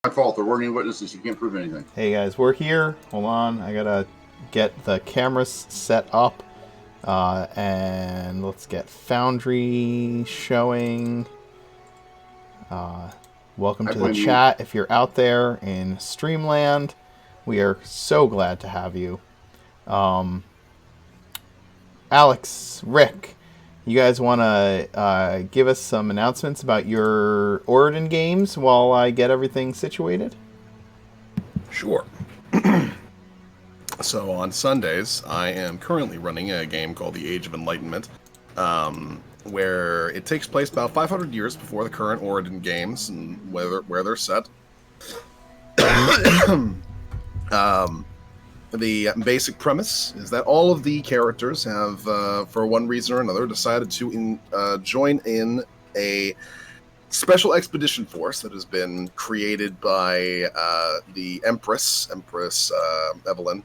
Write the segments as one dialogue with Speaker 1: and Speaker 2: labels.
Speaker 1: My fault. There weren't any witnesses. You can't prove anything.
Speaker 2: Hey guys, we're here. Hold on, I gotta get the cameras set up. And let's get Foundry showing. Welcome
Speaker 1: I
Speaker 2: to the
Speaker 1: blame you.
Speaker 2: chat. If you're out there in Streamland, we are so glad to have you. Alex, Rick, you guys want to give us some announcements about your Oridan games while I get everything situated?
Speaker 3: Sure. So on Sundays, I am currently running a game called the Age of Enlightenment, where it takes place about 500 years before the current Oridan games and where they're set. The basic premise is that all of the characters have, for one reason or another, decided to join in a special expedition force that has been created by the Empress Evelyn,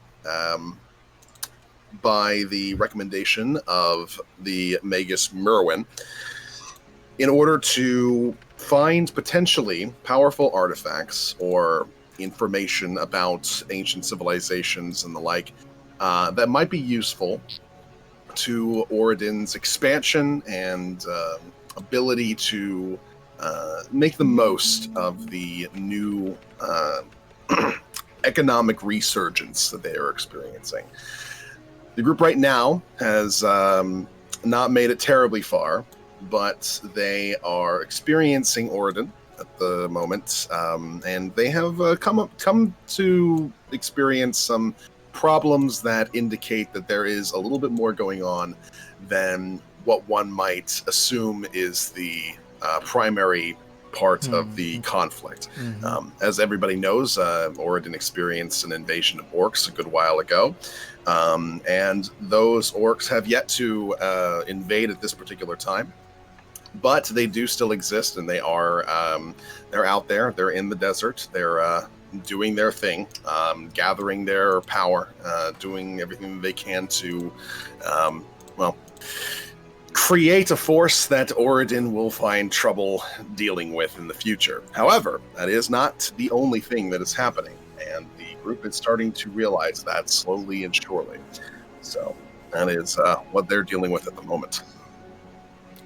Speaker 3: by the recommendation of the Magus Merwin, in order to find potentially powerful artifacts or information about ancient civilizations and the like that might be useful to Oridan's expansion and ability to make the most of the new economic resurgence that they are experiencing. The group right now has not made it terribly far, but they are experiencing Oridan at the moment, and they have come to experience some problems that indicate that there is a little bit more going on than what one might assume is the primary part of the conflict. As everybody knows, Oridan experienced an invasion of orcs a good while ago, and those orcs have yet to invade at this particular time. But they do still exist, and they're out there. They're in the desert. They're doing their thing, gathering their power, doing everything they can to, create a force that Oridan will find trouble dealing with in the future. However, that is not the only thing that is happening, and the group is starting to realize that slowly and surely. So that is what they're dealing with at the moment.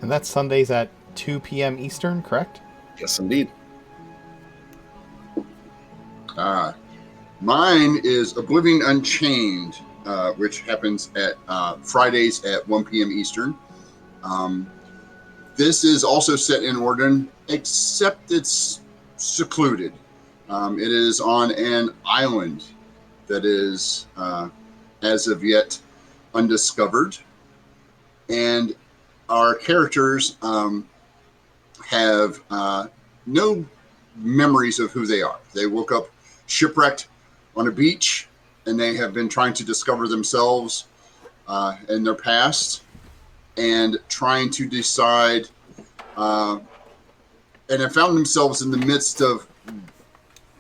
Speaker 2: And that's Sundays at 2 p.m. Eastern, correct?
Speaker 3: Yes, indeed.
Speaker 1: Mine is Oblivion Unchained, which happens at Fridays at 1 p.m. Eastern. This is also set in Oridan, except it's secluded. It is on an island that is, as of yet, undiscovered. And our characters have no memories of who they are. They woke up shipwrecked on a beach, and they have been trying to discover themselves and their past, and trying to decide, and have found themselves in the midst of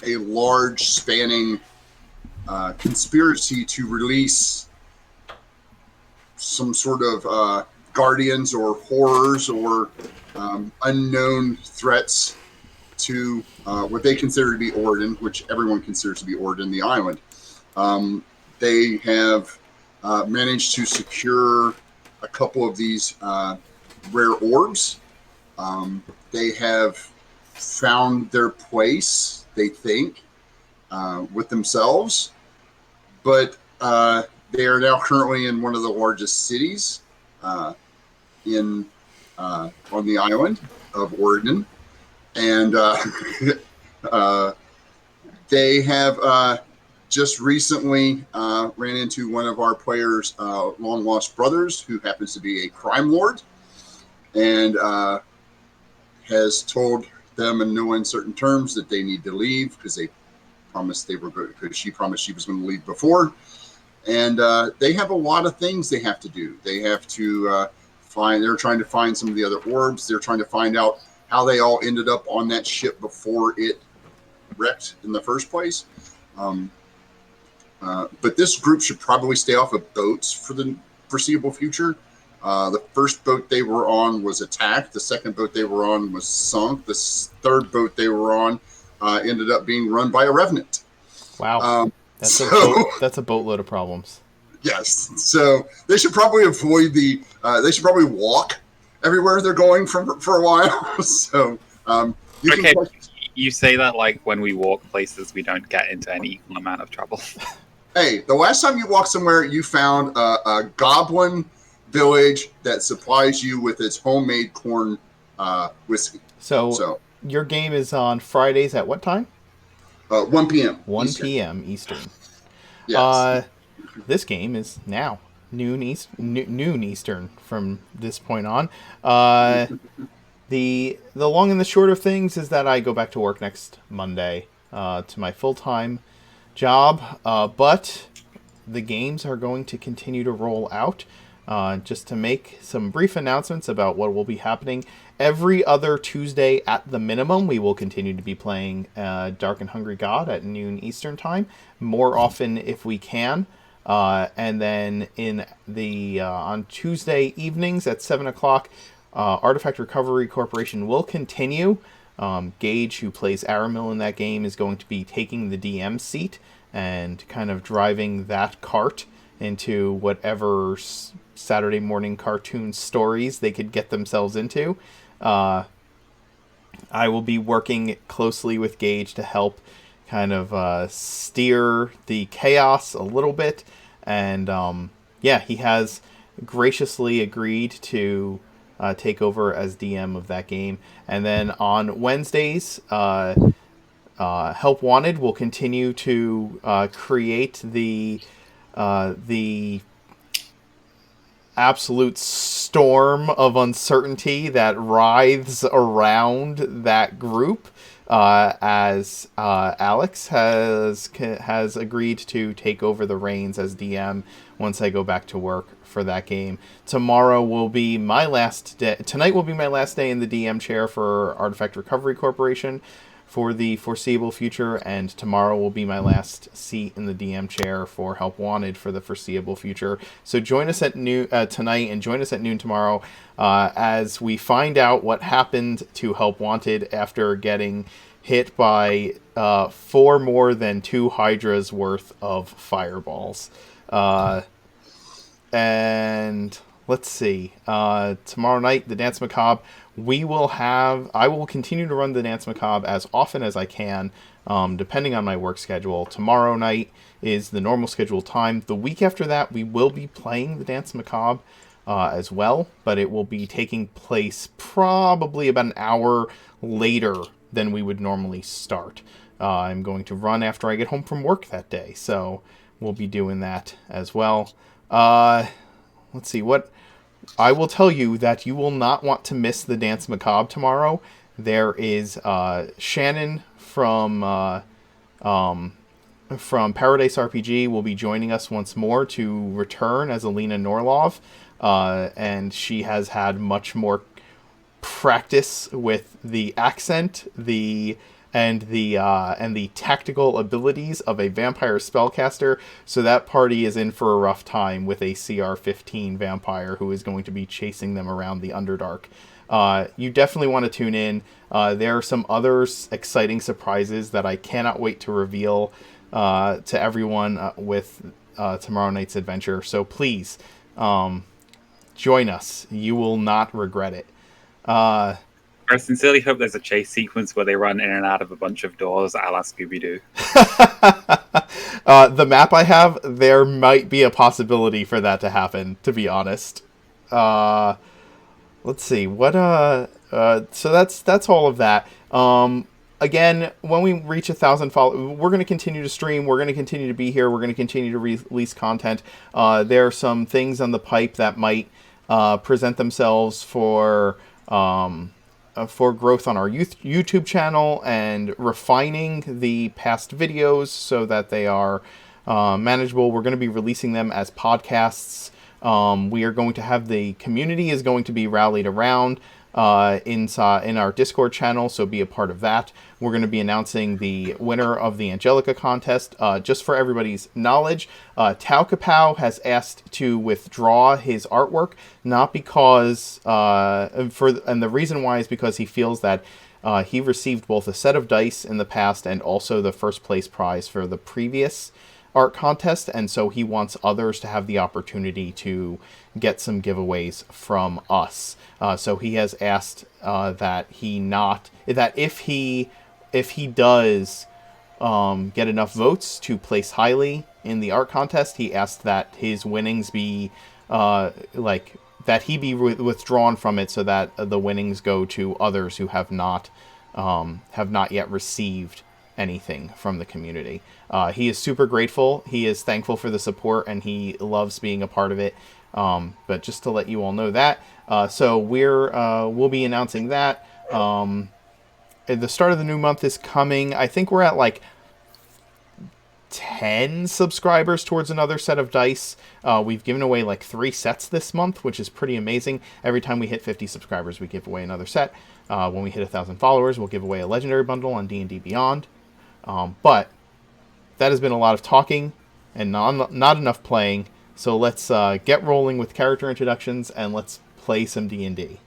Speaker 1: a large spanning conspiracy to release some sort of guardians or horrors or unknown threats to what they consider to be Oridan, which everyone considers to be Oridan, the island. They have managed to secure a couple of these rare orbs. They have found their place, they think, with themselves, but they are now currently in one of the largest cities on the island of Oridan, and they have just recently ran into one of our players' long lost brothers, who happens to be a crime lord, and has told them in no uncertain terms that they need to leave because they promised they were going, because she promised she was going to leave before. And they have a lot of things they have to do. They have to they're trying to find some of the other orbs. They're trying to find out how they all ended up on that ship before it wrecked in the first place. But this group should probably stay off of boats for the foreseeable future. The first boat they were on was attacked. The second boat they were on was sunk. The third boat they were on ended up being run by a revenant.
Speaker 2: Wow. That's
Speaker 1: So
Speaker 2: that's a boatload of problems.
Speaker 1: yes, so they should probably avoid they should probably walk everywhere they're going for a while. So you
Speaker 4: Okay,
Speaker 1: can.
Speaker 4: you say that like when we walk places, we don't get into any equal amount of trouble.
Speaker 1: Hey, the last time you walked somewhere, you found a goblin village that supplies you with its homemade corn whiskey.
Speaker 2: So your game is on Fridays at what time?
Speaker 1: 1 p.m.
Speaker 2: 1
Speaker 1: Eastern.
Speaker 2: p.m. Eastern.
Speaker 1: Yes.
Speaker 2: This game is now noon Eastern from this point on. The long and the short of things is that I go back to work next Monday to my full-time job, but the games are going to continue to roll out. Just to make some brief announcements about what will be happening. Every other Tuesday at the minimum, we will continue to be playing Dark and Hungry God at noon Eastern time, more often if we can. And then on Tuesday evenings at 7 o'clock, Artifact Recovery Corporation will continue. Gage, who plays Aramil in that game, is going to be taking the DM seat and kind of driving that cart into whatever Saturday morning cartoon stories they could get themselves into. I will be working closely with Gage to help kind of steer the chaos a little bit. And he has graciously agreed to take over as DM of that game. And then on Wednesdays, Help Wanted will continue to create the absolute storm of uncertainty that writhes around that group, as Alex has agreed to take over the reins as DM once I go back to work for that game. Tomorrow will be my last day. Tonight will be my last day in the DM chair for Artifact Recovery Corporation for the foreseeable future, and tomorrow will be my last seat in the DM chair for Help Wanted for the foreseeable future. So join us at noon tonight, and join us at noon tomorrow as we find out what happened to Help Wanted after getting hit by 4 more than 2 Hydras worth of fireballs. And let's see. Tomorrow night, the Dance Macabre. I will continue to run the Dance Macabre as often as I can, depending on my work schedule. Tomorrow night is the normal scheduled time. The week after that, we will be playing the Dance Macabre as well, but it will be taking place probably about an hour later than we would normally start. I'm going to run after I get home from work that day, so we'll be doing that as well. Let's see, what I will tell you that you will not want to miss the Dance Macabre tomorrow. There is Shannon from Paradise RPG will be joining us once more to return as Alina Norlov, and she has had much more practice with the accent, and the tactical abilities of a vampire spellcaster, so that party is in for a rough time with a CR-15 vampire who is going to be chasing them around the Underdark. You definitely want to tune in. There are some other exciting surprises that I cannot wait to reveal to everyone with tomorrow night's adventure, so please join us. You will not regret it.
Speaker 4: I sincerely hope there's a chase sequence where they run in and out of a bunch of doors a la Scooby-Doo.
Speaker 2: The map I have, there might be a possibility for that to happen, to be honest. Let's see, what, so that's all of that. Again, when we reach 1,000 followers, we're going to continue to stream, we're going to continue to be here, we're going to continue to release content. There are some things on the pipe that might present themselves for growth on our YouTube channel and refining the past videos so that they are manageable. We're going to be releasing them as podcasts. We are going to have the community is going to be rallied around in our Discord channel, so be a part of that. We're going to be announcing the winner of the Angelica contest. Just for everybody's knowledge, Tau Kapow has asked to withdraw his artwork, not because and the reason why is because he feels that He received both a set of dice in the past and also the first place prize for the previous art contest, and so he wants others to have the opportunity to get some giveaways from us. So he has asked that if he does get enough votes to place highly in the art contest, he asked that his winnings be that he be withdrawn from it, so that the winnings go to others who have not yet received anything from the community. He is super grateful. He is thankful for the support, and he loves being a part of it. But just to let you all know that, so we'll be announcing that. The start of the new month is coming. I think we're at like 10 subscribers towards another set of dice. We've given away like 3 sets this month, which is pretty amazing. Every time we hit 50 subscribers, we give away another set. When we hit 1,000 followers, we'll give away a legendary bundle on D&D Beyond. But that has been a lot of talking and not enough playing. So let's get rolling with character introductions, and let's play some D&D.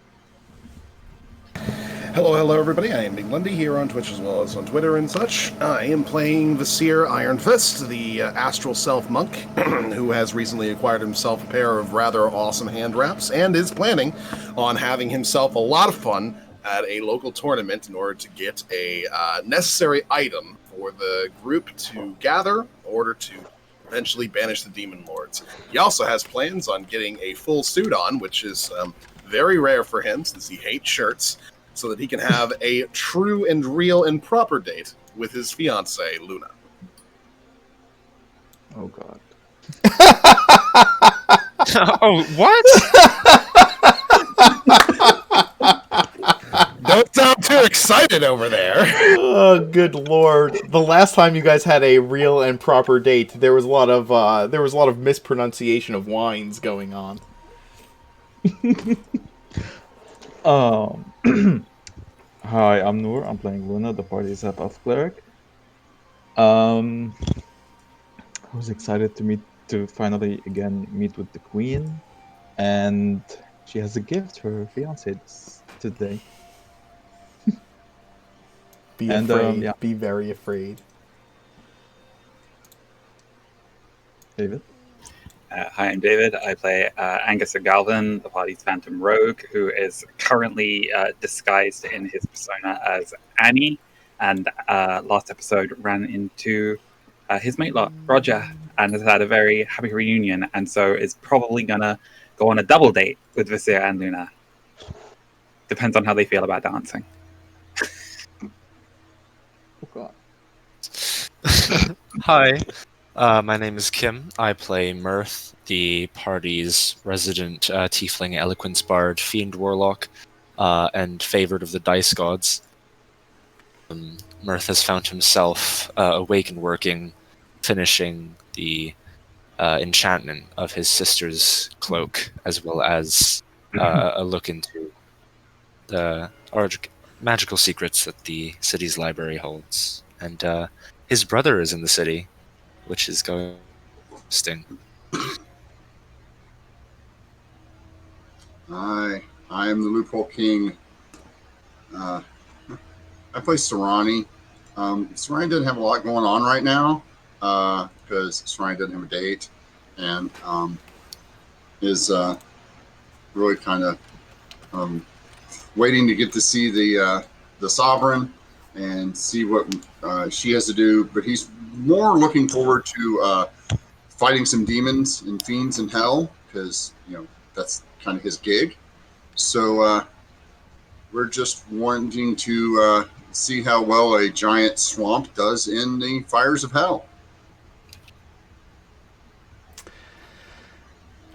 Speaker 3: Hello, everybody. I am Big Lundy here on Twitch as well as on Twitter and such. I am playing Vasir Iron Fist, the Astral Self Monk, who has recently acquired himself a pair of rather awesome hand wraps and is planning on having himself a lot of fun at a local tournament in order to get a necessary item for the group to gather in order to eventually banish the Demon Lords. He also has plans on getting a full suit on, which is very rare for him since he hates shirts, so that he can have a true and real and proper date with his fiancée, Luna.
Speaker 5: Oh, God.
Speaker 6: Oh, what?
Speaker 3: Don't sound too excited over there.
Speaker 2: Oh, good lord! The last time you guys had a real and proper date, there was a lot of mispronunciation of wines going on.
Speaker 5: Hi, I'm Noor. I'm playing Luna, the party's half-elf cleric. I was excited to finally again meet with the queen, and she has a gift for her fiance today.
Speaker 2: Be
Speaker 5: And,
Speaker 2: afraid.
Speaker 5: yeah.
Speaker 2: Be very afraid.
Speaker 5: David?
Speaker 4: Hi, I'm David. I play Angus O'Galvin, the party's Phantom Rogue, who is currently disguised in his persona as Annie, and last episode ran into his mate Roger, and has had a very happy reunion, and so is probably gonna go on a double date with Vasir and Luna. Depends on how they feel about dancing.
Speaker 5: Oh, God.
Speaker 6: Hi, my name is Kim. I play Mirth, the party's resident tiefling eloquence bard, fiend warlock, and favored of the dice gods. Mirth has found himself awake and working, finishing the enchantment of his sister's cloak, as well as a look into the magical secrets that the city's library holds. And his brother is in the city, which is going interesting.
Speaker 1: I am the Loophole King. I play Sarani. Sarani doesn't have a lot going on right now because Sarani doesn't have a date, and is really kind of waiting to get to see the Sovereign and see what she has to do. But he's more looking forward to fighting some demons and fiends in hell, because that's kind of his gig. So we're just wanting to see how well a giant swamp does in the fires of hell.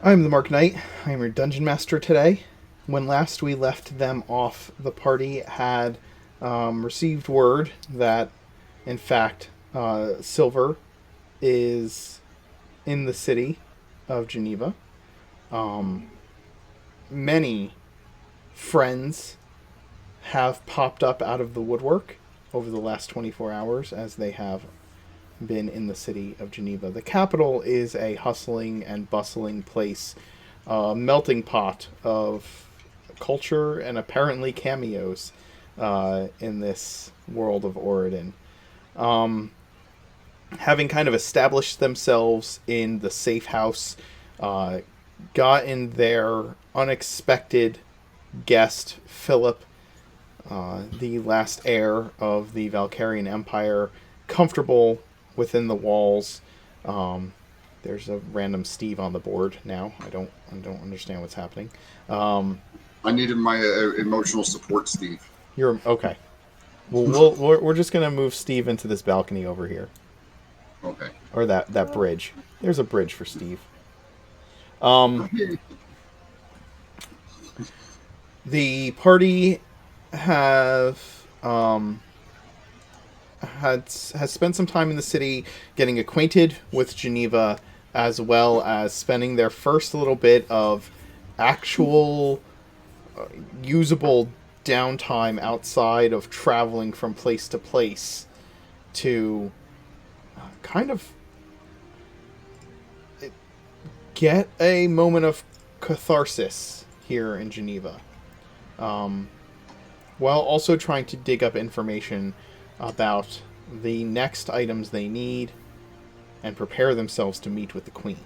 Speaker 2: I'm the Mark Knight. I am your dungeon master today. When last we left them off, the party had received word that, in fact, Silver is in the city of Geneva. Many friends have popped up out of the woodwork over the last 24 hours as they have been in the city of Geneva. The capital is a hustling and bustling place, a melting pot of culture and apparently cameos. in this world of Oridon. Having kind of established themselves in the safe house, gotten their unexpected guest, Philip, the last heir of the Valkyrian Empire, comfortable within the walls. There's a random Steve on the board now. I don't understand what's happening.
Speaker 1: I needed my emotional support, Steve.
Speaker 2: You're okay. Well, we're just gonna move Steve into this balcony over here,
Speaker 1: Okay.
Speaker 2: or that bridge. There's a bridge for Steve. The party have has spent some time in the city getting acquainted with Geneva, as well as spending their first little bit of actual usable downtime outside of traveling from place to place to kind of get a moment of catharsis here in Geneva, while also trying to dig up information about the next items they need and prepare themselves to meet with the Queen.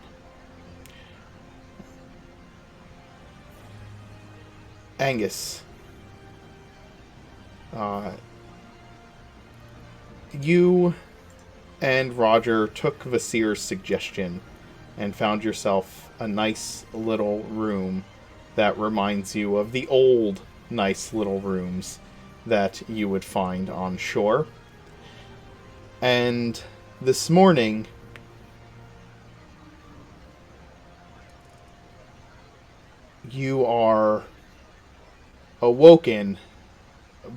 Speaker 2: Angus, you and Roger took Vasir's suggestion and found yourself a nice little room that reminds you of the old nice little rooms that you would find on shore. And this morning, you are awoken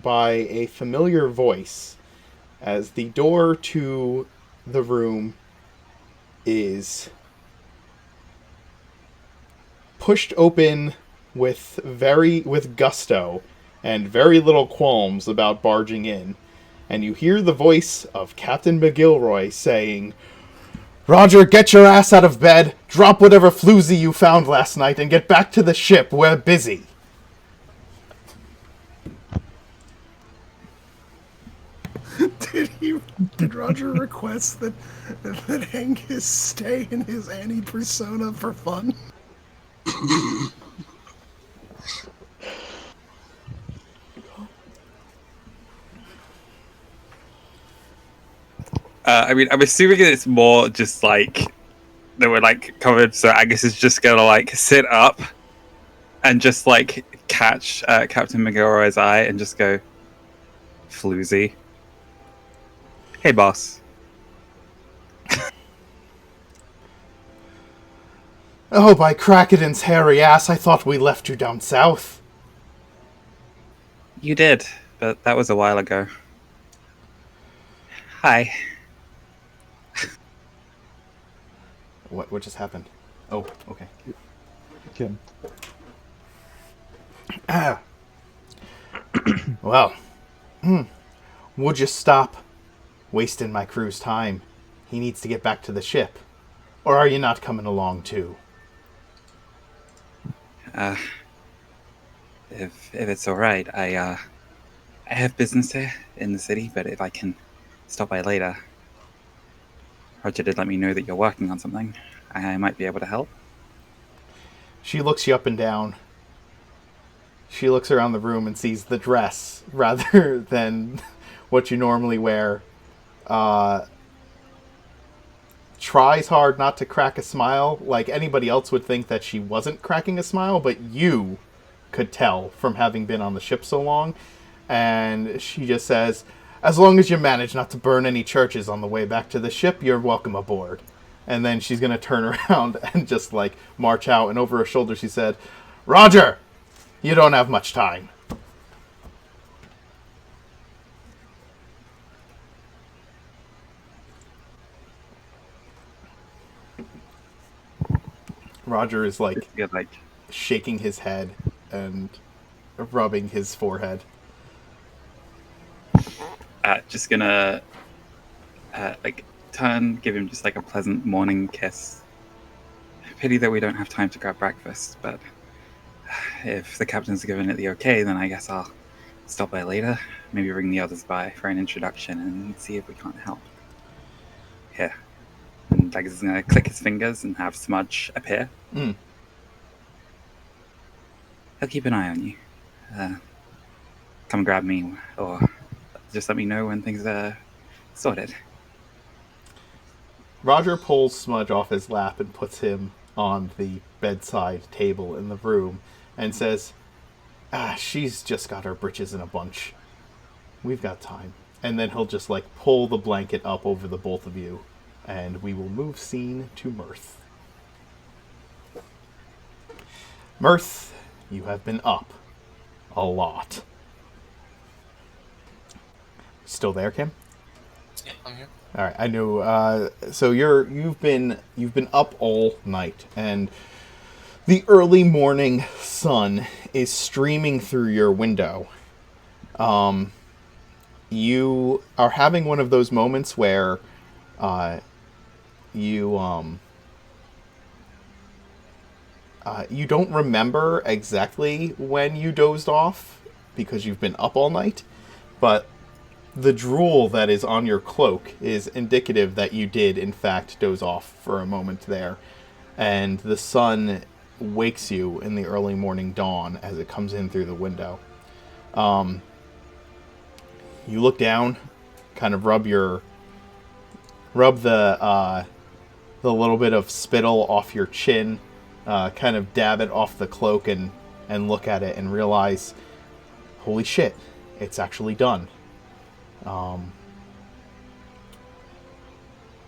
Speaker 2: by a familiar voice as the door to the room is pushed open with gusto and very little qualms about barging in, and you hear the voice of Captain McGilroy saying, "Roger, get your ass out of bed, drop whatever floozy you found last night, and get back to the ship. We're busy."
Speaker 3: Did Roger request that Angus stay in his Annie persona for fun?
Speaker 4: I mean, I'm assuming it's more just like they were like covered, so Angus is just gonna like sit up and just like catch Captain McGilroy's eye and just go, "Floozy, hey boss."
Speaker 2: "Oh, by Kraken's hairy ass, I thought we left you down south."
Speaker 4: You did, but that was a while ago. Hi.
Speaker 2: What just happened? Oh, okay.
Speaker 5: Kim.
Speaker 2: Well, would you stop wasting my crew's time? He needs to get back to the ship. Or are you not coming along too?
Speaker 4: If it's all right, I have business here in the city, but if I can stop by later. Roger did let me know that you're working on something. I might be able to help.
Speaker 2: She looks you up and down. She looks around the room and sees the dress rather than what you normally wear. Tries hard not to crack a smile. Like anybody else would think that she wasn't cracking a smile, but you could tell from having been on the ship so long. And she just says, "As long as you manage not to burn any churches on the way back to the ship, you're welcome aboard." And then she's going to turn around and just like march out. And over her shoulder she said, "Roger, you don't have much time." Roger is like shaking his head and rubbing his forehead.
Speaker 4: Just gonna like turn, give him just like a pleasant morning kiss. Pity that we don't have time to grab breakfast, but if the captain's given it the okay, then I guess I'll stop by later. Maybe bring the others by for an introduction and see if we can't help. Here. And Daggers is going to click his fingers and have Smudge appear.
Speaker 2: Mm.
Speaker 4: He'll keep an eye on you. Come grab me, or just let me know when things are sorted.
Speaker 2: Roger pulls Smudge off his lap and puts him on the bedside table in the room and says, she's just got her britches in a bunch. We've got time. And then he'll just like pull the blanket up over the both of you, and we will move scene to Mirth. Mirth, you have been up a lot. Still there, Kim?
Speaker 6: Yeah, I'm here.
Speaker 2: All right, I know. So you've been up all night, and the early morning sun is streaming through your window. You are having one of those moments where you don't remember exactly when you dozed off because you've been up all night, but the drool that is on your cloak is indicative that you did, in fact, doze off for a moment there. And the sun wakes you in the early morning dawn as it comes in through the window. You look down, kind of rub the little bit of spittle off your chin, kind of dab it off the cloak and look at it and realize, holy shit, it's actually done.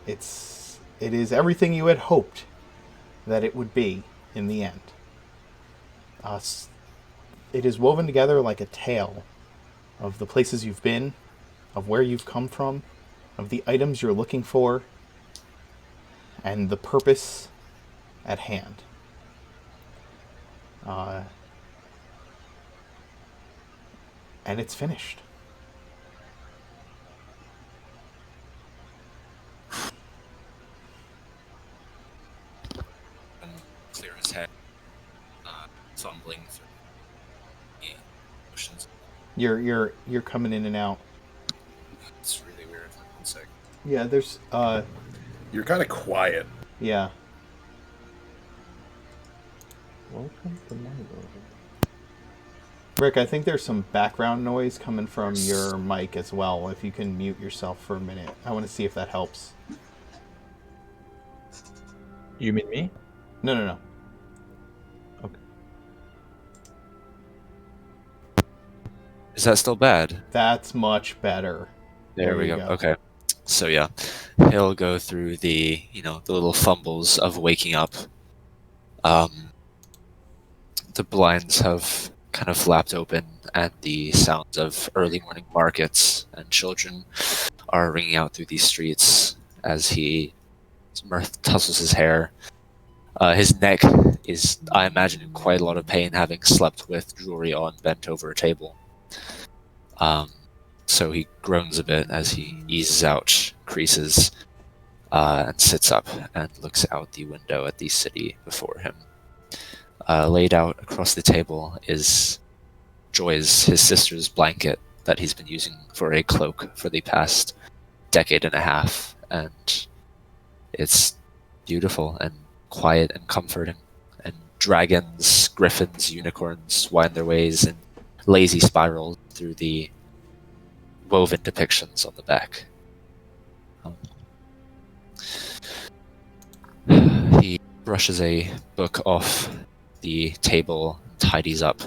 Speaker 2: It is everything you had hoped that it would be in the end. It is woven together like a tale of the places you've been, of where you've come from, of the items you're looking for, and the purpose at hand. And it's finished.
Speaker 6: Clear his head, fumbling through the motions.
Speaker 2: You're coming in and out.
Speaker 6: It's really weird. One sec.
Speaker 2: Yeah, there's
Speaker 3: You're kind of quiet.
Speaker 2: yeah.
Speaker 5: Welcome to my world.
Speaker 2: Rick, I think there's some background noise coming from your mic as well. If you can mute yourself for a minute. I want to see if that helps.
Speaker 5: You mean me?
Speaker 2: No.
Speaker 5: Okay.
Speaker 6: Is that still bad?
Speaker 2: That's much better.
Speaker 6: There we
Speaker 2: you
Speaker 6: go. Okay. So yeah, he'll go through the the little fumbles of waking up. The blinds have kind of flapped open, and the sounds of early morning markets and children are ringing out through these streets as Mirth tussles his hair. His neck is, I imagine, in quite a lot of pain, having slept with jewelry on, bent over a table. So he groans a bit as he eases out creases and sits up and looks out the window at the city before him. Laid out across the table is Joy's, his sister's blanket that he's been using for a cloak for the past decade and a half, and it's beautiful and quiet and comforting. And dragons, griffins, unicorns wind their ways in lazy spirals through the woven depictions on the back. He brushes a book off the table, tidies up,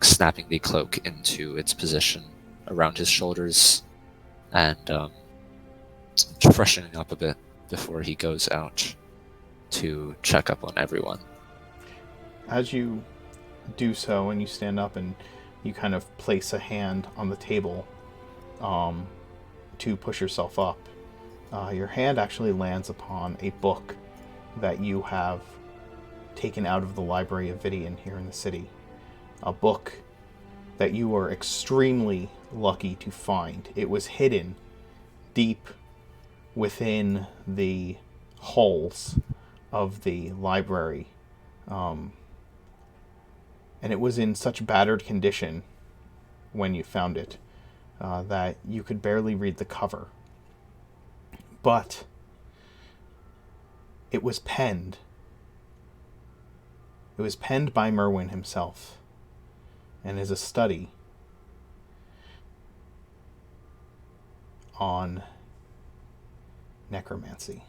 Speaker 6: snapping the cloak into its position around his shoulders, and freshening up a bit before he goes out to check up on everyone.
Speaker 2: As you do so, and you stand up and you kind of place a hand on the table to push yourself up, your hand actually lands upon a book that you have taken out of the Library of Vidian here in the city. A book that you were extremely lucky to find. It was hidden deep within the halls of the library. And it was in such battered condition when you found it, that you could barely read the cover. But it was penned. It was penned by Merwin himself, and is a study on necromancy.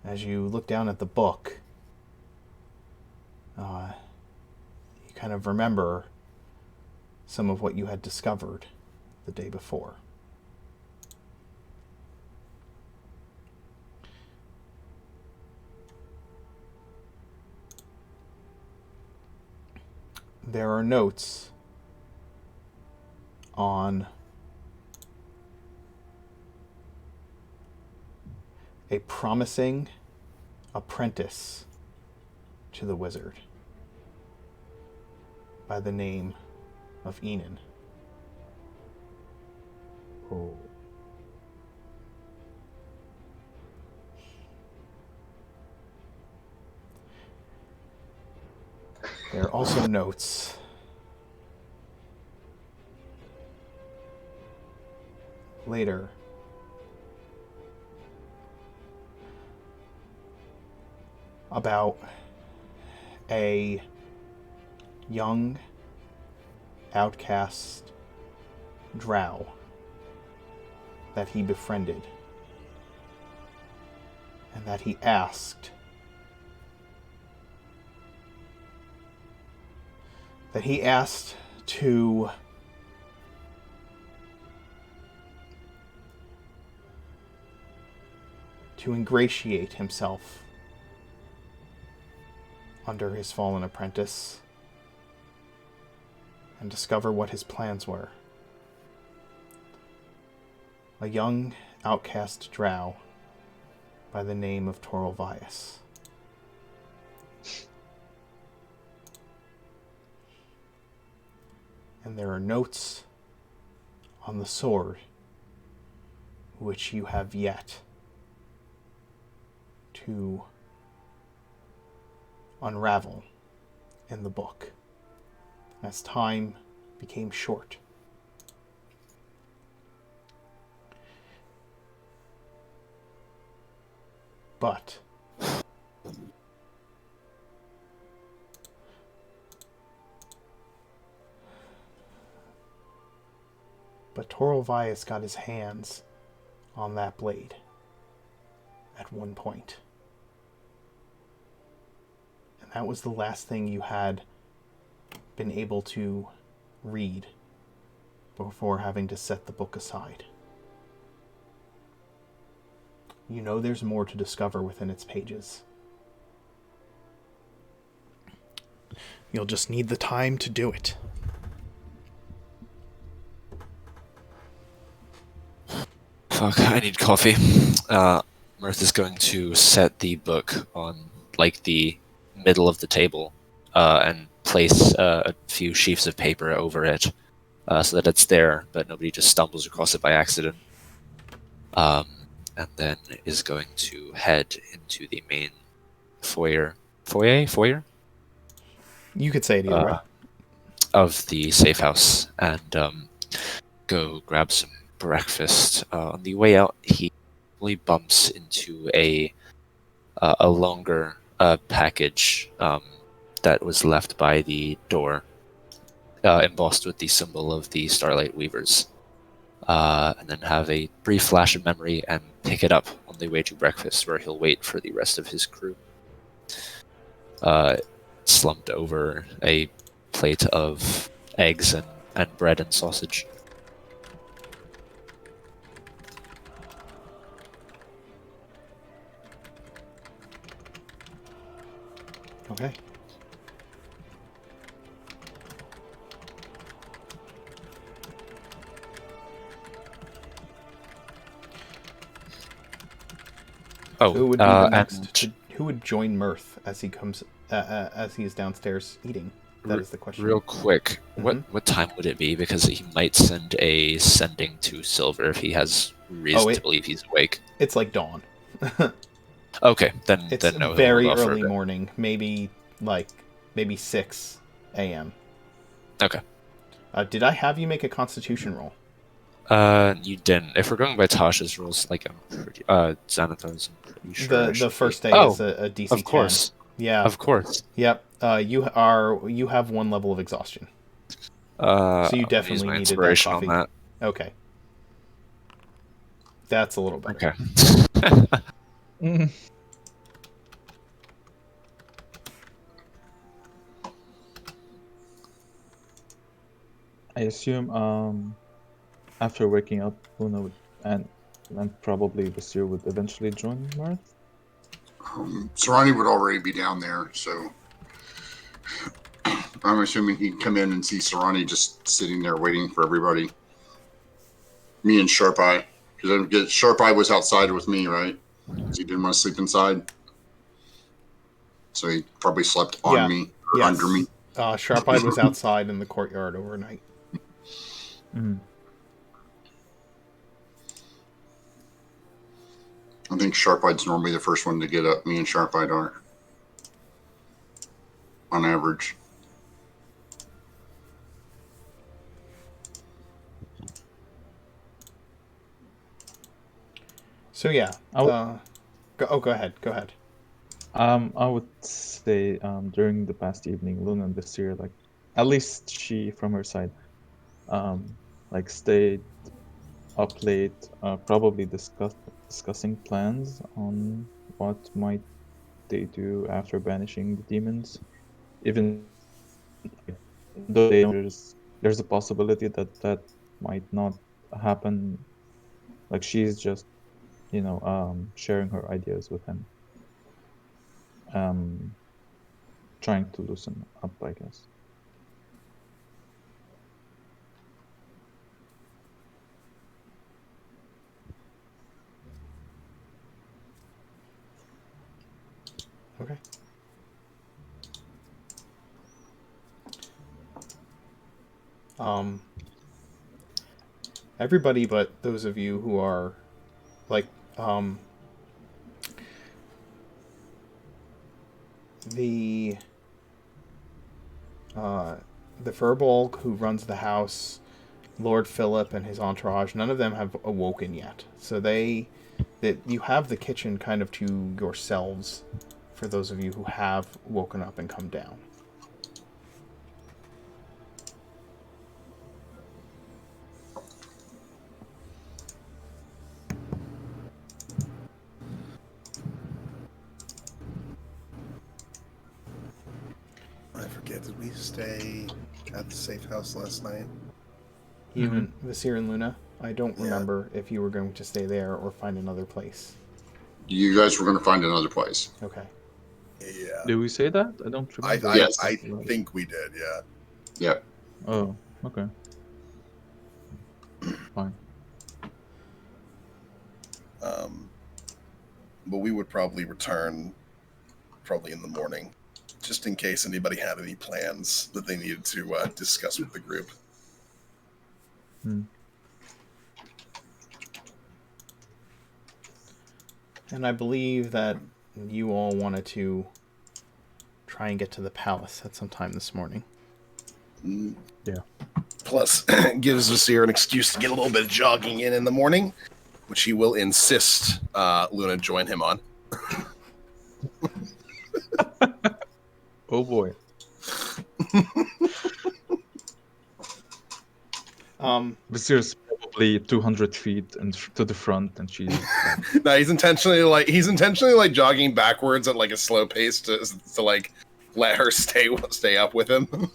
Speaker 2: As you look down at the book, you kind of remember some of what you had discovered the day before. There are notes on a promising apprentice to the wizard by the name of Enon.
Speaker 5: Oh.
Speaker 2: There are also notes later about a young outcast drow that he befriended, and that he asked to ingratiate himself under his fallen apprentice and discover what his plans were. A young outcast drow by the name of Torolvias. And there are notes on the sword which you have yet to unravel in the book as time became short. But Torolvias got his hands on that blade at one point. And that was the last thing you had been able to read before having to set the book aside. You know there's more to discover within its pages. You'll just need the time to do it.
Speaker 6: Fuck, I need coffee. Mirth is going to set the book on, like, the middle of the table, and place a few sheafs of paper over it, so that it's there, but nobody just stumbles across it by accident. And then is going to head into the main foyer?
Speaker 2: You could say it either way.
Speaker 6: Of the safe house, and go grab some breakfast. On the way out, he really bumps into a longer package that was left by the door, embossed with the symbol of the Starlight Weavers. And then have a brief flash of memory and pick it up on the way to breakfast, where he'll wait for the rest of his crew. Slumped over a plate of eggs and bread and sausage.
Speaker 2: Okay.
Speaker 6: Oh,
Speaker 2: who would be the next?
Speaker 6: and
Speaker 2: Who would join Mirth as he comes as he is downstairs eating? That is the question.
Speaker 6: real quick, what time would it be? Because he might send a sending to Silver if he has reason to believe he's awake.
Speaker 2: It's like dawn.
Speaker 6: Okay, then
Speaker 2: It's
Speaker 6: no.
Speaker 2: very
Speaker 6: he'll hold off for a
Speaker 2: early
Speaker 6: bit.
Speaker 2: morning, maybe 6 a.m.
Speaker 6: Okay.
Speaker 2: Did I have you make a Constitution roll?
Speaker 6: You didn't. If we're going by Tasha's rules, like I'm pretty, Xanathar's, I'm pretty sure. I
Speaker 2: The
Speaker 6: should
Speaker 2: first
Speaker 6: be.
Speaker 2: day is a DC 10.
Speaker 6: Of course.
Speaker 2: Yeah.
Speaker 6: Of course.
Speaker 2: Yep. You have 1 level of exhaustion. So you
Speaker 6: I'll use
Speaker 2: definitely
Speaker 6: my
Speaker 2: needed that
Speaker 6: inspiration
Speaker 2: coffee.
Speaker 6: on that.
Speaker 2: Okay. That's a little better.
Speaker 6: Okay.
Speaker 5: I assume after waking up, Luna would, and probably Basir would eventually join Mirth.
Speaker 1: Sarani would already be down there, so I'm assuming he'd come in and see Sarani just sitting there waiting for everybody. Me and Sharp Eye. Because Sharp Eye was outside with me, right? Because he didn't want to sleep inside. So he probably slept on me or under me.
Speaker 2: Sharp Eye was outside in the courtyard overnight.
Speaker 5: Mm.
Speaker 1: I think Sharp Eye's normally the first one to get up. Me and Sharp Eye are. On average.
Speaker 2: So yeah. Go ahead.
Speaker 5: I would say during the past evening, Luna and Basir, like at least she from her side, like stayed up late, probably discussing plans on what might they do after banishing the demons. Even though there's a possibility that might not happen. Like she's just, sharing her ideas with him. Trying to loosen up, I guess.
Speaker 2: Okay. Everybody but those of you who are like the Furbolg who runs the house, Lord Philip and his entourage, none of them have awoken yet. So you have the kitchen kind of to yourselves for those of you who have woken up and come down.
Speaker 3: I forget, did we stay at the safe house last night?
Speaker 2: Even Vasir and Luna, I don't remember if you were going to stay there or find another place.
Speaker 1: You guys were going to find another place.
Speaker 2: Okay.
Speaker 3: Yeah.
Speaker 5: Did we say that? I don't remember.
Speaker 3: I think we did, yeah.
Speaker 1: Yeah.
Speaker 5: Oh, okay. Fine.
Speaker 3: But we would probably return in the morning, just in case anybody had any plans that they needed to discuss with the group.
Speaker 2: And I believe that you all wanted to try and get to the palace at some time this morning.
Speaker 5: Yeah.
Speaker 3: Plus, gives Vasir an excuse to get a little bit of jogging in the morning, which he will insist Luna join him on.
Speaker 5: Oh boy. Vasir's probably 200 feet and to the front, and she's.
Speaker 3: No, he's intentionally jogging backwards at like a slow pace to like let her stay up with him.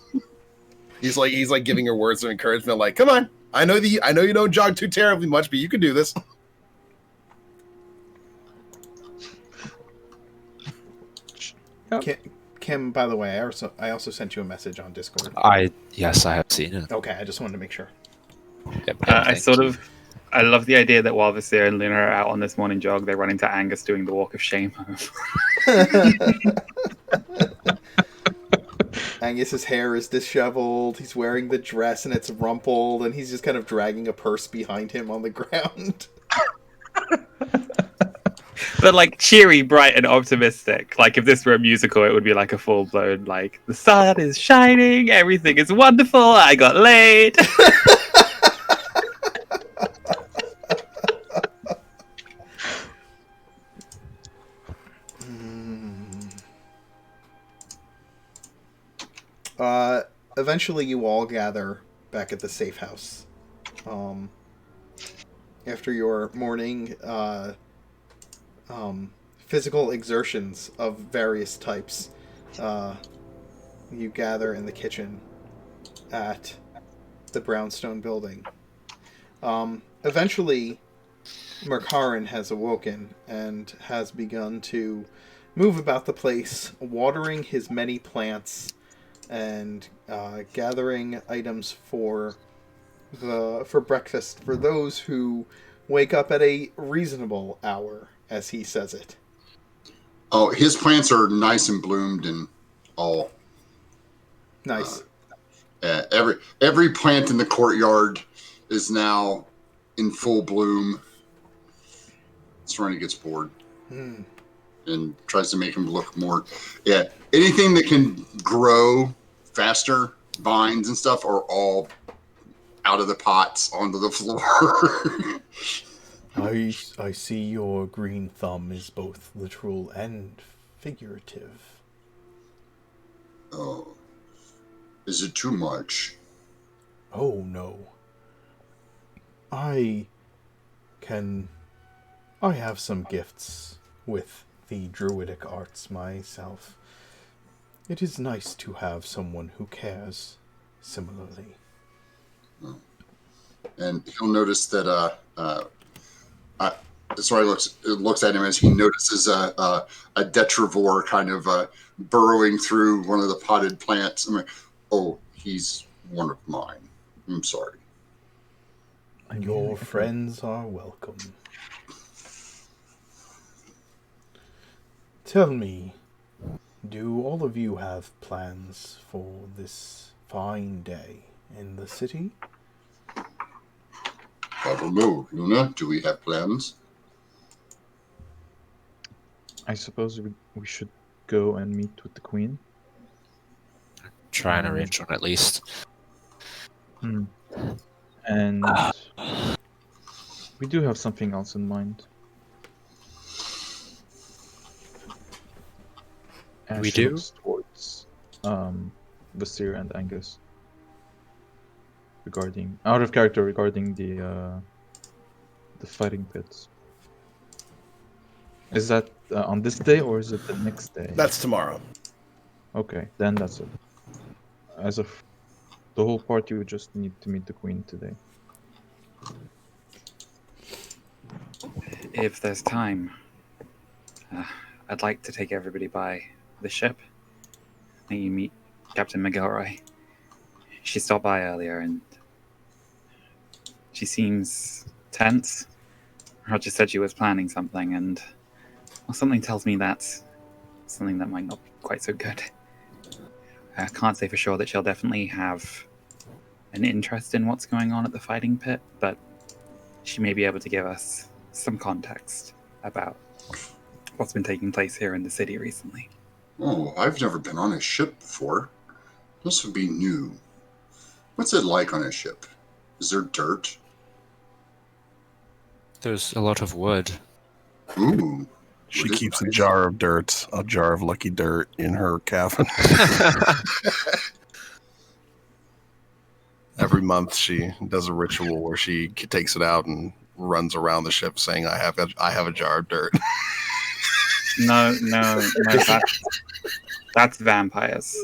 Speaker 3: He's like giving her words of encouragement, like, "Come on, I know you don't jog too terribly much, but you can do this."
Speaker 2: Kim, by the way, I also sent you a message on Discord.
Speaker 6: Yes, I have seen it.
Speaker 2: Okay, I just wanted to make sure.
Speaker 6: Yep,
Speaker 4: I love the idea that while Vasir and Luna are out on this morning jog, they run into Angus doing the walk of shame.
Speaker 2: Angus's hair is disheveled. He's wearing the dress and it's rumpled, and he's just kind of dragging a purse behind him on the ground.
Speaker 4: But like cheery, bright, and optimistic. Like if this were a musical, it would be like a full blown like the sun is shining, everything is wonderful. I got laid.
Speaker 2: Eventually, you all gather back at the safe house. After your morning physical exertions of various types, you gather in the kitchen at the brownstone building. Eventually, Mercarin has awoken and has begun to move about the place, watering his many plants and gathering items for breakfast for those who wake up at a reasonable hour, as he says it.
Speaker 1: Oh, his plants are nice and bloomed and all.
Speaker 2: Nice.
Speaker 1: Every plant in the courtyard is now in full bloom. Sorry, gets bored and tries to make him look more. Yeah, anything that can grow faster, vines and stuff, are all out of the pots onto the floor.
Speaker 2: I see your green thumb is both literal and figurative.
Speaker 1: Oh, is it too much?
Speaker 2: Oh no. I have some gifts with the druidic arts myself. It is nice to have someone who cares similarly.
Speaker 1: And he'll notice that Sorry, looks at him as he notices a detrivore kind of burrowing through one of the potted plants. I'm like, oh, he's one of mine. I'm sorry.
Speaker 2: Your friends are welcome. Tell me, do all of you have plans for this fine day in the city?
Speaker 1: I don't know. Luna, do we have plans?
Speaker 5: I suppose we should go and meet with the queen.
Speaker 6: Try and arrange one at least.
Speaker 5: And we do have something else in mind.
Speaker 6: We
Speaker 5: Ash
Speaker 6: do?
Speaker 5: looks towards Vasir and Angus regarding the fighting pits. Is that on this day or is it the next day?
Speaker 3: That's tomorrow.
Speaker 5: Okay, then that's it. As of the whole party, we just need to meet the queen today.
Speaker 4: If there's time, I'd like to take everybody by the ship. And you meet Captain McElroy. She stopped by earlier and she seems tense. Roger said she was planning something, and something tells me that's something that might not be quite so good. I can't say for sure that she'll definitely have an interest in what's going on at the fighting pit, but she may be able to give us some context about what's been taking place here in the city recently.
Speaker 1: Oh, I've never been on a ship before. This would be new. What's it like on a ship? Is there dirt?
Speaker 6: There's a lot of wood.
Speaker 1: Ooh.
Speaker 3: She keeps a jar of lucky dirt in her cabin. Every month she does a ritual where she takes it out and runs around the ship saying, I have a jar of dirt.
Speaker 4: No, that's vampires.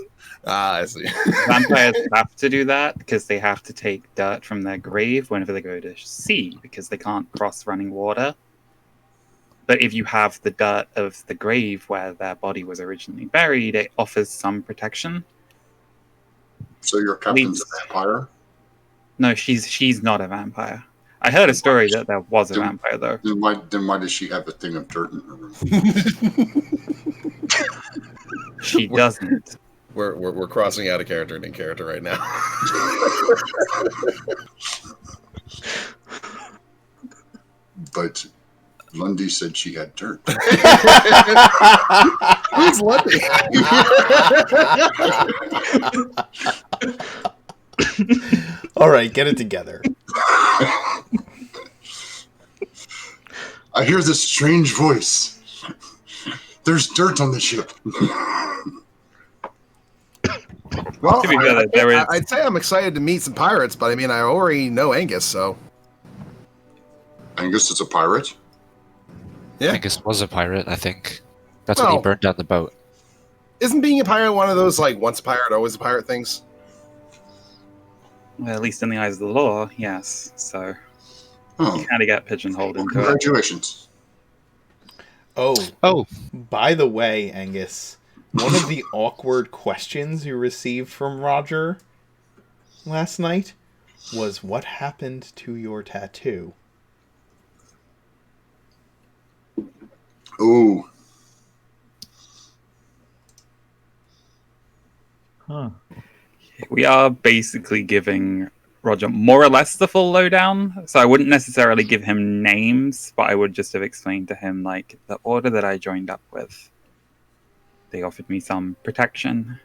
Speaker 3: I see.
Speaker 4: Vampires have to do that because they have to take dirt from their grave whenever they go to sea because they can't cross running water. But if you have the dirt of the grave where their body was originally buried, it offers some protection.
Speaker 1: So your captain's a vampire?
Speaker 4: No, she's not a vampire. I heard a story that there was a vampire, though.
Speaker 1: Then why does she have a thing of dirt in her room?
Speaker 4: She doesn't.
Speaker 3: We're crossing out a character and in character right now.
Speaker 1: But Lundy said she had dirt.
Speaker 3: Who's Lundy?
Speaker 2: All right, get it together.
Speaker 1: I hear this strange voice. There's dirt on the ship.
Speaker 3: Well,
Speaker 4: To be fair,
Speaker 3: I'd say I'm excited to meet some pirates, but I mean, I already know Angus, so.
Speaker 1: Angus is a pirate?
Speaker 3: Yeah.
Speaker 6: Angus was a pirate, I think. That's when he
Speaker 3: Well-
Speaker 6: burned down the boat.
Speaker 3: Isn't being a pirate one of those, like, once a pirate, always a pirate things?
Speaker 4: well, at least in the eyes of the law, yes. So
Speaker 1: Oh,
Speaker 4: you kind of get pigeonholed into it.
Speaker 1: congratulations.
Speaker 6: Oh,
Speaker 2: By the way, Angus, one of the awkward questions you received from Roger last night was, what happened to your tattoo?
Speaker 1: Ooh.
Speaker 5: Huh.
Speaker 4: We are basically giving Roger more or less the full lowdown. So I wouldn't necessarily give him names, but I would just have explained to him, like, the order that I joined up with. They offered me some protection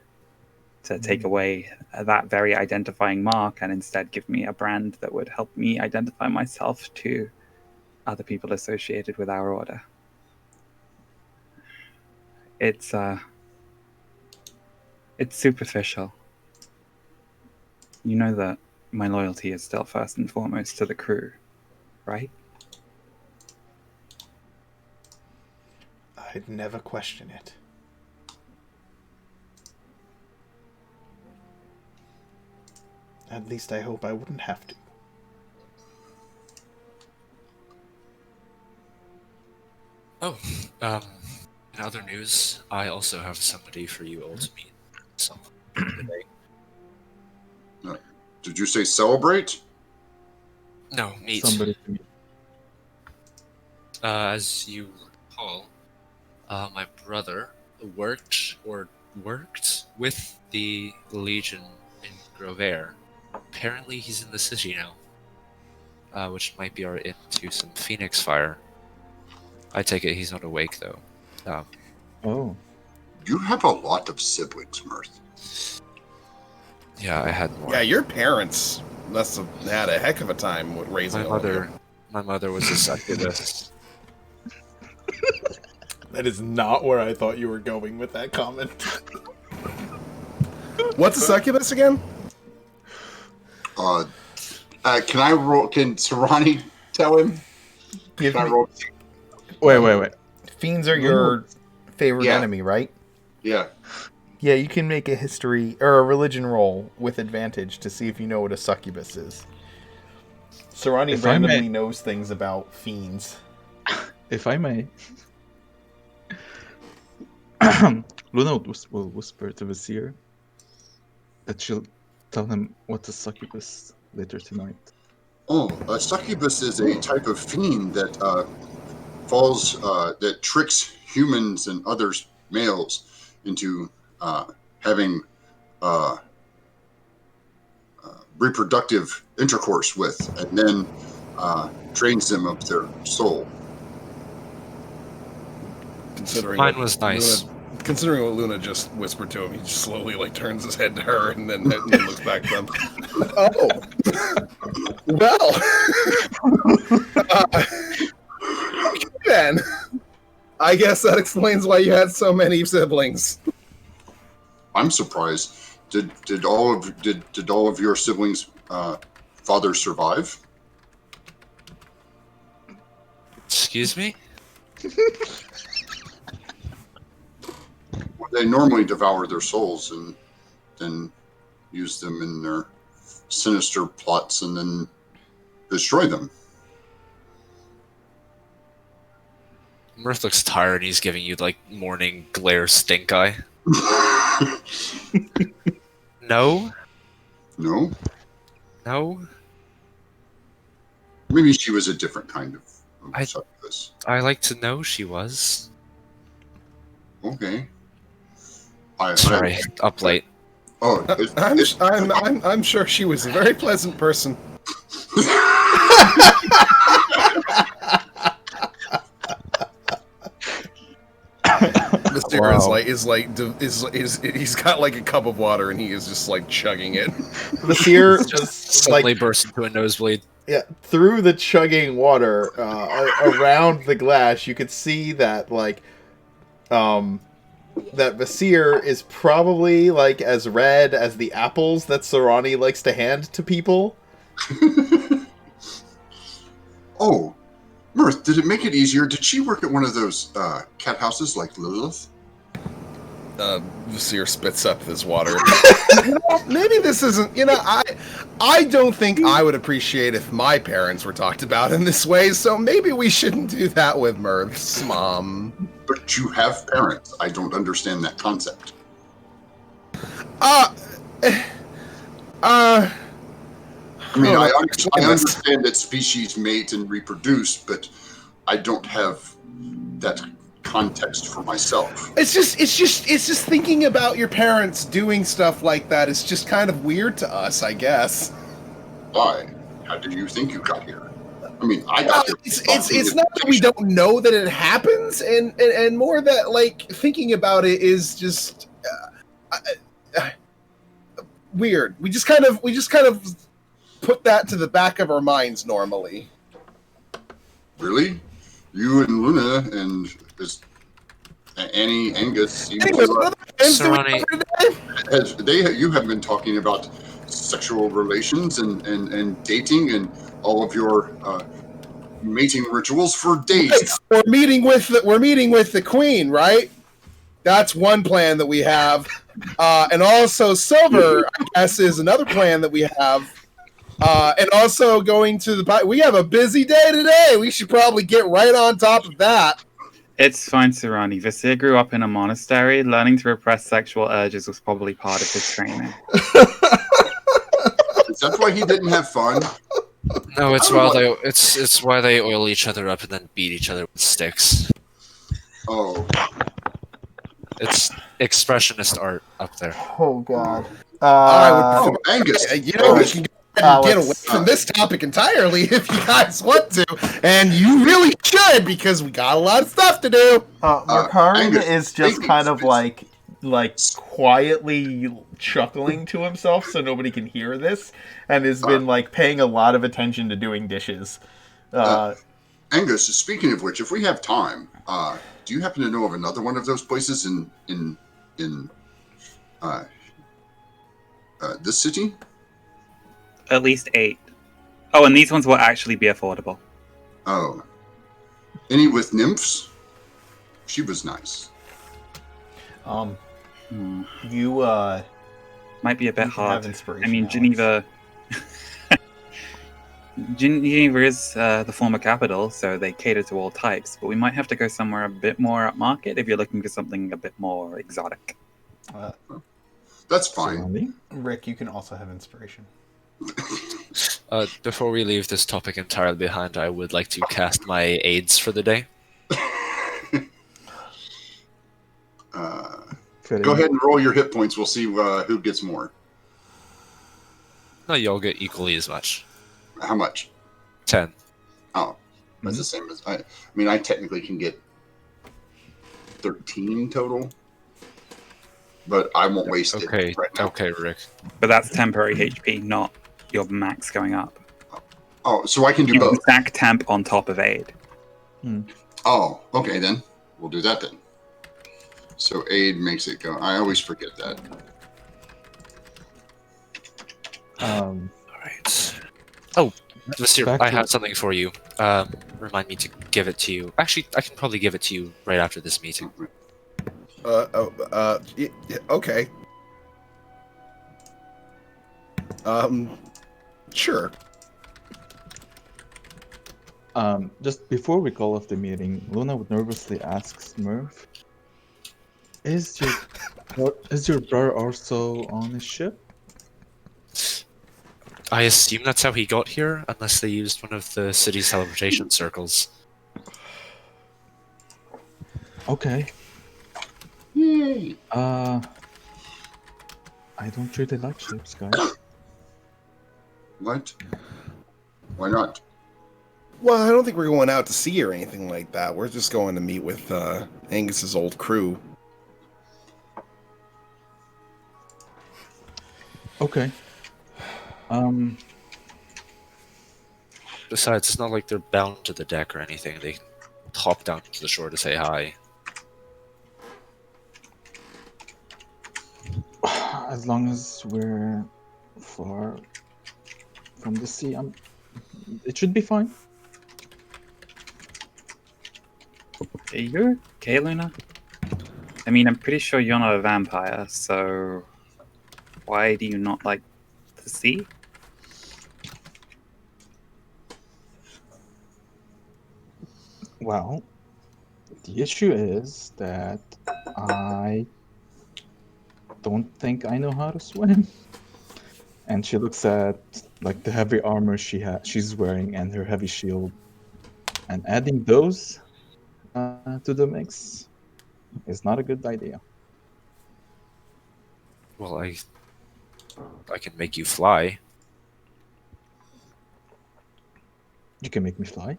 Speaker 4: to take away that very identifying mark and instead give me a brand that would help me identify myself to other people associated with our order. It's superficial. You know that my loyalty is still first and foremost to the crew, right?
Speaker 2: I'd never question it. At least I hope I wouldn't have to.
Speaker 6: Oh, in other news, I also have somebody for you all to meet. So, today.
Speaker 1: Did you say celebrate?
Speaker 6: No, meet.
Speaker 5: Somebody to meet.
Speaker 6: As you recall, my brother worked with the Legion in Grovair. Apparently, he's in the city now, which might be our into some Phoenix Fire. I take it he's not awake though.
Speaker 5: Oh.
Speaker 1: You have a lot of siblings, Mirth.
Speaker 6: Yeah, I had more.
Speaker 3: Yeah, your parents must have had a heck of a time with raising all of you.
Speaker 6: My mother was a succubus.
Speaker 2: That is not where I thought you were going with that comment.
Speaker 3: What's a succubus again?
Speaker 1: Can I roll? Can Serrani tell him?
Speaker 2: Give
Speaker 1: Can I
Speaker 2: me,
Speaker 1: roll?
Speaker 5: Wait.
Speaker 2: fiends are your favorite
Speaker 1: Yeah.
Speaker 2: enemy, right?
Speaker 1: Yeah.
Speaker 2: Yeah, you can make a history or a religion roll with advantage to see if you know what a succubus is. Serrani
Speaker 5: If I may-
Speaker 2: randomly knows things about fiends.
Speaker 5: If I may. Luna will whisper to Vizier that she'll tell him what's a succubus later tonight.
Speaker 1: Oh, a succubus is a type of fiend that that tricks humans and others, males, into having reproductive intercourse with, and then drains them of their soul.
Speaker 3: Considering
Speaker 6: Mine
Speaker 3: what
Speaker 6: was nice.
Speaker 3: Considering what Luna just whispered to him, he just slowly turns his head to her and then looks back to them. Oh, well. Then, I guess that explains why you had so many siblings.
Speaker 1: I'm surprised. Did all of your siblings' fathers survive?
Speaker 6: Excuse me?
Speaker 1: They normally devour their souls and then use them in their sinister plots and then destroy them.
Speaker 6: Mirth looks tired and he's giving you morning glare stink eye. No?
Speaker 1: No?
Speaker 6: No?
Speaker 1: Maybe she was a different kind of
Speaker 6: I-
Speaker 1: succubus.
Speaker 6: I like to know she was.
Speaker 1: Okay.
Speaker 6: Sorry, up late.
Speaker 1: Oh,
Speaker 3: I'm sure she was a very pleasant person.
Speaker 5: Wow.
Speaker 3: He's got like a cup of water and he is just like chugging it.
Speaker 2: Vasir
Speaker 6: Suddenly burst into a nosebleed.
Speaker 2: through the chugging water around the glass, you could see that that Vasir is probably like as red as the apples that Sarani likes to hand to people.
Speaker 1: Oh, Mirth, did it make it easier? Did she work at one of those cat houses like Lilith?
Speaker 3: Vasir spits up this water. Maybe this isn't. I don't think I would appreciate if my parents were talked about in this way. So maybe we shouldn't do that with Mirth's mom.
Speaker 1: But you have parents. I don't understand that concept.
Speaker 3: I
Speaker 1: mean, I understand that species mate and reproduce, but I don't have that context for myself.
Speaker 3: It's just thinking about your parents doing stuff like that is just kind of weird to us, I guess.
Speaker 1: Why? How do you think you got here? I mean, I got here.
Speaker 3: It's not that we don't know that it happens, and more that like thinking about it is just weird. We just kind of put that to the back of our minds normally.
Speaker 1: Really? You and Luna and Annie, Angus seem
Speaker 3: Anyway, what other plans do we
Speaker 6: Sarani-
Speaker 3: have for today?
Speaker 1: you have been talking about sexual relations and dating and all of your mating rituals for days.
Speaker 3: Right, so we're meeting with the queen, right? That's one plan that we have, and also Silver, I guess, is another plan that we have. And also going to the... We have a busy day today. We should probably get right on top of that.
Speaker 4: It's fine, Sarani. Vasir grew up in a monastery. Learning to repress sexual urges was probably part of his training.
Speaker 1: Is that why he didn't have fun?
Speaker 6: No, it's why they oil each other up and then beat each other with sticks.
Speaker 1: Oh.
Speaker 6: It's expressionist art up there.
Speaker 2: Oh God.
Speaker 1: Angus.
Speaker 3: We can go ahead and get away from this topic entirely if you guys want to, and you really should because we got a lot of stuff to do.
Speaker 2: Markarin is just kind of like quietly chuckling to himself so nobody can hear this, and has been like paying a lot of attention to doing dishes.
Speaker 1: Angus, speaking of which, if we have time, do you happen to know of another one of those places in this city?
Speaker 4: At least 8. Oh, and these ones will actually be affordable.
Speaker 1: Oh. Any with nymphs? She was nice.
Speaker 2: You
Speaker 4: might be a bit hard.
Speaker 2: Inspiration,
Speaker 4: I mean,
Speaker 2: Alex.
Speaker 4: Geneva is the former capital, so they cater to all types. But we might have to go somewhere a bit more upmarket if you're looking for something a bit more exotic.
Speaker 1: That's fine.
Speaker 2: Rick, you can also have inspiration.
Speaker 6: Before we leave this topic entirely behind, I would like to cast my aids for the day.
Speaker 1: Go ahead and roll your hit points. We'll see who gets more.
Speaker 6: No, you all get equally as much.
Speaker 1: How much?
Speaker 6: 10.
Speaker 1: Oh, that's the same as I mean, I technically can get 13 total, but I won't waste it right now.
Speaker 6: Okay, Rick.
Speaker 4: But that's temporary HP, not your max going up.
Speaker 1: Oh, so I can do
Speaker 4: You
Speaker 1: both.
Speaker 4: can stack temp on top of aid.
Speaker 1: Oh, okay then. We'll do that then. So aid makes it go. I always forget that.
Speaker 6: All right. Oh, Vasir, I have something for you. Remind me to give it to you. Actually, I can probably give it to you right after this meeting.
Speaker 3: Okay. Sure.
Speaker 5: Just before we call off the meeting, Luna nervously asks Murph, "Is your brother also on a ship?"
Speaker 6: I assume that's how he got here, unless they used one of the city's teleportation circles.
Speaker 5: Okay.
Speaker 1: Yay!
Speaker 5: I don't really like ships, guys.
Speaker 1: What? Why not?
Speaker 3: Well, I don't think we're going out to sea or anything like that. We're just going to meet with Angus's old crew.
Speaker 5: Okay.
Speaker 6: Besides, it's not like they're bound to the deck or anything. They can hop down to the shore to say hi.
Speaker 5: As long as we're far from the sea, it should be fine.
Speaker 4: Are you okay, Luna? I mean, I'm pretty sure you're not a vampire, so why do you not like the sea?
Speaker 5: Well, the issue is that I don't think I know how to swim. And she looks at like the heavy armor she's wearing and her heavy shield, and adding those to the mix is not a good idea.
Speaker 6: Well, I can make you fly.
Speaker 5: You can make me fly.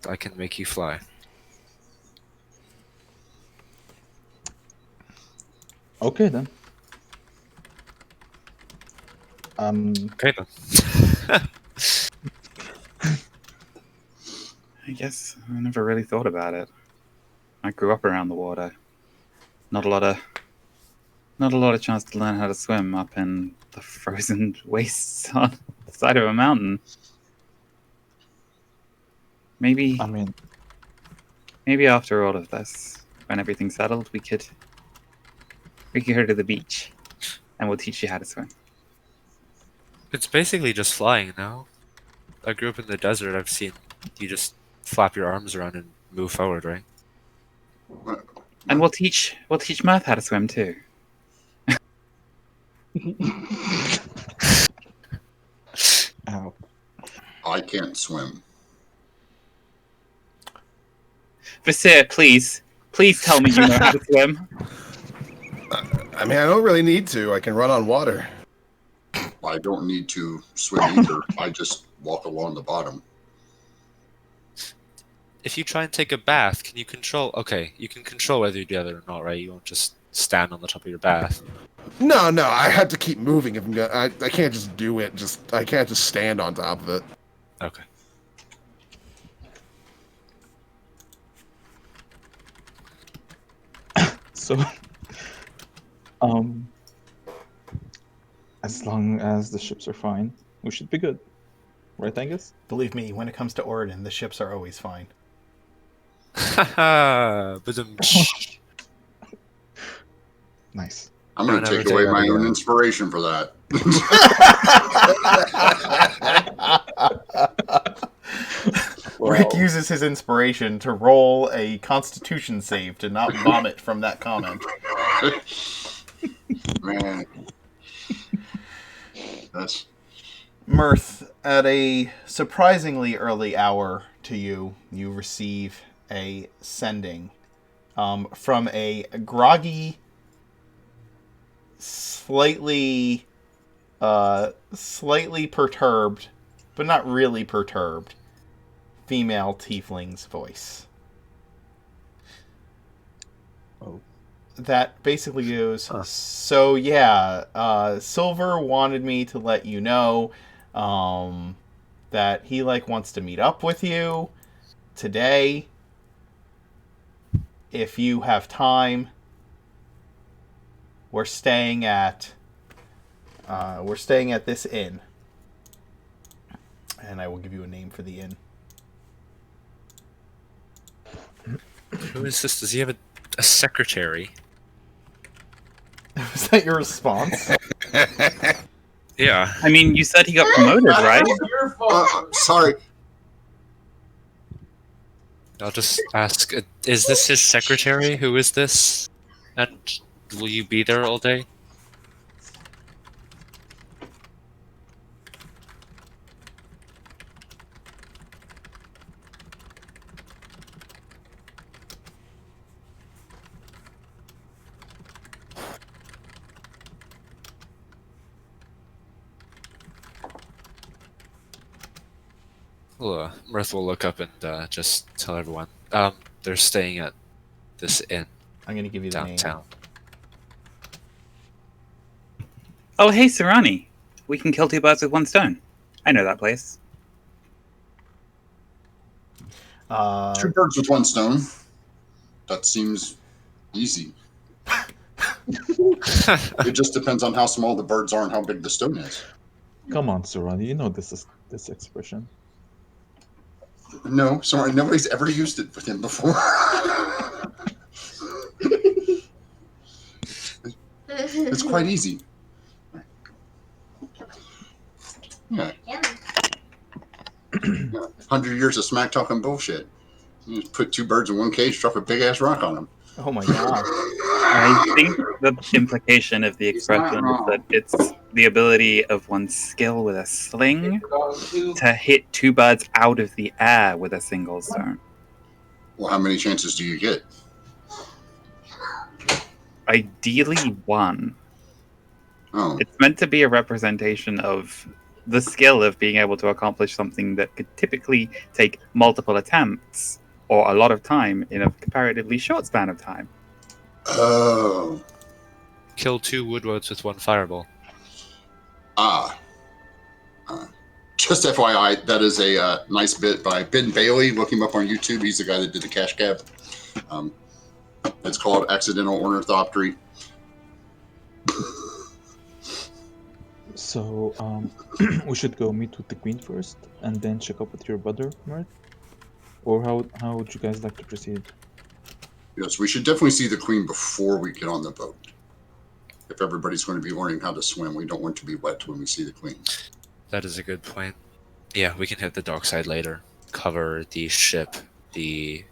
Speaker 6: I can make you fly.
Speaker 5: Okay then.
Speaker 6: Okay then.
Speaker 4: I guess I never really thought about it. I grew up around the water. Not a lot of chance to learn how to swim up in the frozen wastes on the side of a mountain. Maybe
Speaker 5: I mean,
Speaker 4: after all of this, when everything's settled, we could go to the beach, and we'll teach you how to swim.
Speaker 6: It's basically just flying now. I grew up in the desert. I've seen you just flap your arms around and move forward, right?
Speaker 4: And we'll teach Mirth how to swim too.
Speaker 5: ow.
Speaker 1: I can't swim.
Speaker 4: Vasir, please tell me you know how to swim.
Speaker 3: I mean, I don't really need to. I can run on water.
Speaker 1: I don't need to swim either. I just walk along the bottom.
Speaker 6: If you try and take a bath, can you control? Okay, you can control whether you do that or not, right? You won't just stand on the top of your bath.
Speaker 3: No, I have to keep moving. If I'm gonna, I can't just do it. I can't just stand on top of it.
Speaker 6: Okay.
Speaker 5: So, as long as the ships are fine, we should be good. Right, Angus?
Speaker 2: Believe me, when it comes to Oregon, the ships are always fine.
Speaker 6: Haha.
Speaker 5: Nice.
Speaker 1: I'm going
Speaker 6: Don't
Speaker 1: to
Speaker 6: ever
Speaker 1: take away
Speaker 6: say that
Speaker 1: my own
Speaker 6: again.
Speaker 1: inspiration for that.
Speaker 2: Rick uses his inspiration to roll a Constitution save to not vomit from that comment.
Speaker 1: Man. That's...
Speaker 2: Mirth, at a surprisingly early hour to you, you receive a sending from a groggy, slightly perturbed, but not really perturbed, female tiefling's voice.
Speaker 5: Oh.
Speaker 2: That basically goes, so yeah, Silver wanted me to let you know that he wants to meet up with you today if you have time. We're staying at this inn, and I will give you a name for the inn.
Speaker 6: Who is this? Does he have a secretary?
Speaker 2: Was that your response?
Speaker 6: Yeah.
Speaker 4: I mean, you said he got promoted, right?
Speaker 1: Your fault. Sorry.
Speaker 6: I'll just ask, is this his secretary? Who is this? And will you be there all day? Well, Mirth will look up and just tell everyone. They're staying at this inn
Speaker 2: I'm going to give you the
Speaker 6: downtown.
Speaker 2: name.
Speaker 4: Oh, hey, Sarani. we can kill two birds with one stone. I know that place.
Speaker 1: Two birds with one stone. That seems easy. It just depends on how small the birds are and how big the stone is.
Speaker 5: Come on, Sarani, you know this expression.
Speaker 1: No, sorry, nobody's ever used it with him before. It's quite easy. Yeah. 100 years of smack talking bullshit. You just put two birds in one cage, drop a big ass rock on them.
Speaker 2: Oh my god.
Speaker 4: I think the implication of the expression is that it's the ability of one's skill with a sling to hit two birds out of the air with a single stone.
Speaker 1: Well, how many chances do you get?
Speaker 4: Ideally, one.
Speaker 1: Oh,
Speaker 4: It's meant to be a representation of the skill of being able to accomplish something that could typically take multiple attempts or a lot of time in a comparatively short span of time.
Speaker 1: oh,
Speaker 6: Kill 2 woodwords with 1 fireball.
Speaker 1: ah. Just FYI, that is a nice bit by Ben Bailey. Look him up on YouTube. He's the guy that did the cash cab. It's called Accidental Ornithoptery.
Speaker 5: So, we should go meet with the queen first, and then check up with your brother, Mert? Or how would you guys like to proceed?
Speaker 1: Yes, we should definitely see the queen before we get on the boat. If everybody's going to be learning how to swim, we don't want to be wet when we see the queen.
Speaker 6: That is a good point. Yeah, we can hit the dock side later. Cover the ship, the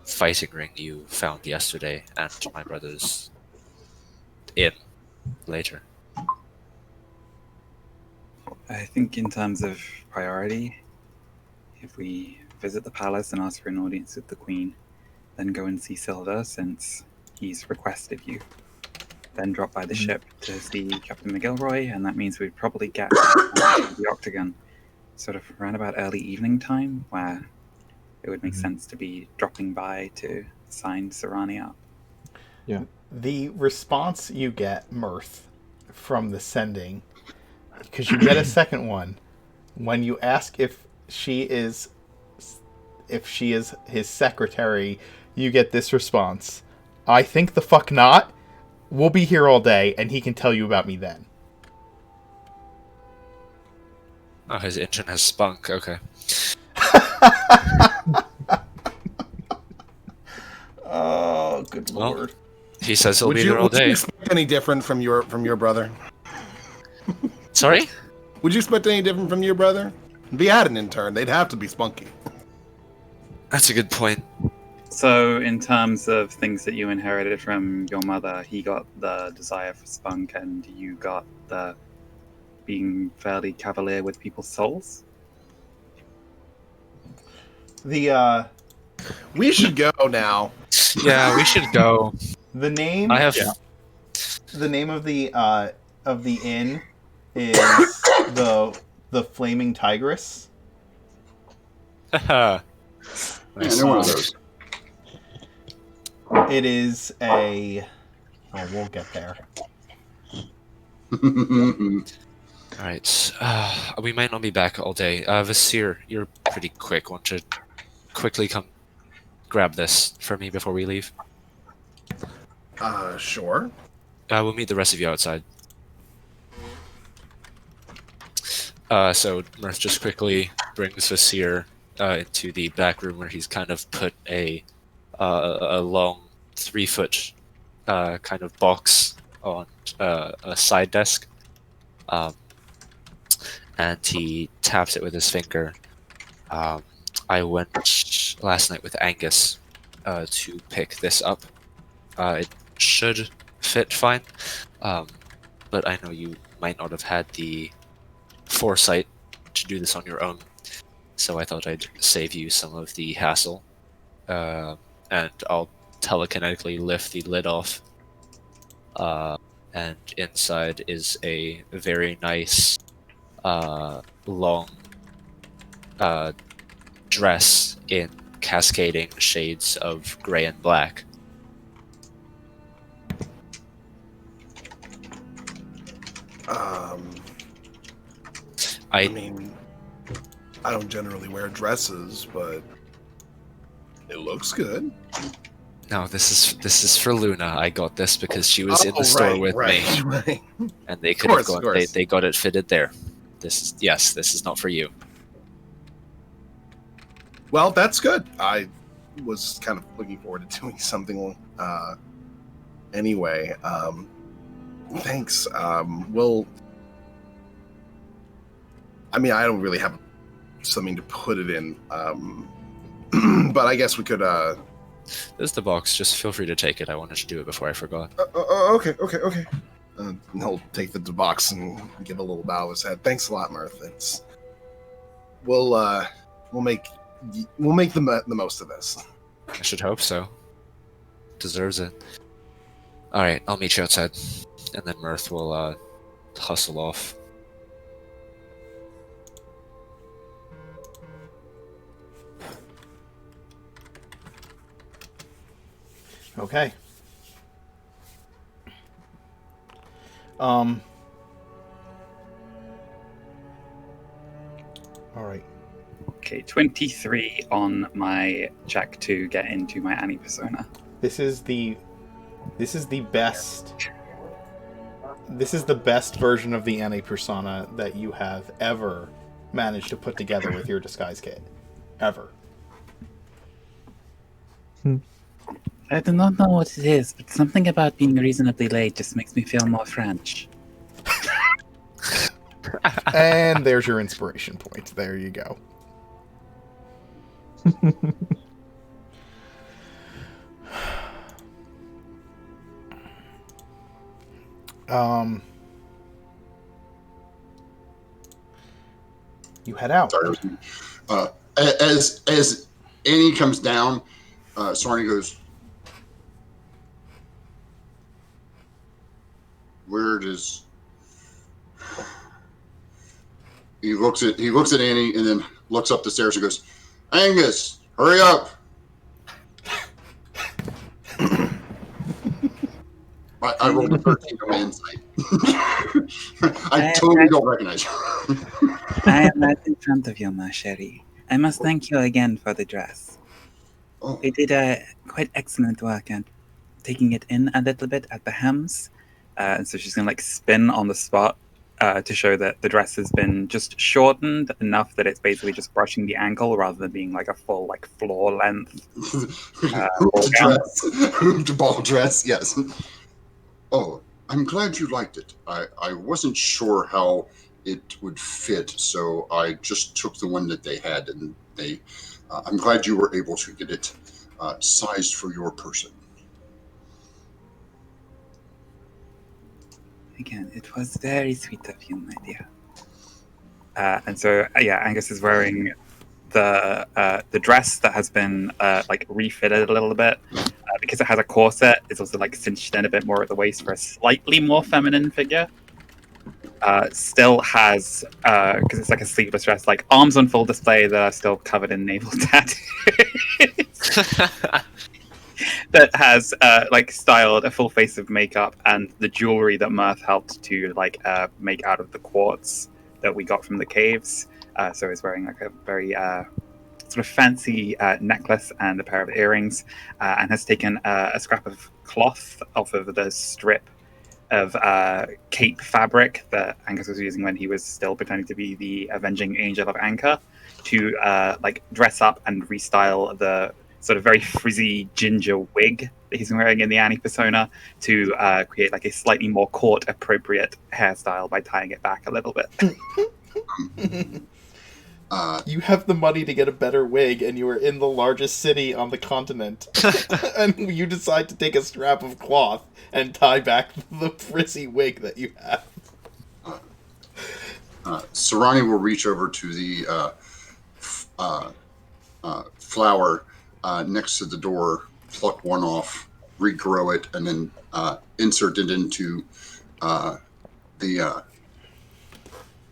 Speaker 6: fighting ring you found yesterday, and my brother's inn later.
Speaker 4: I think in terms of priority, if we visit the palace and ask for an audience with the Queen, then go and see Silver since he's requested you, then drop by the ship to see Captain McGilroy, and that means we'd probably get the Octagon sort of around about early evening time, where it would make sense to be dropping by to sign Sarani up.
Speaker 5: Yeah.
Speaker 2: The response you get, Mirth, from the sending, because you get a second one, when you ask if she is his secretary, you get this response: I think the fuck not. We'll be here all day, and he can tell you about me then.
Speaker 6: Oh, his engine has spunk. Okay.
Speaker 2: Oh, good
Speaker 6: Well,
Speaker 2: lord.
Speaker 6: He says he'll
Speaker 3: Would
Speaker 6: be
Speaker 3: you,
Speaker 6: there all
Speaker 3: would you
Speaker 6: day.
Speaker 3: expect any different from your brother?
Speaker 6: Sorry?
Speaker 3: Would you expect any different from your brother? If he had an intern, they'd have to be spunky.
Speaker 6: That's a good point.
Speaker 4: So, in terms of things that you inherited from your mother, he got the desire for spunk, and you got the being fairly cavalier with people's souls.
Speaker 2: The
Speaker 3: We should go now.
Speaker 6: Yeah, we should go.
Speaker 2: the name
Speaker 6: I have.
Speaker 2: the name of the inn is the Flaming Tigress.
Speaker 1: Yeah, I know one of those.
Speaker 2: It is a. Oh, we'll get there.
Speaker 6: Alright. We might not be back all day. Vasir, you're pretty quick. Want to quickly come grab this for me before we leave?
Speaker 3: Sure.
Speaker 6: We'll meet the rest of you outside. So Mirth just quickly brings Vasir into the back room where he's kind of put a long 3-foot kind of box on a side desk, and he taps it with his finger. I went last night with Angus to pick this up. It should fit fine, but I know you might not have had the foresight to do this on your own, so I thought I'd save you some of the hassle, and I'll telekinetically lift the lid off, and inside is a very nice long dress in cascading shades of gray and black.
Speaker 3: I mean, I don't generally wear dresses, but it looks good.
Speaker 6: No, this is for Luna. I got this because she was in the store with me,
Speaker 3: right.
Speaker 6: and they
Speaker 3: Of
Speaker 6: could have
Speaker 3: course, of
Speaker 6: got
Speaker 3: course.
Speaker 6: they got it fitted there. This is not for you.
Speaker 3: Well, that's good. I was kind of looking forward to doing something anyway. Thanks. Well, I mean, I don't really have something to put it in, but I guess we could.
Speaker 6: There's the box. Just feel free to take it. I wanted to do it before I forgot.
Speaker 3: Okay. He'll take the box and give a little bow of his head. Thanks a lot, Mirth. We'll make the most of this.
Speaker 6: I should hope so. Deserves it. All right, I'll meet you outside, and then Mirth will hustle off.
Speaker 2: Okay. All right.
Speaker 4: Okay, 23 on my check to get into my Annie persona.
Speaker 2: This is the best. This is the best version of the Annie persona that you have ever managed to put together with your disguise kit. Ever.
Speaker 7: I do not know what it is, but something about being reasonably late just makes me feel more French.
Speaker 2: And there's your inspiration point. There you go. You head out.
Speaker 1: As Annie comes down, Sarni goes, "Where does?" He looks at Annie and then looks up the stairs and goes, "Angus, hurry up!" I rolled a 13 on my insight. I totally don't recognize you.
Speaker 7: I am right in front of you, ma chérie. I must thank you again for the dress.
Speaker 1: Oh,
Speaker 7: You did quite excellent work at taking it in a little bit at the hems.
Speaker 4: And so she's going to like spin on the spot to show that the dress has been just shortened enough that it's basically just brushing the ankle rather than being like a full like floor length.
Speaker 1: Hooped ball dress, yes. Oh, I'm glad you liked it. I wasn't sure how it would fit, so I just took the one that they had, and I'm glad you were able to get it sized for your person.
Speaker 7: Again, it was very sweet of you, my dear.
Speaker 4: And so, Angus is wearing the dress that has been like refitted a little bit because it has a corset. It's also like cinched in a bit more at the waist for a slightly more feminine figure. Still has because it's like a sleeveless dress, like arms on full display that are still covered in navel tattoos. That has like styled a full face of makeup and the jewelry that Mirth helped to like make out of the quartz that we got from the caves. So he's wearing like a very sort of fancy necklace and a pair of earrings, and has taken a scrap of cloth off of the strip of cape fabric that Angus was using when he was still pretending to be the avenging angel of Anchor to like dress up and restyle the sort of very frizzy ginger wig that he's wearing in the Annie persona to create like a slightly more court appropriate hairstyle by tying it back a little bit.
Speaker 2: You have the money to get a better wig, and you are in the largest city on the continent. And you decide to take a strap of cloth and tie back the frizzy wig that you have.
Speaker 1: Sarani will reach over to the flower next to the door, pluck one off, regrow it, and then insert it into the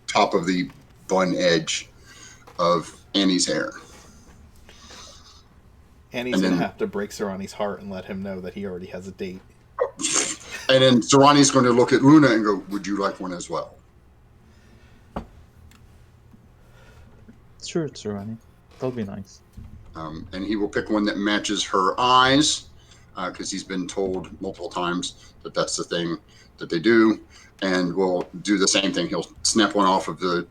Speaker 1: top of the bun edge of Annie's hair.
Speaker 2: Annie's going to have to break Sarani's heart and let him know that he already has a date.
Speaker 1: And then Sarani's going to look at Luna and go, "Would you like one as well?"
Speaker 5: sure, Tsurani. That'll be nice.
Speaker 1: And he will pick one that matches her eyes, because he's been told multiple times that that's the thing that they do, and will do the same thing. He'll snap one off of the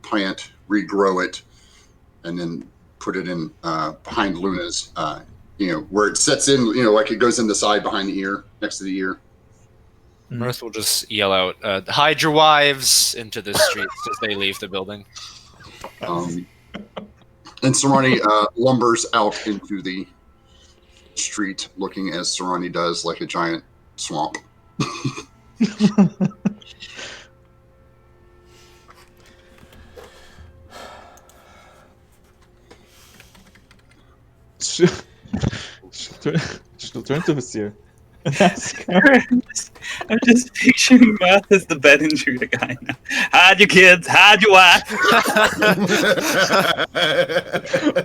Speaker 1: plant, regrow it, and then put it in behind Luna's, where it sets in, like it goes in the side behind the ear, next to the ear.
Speaker 6: Mirth will just yell out, "Hide your wives!" into the streets as they leave the building.
Speaker 1: And Sarani lumbers out into the street, looking as Sarani does, like a giant swamp.
Speaker 5: She'll turn to Vizier and ask her.
Speaker 7: I'm just picturing Mirth as the bed intruder guy now. Hide your kids, hide your wife.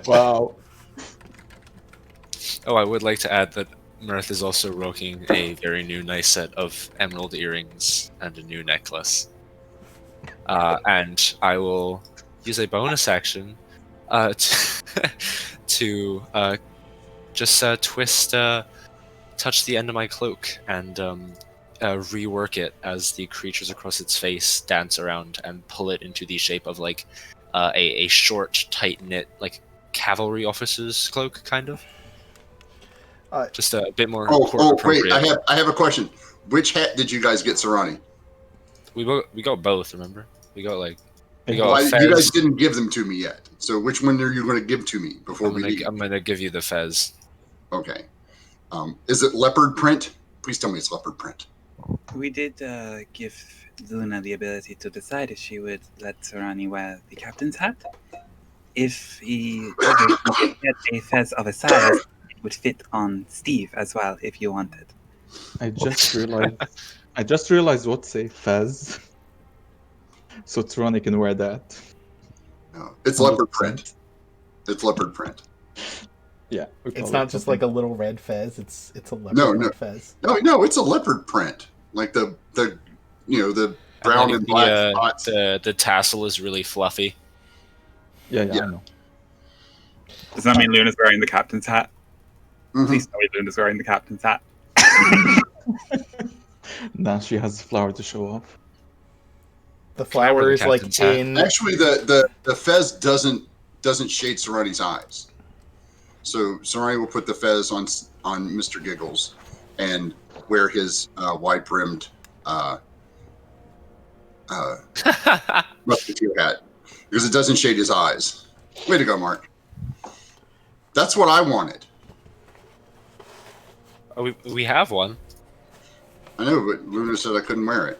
Speaker 5: Wow.
Speaker 6: Oh, I would like to add that Mirth is also rocking a very new nice set of emerald earrings and a new necklace. And I will use a bonus action to just touch the end of my cloak and rework it as the creatures across its face dance around and pull it into the shape of like a short, tight-knit, like cavalry officer's cloak, kind of. Just a bit more.
Speaker 1: Wait! I have a question. Which hat did you guys get, Sarani?
Speaker 6: We got both. Remember, we got you
Speaker 1: guys didn't give them to me yet. So which one are you going to give to me before we leave?
Speaker 6: I'm gonna give you the fez.
Speaker 1: Okay. Is it leopard print? Please tell me it's leopard print.
Speaker 7: We did give Luna the ability to decide if she would let Sarani wear the captain's hat. If he had a fez of a size, it would fit on Steve as well, if you wanted.
Speaker 5: I just realized what's a fez. So Tsurani can wear that.
Speaker 1: No, it's leopard print. It's leopard print.
Speaker 5: Yeah.
Speaker 2: It's not just like a little red fez. It's a leopard fez.
Speaker 1: No, it's a leopard print. Like the brown and black spots.
Speaker 6: The tassel is really fluffy.
Speaker 5: Yeah, I know.
Speaker 7: Does that mean Luna's wearing the captain's hat?
Speaker 1: Mm-hmm.
Speaker 7: Please tell me Luna's wearing the captain's hat.
Speaker 5: Now she has a flower to show off.
Speaker 2: The flower is like in.
Speaker 1: Actually, the fez doesn't shade Sarani's eyes. So Sarani will put the fez on Mr. Giggles and wear his wide brimmed musketeer hat because it doesn't shade his eyes. Way to go, Mark. That's what I wanted.
Speaker 6: Oh, we have one.
Speaker 1: I know, but Luna said I couldn't wear it.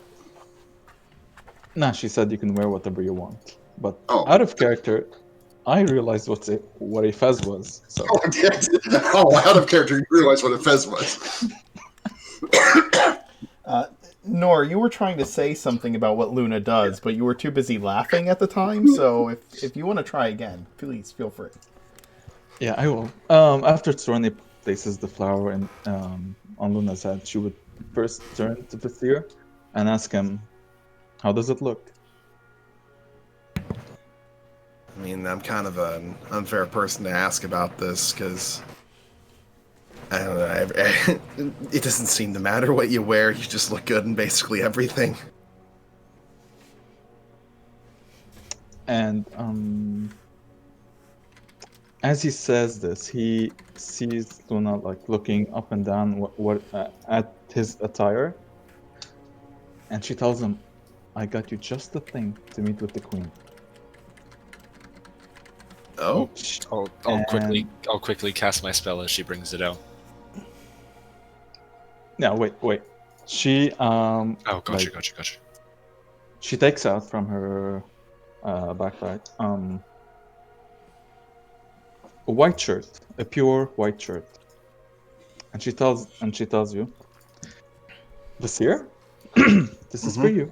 Speaker 5: Nah, she said you can wear whatever you want. But out of character, I realized what a fez was. So.
Speaker 1: Out of character, you realized what a fez was.
Speaker 2: Nor, you were trying to say something about what Luna does, but you were too busy laughing at the time. So if you want to try again, please feel free.
Speaker 5: Yeah, I will. After Tsurani places the flower on Luna's head, she would first turn to Vizier and ask him, "How does it look?"
Speaker 3: I mean, I'm kind of an unfair person to ask about this because I don't know. It doesn't seem to matter what you wear. You just look good in basically everything.
Speaker 5: And as he says this, he sees Luna like looking up and down at his attire, and she tells him, "I got you just the thing to meet with the queen."
Speaker 3: Oh,
Speaker 6: I'll quickly cast my spell as she brings it out.
Speaker 5: No, wait. She
Speaker 6: Gotcha.
Speaker 5: She takes out from her backpack a white shirt, a pure white shirt, and she tells you, "Vizier, this is for you."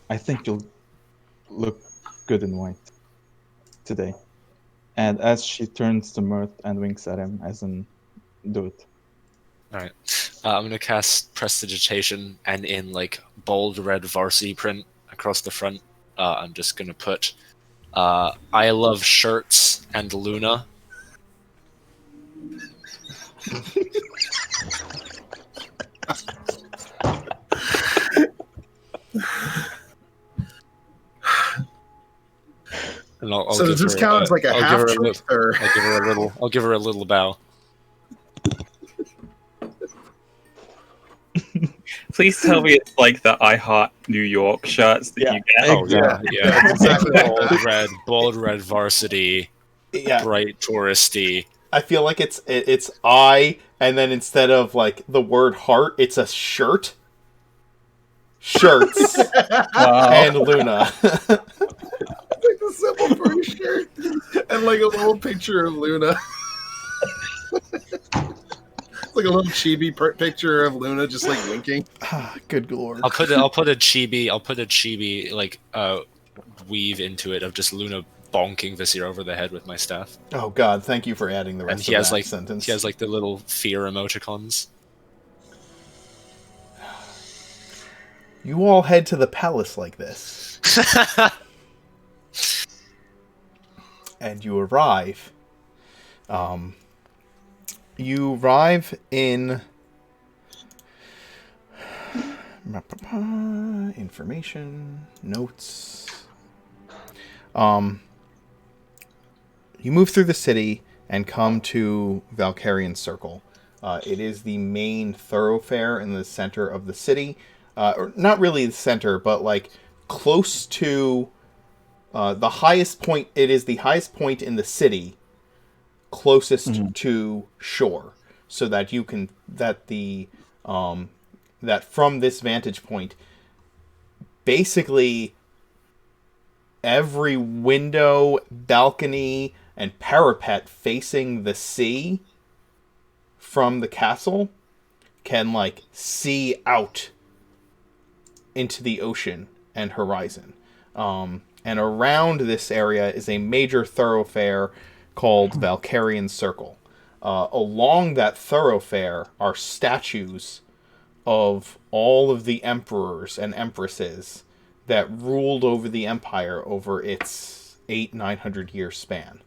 Speaker 5: I think you'll look good in white today. And as she turns to Mirth and winks at him, as in, do it.
Speaker 6: All right. I'm gonna cast Prestidigitation, and in like bold red varsity print across the front, I'm just gonna put "I love shirts" and Luna. And I'll
Speaker 3: So
Speaker 6: give
Speaker 3: does this
Speaker 6: her.
Speaker 3: count as like a
Speaker 6: I'll give
Speaker 3: half
Speaker 6: her a
Speaker 3: truth,
Speaker 6: little.
Speaker 3: or
Speaker 6: I'll give her a little. I'll give her a little bow.
Speaker 4: Please tell me it's like the I Heart New York shirts that
Speaker 2: Yeah.
Speaker 4: you get.
Speaker 6: Oh yeah, yeah.
Speaker 3: that's exactly what it is.
Speaker 6: Bold red varsity,
Speaker 2: Yeah,
Speaker 6: bright touristy.
Speaker 2: I feel like it's I, and then instead of like the word heart, it's a shirt. Shirts
Speaker 4: Wow.
Speaker 2: and Luna.
Speaker 3: It's like the symbol for your shirt, and like a little picture of Luna. It's like a little chibi picture of Luna just like winking.
Speaker 2: Good lord.
Speaker 6: I'll put a chibi. I'll put a chibi like weave into it of just Luna bonking Visir over the head with my staff.
Speaker 2: Oh god, thank you for adding the
Speaker 6: And
Speaker 2: rest
Speaker 6: he
Speaker 2: of
Speaker 6: has
Speaker 2: that
Speaker 6: like
Speaker 2: sentence.
Speaker 6: he has like the little fear emoticons.
Speaker 2: You all head to the palace like this, and you arrive. You arrive in information notes. You move through the city and come to Valkyrian Circle. It is the main thoroughfare in the center of the city. Or not really the center, but like close to the highest point. It is the highest point in the city, closest to shore, so that you can that from this vantage point, basically every window, balcony, and parapet facing the sea from the castle can like see out into the ocean and horizon. And around this area is a major thoroughfare called Valkyrian Circle. Along that thoroughfare are statues of all of the emperors and empresses that ruled over the empire over its 900 year span.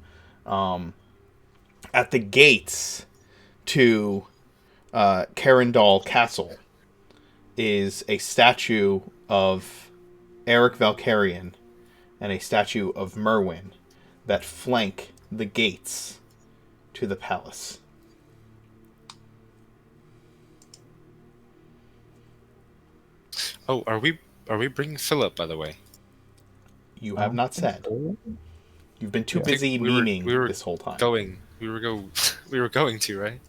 Speaker 2: At the gates to Carindal Castle is a statue of Eric Valkyrian and a statue of Merwin that flank the gates to the palace.
Speaker 6: Oh, are we bringing Philip, by the way?
Speaker 2: You have not said. You've been too busy
Speaker 6: We were-
Speaker 2: memeing
Speaker 6: we were
Speaker 2: this whole time.
Speaker 6: We were going to, right?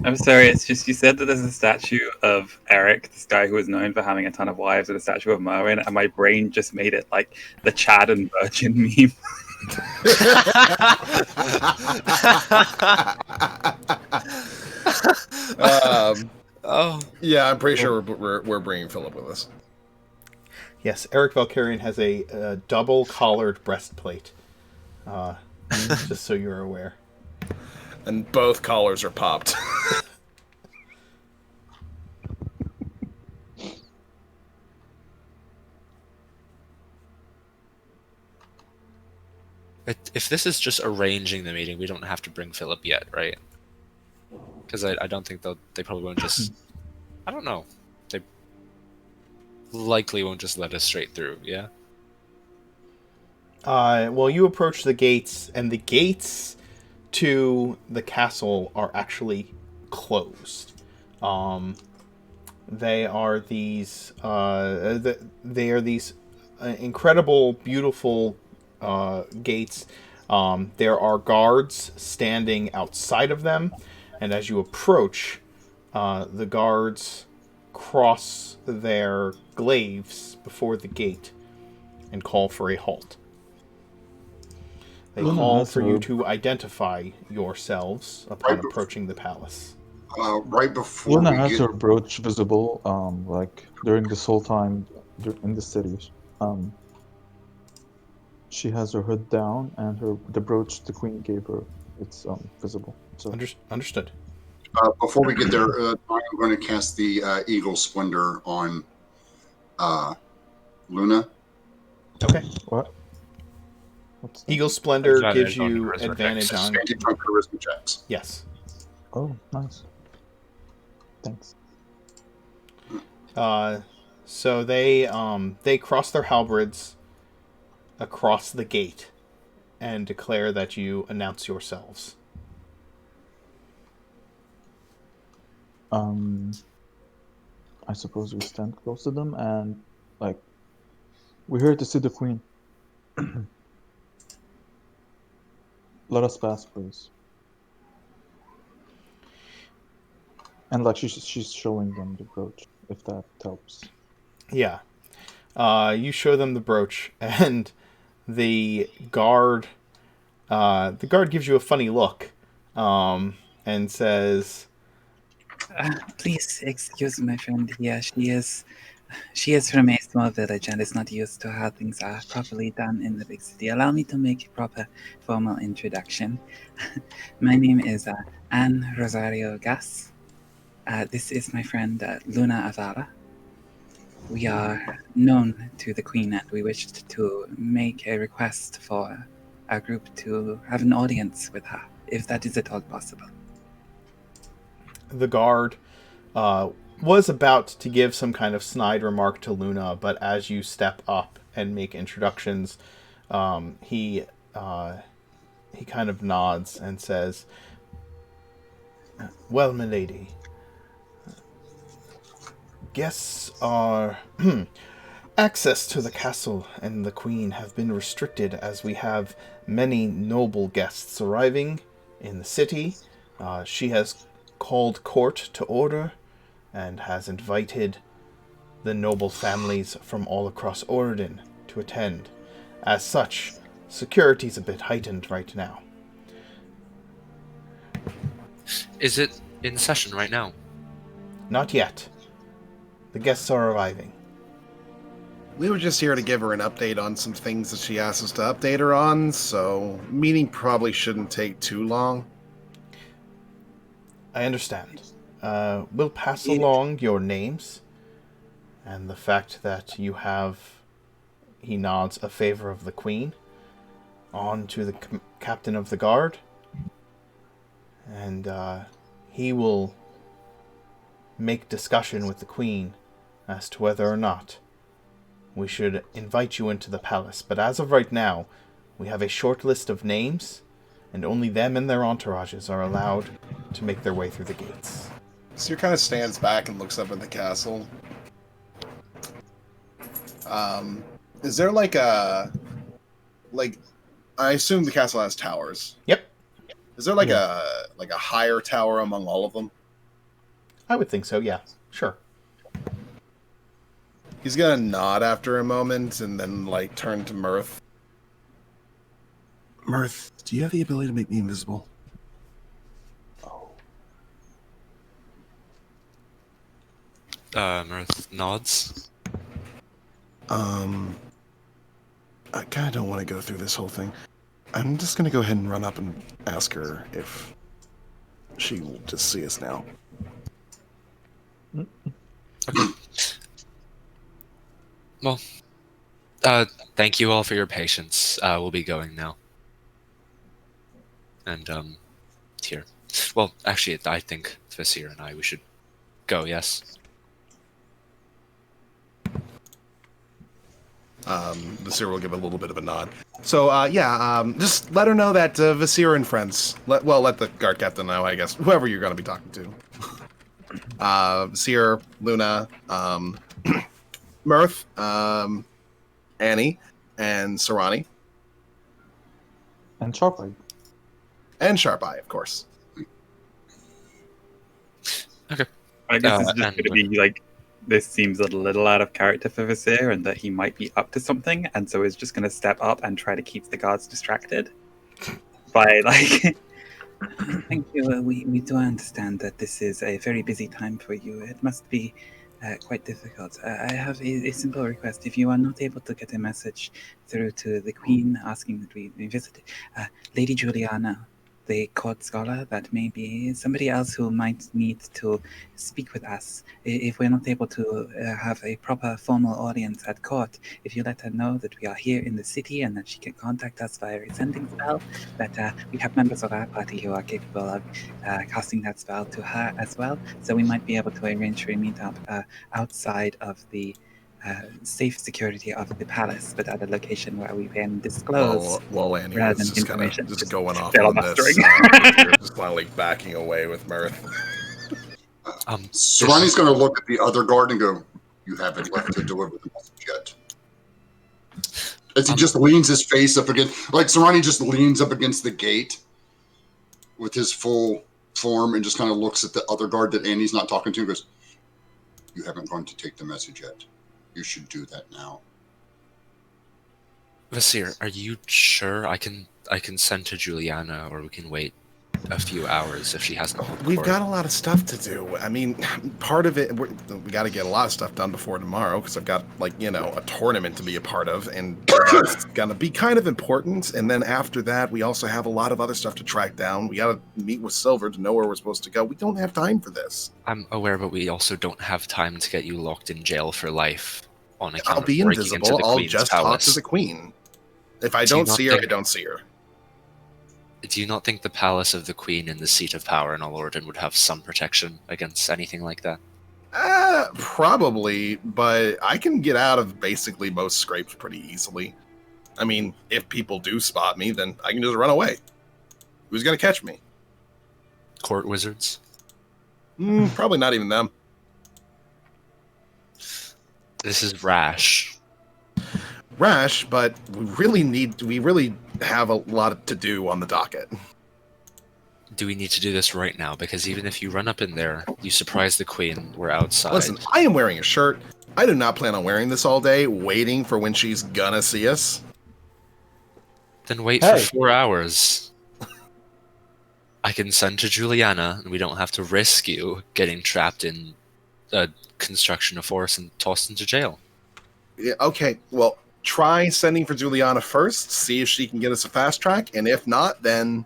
Speaker 4: I'm sorry, it's just you said that there's a statue of Eric, this guy who was known for having a ton of wives, and a statue of Merwin, and my brain just made it like the Chad and Virgin meme.
Speaker 6: Oh,
Speaker 3: Yeah, I'm pretty sure we're bringing Philip with us.
Speaker 2: Yes, Eric Valkyrian has a double collared breastplate. Just so you're aware.
Speaker 3: And both collars are popped.
Speaker 6: if this is just arranging the meeting, we don't have to bring Philip yet, right? Because I don't think they probably won't just. I don't know. They likely won't just let us straight through. Yeah.
Speaker 2: Well, you approach the gates, and the gates to the castle are actually closed. They are these. They are these incredible, beautiful gates. There are guards standing outside of them, and as you approach, the guards cross their glaives before the gate and call for a halt. They call for you to identify yourselves upon approaching the palace.
Speaker 1: Right before
Speaker 5: Luna
Speaker 1: we
Speaker 5: has
Speaker 1: get,
Speaker 5: her brooch visible, like during this whole time in the city. She has her hood down, and the brooch the queen gave her, it's visible. So
Speaker 2: Understood.
Speaker 1: Before we get there, I'm going to cast the Eagle Splendor on Luna.
Speaker 2: Okay.
Speaker 5: What? What's that?
Speaker 2: Eagle Splendor gives
Speaker 6: Advantage on
Speaker 2: you
Speaker 6: charisma
Speaker 2: advantage
Speaker 6: checks.
Speaker 2: on.
Speaker 1: Advantage on charisma checks.
Speaker 2: Yes.
Speaker 5: Oh, nice. Thanks.
Speaker 2: So they cross their halberds across the gate and declare that you announce yourselves.
Speaker 5: I suppose we stand close to them and, like, we're here to see the queen. Let us pass, please. And like she's showing them the brooch, if that helps.
Speaker 2: Yeah. You show them the brooch, and the guard gives you a funny look, and says,
Speaker 7: Please excuse my friend here. She is from a small village and is not used to how things are properly done in the big city. Allow me to make a proper formal introduction. My name is Anne Rosario Gas. This is my friend Luna Avara. We are known to the Queen and we wished to make a request for our group to have an audience with her, if that is at all possible.
Speaker 2: the guard was about to give some kind of snide remark to Luna, but as you step up and make introductions, he kind of nods and says, "Well, milady, guests are access to the castle and the queen have been restricted as we have many noble guests arriving in the city. She has called court to order and has invited the noble families from all across Orden to attend. As such, security's a bit heightened right now."
Speaker 6: Is it in session right now?
Speaker 2: "Not yet. The guests are arriving."
Speaker 3: We were just here to give her an update on some things that she asked us to update her on, so meeting probably shouldn't take too long.
Speaker 2: "I understand. We'll pass along your names and the fact that you have," he nods, "a favor of the queen on to the captain of the guard, and he will make discussion with the queen as to whether or not we should invite you into the palace. But as of right now, we have a short list of names, and only them and their entourages are allowed to make their way through the gates."
Speaker 3: Seer kind of stands back and looks up at the castle. Is there like a... Like, I assume the castle has towers.
Speaker 2: Yep,
Speaker 3: Is there like a higher tower among all of them?
Speaker 2: I would think so, yeah. Sure.
Speaker 3: He's gonna nod after a moment and then like turn to Mirth.
Speaker 8: Mirth, do you have the ability to make me invisible?
Speaker 6: Mirth nods.
Speaker 8: I kind of don't want to go through this whole thing. I'm just going to go ahead and run up and ask her if she will just see us now.
Speaker 6: Well, thank you all for your patience. We'll be going now. And, here. Well, actually, I think Vizier and I, we should go, yes?
Speaker 3: Vizier will give a little bit of a nod. So, just let her know that Vizier and friends. Let the guard captain know, I guess. Whoever you're going to be talking to. Vizier, Luna, Mirth, Annie, and Sarani.
Speaker 5: And Sharpeye.
Speaker 3: And Sharp Eye, of course.
Speaker 6: Okay.
Speaker 4: I guess it's just
Speaker 6: and
Speaker 4: going to be like, this seems a little out of character for Vizier and that he might be up to something, and so is just going to step up and try to keep the guards distracted by like.
Speaker 7: Thank you. We do understand that this is a very busy time for you. It must be quite difficult. I have a simple request. If you are not able to get a message through to the Queen asking that we visit, Lady Juliana, the court scholar, that may be somebody else who might need to speak with us. If we're not able to have a proper formal audience at court, if you let her know that we are here in the city and that she can contact us via a sending spell, that we have members of our party who are capable of casting that spell to her as well. So we might be able to arrange for a meetup outside of the safe security of the palace, but at a location where we can disclose
Speaker 3: While Annie
Speaker 7: relevant
Speaker 3: is just kind of
Speaker 7: information.
Speaker 3: just going off
Speaker 4: Still
Speaker 3: on this,
Speaker 4: mustering.
Speaker 3: you're just finally backing away with Mirth.
Speaker 1: Serrani's going to look at the other guard and go, "You haven't left to deliver the message yet." As he just leans his face up against, like Serrani just leans up against the gate with his full form and just kind of looks at the other guard that Annie's not talking to and goes, "You haven't gone to take the message yet. You should do that now."
Speaker 6: Vasir, are you sure I can send to Juliana, or we can wait a few hours if she hasn't called the
Speaker 3: We've
Speaker 6: court?
Speaker 3: got a lot of stuff to do. I mean, part of it, we got to get a lot of stuff done before tomorrow because I've got, a tournament to be a part of, and it's going to be kind of important. And then after that, we also have a lot of other stuff to track down. We got to meet with Silver to know where we're supposed to go. We don't have time for this.
Speaker 6: I'm aware, but we also don't have time to get you locked in jail for life on account
Speaker 3: I'll be
Speaker 6: of breaking into
Speaker 3: invisible.
Speaker 6: the
Speaker 3: I'll
Speaker 6: Queen's
Speaker 3: just
Speaker 6: palace.
Speaker 3: talk to the Queen. If I
Speaker 6: Do you
Speaker 3: don't
Speaker 6: not
Speaker 3: see her, I
Speaker 6: think-
Speaker 3: don't see her.
Speaker 6: Do you not think the palace of the Queen and the seat of power in Alorden would have some protection against anything like that?
Speaker 3: Probably, but I can get out of basically most scrapes pretty easily. I mean, if people do spot me, then I can just run away. Who's gonna catch me?
Speaker 6: Court wizards?
Speaker 3: Probably not even them.
Speaker 6: This is rash.
Speaker 3: Rash, but we really have a lot to do on the docket.
Speaker 6: Do we need to do this right now? Because even if you run up in there, you surprise the Queen, we're outside.
Speaker 3: Listen, I am wearing a shirt. I do not plan on wearing this all day, waiting for when she's gonna see us.
Speaker 6: Then wait
Speaker 5: Hey.
Speaker 6: for 4 hours. I can send to Juliana, and we don't have to risk you getting trapped in a construction of force and tossed into jail.
Speaker 3: Yeah, okay, well, try sending for Juliana first, see if she can get us a fast track, and if not, then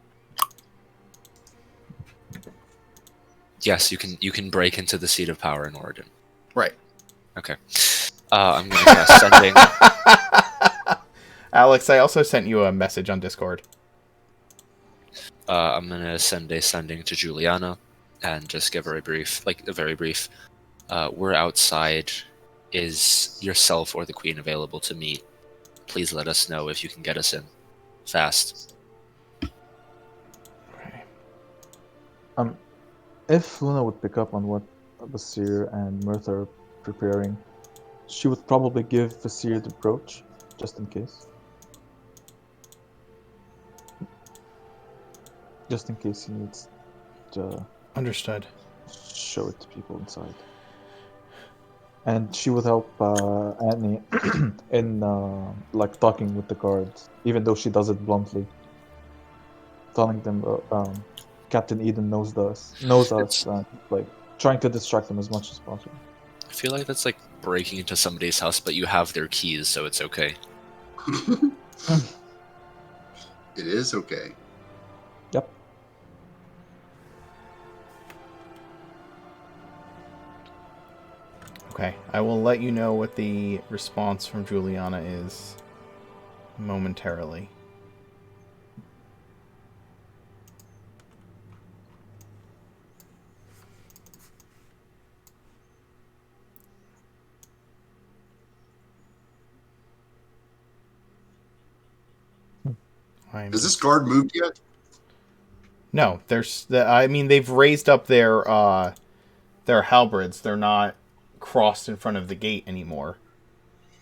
Speaker 6: Yes, you can break into the seat of power in Oregon.
Speaker 3: right.
Speaker 6: Okay. I'm going to cast sending.
Speaker 2: Alex, I also sent you a message on Discord.
Speaker 6: I'm going to send a sending to Juliana and just give her a very brief. We're outside. Is yourself or the Queen available to meet? Please let us know if you can get us in. Fast.
Speaker 5: If Luna would pick up on what Vasir and Mirth are preparing, she would probably give Vasir the brooch, just in case. Just in case he needs to
Speaker 2: Understood.
Speaker 5: show it to people inside. And she would help Annie in talking with the guards, even though she does it bluntly, telling them Captain Eden knows us, and trying to distract them as much as possible.
Speaker 6: I feel like that's like breaking into somebody's house, but you have their keys, so it's okay.
Speaker 1: It is okay.
Speaker 5: Yep.
Speaker 2: Okay, I will let you know what the response from Juliana is momentarily.
Speaker 1: Has this guard moved yet?
Speaker 2: No, they've raised up their halberds. They're not crossed in front of the gate anymore.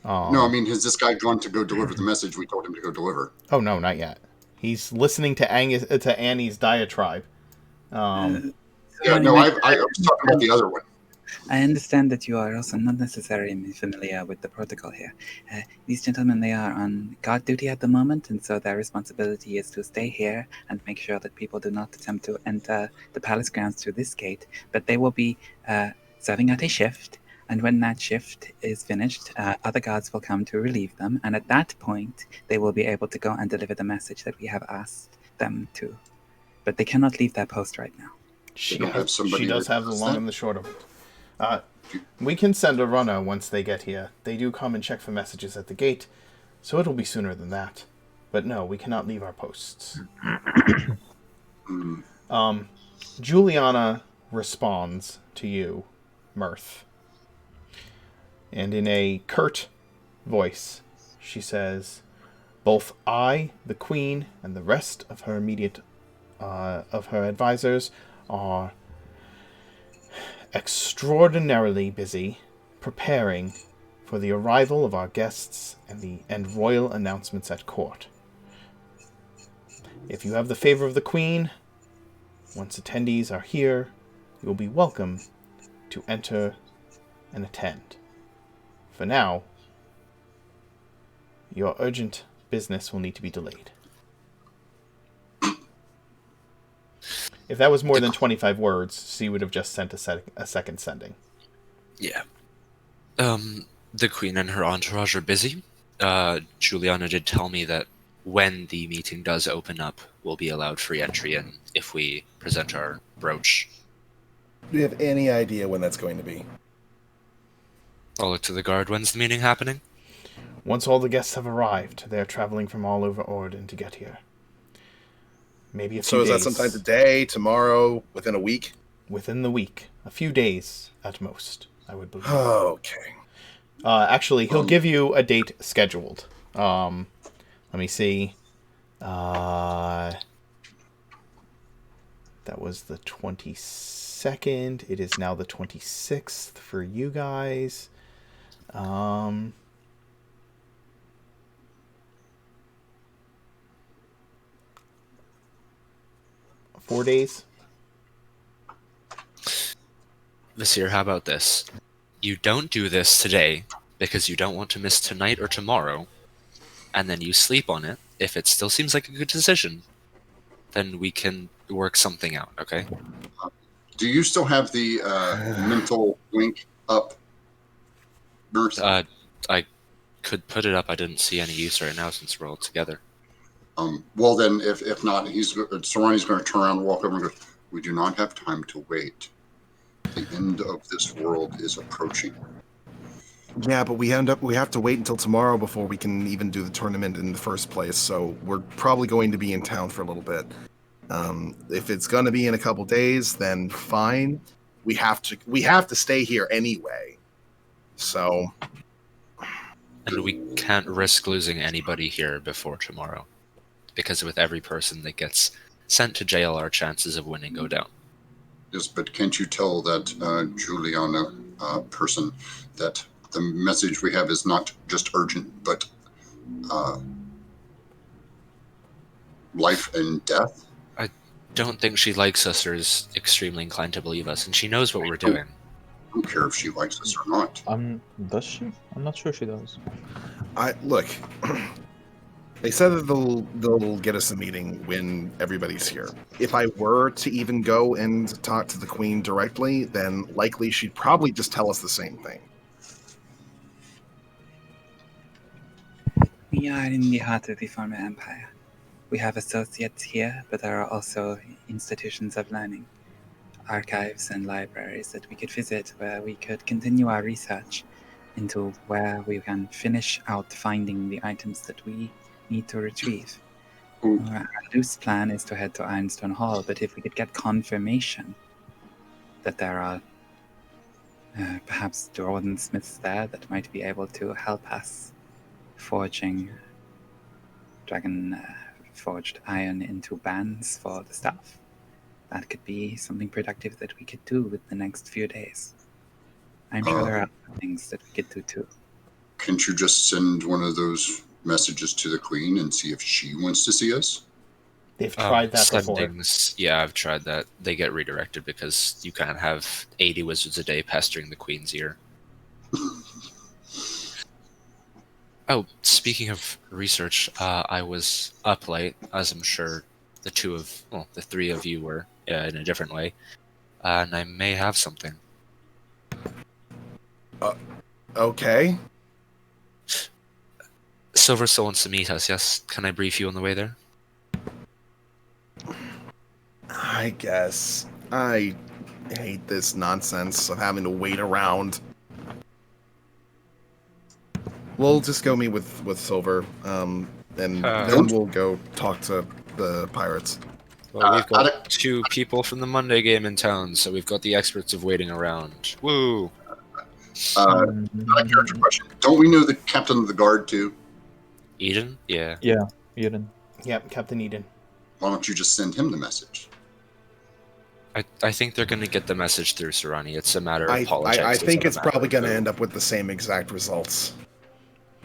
Speaker 1: No, I mean, has this guy gone to go deliver the message we told him to go deliver?
Speaker 2: Oh no, not yet. He's listening to Annie's diatribe.
Speaker 1: Yeah, no, I was talking about the other one.
Speaker 7: I understand that you are also not necessarily familiar with the protocol here. These gentlemen, they are on guard duty at the moment, and so their responsibility is to stay here and make sure that people do not attempt to enter the palace grounds through this gate. But they will be serving out a shift, and when that shift is finished, other guards will come to relieve them, and at that point, they will be able to go and deliver the message that we have asked them to but they cannot leave that post right now.
Speaker 2: She
Speaker 1: don't have somebody
Speaker 2: she does
Speaker 1: that
Speaker 2: have the
Speaker 1: does
Speaker 2: long
Speaker 1: that?
Speaker 2: and the short of it. We can send a runner once they get here. They do come and check for messages at the gate, so it'll be sooner than that. But no, we cannot leave our posts. Juliana responds to you, Mirth. And in a curt voice, she says, "Both I, the Queen, and the rest of her immediate of her advisors are extraordinarily busy preparing for the arrival of our guests and royal announcements at court. If you have the favor of the Queen, once attendees are here, you will be welcome to enter and attend. For now, your urgent business will need to be delayed." If that was more than 25 words, she would have just sent a second sending.
Speaker 6: Yeah. The Queen and her entourage are busy. Juliana did tell me that when the meeting does open up, we'll be allowed free entry in if we present our brooch.
Speaker 3: Do you have any idea when that's going to be?
Speaker 6: I'll look to the guard. When's the meeting happening?
Speaker 2: Once all the guests have arrived, they are traveling from all over Orden to get here. Maybe a few
Speaker 3: So is
Speaker 2: days.
Speaker 3: that sometime today, tomorrow, within a week?
Speaker 2: Within the week. A few days at most, I would believe.
Speaker 3: Okay.
Speaker 2: Actually, he'll give you a date scheduled. Let me see. That was the 22nd. It is now the 26th for you guys. 4 days.
Speaker 6: Vizier, how about this? You don't do this today because you don't want to miss tonight or tomorrow, and then you sleep on it. If it still seems like a good decision, then we can work something out, okay?
Speaker 1: Do you still have the mental link up, Nurse?
Speaker 6: I could put it up. I didn't see any use right now since we're all together.
Speaker 1: Well, then, if not, Sorani's going to turn around and walk over and go, "We do not have time to wait. The end of this world is approaching."
Speaker 8: Yeah, but we have to wait until tomorrow before we can even do the tournament in the first place. So we're probably going to be in town for a little bit. If it's going to be in a couple days, then fine. We have to stay here anyway. So,
Speaker 6: And we can't risk losing anybody here before tomorrow, because with every person that gets sent to jail, our chances of winning go down.
Speaker 1: Yes, but can't you tell that Juliana person that the message we have is not just urgent, but life and death?
Speaker 6: I don't think she likes us or is extremely inclined to believe us, and she knows what we're doing.
Speaker 1: I don't care if she likes us or not.
Speaker 5: Does she? I'm not sure she does.
Speaker 8: look. They said that they'll get us a meeting when everybody's here. If I were to even go and talk to the Queen directly, then likely she'd probably just tell us the same thing.
Speaker 7: We are in the heart of the former empire. We have associates here, but there are also institutions of learning, archives and libraries that we could visit where we could continue our research into where we can finish out finding the items that we need to retrieve. Our loose plan is to head to Ironstone Hall, but if we could get confirmation that there are perhaps Jordan Smiths there that might be able to help us forging dragon forged iron into bands for the stuff, that could be something productive that we could do with the next few days. I'm sure there are other things that we could do too.
Speaker 1: Can't you just send one of those messages to the Queen and see if she wants to see us?
Speaker 2: They've tried that before.
Speaker 6: Sendings, yeah, I've tried that. They get redirected because you can't have 80 wizards a day pestering the Queen's ear. Oh, speaking of research, I was up late, as I'm sure the three of you were in a different way, and I may have something.
Speaker 8: Okay.
Speaker 6: Silver still wants to meet us, yes? Can I brief you on the way there?
Speaker 8: I guess. I hate this nonsense of having to wait around. We'll just go meet with Silver, and then we'll go talk to the pirates.
Speaker 6: Well, we've
Speaker 1: out
Speaker 6: got 2 people from the Monday game in town, so we've got the experts of waiting around. Woo!
Speaker 1: Out of character question. Don't we know the captain of the guard too?
Speaker 6: Eden? Yeah.
Speaker 5: Yeah, Eden.
Speaker 2: Yep, Captain Eden.
Speaker 1: Why don't you just send him the message?
Speaker 6: I think they're going to get the message through, Sarani. It's a matter of politics.
Speaker 8: I think it's probably going to end up with the same exact results.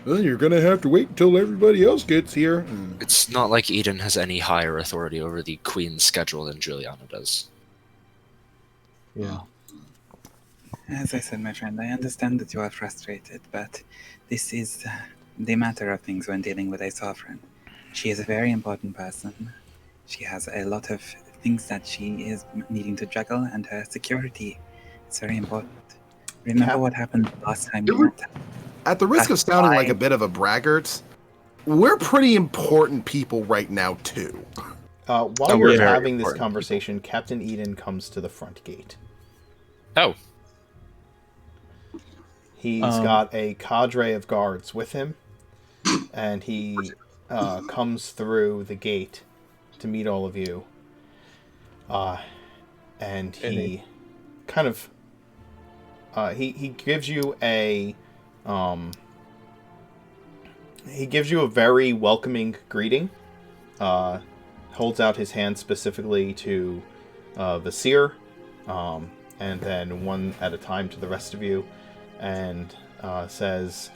Speaker 8: Well, you're going to have to wait until everybody else gets here.
Speaker 6: It's not like Eden has any higher authority over the Queen's schedule than Juliana does.
Speaker 5: Yeah.
Speaker 7: As I said, my friend, I understand that you are frustrated, but this is the matter of things when dealing with a sovereign. She is a very important person. She has a lot of things that she is needing to juggle, and her security is very important. Remember what happened last time we met?
Speaker 8: At the risk of
Speaker 7: That's
Speaker 8: sounding like
Speaker 7: why-
Speaker 8: a bit of a braggart, we're pretty important people right now, too.
Speaker 2: While
Speaker 6: we're
Speaker 2: you're
Speaker 6: very
Speaker 2: having this
Speaker 6: important
Speaker 2: conversation, Captain Eden comes to the front gate.
Speaker 6: Oh.
Speaker 2: He's got a cadre of guards with him, and he comes through the gate to meet all of you. And he kind of he gives you a very welcoming greeting. Holds out his hand specifically to Vasir, and then one at a time to the rest of you, and says,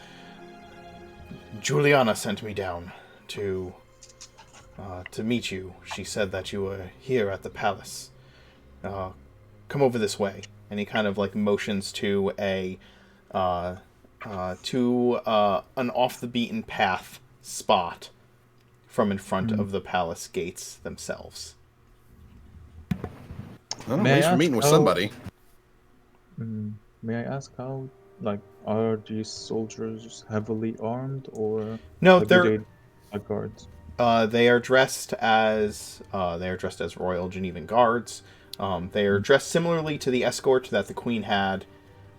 Speaker 2: Juliana sent me down to meet you. She said that you were here at the palace. Come over this way. And he kind of like motions to an off the beaten path spot from in front of the palace gates themselves.
Speaker 8: Well, at
Speaker 5: May I
Speaker 8: least we're
Speaker 5: ask
Speaker 8: meeting with
Speaker 5: how-
Speaker 8: somebody.
Speaker 5: May I ask how, are these soldiers heavily armed, or
Speaker 2: No,
Speaker 5: everyday guards?
Speaker 2: They are dressed as Royal Genevan Guards. They are dressed similarly to the escort that the Queen had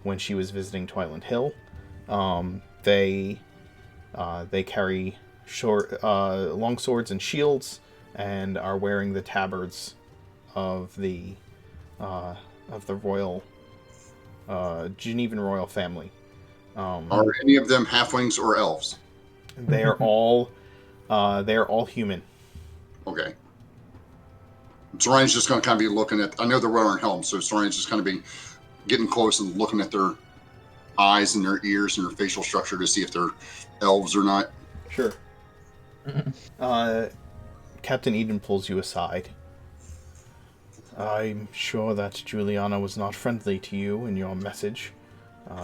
Speaker 2: when she was visiting Twiland Hill. They carry long swords and shields, and are wearing the tabards of the royal Genevan royal family.
Speaker 1: Are any of them halflings or elves?
Speaker 2: They are all human.
Speaker 1: Okay. Zoran's just going to kind of be looking at. I know they're wearing helms, so Zoran's just kind of be getting close and looking at their eyes and their ears and their facial structure to see if they're elves or not.
Speaker 2: Sure. Captain Eden pulls you aside. I'm sure that Juliana was not friendly to you in your message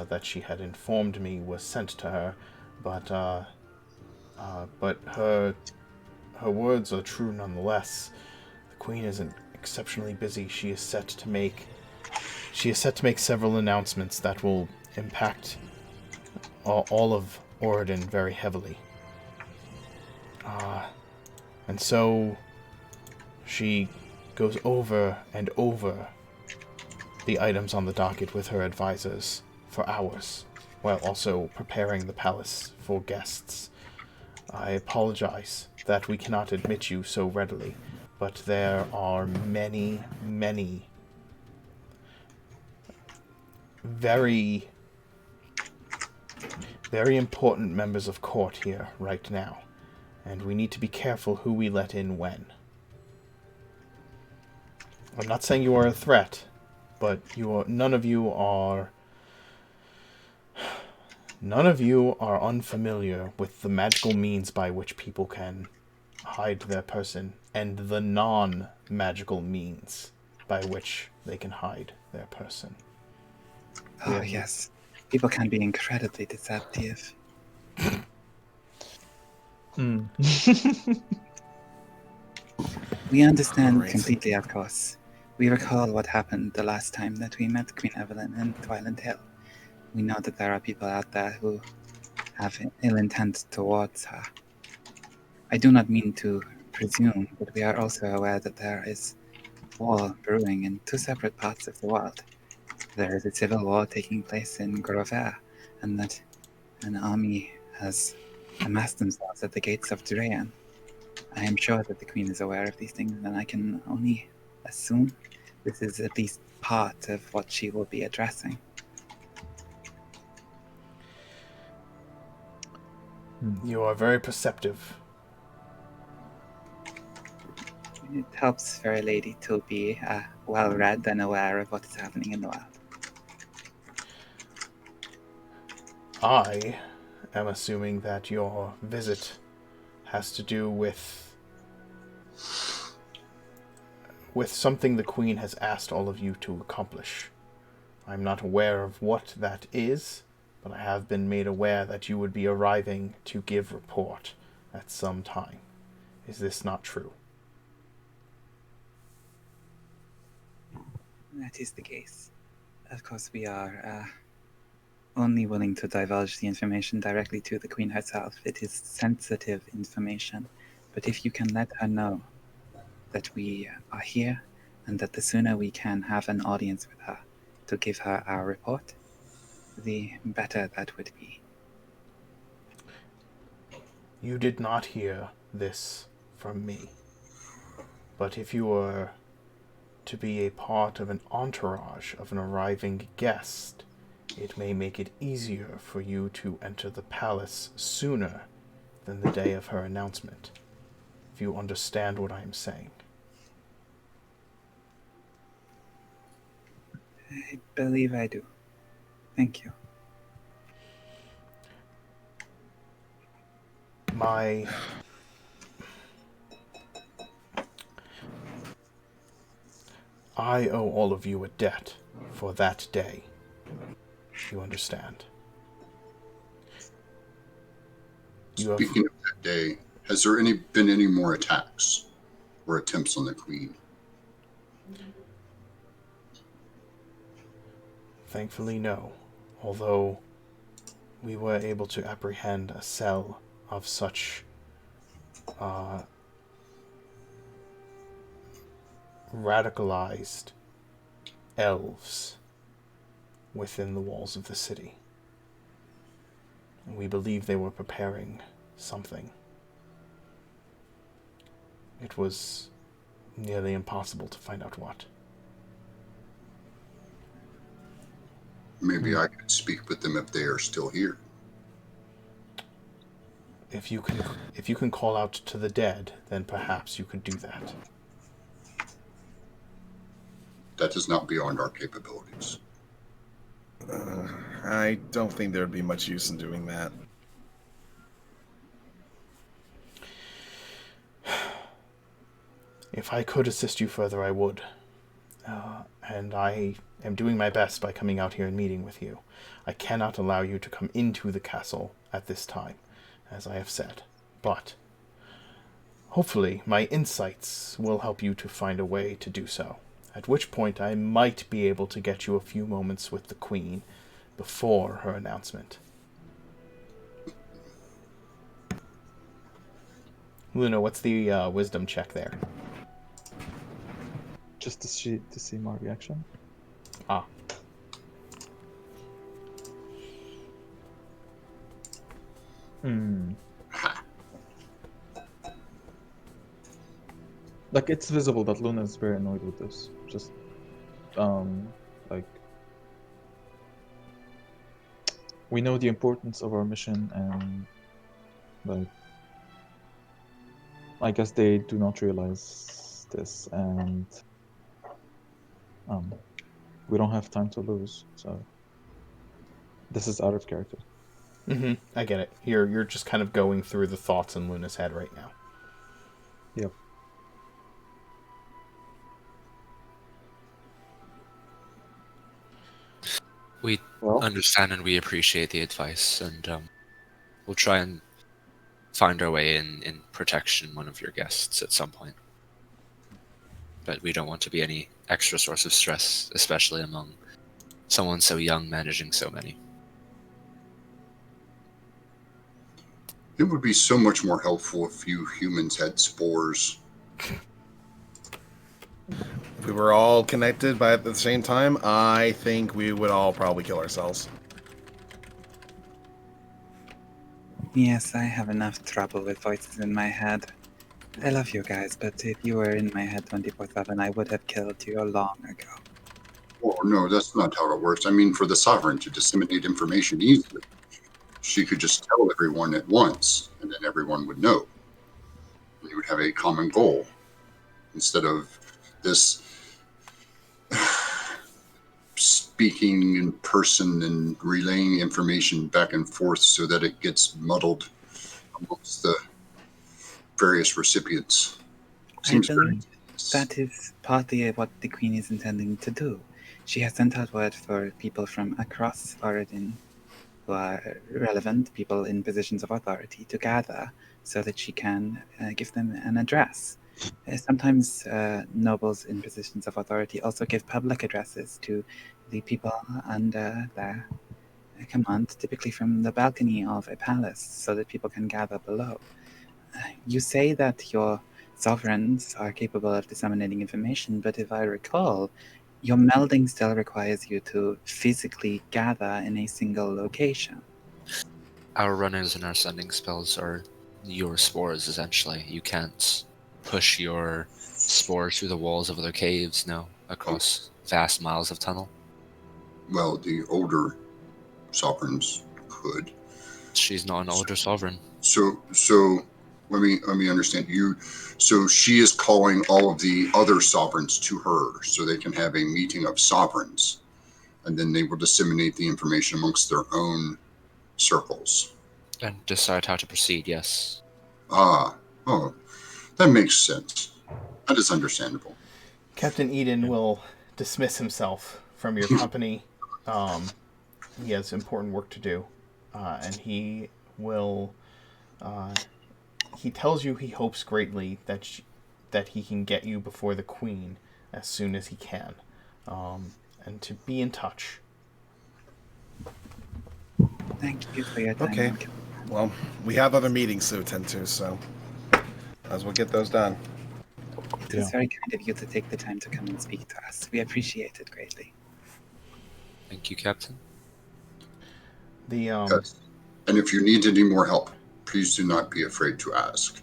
Speaker 2: that she had informed me was sent to her, but her words are true nonetheless. The Queen isn't exceptionally busy. She is set to make several announcements that will impact all of Oregon very heavily. And so she goes over and over the items on the docket with her advisors for hours, while also preparing the palace for guests. I apologize that we cannot admit you so readily, but there are many, many very, very important members of court here right now, and we need to be careful who we let in when. I'm not saying you are a threat, but none of you are unfamiliar with the magical means by which people can hide their person, and the non-magical means by which they can hide their person.
Speaker 7: Oh, yes. People can be incredibly deceptive. We understand completely, of course. We recall what happened the last time that we met Queen Evelyn in Twiland Hill. We know that there are people out there who have ill intent towards her. I do not mean to presume, but we are also aware that there is war brewing in two separate parts of the world. There is a civil war taking place in Grover, and that an army has amassed themselves at the gates of Durayan. I am sure that the Queen is aware of these things, and I can only assume this is at least part of what she will be addressing.
Speaker 2: You are very perceptive.
Speaker 7: It helps for a lady to be well-read and aware of what is happening in the world.
Speaker 2: I am assuming that your visit has to do with something the Queen has asked all of you to accomplish. I'm not aware of what that is, but I have been made aware that you would be arriving to give report at some time. Is this not true?
Speaker 7: That is the case. Of course, we are only willing to divulge the information directly to the Queen herself. It is sensitive information. But if you can let her know that we are here and that the sooner we can have an audience with her to give her our report, the better that would be.
Speaker 2: You did not hear this from me. But if you were to be a part of an entourage of an arriving guest, it may make it easier for you to enter the palace sooner than the day of her announcement. If you understand what I am saying.
Speaker 7: I believe I do. Thank you.
Speaker 2: I owe all of you a debt for that day. You understand?
Speaker 1: Speaking of that day, has there been any more attacks or attempts on the Queen?
Speaker 2: Thankfully, no. Although we were able to apprehend a cell of such radicalized elves within the walls of the city. We believe they were preparing something. It was nearly impossible to find out what.
Speaker 1: Maybe I could speak with them if they are still here.
Speaker 2: If you can call out to the dead, then perhaps you could do that.
Speaker 1: That is not beyond our capabilities.
Speaker 8: I don't think there'd be much use in doing that.
Speaker 2: If I could assist you further, I would. And I am doing my best by coming out here and meeting with you. I cannot allow you to come into the castle at this time, as I have said. But hopefully my insights will help you to find a way to do so. At which point I might be able to get you a few moments with the Queen before her announcement. Luna, what's the wisdom check there?
Speaker 5: Just to see my reaction.
Speaker 2: Ah.
Speaker 5: Like, it's visible that Luna is very annoyed with this. Just, like, we know the importance of our mission, and, like, I guess they do not realize this, and we don't have time to lose, so this is out of character.
Speaker 2: I get it. You're just kind of going through the thoughts in Luna's head right now.
Speaker 5: Yep.
Speaker 6: We understand and we appreciate the advice, and we'll try and find our way in protection one of your guests at some point. But we don't want to be any extra source of stress, especially among someone so young managing so many.
Speaker 1: It would be so much more helpful if you humans had spores.
Speaker 8: we were all connected by at the same time, I think we would all probably kill ourselves.
Speaker 7: Yes, I have enough trouble with voices in my head. I love you guys, but if you were in my head 24/7, I would have killed you long ago.
Speaker 1: Oh, no, that's not how it works. I mean, for the Sovereign to disseminate information easily, she could just tell everyone at once, and then everyone would know. And you would have a common goal instead of this speaking in person and relaying information back and forth so that it gets muddled amongst the various recipients.
Speaker 7: I
Speaker 1: Seems very
Speaker 7: believe that is partly what the Queen is intending to do. She has sent out word for people from across Oregon who are relevant, people in positions of authority, to gather so that she can give them an address. Sometimes nobles in positions of authority also give public addresses to the people under their command, typically from the balcony of a palace, so that people can gather below. You say that your sovereigns are capable of disseminating information, but if I recall, your melding still requires you to physically gather in a single location.
Speaker 6: Our runners and our sending spells are your spores, essentially. You can't push your spores through the walls of other caves, no, across vast miles of tunnel.
Speaker 1: well, the older sovereigns could.
Speaker 6: She's not an older sovereign.
Speaker 1: So let me understand you. So she is calling all of the other sovereigns to her so they can have a meeting of sovereigns, and then they will disseminate the information amongst their own circles.
Speaker 6: And decide how to proceed, yes.
Speaker 1: Ah, oh, that makes sense. That is understandable.
Speaker 2: Captain Eden will dismiss himself from your company. He has important work to do, and he will. He tells you he hopes greatly that he can get you before the Queen as soon as he can, and to be in touch.
Speaker 7: Thank you for your time.
Speaker 8: Okay. Well, we have other meetings to attend to, so as we'll get those done.
Speaker 7: It was very kind of you to take the time to come and speak to us. We appreciate it greatly.
Speaker 6: Thank you, Captain.
Speaker 2: The
Speaker 1: Yes. And if you need any more help, please do not be afraid to ask.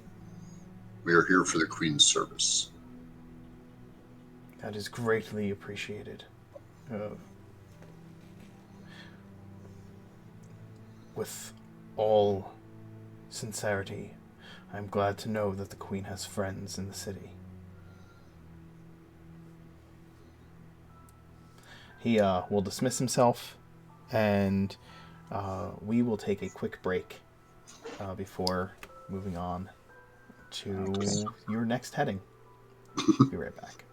Speaker 1: We are here for the Queen's service.
Speaker 2: That is greatly appreciated. With all sincerity, I'm glad to know that the Queen has friends in the city. He will dismiss himself, and we will take a quick break before moving on to your next heading. Be right back.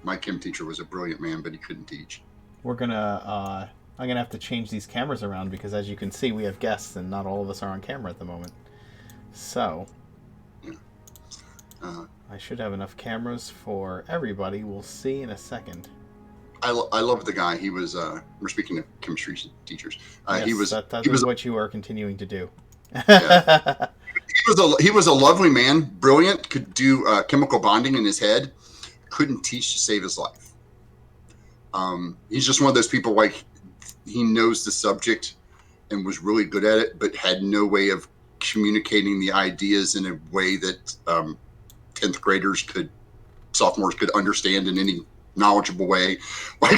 Speaker 1: my chem teacher was a brilliant man, but he couldn't teach.
Speaker 2: I'm gonna have to change these cameras around because, as you can see, we have guests and not all of us are on camera at the moment. So, I should have enough cameras for everybody. We'll see in a second.
Speaker 1: I love the guy. He was. We're speaking of chemistry teachers.
Speaker 2: Yes, that is what you are continuing to do.
Speaker 1: Yeah. He was a lovely man, brilliant, could do chemical bonding in his head, couldn't teach to save his life. He's just one of those people, like, he knows the subject and was really good at it, but had no way of communicating the ideas in a way that 10th graders sophomores could understand in any knowledgeable way. Like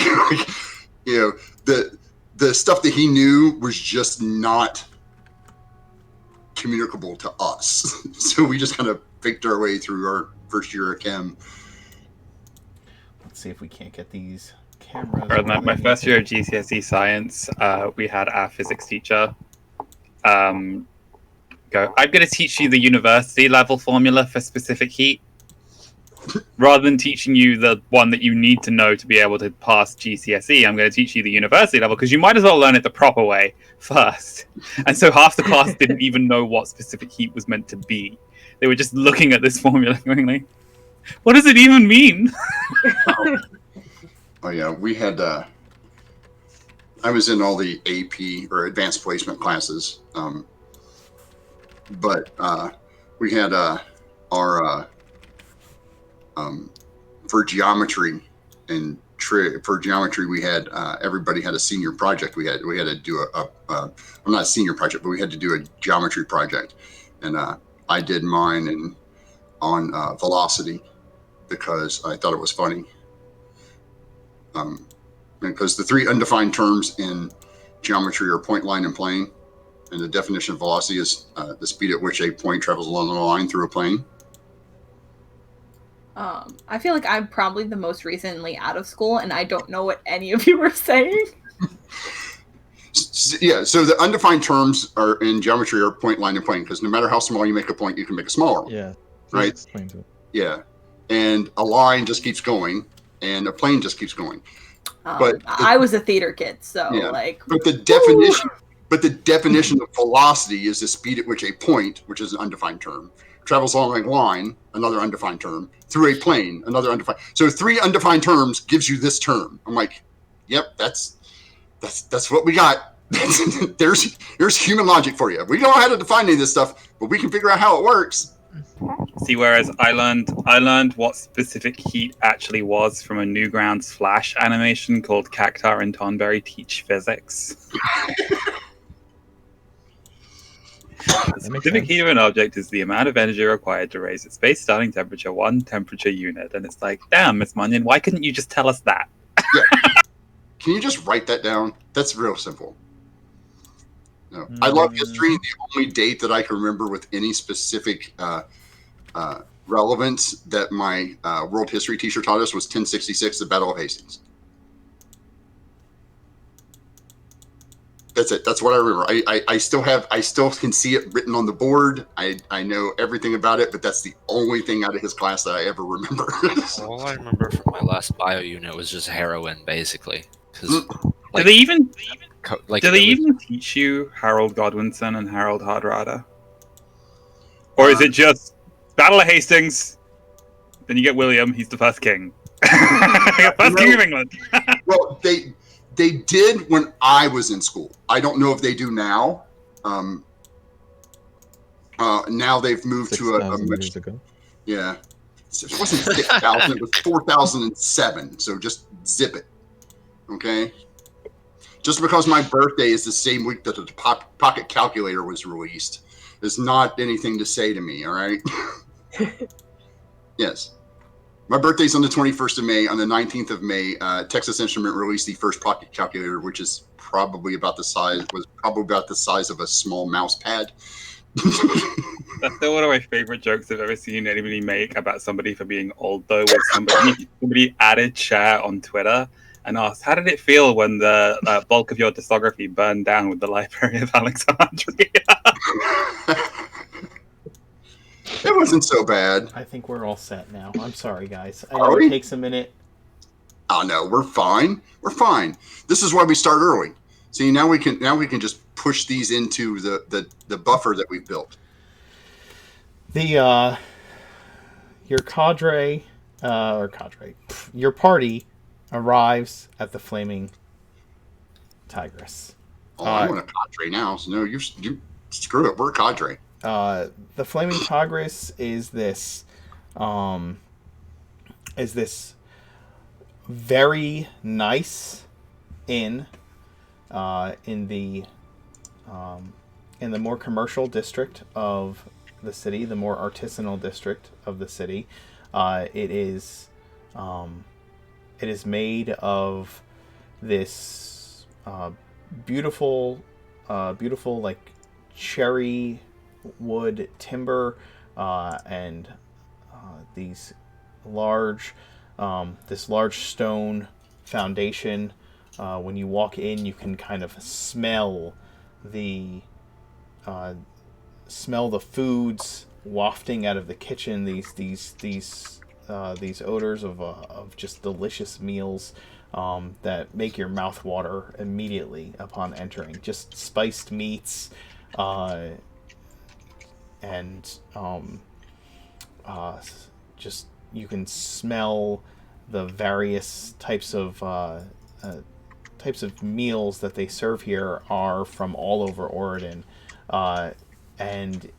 Speaker 1: the stuff that he knew was just not communicable to us. So we just kind of faked our way through our first year of chem.
Speaker 2: Let's see if we can't get these cameras.
Speaker 4: My first year of GCSE science, we had our physics teacher go, I'm going to teach you the university level formula for specific heat. Rather than teaching you the one that you need to know to be able to pass GCSE, I'm going to teach you the university level because you might as well learn it the proper way first. And so half the class didn't even know what specific heat was meant to be. They were just looking at this formula going like, what does it even mean?
Speaker 1: Oh yeah, we had, I was in all the AP or advanced placement classes. But we had for geometry and for geometry, we had everybody had a senior project. We had to do well, not a senior project, but we had to do a geometry project, and I did mine on velocity because I thought it was funny. Because the three undefined terms in geometry are point, line, and plane, and the definition of velocity is the speed at which a point travels along a line through a plane.
Speaker 9: I feel like I'm probably the most recently out of school, and I don't know what any of you were saying.
Speaker 1: Yeah, so the undefined terms are in geometry are point, line, and plane, because no matter how small you make a point, you can make a smaller one.
Speaker 5: Yeah.
Speaker 1: Right?
Speaker 5: Explain to it.
Speaker 1: Yeah. And a line just keeps going, and a plane just keeps going. But
Speaker 9: I was a theater kid, so
Speaker 1: yeah,
Speaker 9: like.
Speaker 1: But the definition, of velocity is the speed at which a point, which is an undefined term, travels along a line, another undefined term, through a plane, another undefined. So three undefined terms gives you this term. I'm like, yep, that's what we got. There's human logic for you. We don't know how to define any of this stuff, but we can figure out how it works.
Speaker 4: See, whereas I learned what specific heat actually was from a Newgrounds Flash animation called Cactar and Tonberry Teach Physics. The specific heat of an object is the amount of energy required to raise its base starting temperature 1 temperature unit. And it's like, damn, Miss Munyon, why couldn't you just tell us that?
Speaker 1: Yeah. Can you just write that down? That's real simple. No. I love history. The only date that I can remember with any specific relevance that my world history teacher taught us was 1066, the Battle of Hastings. That's it. That's what I remember. I still can see it written on the board. I know everything about it, but that's the only thing out of his class that I ever remember.
Speaker 6: All I remember from my last bio unit was just heroin, basically.
Speaker 4: Do they even teach you Harold Godwinson and Harold Hardrada? Or is it just Battle of Hastings, then you get William, he's the first king. First king of England.
Speaker 1: Well, they did when I was in school. I don't know if they do now. Now they've moved to a much
Speaker 5: years ago.
Speaker 1: Yeah. It wasn't 6,000, it was 4,007. So just zip it. Okay? Just because my birthday is the same week that the pocket calculator was released is not anything to say to me, all right? Yes. My birthday's on the 21st of May. On the 19th of May, Texas Instrument released the first pocket calculator, which is probably about the size of a small mouse pad.
Speaker 4: That's still one of my favorite jokes I've ever seen anybody make about somebody for being old, though, was somebody added Cher on Twitter and asked, how did it feel when the bulk of your discography burned down with the Library of Alexandria?
Speaker 1: It wasn't so bad.
Speaker 2: I think we're all set now. I'm sorry, guys. I know it takes a minute
Speaker 1: Oh no, we're fine. We're fine. This is why we start early. See, now we can just push these into the buffer that we've built.
Speaker 2: Your your party arrives at the Flaming Tigress.
Speaker 1: Oh, I want a cadre now. So no, you screw it. We're a cadre.
Speaker 2: The Flaming Tigress is this very nice inn in the more commercial district of the city, the more artisanal district of the city. It is made of this beautiful like cherry wood timber and these large this large stone foundation. When you walk in, you can kind of smell the foods wafting out of the kitchen. These odors of just delicious meals that make your mouth water immediately upon entering. Just spiced meats, and just you can smell the various types of meals that they serve here are from all over Oregon, and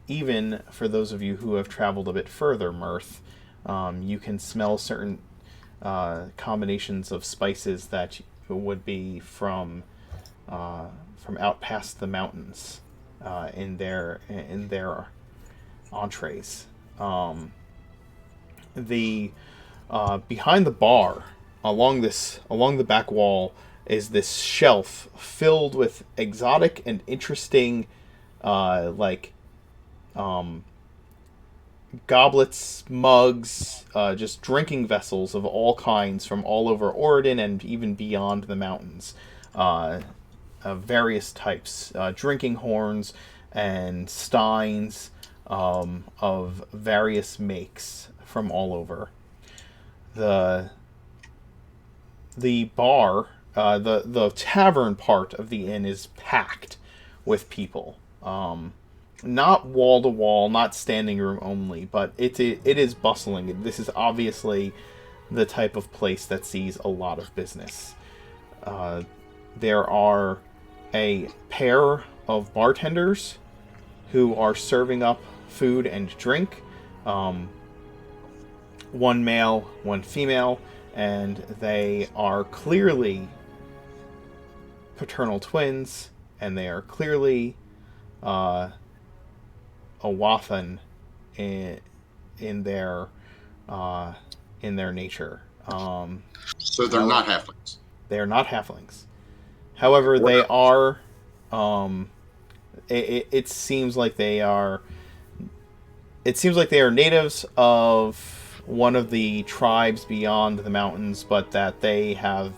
Speaker 2: even for those of you who have traveled a bit further, Mirth, you can smell certain combinations of spices that would be from out past the mountains in their entrees. The behind the bar, along the back wall, is this shelf filled with exotic and interesting goblets, mugs, just drinking vessels of all kinds from all over Oregon and even beyond the mountains, of various types, drinking horns and steins of various makes from all over. The bar, the tavern part of the inn is packed with people. Not wall to wall, not standing room only, but it is bustling. This is obviously the type of place that sees a lot of business. There are a pair of bartenders who are serving up food and drink. One male, one female, and they are clearly paternal twins, and they are clearly a Wathan in their nature.
Speaker 1: So they're not halflings.
Speaker 2: They are not halflings. However, they are. It seems like they are. It seems like they are natives of one of the tribes beyond the mountains, but that they have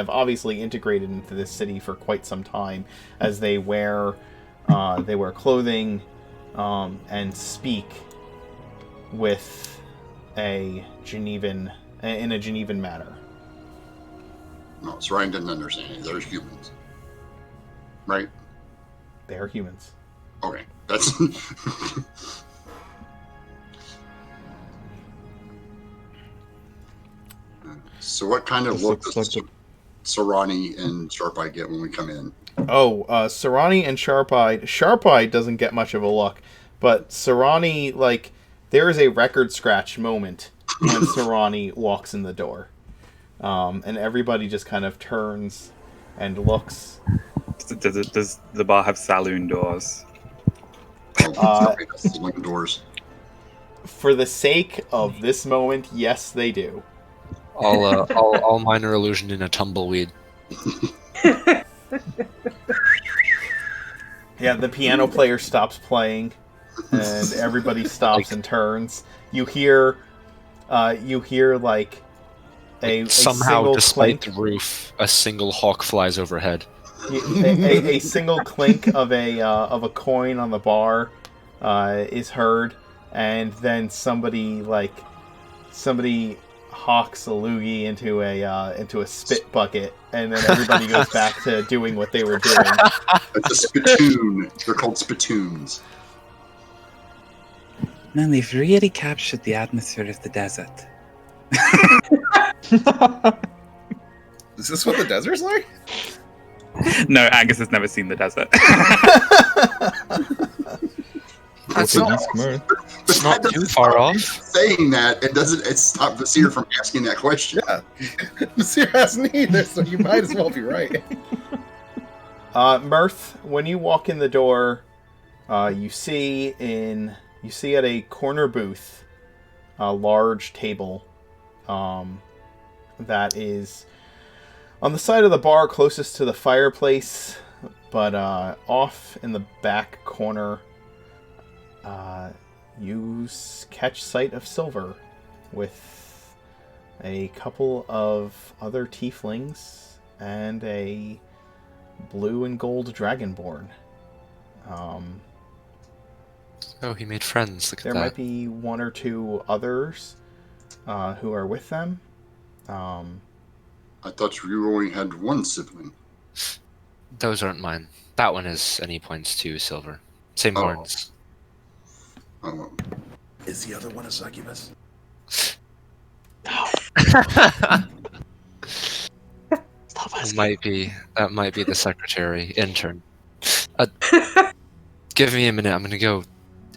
Speaker 2: obviously integrated into this city for quite some time, as they wear clothing and speak with in a Genevan manner.
Speaker 1: No, so Ryan didn't understand it. They're humans, right?
Speaker 2: They are humans.
Speaker 1: Okay, that's. So what kind of look does Sarani and Sharp-Eye get when we come in?
Speaker 2: Oh, Sarani and Sharp-Eye doesn't get much of a look, but Sarani, there is a record scratch moment when Sarani walks in the door. And everybody just kind of turns and looks.
Speaker 4: Does the bar have saloon doors?
Speaker 1: Saloon doors.
Speaker 2: For the sake of this moment, yes, they do.
Speaker 6: I'll minor illusion in a tumbleweed.
Speaker 2: Yeah, the piano player stops playing, and everybody stops and turns. You hear a
Speaker 6: somehow, despite
Speaker 2: clink.
Speaker 6: the roof, a single hawk flies overhead.
Speaker 2: A single clink of a coin on the bar is heard, and then somebody hawks a loogie into a spit bucket, and then everybody goes back to doing what they were doing.
Speaker 1: It's a spittoon. They're called spittoons.
Speaker 7: Man, they've really captured the atmosphere of the desert.
Speaker 3: Is this what the desert's like?
Speaker 4: No, Angus has never seen the desert.
Speaker 5: It's
Speaker 6: not-
Speaker 5: ask Mirth.
Speaker 6: It's not
Speaker 1: That
Speaker 6: too
Speaker 1: doesn't
Speaker 6: far
Speaker 1: stop
Speaker 6: off.
Speaker 1: me Saying that, it stopped Vasir from asking that question.
Speaker 3: Yeah. Vasir hasn't either, so you might as well be right.
Speaker 2: Mirth, when you walk in the door, you see at a corner booth a large table that is on the side of the bar closest to the fireplace, but off in the back corner, you catch sight of Silver with a couple of other tieflings and a blue and gold dragonborn.
Speaker 6: Oh, he made friends. Look at
Speaker 2: There
Speaker 6: that.
Speaker 2: might be one or two others who are with them.
Speaker 1: I thought you only had one sibling.
Speaker 6: Those aren't mine. That one is, and he points to Silver. Same
Speaker 1: Oh.
Speaker 6: horns.
Speaker 1: Oh,
Speaker 8: Is the other one a succubus?
Speaker 6: That might be the secretary intern. Give me a minute. I'm gonna go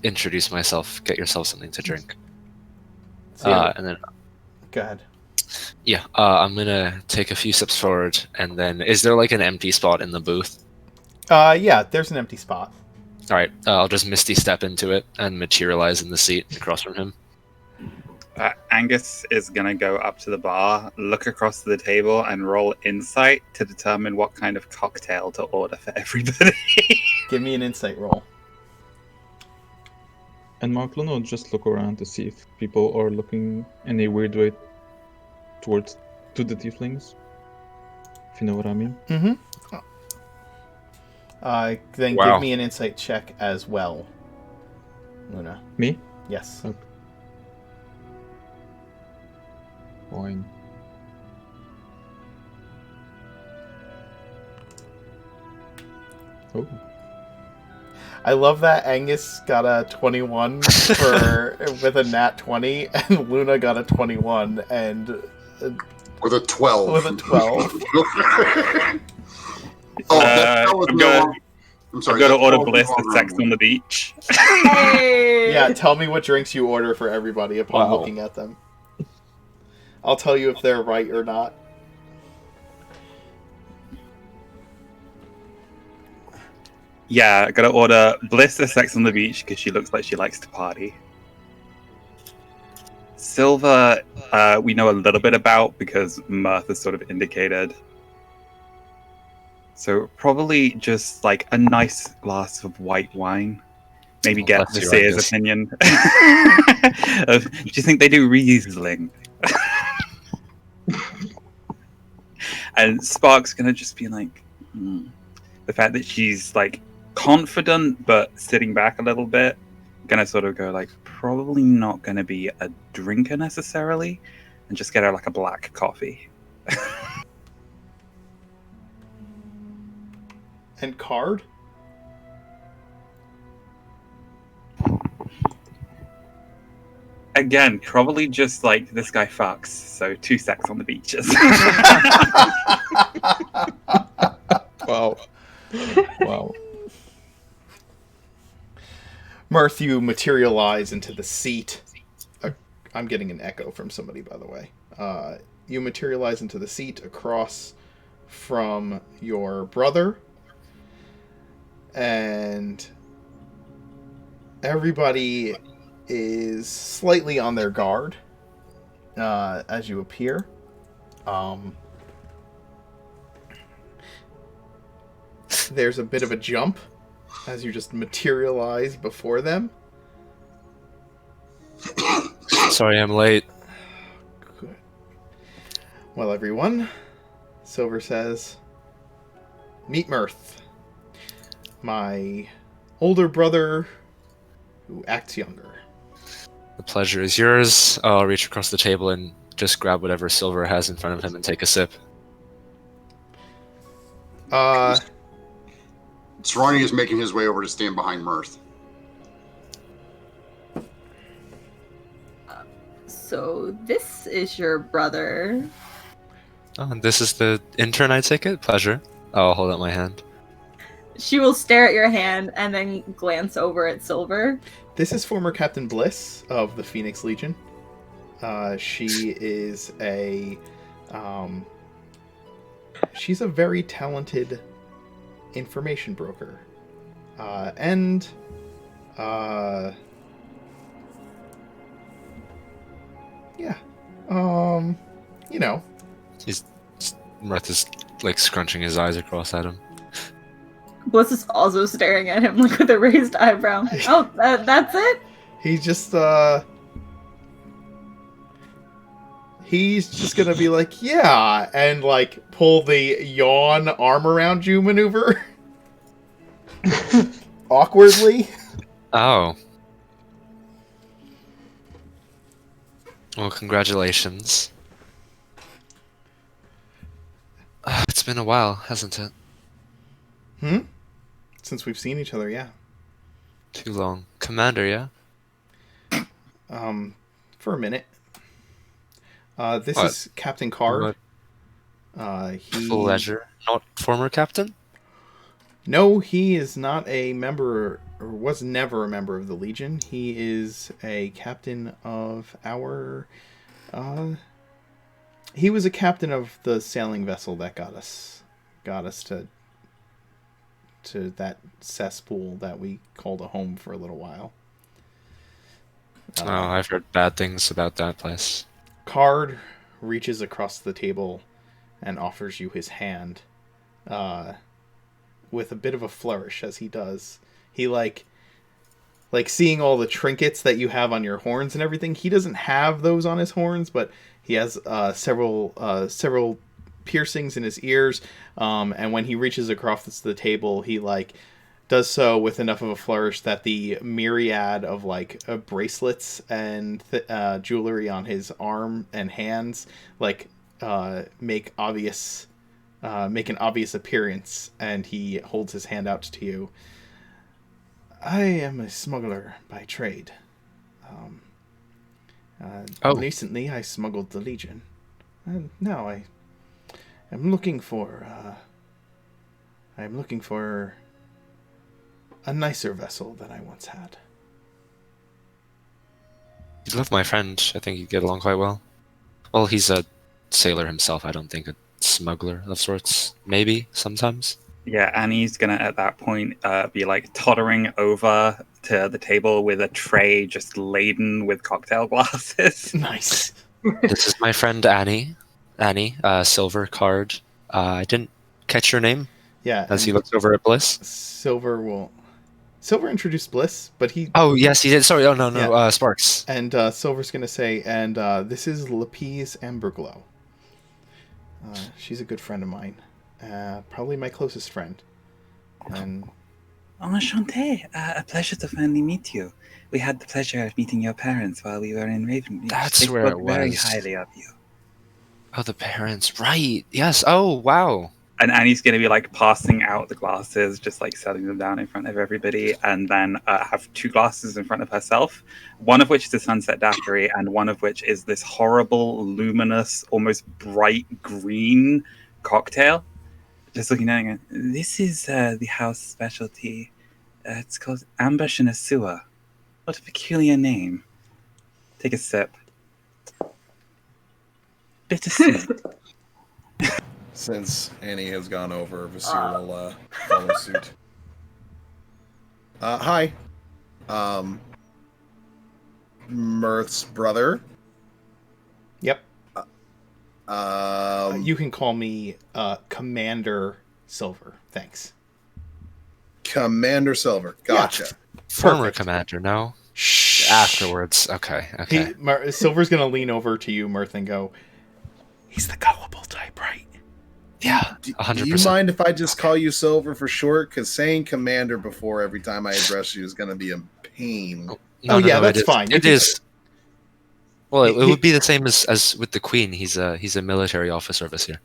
Speaker 6: introduce myself. Get yourself something to drink.
Speaker 2: So,
Speaker 6: And then
Speaker 2: go ahead.
Speaker 6: yeah, I'm gonna take a few steps forward, and then is there like an empty spot in the booth?
Speaker 2: Yeah, there's an empty spot.
Speaker 6: All right, I'll just misty step into it and materialize in the seat across from him.
Speaker 4: Angus is going to go up to the bar, look across to the table, and roll insight to determine what kind of cocktail to order for everybody.
Speaker 2: Give me an insight roll.
Speaker 5: And Mark Luna will just look around to see if people are looking in a weird way to the tieflings. If you know what I mean.
Speaker 2: Mm-hmm. Then
Speaker 6: Wow.
Speaker 2: give me an insight check as well, Luna.
Speaker 5: Me?
Speaker 2: Yes.
Speaker 5: Okay. Fine. Oh.
Speaker 2: I love that Angus got a 21 with a nat 20, and Luna got a 21 and
Speaker 1: with a 12.
Speaker 2: with a 12.
Speaker 1: That was I'm sorry.
Speaker 4: I've got to
Speaker 1: that
Speaker 4: order
Speaker 1: 12 was
Speaker 4: bliss
Speaker 1: wrong
Speaker 4: with sex
Speaker 1: number.
Speaker 4: on the beach.
Speaker 9: Hey!
Speaker 2: Yeah, tell me what drinks you order for everybody upon
Speaker 5: Wow.
Speaker 2: looking at them. I'll tell you if they're right or not.
Speaker 4: Yeah, I got to order bliss with sex on the beach because she looks like she likes to party. Silver, we know a little bit about because Mirth has sort of indicated. So probably just like a nice glass of white wine. Maybe
Speaker 6: Oh,
Speaker 4: get
Speaker 6: bless you,
Speaker 4: Vasir's
Speaker 6: Angus.
Speaker 4: opinion. Do you think they do Riesling? And Spark's gonna just be like, the fact that she's like confident but sitting back a little bit, gonna sort of go like, probably not gonna be a drinker necessarily, and just get her like a black coffee.
Speaker 2: And card?
Speaker 4: Again, probably just like this guy fucks, so 2 sex on the beaches.
Speaker 5: Wow. Wow.
Speaker 2: Mirth, you materialize into the seat. I'm getting an echo from somebody, by the way. You materialize into the seat across from your brother. And everybody is slightly on their guard as you appear. There's a bit of a jump as you just materialize before them.
Speaker 6: Sorry, I'm late.
Speaker 2: Good. Well, everyone, Silver says, meet Mirth, my older brother who acts younger.
Speaker 6: The pleasure is yours. I'll reach across the table and just grab whatever Silver has in front of him and take a sip.
Speaker 1: Sarani is making his way over to stand behind Mirth.
Speaker 9: So this is your brother.
Speaker 6: Oh, and this is the intern, I take it? Pleasure. I'll hold out my hand.
Speaker 9: She will stare at your hand and then glance over at Silver.
Speaker 2: This is former Captain Bliss of the Phoenix Legion. She is she's a very talented information broker. You know.
Speaker 6: Mirth is like scrunching his eyes across at him.
Speaker 9: Bliss is also staring at him like with a raised eyebrow. Oh, that's it?
Speaker 2: He's just gonna be like, yeah, and like pull the yawn arm around you maneuver. Awkwardly.
Speaker 6: Oh. Well, congratulations. It's been a while, hasn't it?
Speaker 2: Since we've seen each other, yeah.
Speaker 6: Too long. Commander, yeah?
Speaker 2: For a minute. This
Speaker 6: What?
Speaker 2: is Captain Card.
Speaker 6: Pleasure. Not former captain?
Speaker 2: No, he is not a member, or was never a member of the Legion. He is a captain of our... he was a captain of the sailing vessel that got us to that cesspool that we called a home for a little while.
Speaker 6: I've heard bad things about that place.
Speaker 2: Card reaches across the table and offers you his hand, with a bit of a flourish as he does. He like seeing all the trinkets that you have on your horns and everything. He doesn't have those on his horns, but he has several piercings in his ears. And when he reaches across the table, he like does so with enough of a flourish that the myriad of like bracelets and jewelry on his arm and hands like make an obvious appearance, and he holds his hand out to you. I am a smuggler by trade. Recently I smuggled the Legion, and now I am looking for a nicer vessel than I once had.
Speaker 6: You love my friend. I think you get along quite well. Well, he's a sailor himself. I don't think a smuggler of sorts. Maybe sometimes.
Speaker 4: Yeah, Annie's gonna at that point be like tottering over to the table with a tray just laden with cocktail glasses.
Speaker 2: Nice.
Speaker 6: This is my friend Annie. Annie, Silver Card. I didn't catch your name.
Speaker 2: Yeah.
Speaker 6: As he looks over at Bliss.
Speaker 2: Silver introduced Bliss, but he...
Speaker 6: Oh, yes, he did. Sorry, no,
Speaker 2: Yeah.
Speaker 6: Sparks.
Speaker 2: And Silver's going to say, and this is Lapise Amberglow. She's a good friend of mine. Probably my closest friend. And...
Speaker 7: Enchanté. A pleasure to finally meet you. We had the pleasure of meeting your parents while we were in Ravenreach.
Speaker 6: That's
Speaker 7: They
Speaker 6: where it
Speaker 7: spoke very
Speaker 6: was.
Speaker 7: highly of you.
Speaker 6: Oh, the parents. Right. Yes. Oh, wow.
Speaker 4: And Annie's going to be like passing out the glasses, just like setting them down in front of everybody, and then have two glasses in front of herself, one of which is a Sunset Daiquiri, and one of which is this horrible, luminous, almost bright green cocktail. Just looking at it, this is the house specialty. It's called Ambush in a Sewer. What a peculiar name. Take a sip. Bittersweet.
Speaker 8: Since Annie has gone over, Vasir will follow suit. Hi. Mirth's brother.
Speaker 2: Yep. You can call me Commander Silver. Thanks.
Speaker 8: Commander Silver. Gotcha.
Speaker 2: Yeah.
Speaker 6: Former
Speaker 2: Perfect.
Speaker 6: commander, no? Shh. Afterwards. Okay.
Speaker 2: Silver's going to lean over to you, Mirth, and go, he's the gullible type, right?
Speaker 6: Yeah,
Speaker 8: Do
Speaker 6: 100%.
Speaker 8: you mind if I just call you Silver for short? Because saying Commander before every time I address you is going to be a pain.
Speaker 2: No, that's fine.
Speaker 6: It is. Well, it would be the same as with the Queen. He's a military officer of us here.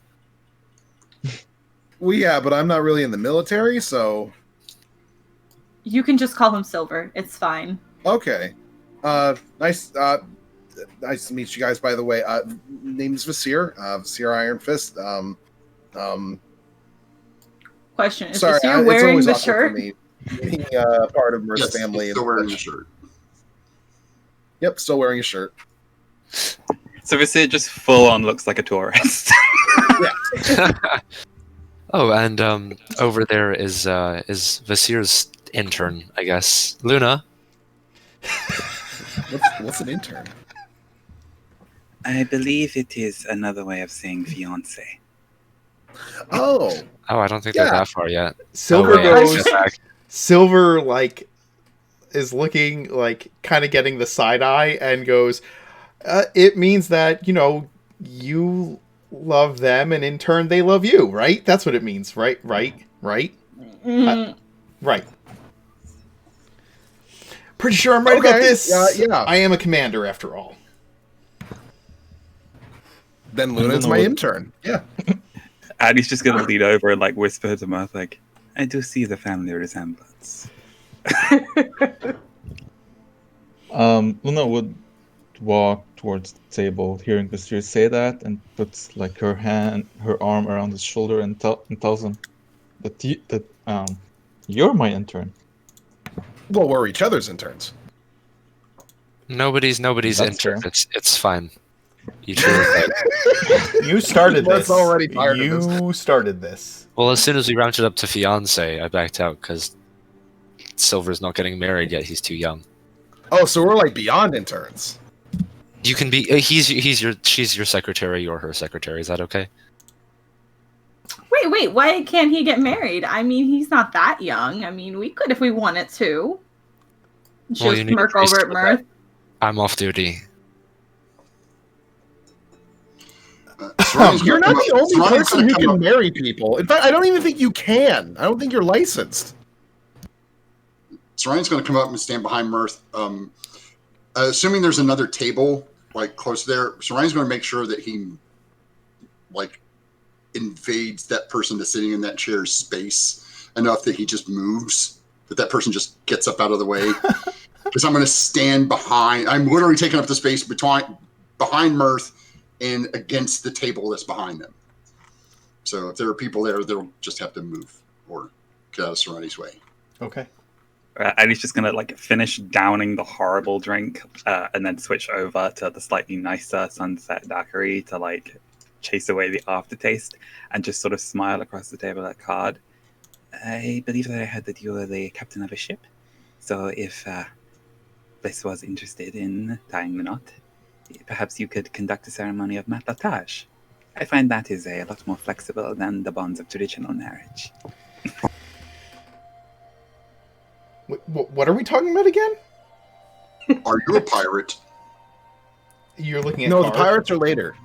Speaker 8: Well, yeah, but I'm not really in the military, so
Speaker 9: You can just call him Silver. It's fine.
Speaker 8: okay. Nice to meet you guys, by the way. Name's Vasir, Vasir Iron Fist.
Speaker 9: Question: is
Speaker 8: Sorry,
Speaker 9: Basir
Speaker 8: it's
Speaker 9: wearing
Speaker 8: always
Speaker 9: the
Speaker 8: awkward
Speaker 9: shirt?
Speaker 8: for me being part of Mer's
Speaker 1: Yes,
Speaker 8: family.
Speaker 1: he's still wearing the shirt.
Speaker 8: Yep, still wearing a shirt.
Speaker 4: So Visir just full on looks like a tourist.
Speaker 6: Oh, and over there is Vasir's intern, I guess. Luna.
Speaker 8: What's an intern?
Speaker 7: I believe it is another way of saying fiance.
Speaker 8: Oh,
Speaker 6: Oh, I don't think
Speaker 8: Yeah.
Speaker 6: they're that far yet.
Speaker 2: Silver
Speaker 6: Oh, wait, I
Speaker 2: goes.
Speaker 6: take that back.
Speaker 2: Silver like is looking like kind of getting the side eye and goes. It means that you love them and in turn they love you, right? That's what it means, right? Right. Right. Pretty sure I'm right about
Speaker 8: Okay,
Speaker 2: this.
Speaker 8: yeah.
Speaker 2: I am a commander after all.
Speaker 8: Then Luna's my intern. Yeah.
Speaker 4: Annie's just gonna lean over and like whisper to Mirth, like, "I do see the family resemblance."
Speaker 5: Luna would walk towards the table, hearing Basir say that, and puts like her arm around his shoulder and tells him that you're my intern.
Speaker 8: Well, we're each other's interns.
Speaker 6: Nobody's
Speaker 5: That's
Speaker 6: intern.
Speaker 5: fair.
Speaker 6: It's fine. You truly
Speaker 2: You started
Speaker 8: Let's
Speaker 2: this.
Speaker 8: already tired of
Speaker 2: You started this.
Speaker 6: Well, as soon as we rounded up to fiance, I backed out because Silver's not getting married yet. He's too young.
Speaker 8: Oh, so we're like beyond interns.
Speaker 6: You can be. She's your secretary. You're her secretary. Is that okay?
Speaker 9: Wait. Why can't he get married? I mean, he's not that young. I mean, we could if we wanted to. She'll
Speaker 6: Well, you need
Speaker 9: smirk
Speaker 6: a priest
Speaker 9: over at
Speaker 6: for
Speaker 9: Mirth.
Speaker 6: that. I'm off duty.
Speaker 8: You're not the only person who can marry people. In fact, I don't even think you can. I don't think you're licensed.
Speaker 1: So Ryan's going to come up and stand behind Mirth. Assuming there's another table like close there, so Ryan's going to make sure that he like invades that person that's sitting in that chair's space enough that he just moves, that person just gets up out of the way. Because I'm going to stand behind. I'm literally taking up the space behind Mirth and against the table that's behind them. So if there are people there, they'll just have to move or get out of Serenity's way.
Speaker 2: Okay.
Speaker 4: Annie's just gonna like finish downing the horrible drink and then switch over to the slightly nicer sunset daiquiri to like chase away the aftertaste and just sort of smile across the table at Card. I believe that I heard that you were the captain of a ship. So if Bliss was interested in tying the knot, perhaps you could conduct a ceremony of matlatage. I find that is a lot more flexible than the bonds of traditional marriage.
Speaker 2: What are we talking about again?
Speaker 1: Are you a pirate?
Speaker 2: You're looking at
Speaker 8: No,
Speaker 2: Card?
Speaker 8: the pirates are later.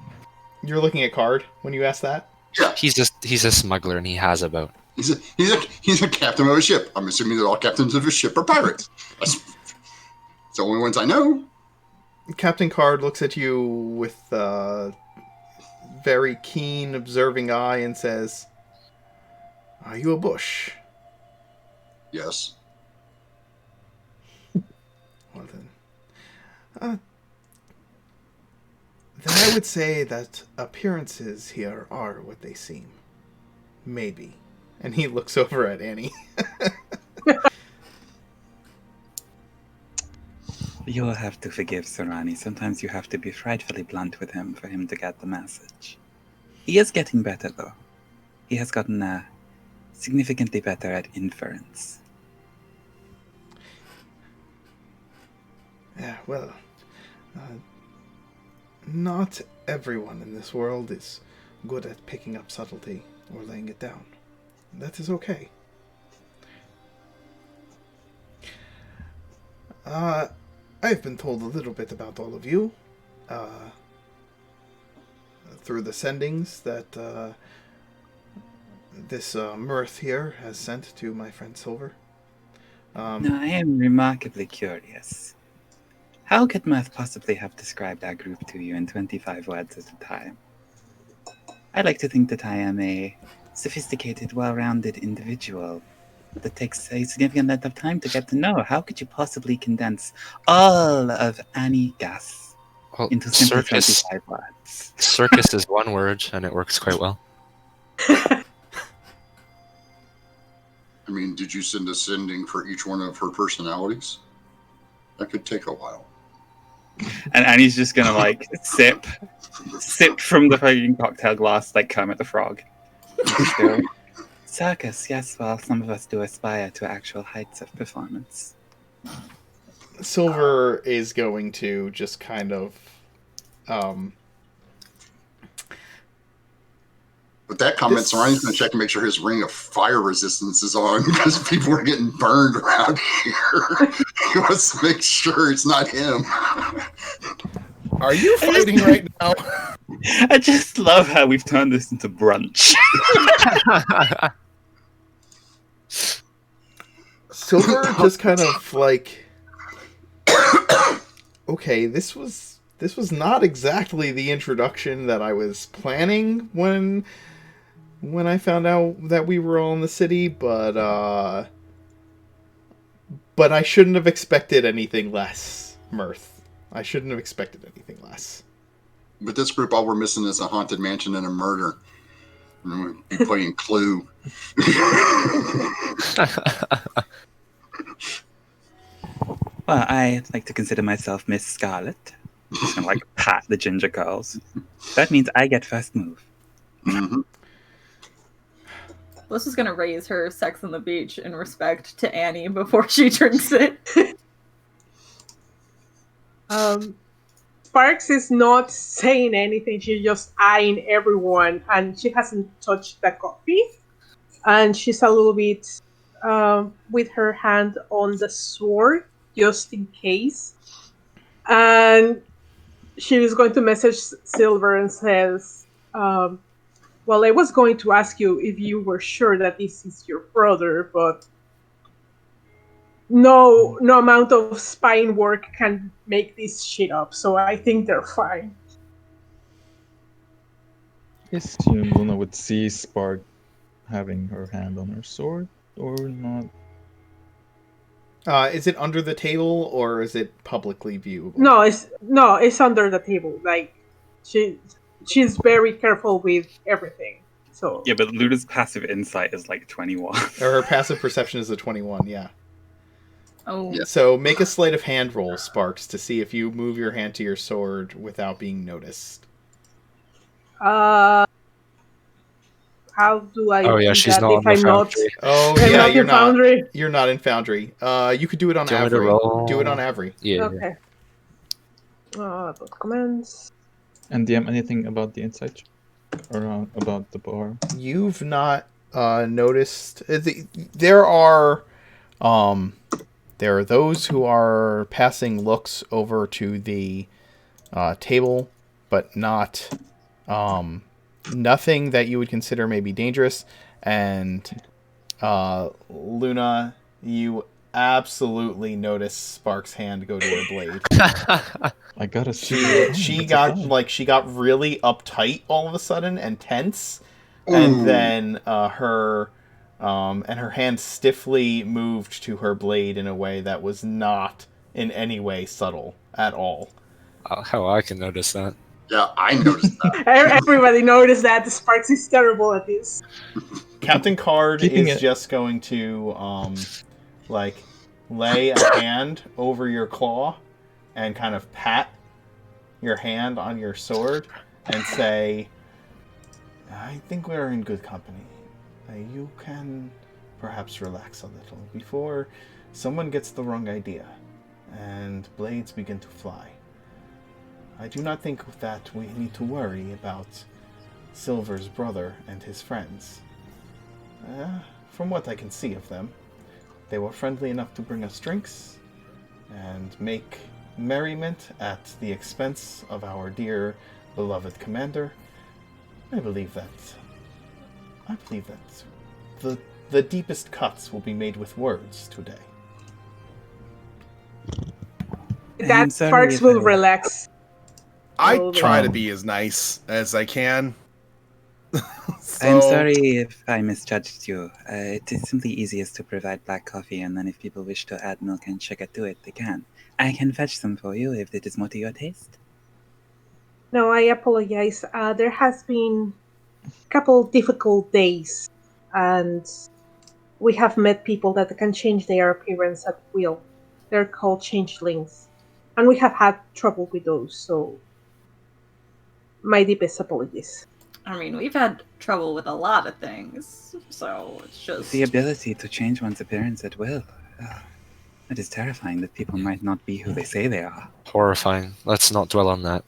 Speaker 2: You're looking at Card when you ask that?
Speaker 1: Yeah.
Speaker 6: He's a smuggler and he has a boat.
Speaker 1: He's a captain of a ship. I'm assuming that all captains of a ship are pirates. That's the only ones I know.
Speaker 2: Captain Card looks at you with a very keen, observing eye and says, "Are you a bush?"
Speaker 1: Yes.
Speaker 2: Well then I would say that appearances here are what they seem. Maybe. And he looks over at Annie.
Speaker 7: You'll have to forgive Sarani. Sometimes you have to be frightfully blunt with him for him to get the message. He is getting better, though. He has gotten significantly better at inference.
Speaker 2: Yeah, well, not everyone in this world is good at picking up subtlety or laying it down. That is okay. I've been told a little bit about all of you through the sendings that this Mirth here has sent to my friend Silver.
Speaker 7: No, I am remarkably curious. How could Mirth possibly have described our group to you in 25 words at a time? I like to think that I am a sophisticated, well-rounded individual that takes a significant length of time to get to know. How could you possibly condense all of Annie Gas
Speaker 6: Well,
Speaker 7: into simply
Speaker 6: circus.
Speaker 7: 25 words?
Speaker 6: Circus is one word, and it works quite well.
Speaker 1: I mean, did you send a sending for each one of her personalities? That could take a while.
Speaker 7: And Annie's just gonna like sip from the fucking cocktail glass like Kermit the Frog. Still, circus, yes, well, some of us do aspire to actual heights of performance.
Speaker 2: Silver is going to just kind of
Speaker 1: With that comment, Sarani's going to check and make sure his ring of fire resistance is on because people are getting burned around here. He wants to make sure it's not him.
Speaker 8: Are you fighting right now?
Speaker 7: I just love how we've turned this into brunch.
Speaker 2: Silver just kind of like, okay, this was not exactly the introduction that I was planning when I found out that we were all in the city, but I shouldn't have expected anything less, Mirth. I shouldn't have expected anything less.
Speaker 1: With this group, all we're missing is a haunted mansion and a murder. And we'll be playing Clue.
Speaker 7: Well, I like to consider myself Miss Scarlet. Just gonna like pat the ginger girls. That means I get first move.
Speaker 1: Mm-hmm.
Speaker 9: Alyssa's gonna raise her Sex on the Beach in respect to Annie before she drinks it.
Speaker 10: Sparks is not saying anything. She's just eyeing everyone, and she hasn't touched the coffee. And she's a little bit with her hand on the sword, just in case. And she was going to message Silver and says, well, I was going to ask you if you were sure that this is your brother, but no amount of spying work can make this shit up, so I think they're fine.
Speaker 5: Yes, Luna would see Spark having her hand on her sword, or not?
Speaker 2: Is it under the table or is it publicly viewable?
Speaker 10: No, it's under the table. Like she's very careful with everything. So
Speaker 7: Yeah, but Luna's passive insight is like 21.
Speaker 2: Or her passive perception is a 21, yeah.
Speaker 9: Oh.
Speaker 1: Yeah.
Speaker 2: So make a sleight of hand roll, Sparks, to see if you move your hand to your sword without being noticed.
Speaker 10: how do I?
Speaker 6: Oh yeah,
Speaker 10: do
Speaker 6: she's
Speaker 10: that
Speaker 6: not
Speaker 10: if
Speaker 6: on the
Speaker 10: I'm not?
Speaker 6: foundry.
Speaker 2: Oh
Speaker 10: I'm
Speaker 2: yeah,
Speaker 10: not
Speaker 2: you're
Speaker 10: in
Speaker 2: not.
Speaker 10: Foundry.
Speaker 2: You're not in Foundry. You could do it on
Speaker 6: Do you want me to
Speaker 2: Avery.
Speaker 6: roll?
Speaker 2: Do it on Avery.
Speaker 6: Yeah.
Speaker 10: Okay. Comments.
Speaker 5: And DM anything about the inside check? Or about the bar?
Speaker 2: You've not noticed. There are those who are passing looks over to the table, but not nothing that you would consider maybe dangerous. And Luna, you absolutely notice Spark's hand go to her blade.
Speaker 5: I gotta see.
Speaker 2: She got really uptight all of a sudden and tense, and then her hand stiffly moved to her blade in a way that was not in any way subtle at all.
Speaker 6: How I can notice that?
Speaker 1: Yeah, I noticed that.
Speaker 10: Everybody noticed that Sparks is terrible at this.
Speaker 2: Captain Card
Speaker 5: Keeping
Speaker 2: is
Speaker 5: it-
Speaker 2: just going to lay a hand over your claw and kind of pat your hand on your sword and say, I think we're in good company. You can perhaps relax a little before someone gets the wrong idea and blades begin to fly. I do not think that we need to worry about Silver's brother and his friends. From what I can see of them, they were friendly enough to bring us drinks and make merriment at the expense of our dear, beloved commander. I believe that the deepest cuts will be made with words today.
Speaker 10: That
Speaker 7: sorry
Speaker 10: Sparks
Speaker 7: if
Speaker 10: will
Speaker 7: I-
Speaker 10: relax.
Speaker 8: I
Speaker 10: Oh,
Speaker 8: try to
Speaker 5: Um,
Speaker 8: be as nice as I can.
Speaker 7: I'm
Speaker 8: So-
Speaker 7: sorry if I misjudged you. It is simply easiest to provide black coffee, and then if people wish to add milk and sugar to it, they can. I can fetch some for you if it is more to your taste.
Speaker 10: No, I apologize. There has been a couple difficult days, and we have met people that can change their appearance at will. They're called changelings, and we have had trouble with those. So, my deepest apologies.
Speaker 9: I mean, we've had trouble with a lot of things, so it's just.
Speaker 7: The ability to change one's appearance at will. It is terrifying that people might not be who they say they are.
Speaker 6: Horrifying. Let's not dwell on that.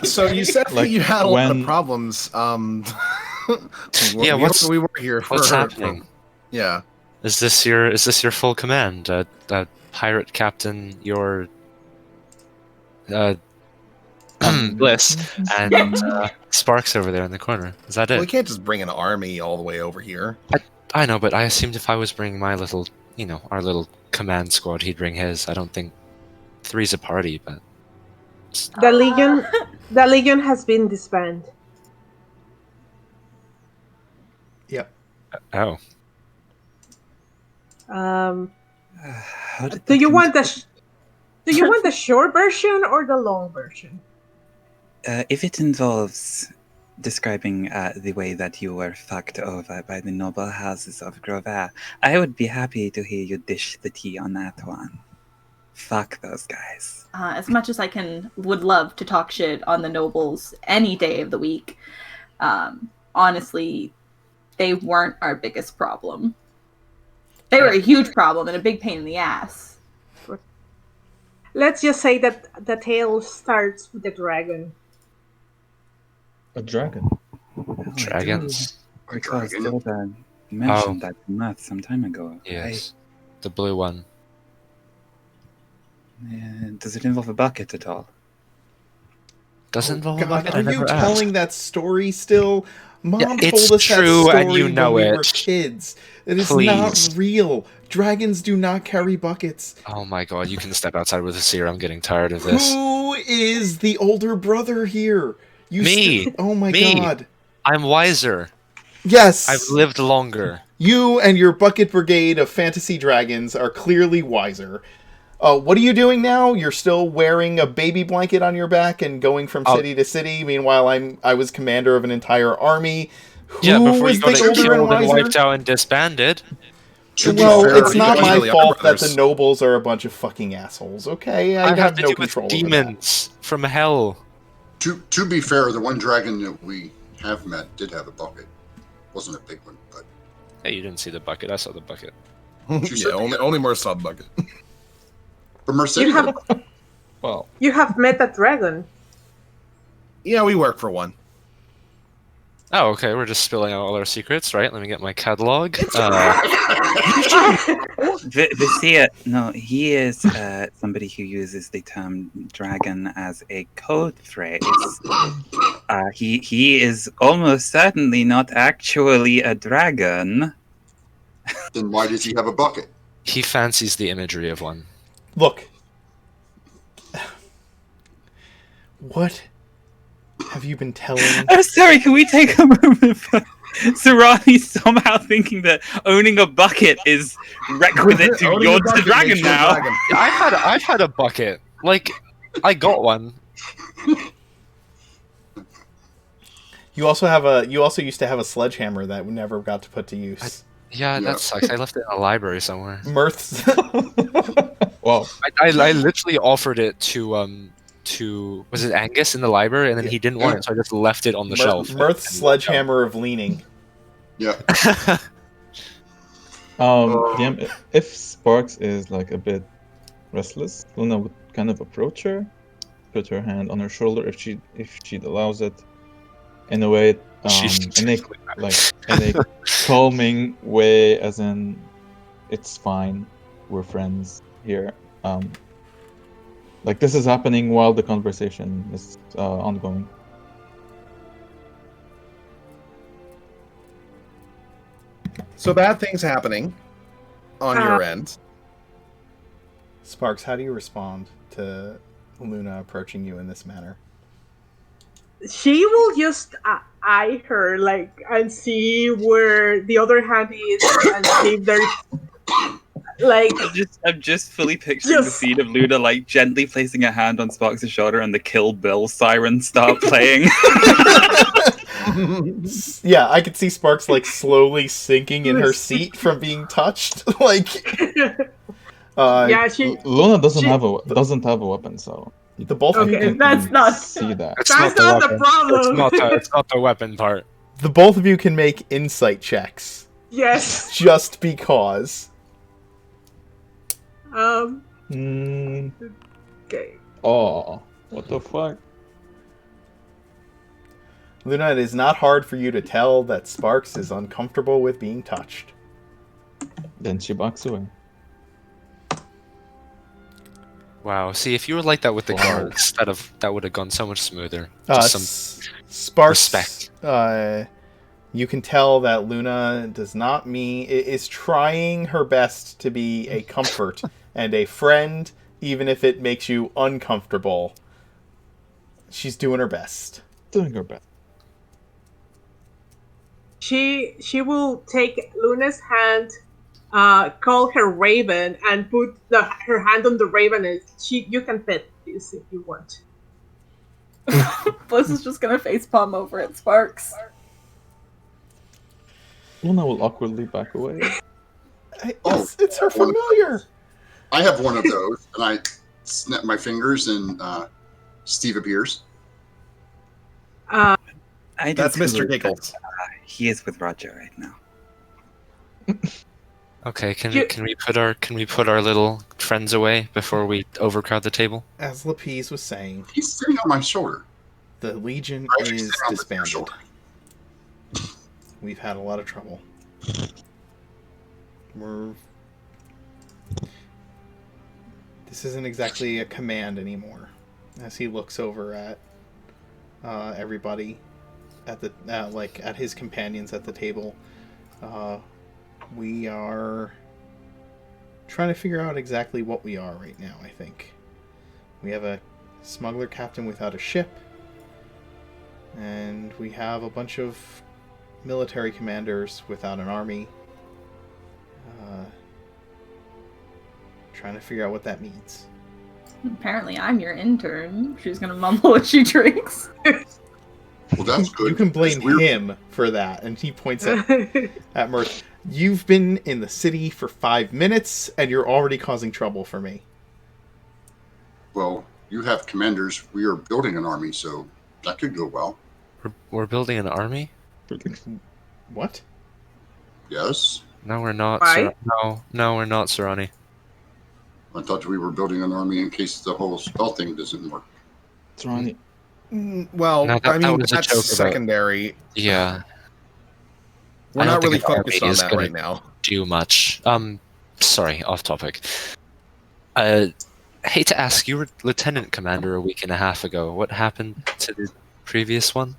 Speaker 8: So you said that
Speaker 5: Like,
Speaker 8: you had a lot of
Speaker 5: when-
Speaker 8: problems.
Speaker 6: Yeah,
Speaker 8: we were here for.
Speaker 6: What's happening?
Speaker 8: Yeah.
Speaker 6: Is this your full command? Pirate captain, your Bliss, and Sparks over there in the corner. Is that
Speaker 8: Well, we
Speaker 6: it?
Speaker 8: can't just bring an army all the way over here.
Speaker 6: I know, but I assumed if I was bringing my little, our little command squad, he'd bring his. I don't think three's a party, but
Speaker 10: The Legion has been disbanded.
Speaker 2: Yep.
Speaker 6: oh,
Speaker 7: How did
Speaker 10: Do
Speaker 7: that
Speaker 10: you
Speaker 7: come
Speaker 10: want
Speaker 7: to-
Speaker 10: the short version or the long version?
Speaker 7: If it involves describing the way that you were fucked over by the noble houses of Grover, I would be happy to hear you dish the tea on that one. Fuck those guys.
Speaker 9: As much as I would love to talk shit on the nobles any day of the week, honestly, they weren't our biggest problem. They were a huge problem and a big pain in the ass.
Speaker 10: Let's just say that the tale starts with the dragon.
Speaker 5: A dragon.
Speaker 7: Oh,
Speaker 6: dragons.
Speaker 7: I do recall
Speaker 1: Dragon?
Speaker 7: Stilda mentioned that to Matt some time ago.
Speaker 6: Yes, the blue one.
Speaker 7: Does it involve a bucket at all?
Speaker 6: Doesn't involve a
Speaker 2: God,
Speaker 6: bucket.
Speaker 2: are
Speaker 6: I
Speaker 2: you
Speaker 6: never
Speaker 2: telling
Speaker 6: asked.
Speaker 2: that story still? Mom
Speaker 6: Yeah, it's
Speaker 2: told us
Speaker 6: true,
Speaker 2: that
Speaker 6: and
Speaker 2: story
Speaker 6: you know
Speaker 2: when we
Speaker 6: it.
Speaker 2: were kids. It is
Speaker 6: Please.
Speaker 2: not real. Dragons do not carry buckets.
Speaker 6: Oh my god, you can step outside with a seer. I'm getting tired of this.
Speaker 2: Who is the older brother here?
Speaker 6: Me.
Speaker 2: Oh my
Speaker 6: Me.
Speaker 2: god.
Speaker 6: I'm wiser.
Speaker 2: Yes.
Speaker 6: I've lived longer.
Speaker 2: You and your bucket brigade of fantasy dragons are clearly wiser. What are you doing now? You're still wearing a baby blanket on your back and going from city to city. Meanwhile, I was commander of an entire army.
Speaker 6: Yeah,
Speaker 2: Who
Speaker 6: before you
Speaker 2: is
Speaker 6: got
Speaker 2: the
Speaker 6: it
Speaker 2: older and
Speaker 6: killed and
Speaker 2: wiser?
Speaker 6: wiped out and disbanded.
Speaker 8: To be
Speaker 2: Well,
Speaker 8: fair,
Speaker 2: it's
Speaker 8: you
Speaker 2: not
Speaker 8: guys
Speaker 2: my
Speaker 8: really are
Speaker 2: fault that
Speaker 8: brothers.
Speaker 2: the nobles are a bunch of fucking assholes. Okay, I have
Speaker 6: to
Speaker 2: no
Speaker 6: do
Speaker 2: control
Speaker 6: with
Speaker 2: over that.
Speaker 6: demons from hell.
Speaker 1: To be fair, the one dragon that we have met did have a bucket. Wasn't a big one, but
Speaker 6: Hey, you didn't see the bucket. I saw the bucket.
Speaker 1: She said
Speaker 8: Yeah, only more sub bucket.
Speaker 1: but Mercedes.
Speaker 10: You have
Speaker 5: Well,
Speaker 10: you have met a dragon.
Speaker 8: Yeah, we work for one.
Speaker 6: Oh, okay. We're just spilling out all our secrets, right? Let me get my catalog.
Speaker 7: Vicia, no, he is somebody who uses the term dragon as a code phrase. He is almost certainly not actually a dragon.
Speaker 1: Then why does he have a bucket?
Speaker 6: He fancies the imagery of one.
Speaker 2: Look. What have you been telling?
Speaker 7: I'm sorry, can we take a moment for Sarani somehow thinking that owning a bucket is requisite to
Speaker 8: Owning a
Speaker 7: you're the
Speaker 8: bucket
Speaker 7: dragon
Speaker 8: makes you a
Speaker 7: now?
Speaker 8: dragon.
Speaker 6: I've had a bucket. Like, I got one.
Speaker 2: You also used to have a sledgehammer that never got to put to use.
Speaker 6: Yeah,
Speaker 1: Yeah.
Speaker 6: that sucks. I left it in a library somewhere.
Speaker 2: Mirth's
Speaker 5: well,
Speaker 6: I literally offered it to was it Angus in the library, and then he didn't want it, so I just left it on the shelf.
Speaker 2: Mirth's
Speaker 6: And-
Speaker 2: sledgehammer of leaning.
Speaker 1: Yeah.
Speaker 5: DM, if Sparks is like a bit restless, Luna would kind of approach her, put her hand on her shoulder if she allows it, in a way, in a calming way, as in, it's fine, we're friends here. Like this is happening while the conversation is ongoing.
Speaker 8: So bad things happening on your end.
Speaker 2: Sparks, how do you respond? to Luna approaching you in this manner?
Speaker 10: She will just eye her, like, and see where the other hand is, and see if there's like
Speaker 7: I'm just fully picturing the
Speaker 10: Just-
Speaker 7: scene of Luna like gently placing a hand on Sparks' shoulder and the Kill Bill sirens start playing.
Speaker 2: Yeah, I could see Sparks like slowly sinking in her seat from being touched. Like,
Speaker 10: yeah, she.
Speaker 5: Luna doesn't
Speaker 10: she-
Speaker 5: have a weapon, so
Speaker 2: the both of you
Speaker 10: Okay,
Speaker 2: can
Speaker 10: that's not.
Speaker 5: see that.
Speaker 6: It's
Speaker 10: That's
Speaker 6: not
Speaker 10: not the
Speaker 6: weapon.
Speaker 10: problem.
Speaker 6: It's not the weapon part.
Speaker 2: the both of you can make insight checks
Speaker 10: Yes.
Speaker 2: just because.
Speaker 5: Mm,
Speaker 10: Okay.
Speaker 5: oh, what the fuck?
Speaker 2: Luna, it is not hard for you to tell that Sparks is uncomfortable with being touched.
Speaker 5: Then she backs away.
Speaker 6: Wow. See, if you were like that with the
Speaker 5: Wow.
Speaker 6: guards, that would have gone so much smoother. Just some
Speaker 2: Sparks.
Speaker 6: respect.
Speaker 2: You can tell that Luna is trying her best to be a comfort and a friend, even if it makes you uncomfortable. She's doing her best.
Speaker 5: Doing her best.
Speaker 10: She will take Luna's hand, call her Raven, and put her hand on the Raven, and you can pet this if you want.
Speaker 9: Bliss is just gonna facepalm over at Sparks.
Speaker 5: Luna will awkwardly back away.
Speaker 2: It's her familiar.
Speaker 1: I have one of those, and I snap my fingers, and Steve appears.
Speaker 7: I do
Speaker 8: That's
Speaker 7: too,
Speaker 8: Mr.
Speaker 7: but,
Speaker 8: Giggles.
Speaker 7: he is with Roger right now.
Speaker 6: Okay, can we put our little friends away before we overcrowd the table?
Speaker 2: As Lapise was saying,
Speaker 1: He's sitting on my shoulder.
Speaker 2: the Legion
Speaker 1: I actually
Speaker 2: is
Speaker 1: sit on your
Speaker 2: disbanded.
Speaker 1: shoulder.
Speaker 2: We've had a lot of trouble. This isn't exactly a command anymore. As he looks over at everybody at the at his companions at the table, we are trying to figure out exactly what we are right now. I think we have a smuggler captain without a ship, and we have a bunch of military commanders without an army. Trying to figure out what that means.
Speaker 9: Apparently, I'm your intern. She's gonna mumble as she drinks.
Speaker 1: Well, that's good.
Speaker 2: You can blame
Speaker 1: It's weird.
Speaker 2: him for that, and he points at Mirth. You've been in the city for 5 minutes, and you're already causing trouble for me.
Speaker 1: Well, you have commanders. We are building an army, so that could go well.
Speaker 6: We're building an army?
Speaker 2: What?
Speaker 1: Yes.
Speaker 6: No, we're not.
Speaker 10: Why?
Speaker 6: No, we're not, Sarani.
Speaker 1: I thought we were building an army in case the whole spell thing doesn't work.
Speaker 5: It's Ronnie.
Speaker 8: Well,
Speaker 6: No, that
Speaker 8: I mean,
Speaker 6: was a
Speaker 8: that's
Speaker 6: joke about-
Speaker 8: secondary.
Speaker 6: Yeah.
Speaker 8: We're
Speaker 6: I don't
Speaker 8: not
Speaker 6: think
Speaker 8: really
Speaker 6: an army
Speaker 8: focused on
Speaker 6: is
Speaker 8: that
Speaker 6: gonna-
Speaker 8: right now.
Speaker 6: Do much. Sorry, off topic. Hate to ask, you were lieutenant commander a week and a half ago. What happened to the previous one?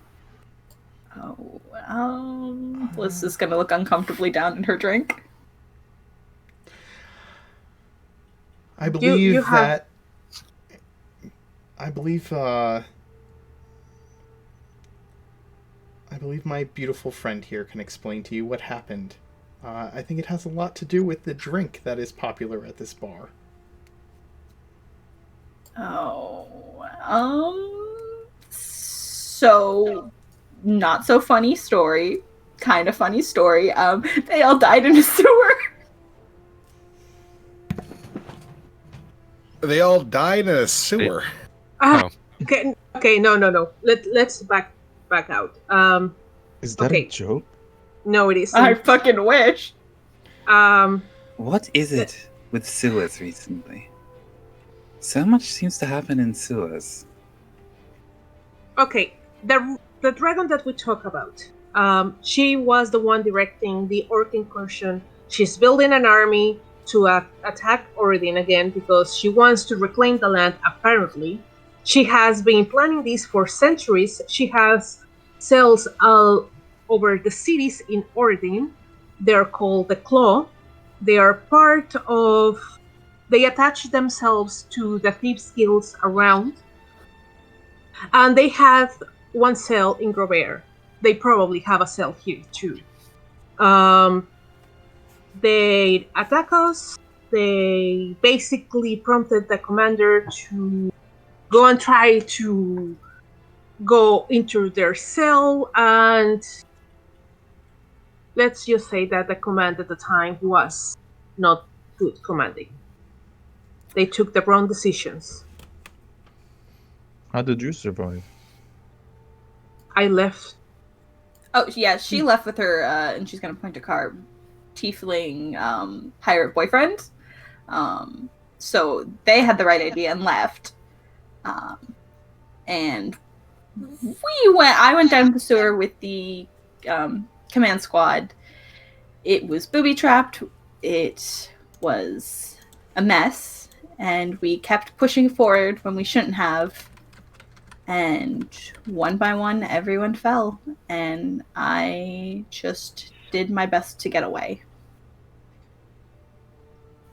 Speaker 9: Bliss is gonna look uncomfortably down in her drink.
Speaker 2: I believe
Speaker 10: you have-
Speaker 2: that. I believe my beautiful friend here can explain to you what happened. I think it has a lot to do with the drink that is popular at this bar.
Speaker 9: So, not so funny story. Kind of funny story. They all died in a sewer.
Speaker 8: They all died in a sewer.
Speaker 10: Okay, no. Let's back out.
Speaker 5: Is that
Speaker 10: Okay.
Speaker 5: a joke?
Speaker 10: No, it isn't.
Speaker 9: I fucking wish.
Speaker 7: What is it with sewers recently? So much seems to happen in sewers.
Speaker 10: Okay, the dragon that we talk about, she was the one directing the orc incursion. She's building an army to attack Oridin again because she wants to reclaim the land, apparently. She has been planning this for centuries. She has cells all over the cities in Oridin. They're called the Claw. They are part of They attach themselves to the thieves' guilds around, and they have one cell in Grover. They probably have a cell here too. They attack us. They basically prompted the commander to go and try to go into their cell, and let's just say that the command at the time was not good commanding. They took the wrong decisions.
Speaker 5: How did you survive?
Speaker 10: I left.
Speaker 9: Oh yeah, she left with her, and she's gonna point to Car, tiefling pirate boyfriend. So they had the right idea and left. And I went down the sewer with the command squad. It was booby trapped. It was a mess, and we kept pushing forward when we shouldn't have. And one by one, everyone fell, and I just did my best to get away.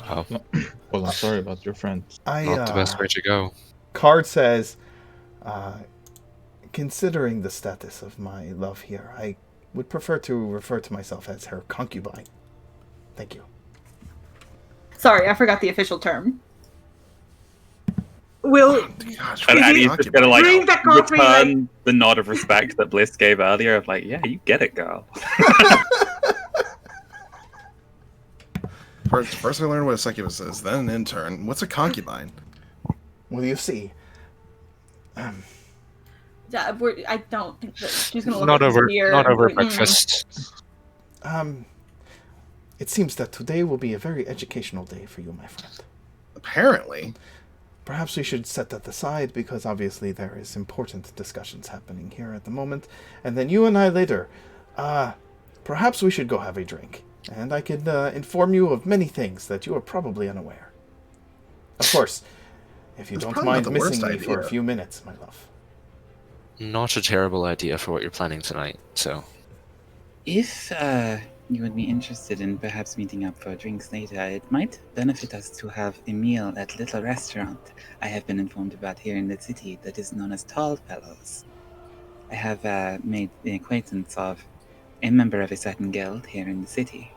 Speaker 6: Oh,
Speaker 5: Well, I'm sorry about your friend.
Speaker 6: not the best way to go.
Speaker 2: Card says, considering the status of my love here, I would prefer to refer to myself as her concubine. Thank you.
Speaker 9: Sorry, I forgot the official term.
Speaker 10: Will
Speaker 8: Gosh,
Speaker 4: And
Speaker 10: Is
Speaker 4: Annie's
Speaker 10: it-
Speaker 4: just gonna like
Speaker 10: Bring the coffee,
Speaker 4: return the nod of respect that Bliss gave earlier of like, yeah, you get it, girl.
Speaker 8: First I learned what a succubus is, then an intern. What's a concubine?
Speaker 2: Well, you see,
Speaker 9: Yeah, I don't think that she's gonna look
Speaker 6: Not
Speaker 9: at this
Speaker 6: over,
Speaker 9: beer
Speaker 6: not
Speaker 9: and
Speaker 6: over
Speaker 9: be like,
Speaker 6: breakfast.
Speaker 2: it seems that today will be a very educational day for you, my friend.
Speaker 8: Apparently.
Speaker 2: Perhaps we should set that aside, because obviously there is important discussions happening here at the moment. And then you and I later, perhaps we should go have a drink. And I could inform you of many things that you are probably unaware. Of course, if you
Speaker 8: That's
Speaker 2: don't
Speaker 8: probably not
Speaker 2: mind
Speaker 8: the
Speaker 2: missing
Speaker 8: worst
Speaker 2: me for a
Speaker 8: idea.
Speaker 2: few minutes, my love.
Speaker 6: Not a terrible idea for what you're planning tonight. So,
Speaker 7: If you would be interested in perhaps meeting up for drinks later, it might benefit us to have a meal at a little restaurant I have been informed about here in the city that is known as Tall Fellows. I have made the acquaintance of a member of a certain guild here in the city.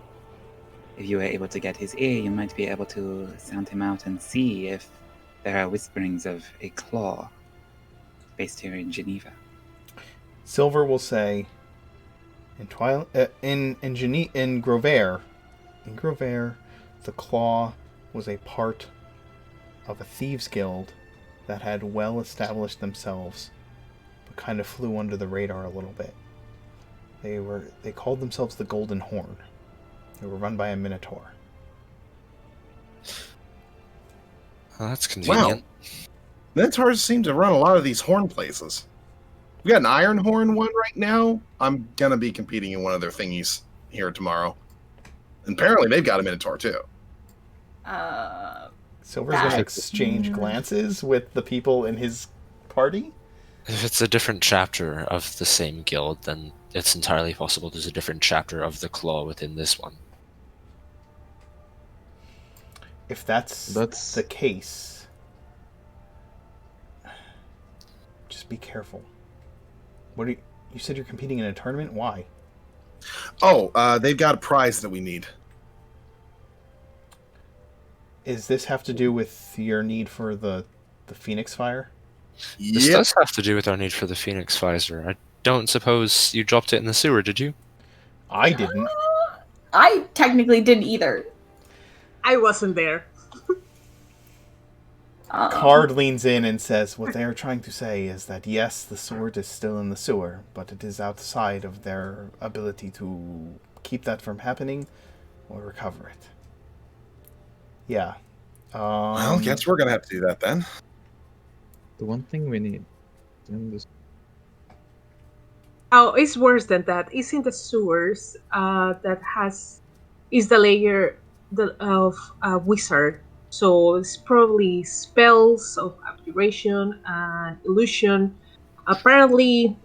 Speaker 7: If you were able to get his ear, you might be able to sound him out and see if there are whisperings of a claw based here in Geneva.
Speaker 2: Silver will say, in Grover, the claw was a part of a thieves' guild that had well established themselves, but kind of flew under the radar a little bit. They called themselves the Golden Horn. They were run by a minotaur.
Speaker 6: well, that's convenient.
Speaker 8: Minotaurs seem to run a lot of these horn places. We got an iron horn one right now. I'm gonna be competing in one of their thingies here tomorrow. And apparently they've got a minotaur too.
Speaker 2: Silver's going to
Speaker 9: That-
Speaker 2: exchange glances with the people in his party.
Speaker 6: If it's a different chapter of the same guild, then it's entirely possible there's a different chapter of the claw within this one.
Speaker 2: If that's the case, just be careful. What are you said you're competing in a tournament? Why?
Speaker 8: Oh, they've got a prize that we need.
Speaker 2: Does this have to do with your need for the Phoenix Fire?
Speaker 6: This
Speaker 8: Yep.
Speaker 6: does have to do with our need for the Phoenix Visor. I don't suppose you dropped it in the sewer, did you?
Speaker 2: I didn't.
Speaker 9: I technically didn't either.
Speaker 10: I wasn't there.
Speaker 2: Card leans in and says, what they are trying to say is that yes, the sword is still in the sewer, but it is outside of their ability to keep that from happening or recover it. Yeah.
Speaker 8: Well, guess we're gonna have to do that then.
Speaker 5: The one thing we need in this.
Speaker 10: Oh, it's worse than that. It's in the sewers. Is the layer of a wizard. So it's probably spells of abjuration and illusion. Apparently,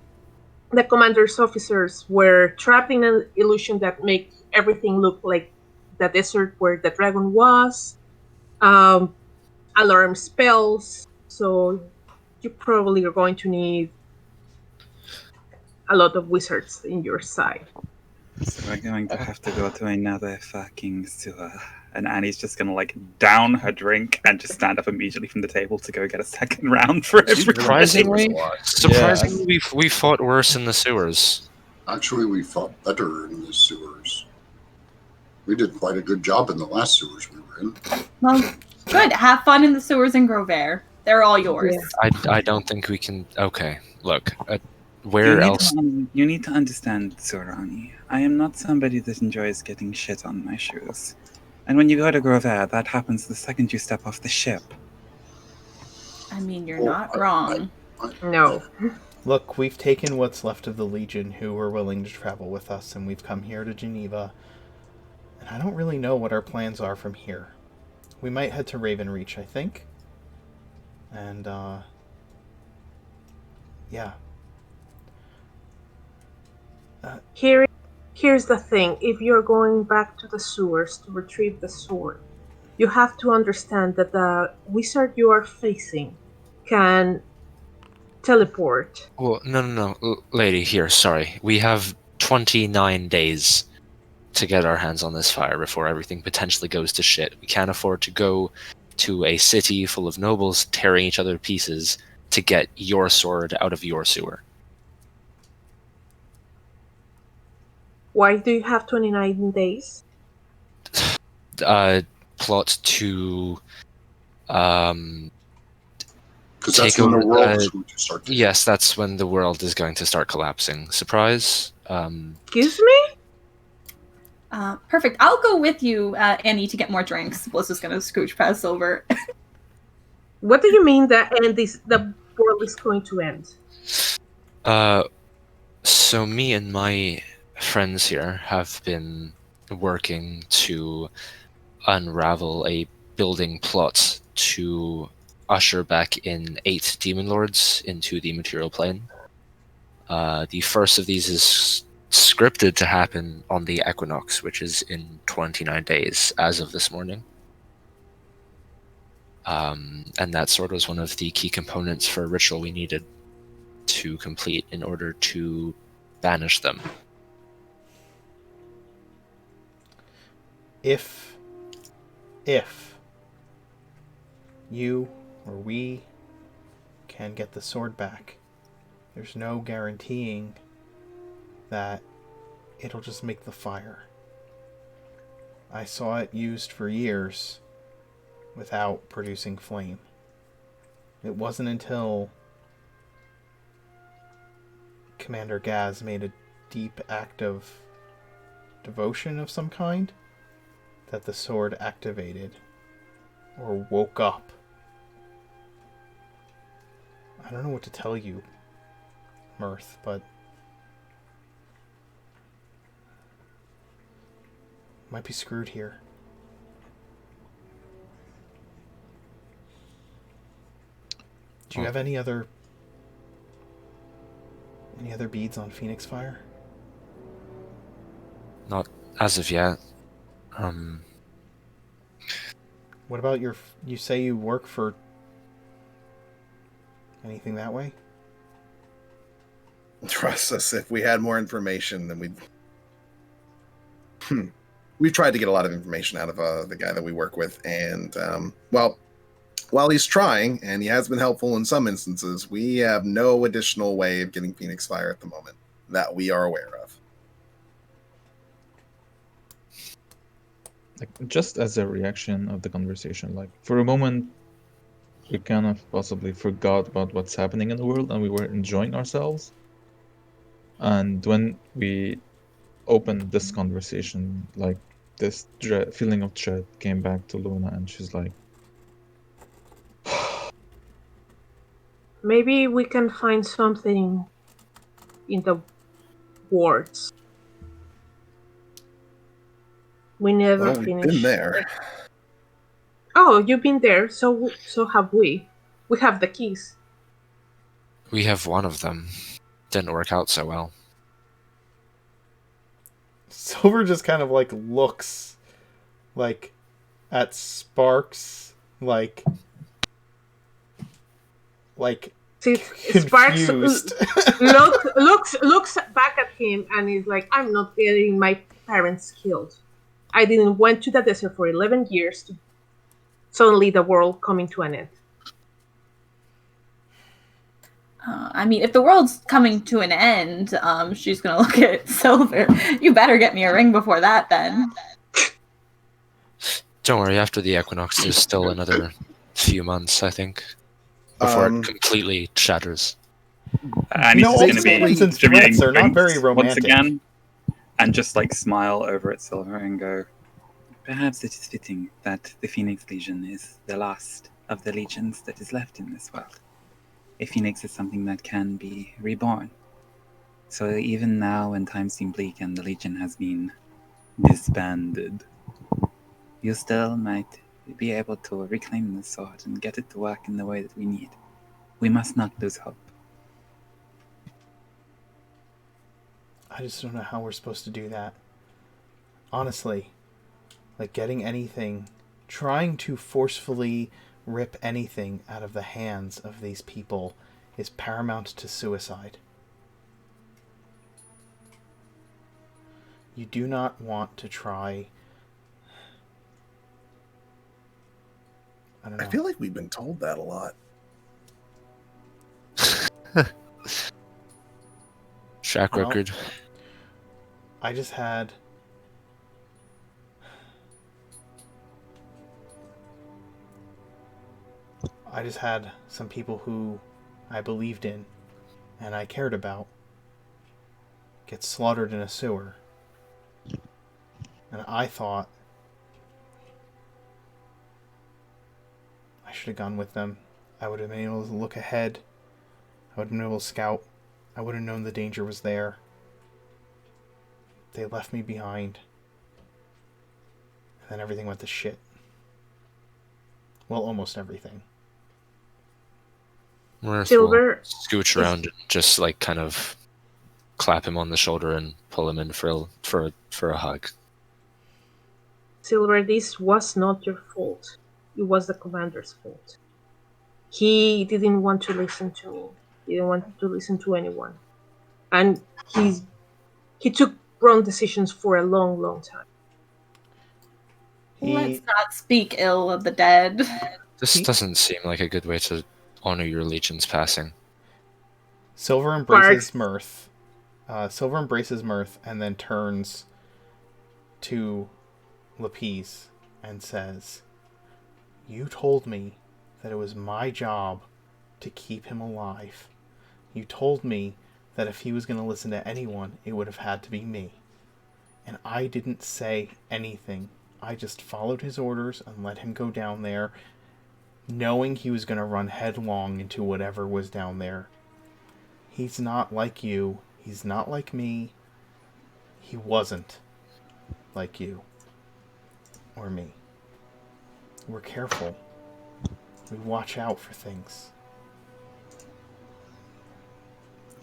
Speaker 10: the commander's officers were trapped in an illusion that make everything look like the desert where the dragon was. um, alarm spells. So you probably are going to need a lot of wizards in your side.
Speaker 7: So we're going to have to go to another fucking sewer. And Annie's just gonna like down her drink and just stand up immediately from the table to go get a second round for everybody.
Speaker 6: Surprisingly,
Speaker 5: Yeah.
Speaker 6: we fought worse in the sewers.
Speaker 1: Actually, we fought better in the sewers. We did quite a good job in the last sewers we were in.
Speaker 9: Well, good. Have fun in the sewers in Grovair. They're all yours.
Speaker 10: Yeah.
Speaker 6: I don't think we can. Okay, look,
Speaker 7: You
Speaker 6: where
Speaker 7: need
Speaker 6: else?
Speaker 7: you need to understand, Sorani. I am not somebody that enjoys getting shit on my shoes. And when you go to Grovair, that happens the second you step off the ship.
Speaker 9: I mean, you're
Speaker 1: Oh,
Speaker 9: not wrong.
Speaker 10: No.
Speaker 2: Look, we've taken what's left of the Legion who were willing to travel with us, and we've come here to Geneva. And I don't really know what our plans are from here. We might head to Ravenreach, I think. And, yeah.
Speaker 10: Here's the thing. If you're going back to the sewers to retrieve the sword, you have to understand that the wizard you are facing can teleport.
Speaker 6: Well, no, lady. Here, sorry. We have 29 days to get our hands on this fire before everything potentially goes to shit. We can't afford to go to a city full of nobles tearing each other to pieces to get your sword out of your sewer.
Speaker 10: Why do you have 29 days?
Speaker 6: Plot to um
Speaker 1: Because that's
Speaker 6: take
Speaker 1: when the
Speaker 6: over
Speaker 1: world is going to start to.
Speaker 6: yes, that's when the world is going to start collapsing. Surprise.
Speaker 10: Excuse me?
Speaker 9: Perfect. I'll go with you, Annie, to get more drinks. Bliss is going to scooch past over.
Speaker 10: What do you mean that the world is going to end?
Speaker 6: So me and my friends here have been working to unravel a building plot to usher back in 8 demon lords into the material plane. The first of these is scripted to happen on the equinox, which is in 29 days as of this morning. And that sword was one of the key components for a ritual we needed to complete in order to banish them.
Speaker 2: If you or we can get the sword back, there's no guaranteeing that it'll just make the fire. I saw it used for years without producing flame. It wasn't until Commander Gaz made a deep act of devotion of some kind that the sword activated or woke up. I don't know what to tell you, Mirth, but might be screwed here. Do you have any other beads on Phoenix Fire?
Speaker 6: Not as of yet.
Speaker 2: What about you say you work for anything that way?
Speaker 8: Trust us, if we had more information, then we've tried to get a lot of information out of the guy that we work with, and well, while he's trying, and he has been helpful in some instances, we have no additional way of getting Phoenix Fire at the moment that we are aware of.
Speaker 5: Like, just as a reaction of the conversation, like, for a moment, we kind of possibly forgot about what's happening in the world and we were enjoying ourselves. And when we opened this conversation, like, this feeling of dread came back to Luna, and she's like,
Speaker 10: Maybe we can find something in the wards. We never
Speaker 8: Well, we've
Speaker 10: finished.
Speaker 8: been there.
Speaker 10: Oh, you've been there. So have we. We have the keys.
Speaker 6: We have one of them. Didn't work out so well.
Speaker 2: Silver just kind of like looks like, at Sparks, like
Speaker 10: See, Sparks
Speaker 2: confused.
Speaker 10: looks back at him and is like, "I'm not getting my parents killed. I didn't went to the desert for 11 years to suddenly the world coming to an end."
Speaker 9: I mean, if the world's coming to an end, she's gonna look at Silver. You better get me a ring before that, then.
Speaker 6: Don't worry, after the equinox, there's still another few months, I think, before it completely shatters.
Speaker 4: Annie's just going to be
Speaker 2: Since
Speaker 4: distributing
Speaker 2: threats are not very
Speaker 4: drinks once
Speaker 2: romantic.
Speaker 4: again, and just like smile over at Silver and go, "Perhaps it is fitting that the Phoenix Legion is the last of the legions that is left in this world. A phoenix is something that can be reborn. So even now, when times seem bleak and the Legion has been disbanded, you still might be able to reclaim the sword and get it to work in the way that we need. We must not lose hope."
Speaker 2: I just don't know how we're supposed to do that. Honestly, like getting anything, trying to forcefully rip anything out of the hands of these people is paramount to suicide. You do not want to try. I don't know.
Speaker 3: I feel like we've been told that a lot.
Speaker 6: Track
Speaker 2: Well,
Speaker 6: record.
Speaker 2: I just had some people who I believed in and I cared about get slaughtered in a sewer. And I thought I should have gone with them. I would have been able to look ahead. I would have been able to scout. I would have known the danger was there. They left me behind. And then everything went to shit. Well, almost everything.
Speaker 6: Mirth
Speaker 10: Silver
Speaker 6: will scooch around and just like kind of clap him on the shoulder and pull him in for a hug.
Speaker 10: Silver, this was not your fault. It was the commander's fault. He didn't want to listen to me. He didn't want to listen to anyone. And he took wrong decisions for a long, long time.
Speaker 9: Let's not speak ill of the dead.
Speaker 6: This doesn't seem like a good way to honor your legion's passing.
Speaker 2: Silver embraces Mirth. Silver embraces Mirth and then turns to Lapis and says, "You told me that it was my job to keep him alive. You told me that if he was going to listen to anyone, it would have had to be me. And I didn't say anything. I just followed his orders and let him go down there, knowing he was going to run headlong into whatever was down there. He's not like you. He's not like me. He wasn't like you. Or me. We're careful. We watch out for things.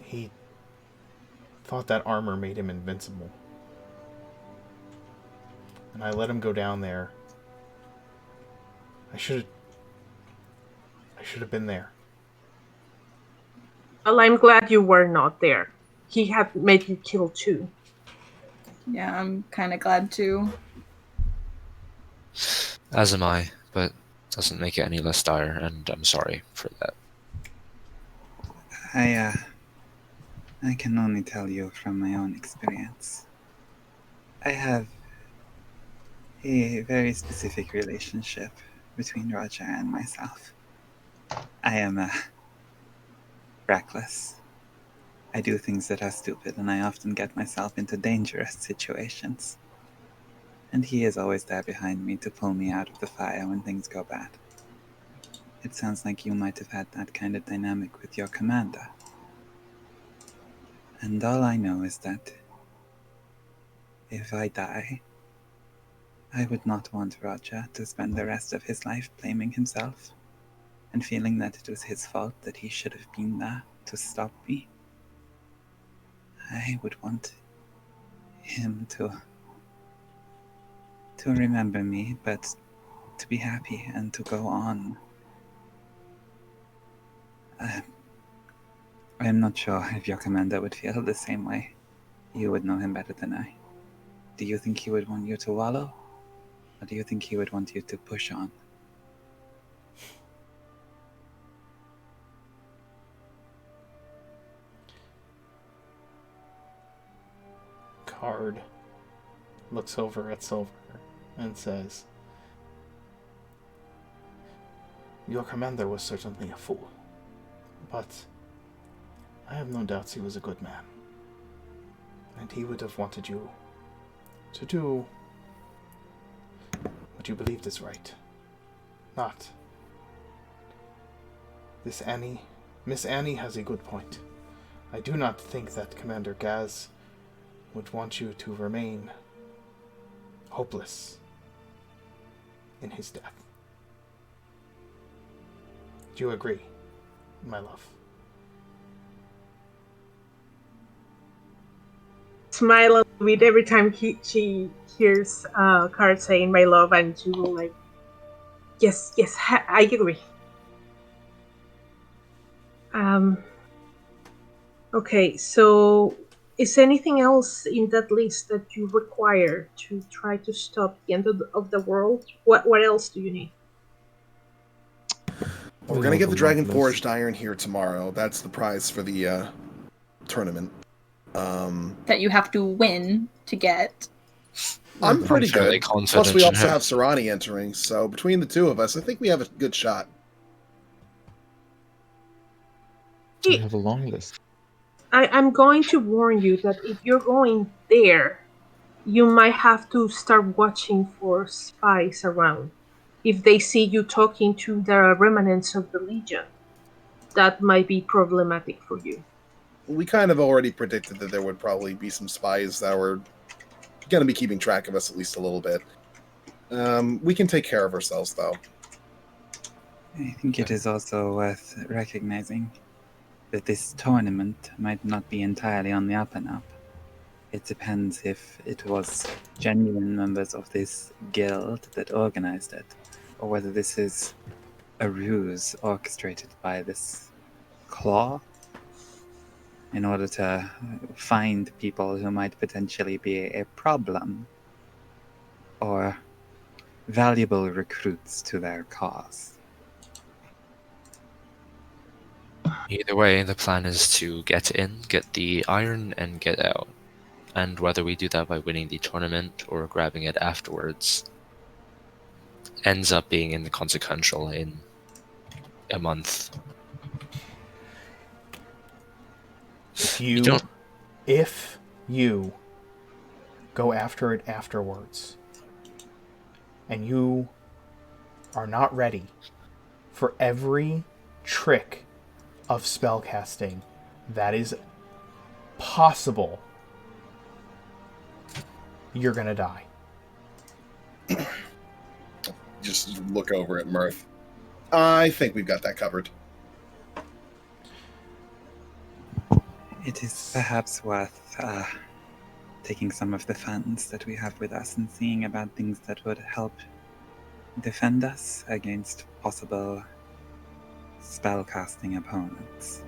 Speaker 2: He thought that armor made him invincible. And I let him go down there. I should have been there.
Speaker 10: Well, I'm glad you were not there. He had made you kill too.
Speaker 9: Yeah, I'm kind of glad too.
Speaker 6: As am I, but doesn't make it any less dire, and I'm sorry for that.
Speaker 7: I can only tell you from my own experience. I have a very specific relationship between Roger and myself. I am reckless. I do things that are stupid, and I often get myself into dangerous situations. And he is always there behind me to pull me out of the fire when things go bad. It sounds like you might have had that kind of dynamic with your commander. And all I know is that if I die, I would not want Roger to spend the rest of his life blaming himself and feeling that it was his fault that he should have been there to stop me. I would want him to remember me, but to be happy and to go on. I am not sure if your commander would feel the same way. You would know him better than I. Do you think he would want you to wallow? Or do you think he would want you to push on?
Speaker 2: Card looks over at Silver and says, "Your commander was certainly a fool, but I have no doubts he was a good man. And he would have wanted you to do what you believed is right. Not. Miss Annie has a good point. I do not think that Commander Gaz would want you to remain hopeless in his death. Do you agree, my love?"
Speaker 10: Smile a little bit every time she hears Card saying "my love," and she will like, yes, I agree. Okay, so is anything else in that list that you require to try to stop the end of the world? What else do you need?
Speaker 8: Well, we're gonna get the Dragon Forged Iron here tomorrow. That's the prize for the tournament.
Speaker 9: That you have to win to get.
Speaker 8: I'm pretty
Speaker 6: fairly
Speaker 8: good.
Speaker 6: confident
Speaker 8: Plus, we
Speaker 6: in
Speaker 8: also
Speaker 6: it.
Speaker 8: have Sarani entering, so between the two of us, I think we have a good shot.
Speaker 5: We have a long list.
Speaker 10: I'm going to warn you that if you're going there, you might have to start watching for spies around. If they see you talking to the remnants of the Legion, that might be problematic for you.
Speaker 8: We kind of already predicted that there would probably be some spies that were going to be keeping track of us at least a little bit. We can take care of ourselves, though.
Speaker 7: I think it is also worth recognizing that this tournament might not be entirely on the up and up. It depends if it was genuine members of this guild that organized it, or whether this is a ruse orchestrated by this claw in order to find people who might potentially be a problem or valuable recruits to their cause.
Speaker 6: Either way, the plan is to get in, get the iron, and get out. And whether we do that by winning the tournament or grabbing it afterwards ends up being inconsequential in a month.
Speaker 2: If you go after it afterwards and you are not ready for every trick of spellcasting that is possible, you're gonna die.
Speaker 8: Just look over at Mirth. I think we've got that covered.
Speaker 7: It is perhaps worth taking some of the funds that we have with us and seeing about things that would help defend us against possible spellcasting opponents.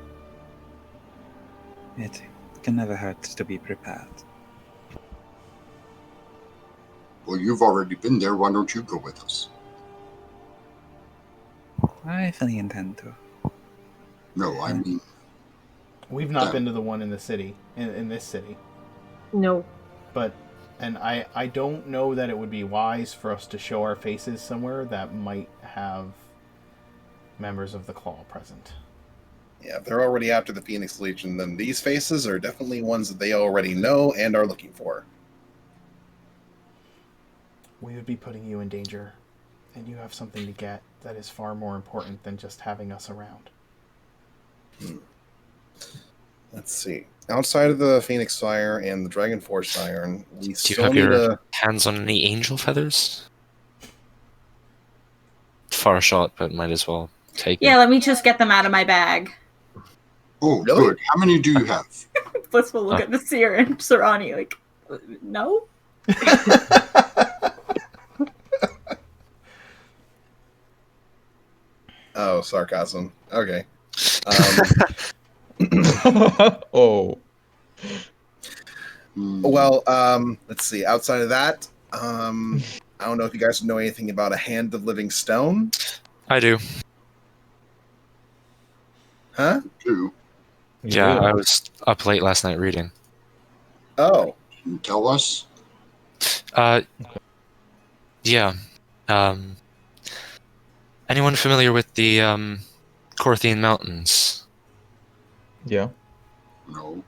Speaker 7: It can never hurt to be prepared.
Speaker 1: Well, you've already been there. Why don't you go with us?
Speaker 7: I fully intend to.
Speaker 1: No, I mean...
Speaker 2: We've not been to the one in the city, in this city.
Speaker 10: No.
Speaker 2: And I don't know that it would be wise for us to show our faces somewhere that might have members of the Claw present.
Speaker 8: Yeah, if they're already after the Phoenix Legion, then these faces are definitely ones that they already know and are looking for.
Speaker 2: We would be putting you in danger, and you have something to get that is far more important than just having us around.
Speaker 8: Let's see. Outside of the Phoenix Fire and the Dragon Force Iron, we
Speaker 6: Do you
Speaker 8: still
Speaker 6: have
Speaker 8: need
Speaker 6: your hands on any angel feathers? Far shot, but might as well take it.
Speaker 9: Yeah, let me just get them out of my bag.
Speaker 1: Oh,
Speaker 8: Really?
Speaker 1: good. How many do you have?
Speaker 9: Blissful look at Nasir and Sarani like, no?
Speaker 3: sarcasm. Okay.
Speaker 5: Oh.
Speaker 3: Well, let's see. Outside of that, I don't know if you guys know anything about a Hand of Living Stone.
Speaker 6: I do.
Speaker 3: Huh?
Speaker 1: Two.
Speaker 6: Yeah, I was up late last night reading.
Speaker 3: Oh.
Speaker 1: Can you tell us?
Speaker 6: Yeah. Anyone familiar with the Corthian Mountains?
Speaker 5: Yeah.
Speaker 1: No.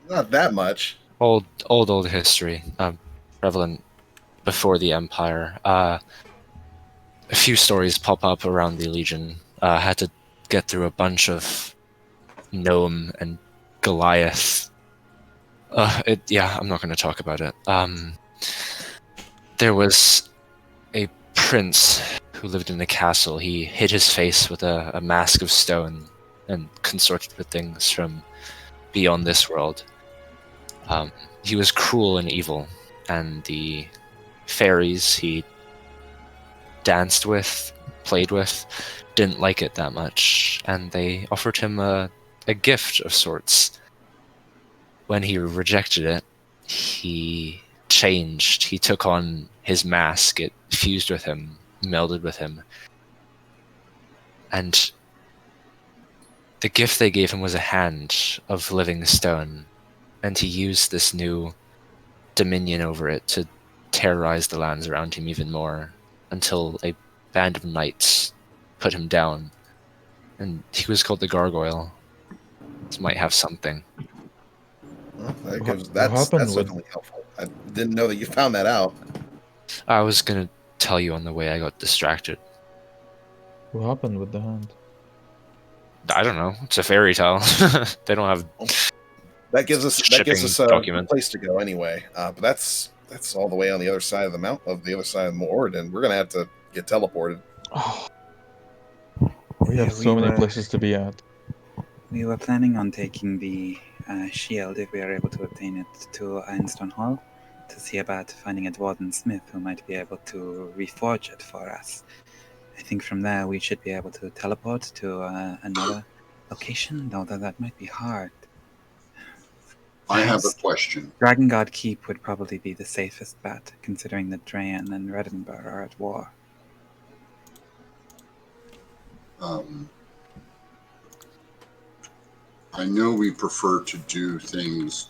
Speaker 3: Not that much.
Speaker 6: Old history. Prevalent before the Empire. A few stories pop up around the Legion. Had to get through a bunch of gnome and Goliath. I'm not going to talk about it. There was a prince who lived in a castle. He hid his face with a mask of stone and consorted with things from beyond this world. He was cruel and evil, and the fairies he danced with, played with, didn't like it that much, and they offered him a gift of sorts. When he rejected it, he changed. He took on his mask. It fused with him, melded with him. And the gift they gave him was a hand of living stone. And he used this new dominion over it to terrorize the lands around him even more, until a band of knights put him down. And he was called the Gargoyle. This might have something.
Speaker 3: Well,
Speaker 5: What
Speaker 3: that's
Speaker 5: happened with-
Speaker 3: definitely helpful. I didn't know that you found that out.
Speaker 6: I was gonna tell you on the way. I got distracted.
Speaker 5: What happened with the hand?
Speaker 6: I don't know. It's a fairy tale. They don't have.
Speaker 3: That gives us
Speaker 6: Shipping
Speaker 3: a
Speaker 6: document.
Speaker 3: place to go anyway. But that's all the way on the other side of the mount, of the other side of Moradin. We're gonna have to get teleported.
Speaker 5: Oh. We have
Speaker 7: Yeah,
Speaker 5: so
Speaker 7: we
Speaker 5: many
Speaker 7: were-
Speaker 5: places to be at.
Speaker 7: We were planning on taking the shield, if we are able to obtain it, to Ironstone Hall to see about finding a dwarven smith who might be able to reforge it for us. I think from there we should be able to teleport to another location, although that might be hard.
Speaker 1: I have a
Speaker 7: Perhaps
Speaker 1: question.
Speaker 7: Dragon God Keep would probably be the safest bet, considering that Drayan and Reddenburg are at war.
Speaker 1: I know we prefer to do things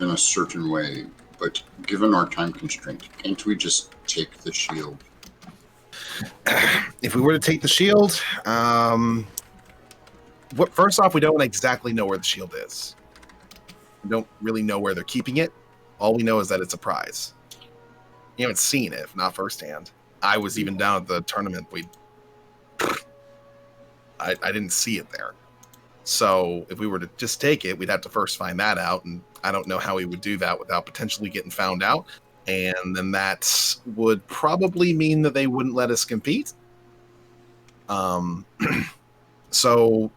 Speaker 1: in a certain way, but given our time constraint, can't we just take the shield?
Speaker 3: If we were to take the shield, first off, we don't exactly know where the shield is. We don't really know where they're keeping it. All we know is that it's a prize. You haven't seen it, if not firsthand. I was even down at the tournament. I didn't see it there. So if we were to just take it, we'd have to first find that out, and I don't know how we would do that without potentially getting found out. And then that would probably mean that they wouldn't let us compete. So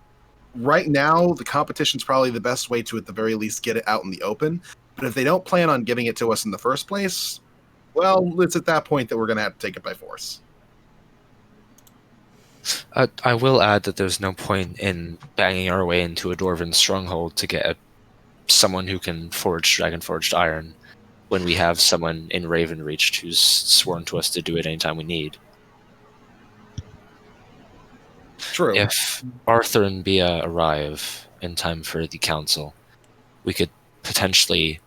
Speaker 3: right now, the competition's probably the best way to, at the very least, get it out in the open. But if they don't plan on giving it to us in the first place, well, it's at that point that we're going to have to take it by force.
Speaker 6: I will add that there's no point in banging our way into a dwarven stronghold to get someone who can forge dragon-forged iron when we have someone in Ravenreach who's sworn to us to do it anytime we need.
Speaker 3: True.
Speaker 6: If Arthur and Bia arrive in time for the council, we could potentially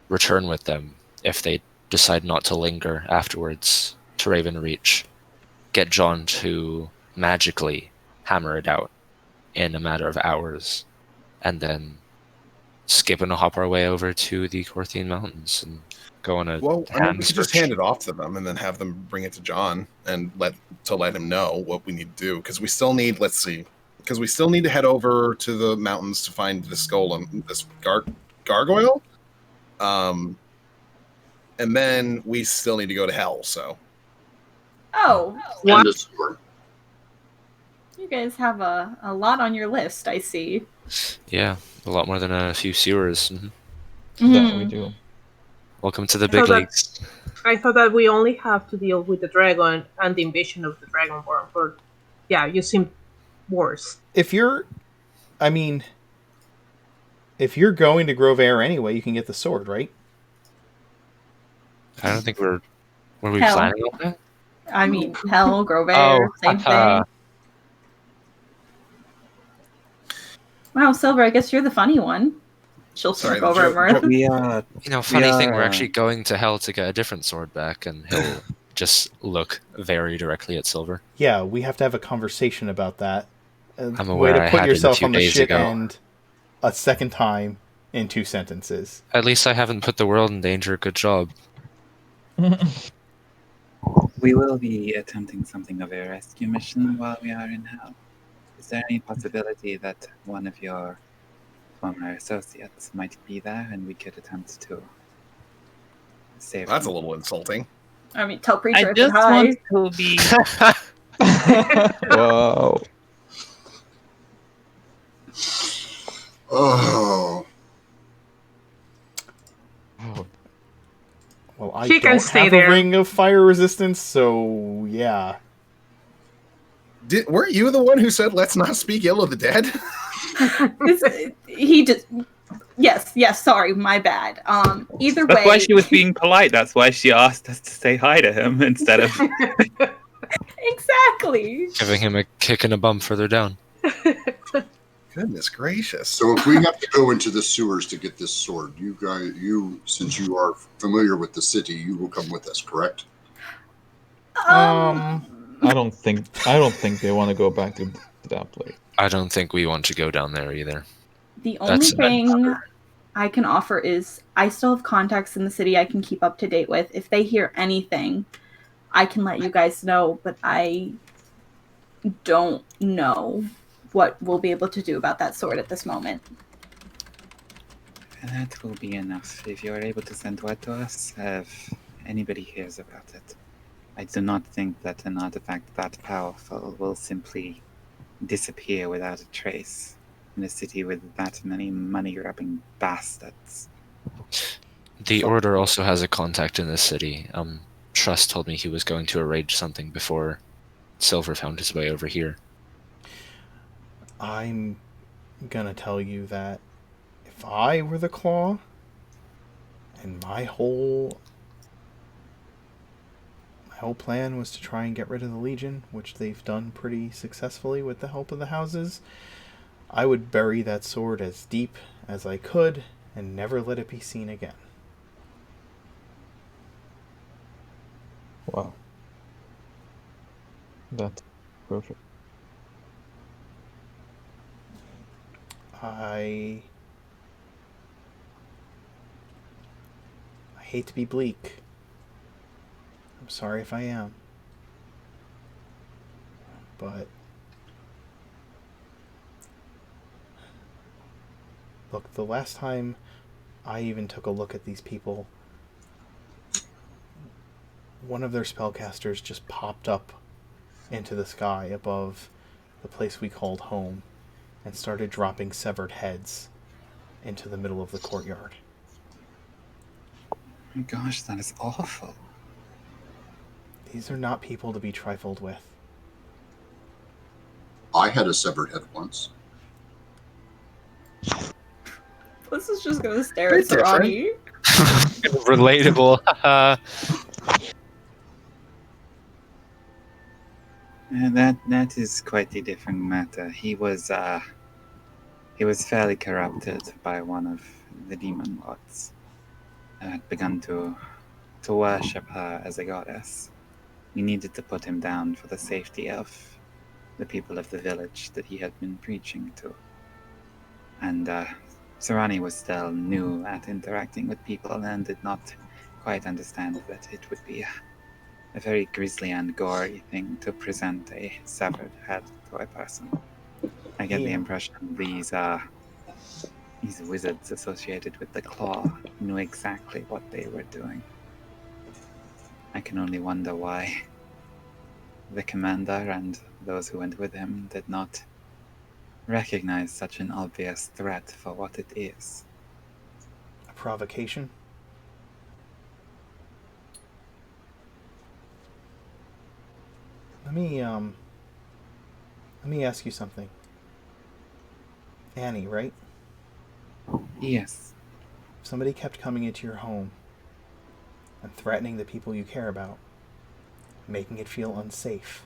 Speaker 6: return with them if they decide not to linger afterwards to Ravenreach. Get John to magically hammer it out in a matter of hours, and then skip and hop our way over to the Corthian Mountains and go on a
Speaker 3: Well, I mean,
Speaker 6: hand
Speaker 3: we could just
Speaker 6: search.
Speaker 3: hand it off to them and then have them bring it to John and let him know what we need to do. Because we still need, to head over to the mountains to find the skull and this gargoyle. And then we still need to go to hell. So
Speaker 9: Oh,
Speaker 1: And a sword.
Speaker 9: you guys have a lot on your list, I see.
Speaker 6: Yeah, a lot more than a few sewers. Mhm.
Speaker 5: That we
Speaker 9: Mhm.
Speaker 5: do.
Speaker 6: Welcome to the
Speaker 10: So
Speaker 6: big
Speaker 10: that-
Speaker 6: leagues.
Speaker 10: I thought that we only have to deal with the dragon and the invasion of the dragonborn. But yeah, you seem worse.
Speaker 2: If you're going to Grove Air anyway, you can get the sword, right?
Speaker 6: I don't think were we
Speaker 9: Hell.
Speaker 6: planning on that?
Speaker 9: I mean, hell, Grove
Speaker 6: Oh,
Speaker 9: Air, same thing. Wow, Silver, I guess you're the funny one. She'll
Speaker 8: Sorry,
Speaker 9: look
Speaker 8: the
Speaker 9: over at
Speaker 8: joke-
Speaker 9: Mirth.
Speaker 7: We are.
Speaker 6: Funny thing, we're
Speaker 7: are,
Speaker 6: actually going to hell to get a different sword back, and he'll just look very directly at Silver.
Speaker 2: Yeah, we have to have a conversation about that.
Speaker 6: I'm
Speaker 2: Way
Speaker 6: aware
Speaker 2: to
Speaker 6: I
Speaker 2: put
Speaker 6: had it a
Speaker 2: yourself
Speaker 6: few
Speaker 2: on the
Speaker 6: days
Speaker 2: shit
Speaker 6: ago.
Speaker 2: end a second time in 2 sentences.
Speaker 6: At least I haven't put the world in danger. Good job.
Speaker 7: We will be attempting something of a rescue mission while we are in hell. Is there any possibility that one of your former associates might be there and we could attempt to save
Speaker 8: That's a
Speaker 7: him?
Speaker 8: little insulting.
Speaker 9: I mean, tell
Speaker 7: I
Speaker 9: Preacher I said
Speaker 7: just
Speaker 9: hi.
Speaker 7: want to be.
Speaker 5: Wow.
Speaker 1: Oh,
Speaker 5: Oh,
Speaker 2: Well, I
Speaker 10: He can
Speaker 2: don't
Speaker 10: stay
Speaker 2: have
Speaker 10: there.
Speaker 2: a ring of fire resistance, so yeah.
Speaker 8: Weren't you the one who said let's not speak ill of the dead?
Speaker 9: He just. Yes, sorry, my bad. Either
Speaker 4: That's
Speaker 9: way.
Speaker 4: why she was being polite. That's why she asked us to say hi to him instead of.
Speaker 9: Exactly.
Speaker 6: Giving him a kick and a bump further down.
Speaker 8: Goodness gracious.
Speaker 1: so if we have to go into the sewers to get this sword, since you are familiar with the city, you will come with us, correct?
Speaker 5: I don't think they want to go back to that place.
Speaker 6: I don't think we want to go down there either.
Speaker 9: The only
Speaker 6: That's
Speaker 9: thing I can offer is I still have contacts in the city I can keep up to date with. If they hear anything, I can let you guys know, but I don't know what we'll be able to do about that sword at this moment.
Speaker 7: That will be enough. If you are able to send word to us, if anybody hears about it. I do not think that an artifact that powerful will simply disappear without a trace in a city with that many money-grabbing bastards.
Speaker 6: The Order also has a contact in this city. Trust told me he was going to arrange something before Silver found his way over here.
Speaker 2: I'm gonna tell you that if I were the Claw, and my whole plan was to try and get rid of the Legion, which they've done pretty successfully with the help of the houses, I would bury that sword as deep as I could and never let it be seen again.
Speaker 5: Wow. That's perfect.
Speaker 2: I hate to be bleak. I'm sorry if I am. But look, the last time I even took a look at these people, one of their spellcasters just popped up into the sky above the place we called home and started dropping severed heads into the middle of the courtyard.
Speaker 7: Oh my gosh, that is awful.
Speaker 2: These are not people to be trifled with.
Speaker 1: I had a severed head once.
Speaker 9: This is just gonna stare at Sarani.
Speaker 6: Relatable.
Speaker 7: That is quite a different matter. He was fairly corrupted by one of the demon lords. Had begun to worship her as a goddess. We needed to put him down for the safety of the people of the village that he had been preaching to. And Sarani was still new at interacting with people and did not quite understand that it would be a very grisly and gory thing to present a severed head to a person. I get the impression these wizards associated with the Claw knew exactly what they were doing. I can only wonder why the commander and those who went with him did not recognize such an obvious threat for what it is.
Speaker 2: A provocation? Let Let me ask you something. Annie, right?
Speaker 7: Yes.
Speaker 2: If somebody kept coming into your home and threatening the people you care about, making it feel unsafe,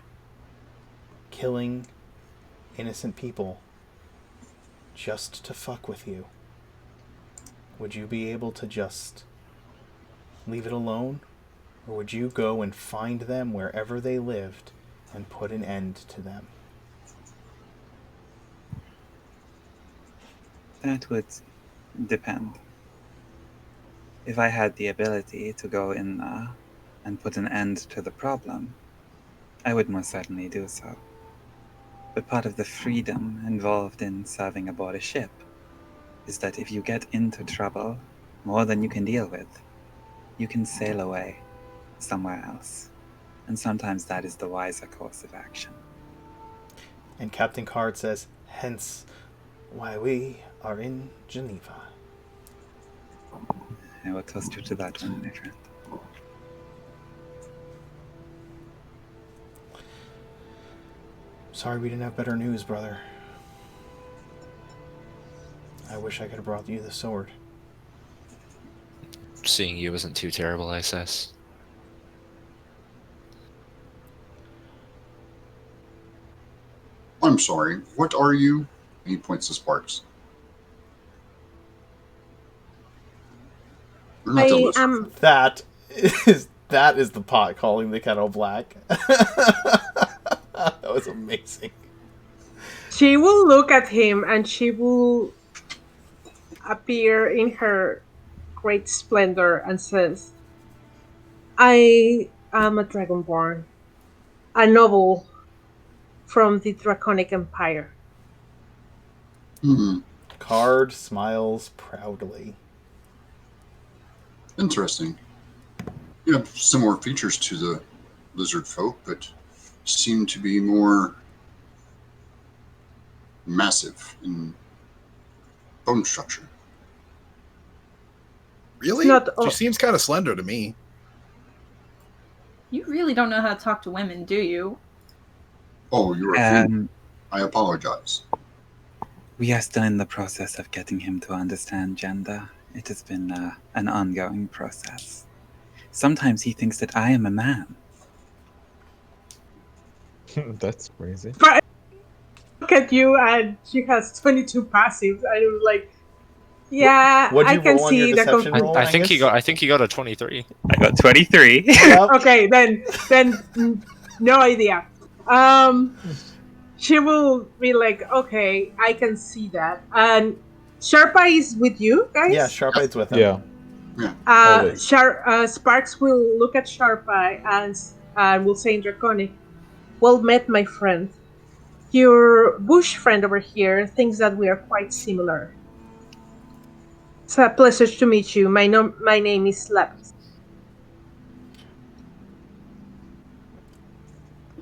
Speaker 2: killing innocent people just to fuck with you, would you be able to just leave it alone? Or would you go and find them wherever they lived and put an end to them?
Speaker 7: That would depend. If I had the ability to go in and put an end to the problem, I would most certainly do so. But part of the freedom involved in serving aboard a ship is that if you get into trouble more than you can deal with, you can sail away somewhere else. And sometimes that is the wiser course of action.
Speaker 2: And Captain Card says, hence why we are in Geneva.
Speaker 7: I will toast you to that one, my friend.
Speaker 2: Sorry we didn't have better news, brother. I wish I could have brought you the sword.
Speaker 6: Seeing you isn't too terrible, I says.
Speaker 1: I'm sorry. What are you? He points to Sparks. You're not the
Speaker 10: I
Speaker 1: lizard
Speaker 10: am.
Speaker 1: folk.
Speaker 2: That is the pot calling the kettle black. That was amazing.
Speaker 10: She will look at him and she will appear in her great splendor and says, I am a dragonborn, a noble from the Draconic Empire.
Speaker 2: Card smiles proudly.
Speaker 1: Interesting. You have similar features to the lizard folk, but seem to be more massive in bone structure.
Speaker 3: Really?
Speaker 10: Not
Speaker 3: She
Speaker 10: all-
Speaker 3: seems kind of slender to me.
Speaker 9: You really don't know how to talk to women, do you?
Speaker 1: Oh, you're a female. I apologize.
Speaker 7: We are still in the process of getting him to understand gender. It has been an ongoing process. Sometimes he thinks that I am a man.
Speaker 5: That's crazy.
Speaker 10: But look at you, and she has 22 passives. I'm like, yeah,
Speaker 2: What'd
Speaker 10: I
Speaker 2: you
Speaker 10: can
Speaker 2: roll on your
Speaker 10: see that.
Speaker 2: deception roll?
Speaker 6: I think he
Speaker 2: Angus?
Speaker 6: got. I think he got a 23.
Speaker 4: I got 23.
Speaker 2: Yep.
Speaker 10: Okay, then no idea. She will be like, okay, I can see that. And Sharpa is with you guys.
Speaker 2: Yeah, Sharp Eye's with him.
Speaker 5: Yeah. always.
Speaker 10: Sparks will look at Sharpeye and will say in Draconic, well met, my friend. Your bush friend over here thinks that we are quite similar. It's a pleasure to meet you. My name is Lapis.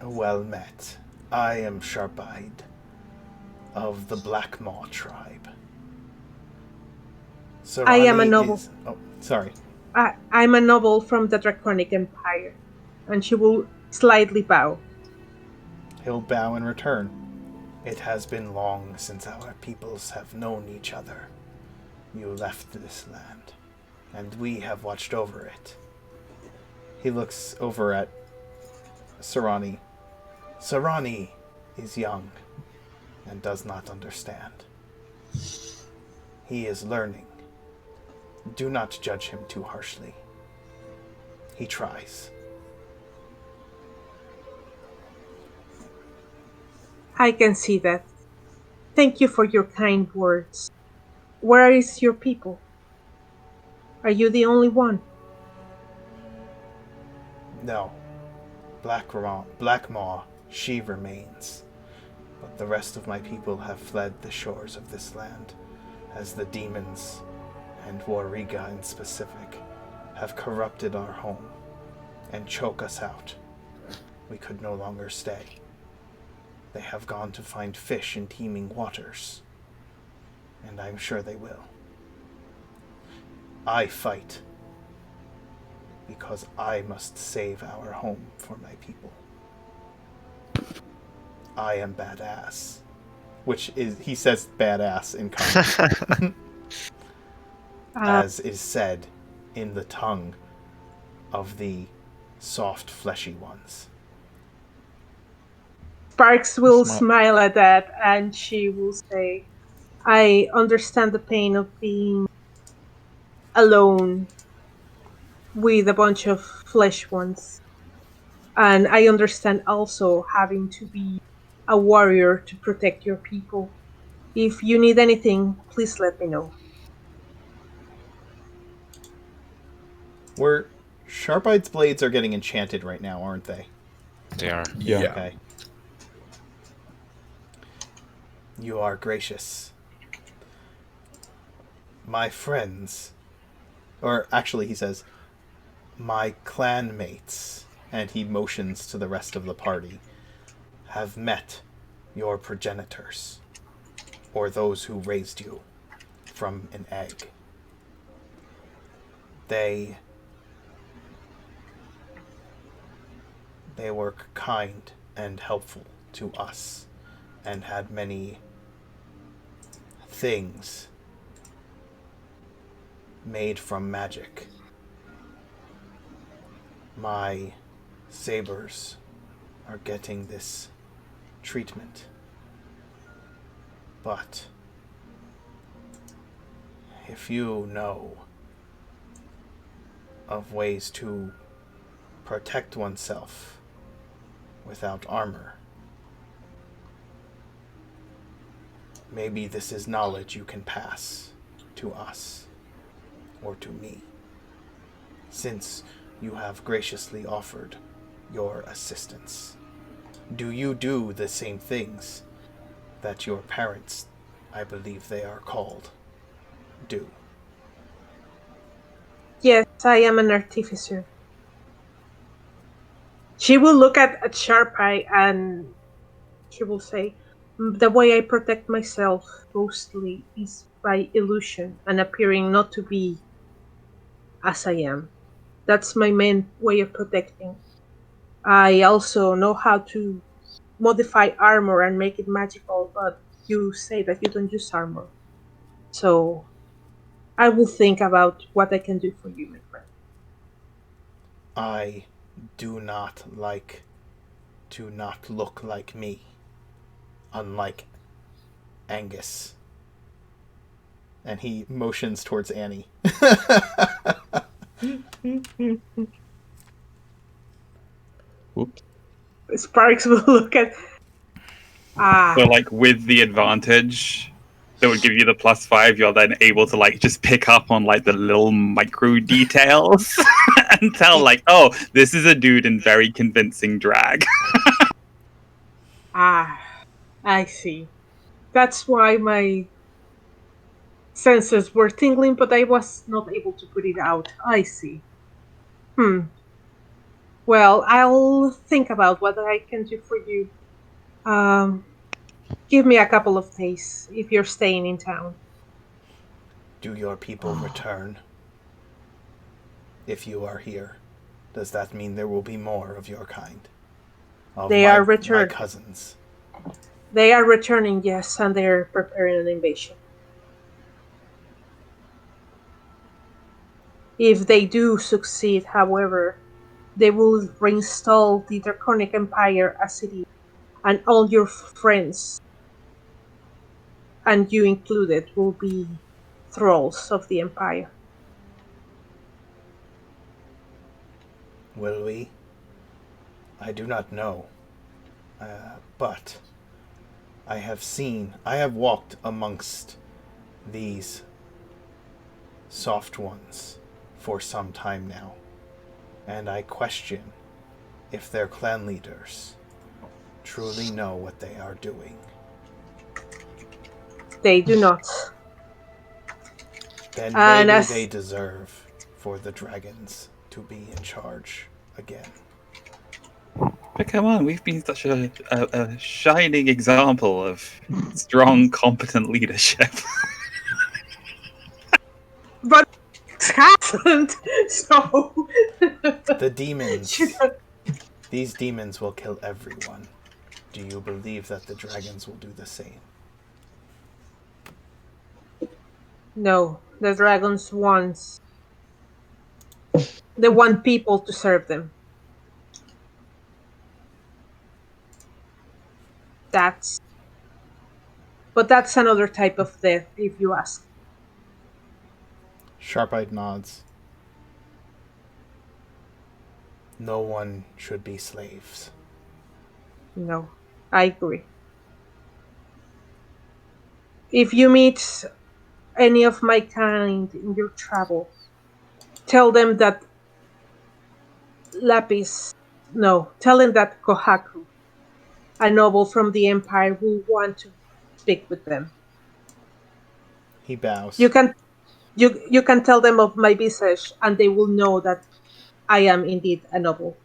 Speaker 2: Well met. I am Sharp-Eyed of the Blackmaw tribe.
Speaker 10: I am a
Speaker 2: Sarani
Speaker 10: noble.
Speaker 2: Oh, sorry.
Speaker 10: I'm a noble from the Draconic Empire. And she will slightly bow.
Speaker 2: He'll bow in return. It has been long since our peoples have known each other. You left this land, and we have watched over it. He looks over at Sarani. Sarani is young and does not understand. He is learning. Do not judge him too harshly. He tries.
Speaker 10: I can see that. Thank you for your kind words. Where is your people? Are you the only one?
Speaker 2: No. Blackmaw, she remains. But the rest of my people have fled the shores of this land, as the demons, and Wariga in specific, have corrupted our home and choke us out. We could no longer stay. They have gone to find fish in teeming waters, and I'm sure they will. I fight because I must save our home for my people. I am badass. Which is, he says badass in common. As is said in the tongue of the soft, fleshy ones.
Speaker 10: Sparks will smile at that, and she will say, I understand the pain of being alone with a bunch of flesh ones. And I understand also having to be a warrior to protect your people. If you need anything, please let me know.
Speaker 2: Sharp-Eye's blades are getting enchanted right now, aren't they?
Speaker 6: They are.
Speaker 5: Yeah.
Speaker 2: Okay. You are gracious. My friends, or actually he says, my clanmates, and he motions to the rest of the party, have met your progenitors, or those who raised you from an egg. They were kind and helpful to us, and had many things made from magic. My sabers are getting this treatment. But if you know of ways to protect oneself without armor, maybe this is knowledge you can pass to us or to me, since you have graciously offered your assistance. Do you do the same things that your parents, I believe they are called, do?
Speaker 10: Yes, I am an artificer. She will look at Sharp Eye and she will say, the way I protect myself mostly is by illusion and appearing not to be as I am. That's my main way of protecting. I also know how to modify armor and make it magical, but you say that you don't use armor. So I will think about what I can do for you, my friend.
Speaker 2: I do not like to not look like me, unlike Angus. And he motions towards Annie.
Speaker 5: Whoops.
Speaker 10: Sparks will look at.
Speaker 4: So, like, with the advantage that would give you the +5, you're then able to, like, just pick up on, like, the little micro details and tell, like, oh, this is a dude in very convincing drag.
Speaker 10: I see. That's why my senses were tingling, but I was not able to put it out. I see. Well, I'll think about what I can do for you. Give me a couple of days if you're staying in town.
Speaker 2: Do your people return? If you are here, does that mean there will be more of your kind? Of
Speaker 10: They are
Speaker 2: my cousins.
Speaker 10: They are returning, yes, and they're preparing an invasion. If they do succeed, however, they will reinstall the Draconic Empire as it is, and all your friends, and you included, will be thralls of the Empire.
Speaker 2: Will we? I do not know. But I have walked amongst these soft ones for some time now, and I question if their clan leaders truly know what they are doing.
Speaker 10: They do not.
Speaker 2: Then maybe they deserve for the dragons to be in charge again.
Speaker 4: But come on, we've been such a shining example of strong, competent leadership.
Speaker 10: But it hasn't, so...
Speaker 2: The demons. These demons will kill everyone. Do you believe that the dragons will do the same?
Speaker 10: No, the dragons they want people to serve them. That's but that's another type of death, if you ask.
Speaker 2: Sharp-eyed nods. No one should be slaves.
Speaker 10: No, I agree. If you meet any of my kind in your travel, tell them that Lapis, no, tell them that Kohaku, a noble from the Empire, will want to speak with them.
Speaker 2: He bows.
Speaker 10: You can you can tell them of my visage, and they will know that I am indeed a noble.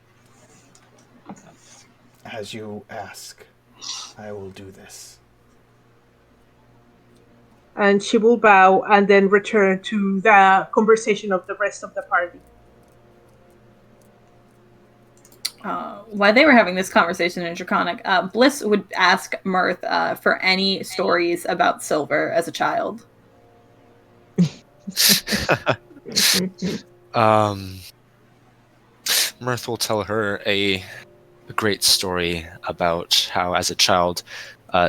Speaker 2: As you ask, I will do this.
Speaker 10: And she will bow and then return to the conversation of the rest of the party.
Speaker 9: While they were having this conversation in Draconic, Bliss would ask Mirth for any stories about Silver as a child.
Speaker 6: Mirth will tell her a great story about how, as a child,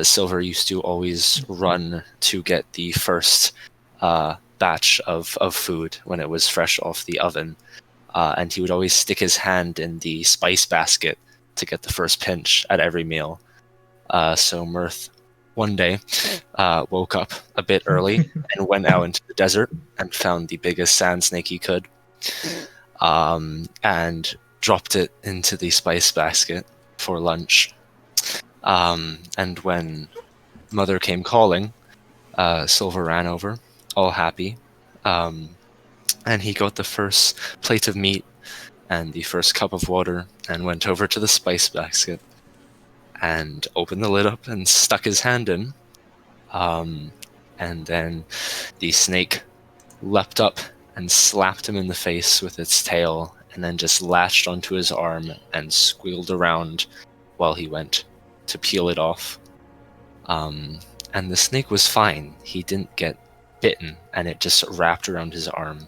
Speaker 6: Silver used to always run to get the first batch of food when it was fresh off the oven. And he would always stick his hand in the spice basket to get the first pinch at every meal. So Mirth one day woke up a bit early and went out into the desert and found the biggest sand snake he could, and dropped it into the spice basket for lunch. And when Mother came calling, Silver ran over, all happy, and he got the first plate of meat and the first cup of water and went over to the spice basket and opened the lid up and stuck his hand in. And then the snake leapt up and slapped him in the face with its tail and then just latched onto his arm and squealed around while he went to peel it off. And the snake was fine. He didn't get bitten, and it just wrapped around his arm.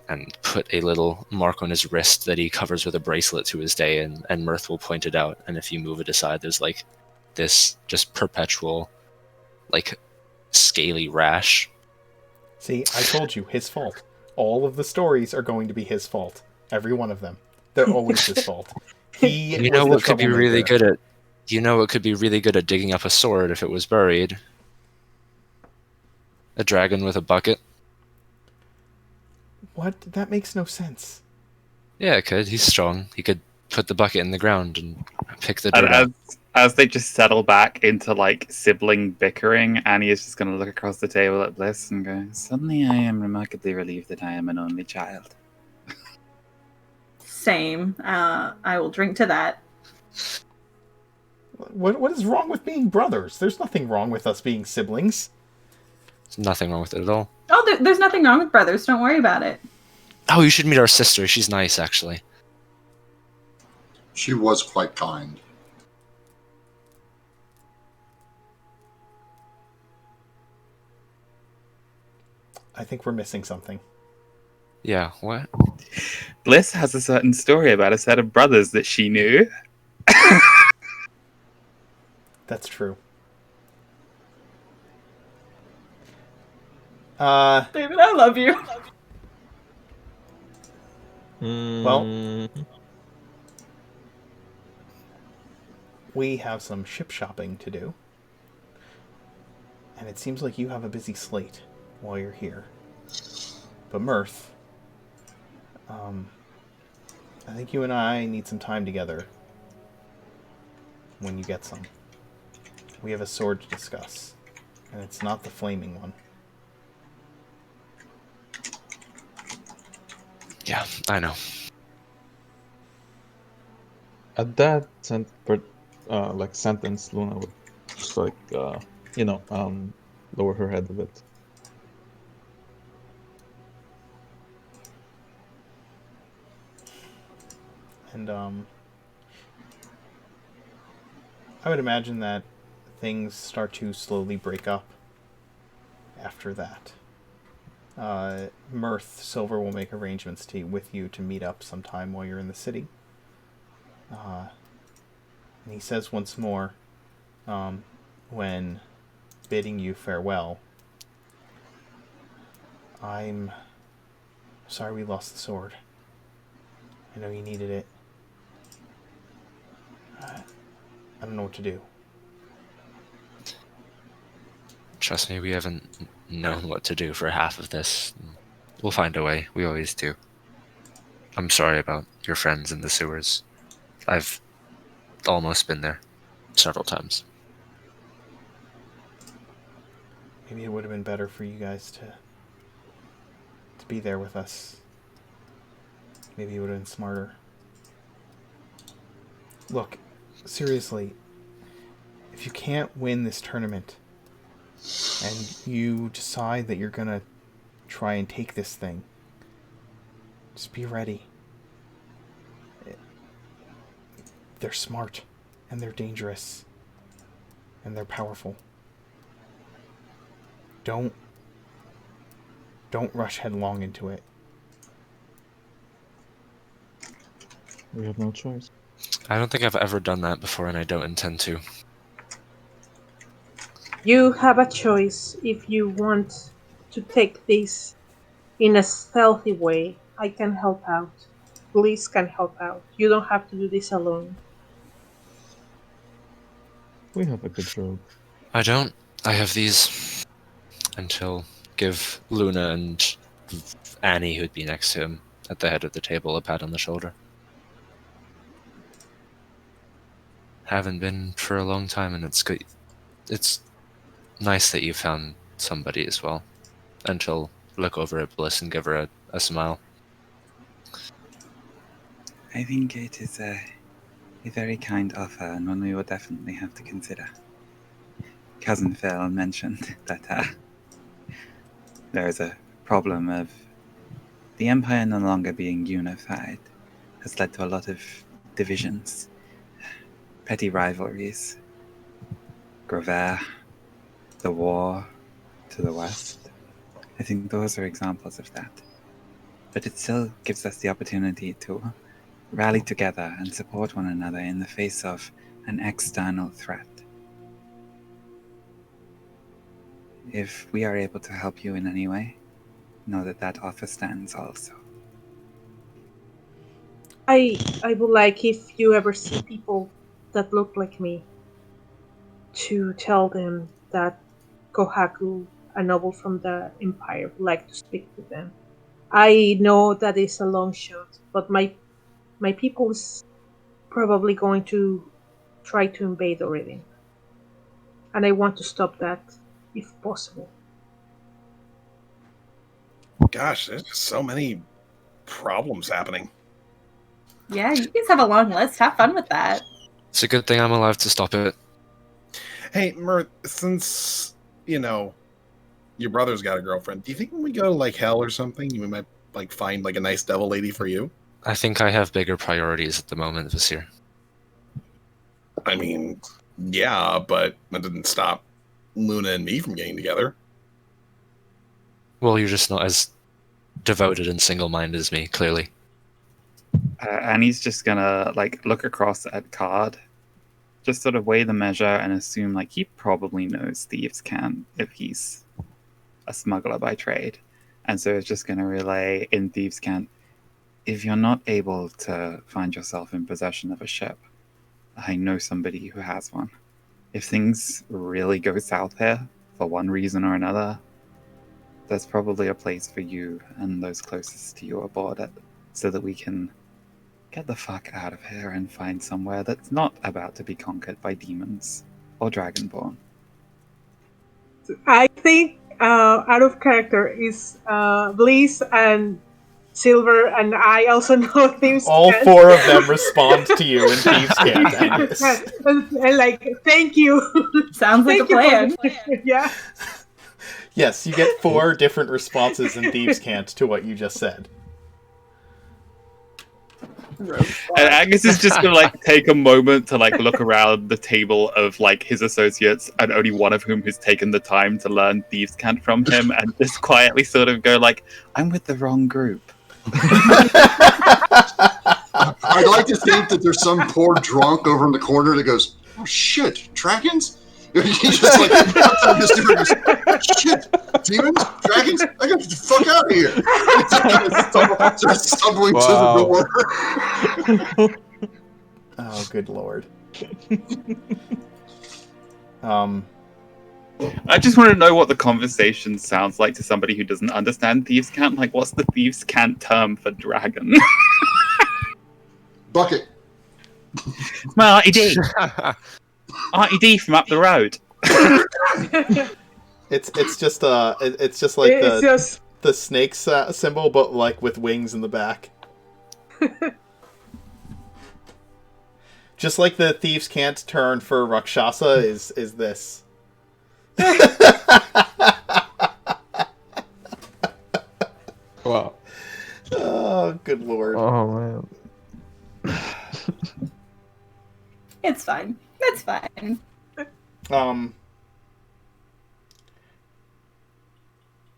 Speaker 6: And put a little mark on his wrist that he covers with a bracelet to his day, and Mirth will point it out, and if you move it aside, there's like this just perpetual, like, scaly rash.
Speaker 2: See, I told you, his fault. All of the stories are going to be his fault. Every one of them. They're always his fault. He
Speaker 6: You know
Speaker 2: was
Speaker 6: what
Speaker 2: the
Speaker 6: could be really
Speaker 2: troublemaker.
Speaker 6: good at what could be really good at digging up a sword if it was buried? A dragon with a bucket.
Speaker 2: What? That makes no sense.
Speaker 6: Yeah, it could. He's strong. He could put the bucket in the ground and pick the
Speaker 4: And
Speaker 6: dirt out.
Speaker 4: as they just settle back into like sibling bickering, Annie is just going to look across the table at Bliss and go, "Suddenly, I am remarkably relieved that I am an only child."
Speaker 9: Same. I will drink to that.
Speaker 2: What is wrong with being brothers? There's nothing wrong with us being siblings.
Speaker 6: There's nothing wrong with it at all.
Speaker 9: Oh, there's nothing wrong with brothers. Don't worry about it.
Speaker 6: Oh, you should meet our sister. She's nice, actually.
Speaker 1: She was quite kind.
Speaker 2: I think we're missing something.
Speaker 6: Yeah, what?
Speaker 4: Bliss has a certain story about a set of brothers that she knew.
Speaker 2: That's true.
Speaker 9: David, I love you.
Speaker 2: Well, we have some ship shopping to do. And it seems like you have a busy slate while you're here. But Mirth, I think you and I need some time together when you get some. We have a sword to discuss, and it's not the flaming one.
Speaker 6: Yeah, I know.
Speaker 5: At that sentence, Luna would just lower her head a bit.
Speaker 2: And I would imagine that things start to slowly break up after that. Mirth Silver will make arrangements with you to meet up sometime while you're in the city. And he says once more, when bidding you farewell, I'm sorry we lost the sword. I know you needed it. I don't know what to do.
Speaker 6: Trust me, we haven't known what to do for half of this. We'll find a way. We always do. I'm sorry about your friends in the sewers. I've almost been there several times.
Speaker 2: Maybe it would have been better for you guys to be there with us. Maybe it would have been smarter. Look, seriously, if you can't win this tournament and you decide that you're gonna try and take this thing, just be ready. They're smart, and they're dangerous, and they're powerful. Don't rush headlong into it.
Speaker 5: We have no choice.
Speaker 6: I don't think I've ever done that before, and I don't intend to.
Speaker 10: You have a choice if you want to take this in a stealthy way. I can help out. Please can help out. You don't have to do this alone.
Speaker 5: We have a good road.
Speaker 6: I don't. I have these. Until give Luna and Annie, who'd be next to him at the head of the table, a pat on the shoulder. Haven't been for a long time, and it's good. It's nice that you found somebody as well. And she'll look over at Bliss and give her a smile.
Speaker 7: I think it is a very kind offer, and one we will definitely have to consider. Cousin Phil mentioned that there is a problem of the Empire no longer being unified has led to a lot of divisions, petty rivalries. Graver, the war to the west. I think those are examples of that. But it still gives us the opportunity to rally together and support one another in the face of an external threat. If we are able to help you in any way, know that that offer stands also.
Speaker 10: I would like, if you ever see people that look like me, to tell them that Kohaku, a noble from the Empire, would like to speak with them. I know that is a long shot, but my people is probably going to try to invade already. And I want to stop that if possible.
Speaker 3: Gosh, there's just so many problems happening.
Speaker 9: Yeah, you guys have a long list. Have fun with that.
Speaker 6: It's a good thing I'm alive to stop it.
Speaker 3: Hey, Mirth, since, your brother's got a girlfriend, do you think when we go to, like, hell or something, we might, like, find, like, a nice devil lady for you?
Speaker 6: I think I have bigger priorities at the moment, Vizier.
Speaker 3: I mean, yeah, but that didn't stop Luna and me from getting together.
Speaker 6: Well, you're just not as devoted and single-minded as me, clearly.
Speaker 4: Annie's just gonna look across at Card, just sort of weigh the measure and assume he probably knows thieves' cant if he's a smuggler by trade, and so it's just gonna relay in thieves' cant. If you're not able to find yourself in possession of a ship, I know somebody who has one. If things really go south here for one reason or another, there's probably a place for you and those closest to you aboard it, so that we can get the fuck out of here and find somewhere that's not about to be conquered by demons or dragonborn.
Speaker 10: I think out of character is Bliss and Silver, and I also know Thieves'
Speaker 2: All
Speaker 10: Cant.
Speaker 2: four of them respond to you in Thieves' Cant, Angus.
Speaker 10: And thank you.
Speaker 9: Sounds like a plan.
Speaker 10: Yeah.
Speaker 2: Yes, you get 4 different responses in Thieves' Cant to what you just said.
Speaker 4: And Angus is just gonna like take a moment to like look around the table of like his associates, and only one of whom has taken the time to learn thieves' cant from him, and just quietly sort of go like, "I'm with the wrong group."
Speaker 1: I'd like to think that there's some poor drunk over in the corner that goes, "Oh shit, dragons!" He just like comes out this door and goes, "Shit, demons, dragons! I gotta get the fuck out of here!" Starts stumbling to the door.
Speaker 2: Oh, good lord.
Speaker 4: I just want to know what the conversation sounds like to somebody who doesn't understand thieves' cant. Like, what's the thieves' cant term for dragon?
Speaker 1: Bucket.
Speaker 4: Well, RTD. RTD from up the road.
Speaker 2: It's just the snake symbol, but like with wings in the back. Just like the thieves can't turn for Rakshasa is this.
Speaker 5: Wow.
Speaker 2: Oh, good lord.
Speaker 5: Oh man.
Speaker 9: It's fine. That's fine.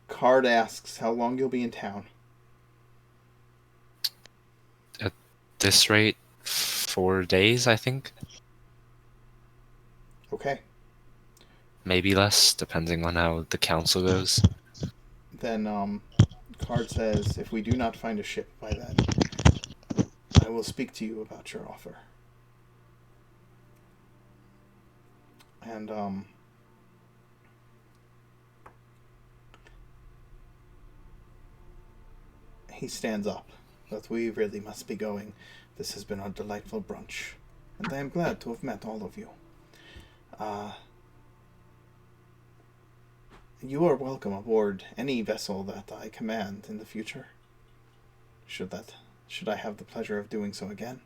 Speaker 2: Card asks how long you'll be in town.
Speaker 6: At this rate, 4 days, I think.
Speaker 2: Okay.
Speaker 6: Maybe less, depending on how the council goes.
Speaker 2: Then, Card says, if we do not find a ship by then, I will speak to you about your offer. And, he stands up. But we really must be going. This has been a delightful brunch, and I am glad to have met all of you. You are welcome aboard any vessel that I command in the future. Should I have the pleasure of doing so again.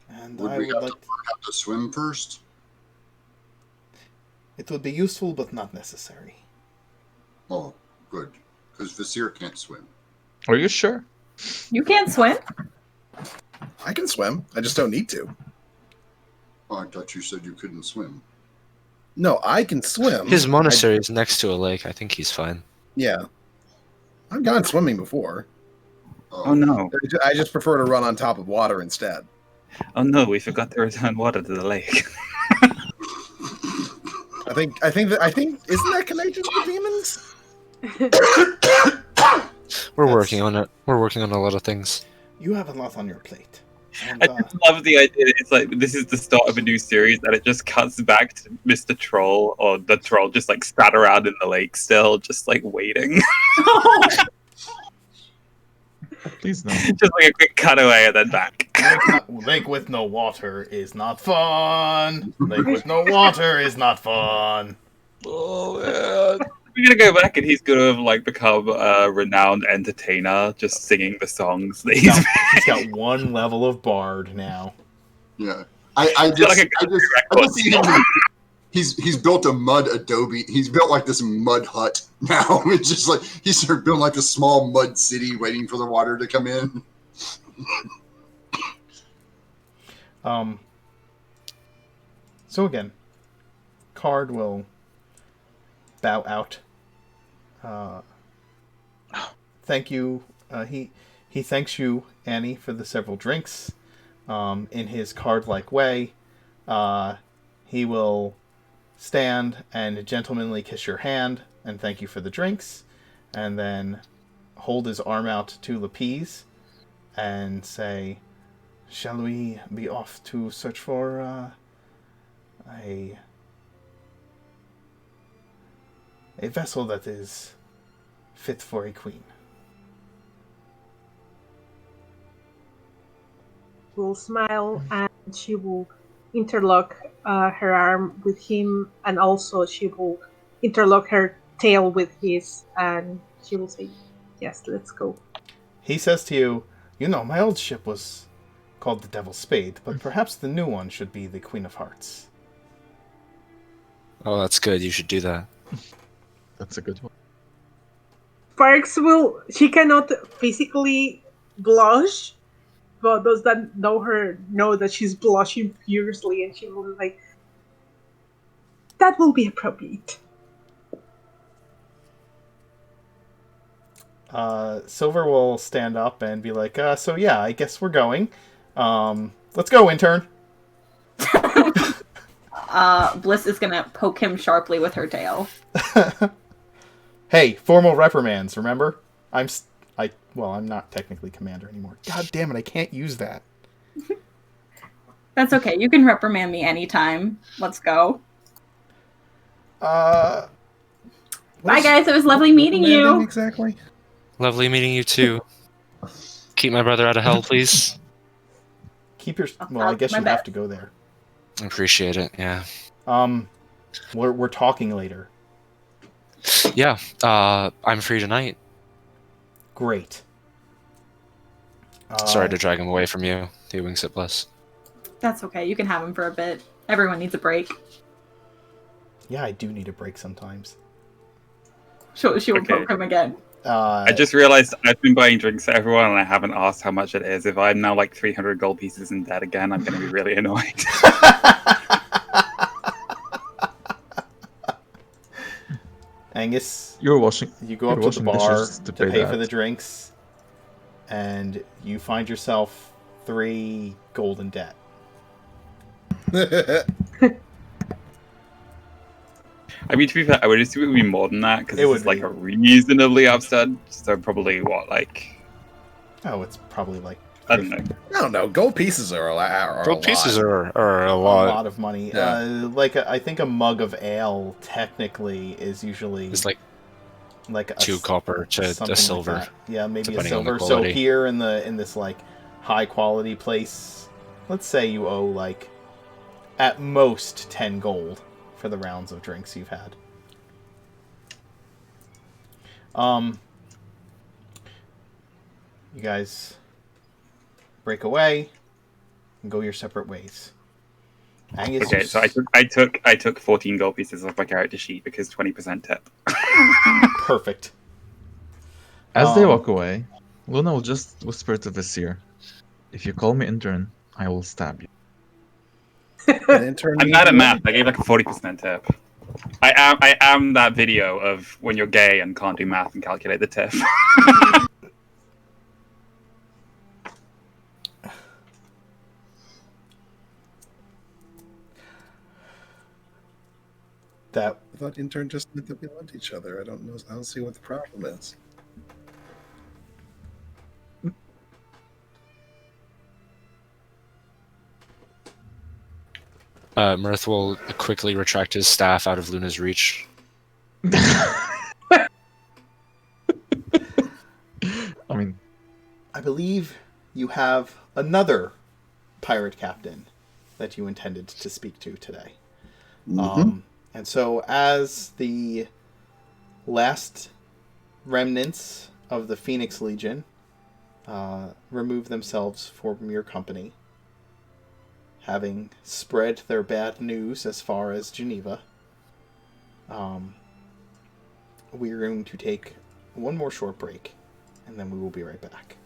Speaker 2: And
Speaker 1: Would
Speaker 2: I
Speaker 1: we
Speaker 2: would
Speaker 1: have
Speaker 2: like
Speaker 1: to learn how to swim first?
Speaker 2: It would be useful but not necessary.
Speaker 1: Oh, good. Because Visir can't swim.
Speaker 5: Are you sure?
Speaker 9: You can't swim?
Speaker 3: I can swim. I just don't need to.
Speaker 1: Oh, I thought you said you couldn't swim.
Speaker 3: No, I can swim.
Speaker 6: His monastery is next to a lake. I think he's fine.
Speaker 3: Yeah. I've gone swimming before.
Speaker 7: Oh no.
Speaker 3: I just prefer to run on top of water instead.
Speaker 7: Oh no, we forgot to return water to the lake.
Speaker 3: I think isn't that connected to demons?
Speaker 6: We're working on it. We're working on a lot of things.
Speaker 2: You have a lot on your plate. And,
Speaker 4: I just love the idea that it's like this is the start of a new series and it just cuts back to Mr. Troll or the troll just like sat around in the lake still, just like waiting.
Speaker 5: Please no.
Speaker 4: Just like a quick cutaway and then back.
Speaker 2: Lake with no water is not fun. Lake with no water is not fun.
Speaker 4: Oh man. We're gonna go back and he's gonna have like become a renowned entertainer, just singing the songs that he's
Speaker 2: He's got one level of bard now.
Speaker 1: Yeah. I just see him. He's built a mud adobe. He's built like this mud hut now. It's just like he's sort of built like a small mud city waiting for the water to come in.
Speaker 2: So again, Card will bow out. Thank you. He thanks you, Annie, for the several drinks. In his card-like way, he will stand and gentlemanly kiss your hand and thank you for the drinks, and then hold his arm out to Lapise and say, "Shall we be off to search for a vessel that is fit for a queen?"
Speaker 10: Will smile and she will interlock her arm with him, and also she will interlock her tail with his, and she will say, "Yes, let's go."
Speaker 2: He says to you, "You know, my old ship was called the Devil's Spade, but perhaps the new one should be the Queen of Hearts."
Speaker 6: Oh, that's good. You should do that.
Speaker 5: That's a good one.
Speaker 10: Sparks will. She cannot physically blush, but those that know her know that she's blushing furiously, and she will be like, "That will be appropriate."
Speaker 2: Silver will stand up and be like, so yeah, I guess we're going. Let's go, intern.
Speaker 9: Bliss is gonna poke him sharply with her tail.
Speaker 2: Hey, formal reprimands, remember? I'm not technically commander anymore. God damn it, I can't use that.
Speaker 9: That's okay. You can reprimand me anytime. Let's go.
Speaker 2: Uh,
Speaker 9: Bye, guys. It was lovely meeting you.
Speaker 8: Exactly.
Speaker 6: Lovely meeting you too. Keep my brother out of hell, please.
Speaker 2: keep your. Well, I guess
Speaker 9: my
Speaker 2: you
Speaker 9: best.
Speaker 2: have to go there.
Speaker 6: Appreciate it. Yeah.
Speaker 2: We're talking later.
Speaker 6: Yeah. I'm free tonight.
Speaker 2: Great.
Speaker 6: Sorry to drag him away from you, the Wingsit Bliss.
Speaker 9: That's okay. You can have him for a bit. Everyone needs a break.
Speaker 2: Yeah, I do need a break sometimes.
Speaker 9: She will
Speaker 4: Okay.
Speaker 9: poke him again.
Speaker 4: I just realized I've been buying drinks for everyone and I haven't asked how much it is. If I'm now like 300 gold pieces in debt again, I'm going to be really annoyed.
Speaker 2: Angus,
Speaker 5: You're washing.
Speaker 2: you go
Speaker 5: You're
Speaker 2: up to the
Speaker 5: washing
Speaker 2: bar
Speaker 5: dishes
Speaker 2: to
Speaker 5: to
Speaker 2: pay
Speaker 5: that.
Speaker 2: for the drinks, and you find yourself 3 gold in debt.
Speaker 4: I mean, to be fair, I would assume it would be more than that because
Speaker 2: It
Speaker 4: this
Speaker 2: would
Speaker 4: is like
Speaker 2: be.
Speaker 4: a reasonably upstud. So probably what, like,
Speaker 2: Oh, it's probably like
Speaker 4: I don't know.
Speaker 8: I don't know. Gold pieces are a lot.
Speaker 6: Gold pieces are a
Speaker 2: a
Speaker 6: lot.
Speaker 2: lot of money.
Speaker 8: Yeah.
Speaker 2: I think a mug of ale technically is usually
Speaker 6: It's like
Speaker 2: like a
Speaker 6: 2 copper to
Speaker 2: something
Speaker 6: a silver.
Speaker 2: Like that. Yeah, maybe a
Speaker 6: depending on the
Speaker 2: silver. So
Speaker 6: quality.
Speaker 2: here in this like high quality place, let's say you owe like at most 10 gold for the rounds of drinks you've had. You guys break away and go your separate ways. Angus,
Speaker 4: Okay, so I took 14 gold pieces off my character sheet because 20% tip.
Speaker 2: perfect.
Speaker 5: As they walk away, Luna will just whisper to Visir, "If you call me intern, I will stab you."
Speaker 8: An intern
Speaker 4: I'm
Speaker 8: needs
Speaker 4: bad at
Speaker 8: money.
Speaker 4: math. I gave like a 40% tip. I am that video of when you're gay and can't do math and calculate the tip.
Speaker 2: That
Speaker 8: I thought intern just meant that we loved each other. I don't know. I don't see what the problem is.
Speaker 6: Mirth will quickly retract his staff out of Luna's reach.
Speaker 5: I mean,
Speaker 2: I believe you have another pirate captain that you intended to speak to today.
Speaker 8: Mm-hmm.
Speaker 2: And so, as the last remnants of the Phoenix Legion remove themselves from your company, having spread their bad news as far as Geneva, we are going to take one more short break, and then we will be right back.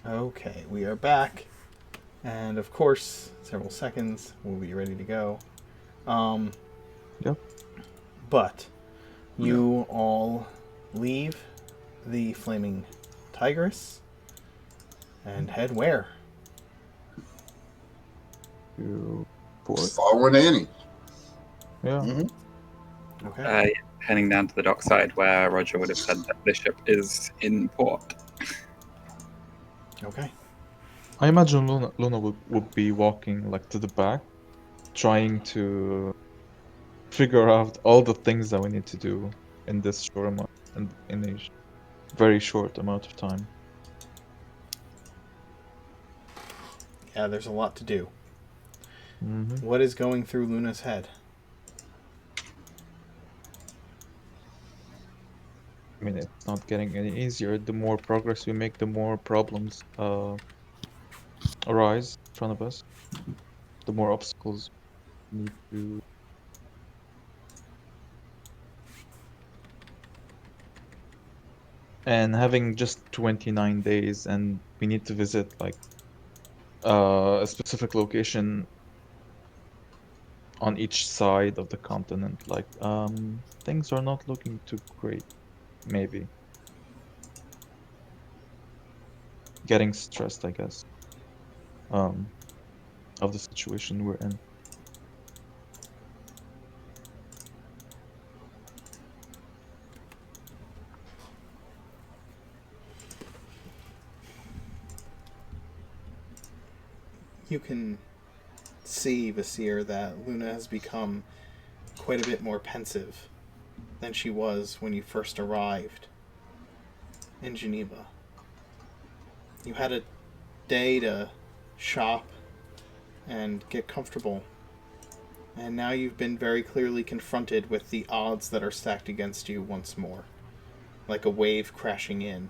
Speaker 2: Okay, we are back. And of course, several seconds, we'll be ready to go.
Speaker 5: Yep.
Speaker 2: But you all leave the Flaming Tigress and head where?
Speaker 5: To port.
Speaker 1: Following Annie.
Speaker 5: Yeah.
Speaker 8: Mm-hmm.
Speaker 2: Okay.
Speaker 4: Heading down to the dockside where Roger would have said that the ship is in port.
Speaker 2: Okay.
Speaker 5: I imagine Luna would be walking like to the back, trying to figure out all the things that we need to do in this short amount and in a very short amount of time.
Speaker 2: Yeah, there's a lot to do.
Speaker 5: Mm-hmm.
Speaker 2: What is going through Luna's head?
Speaker 5: I mean, it's not getting any easier. The more progress we make, the more problems arise in front of us. The more obstacles we need to. And having just 29 days, and we need to visit like a specific location on each side of the continent. Like, things are not looking too great. Maybe getting stressed, I guess. Um, of the situation we're in.
Speaker 2: You can see, Vasir, that Luna has become quite a bit more pensive than she was when you first arrived in Geneva. You had a day to shop and get comfortable, and now you've been very clearly confronted with the odds that are stacked against you once more, like a wave crashing in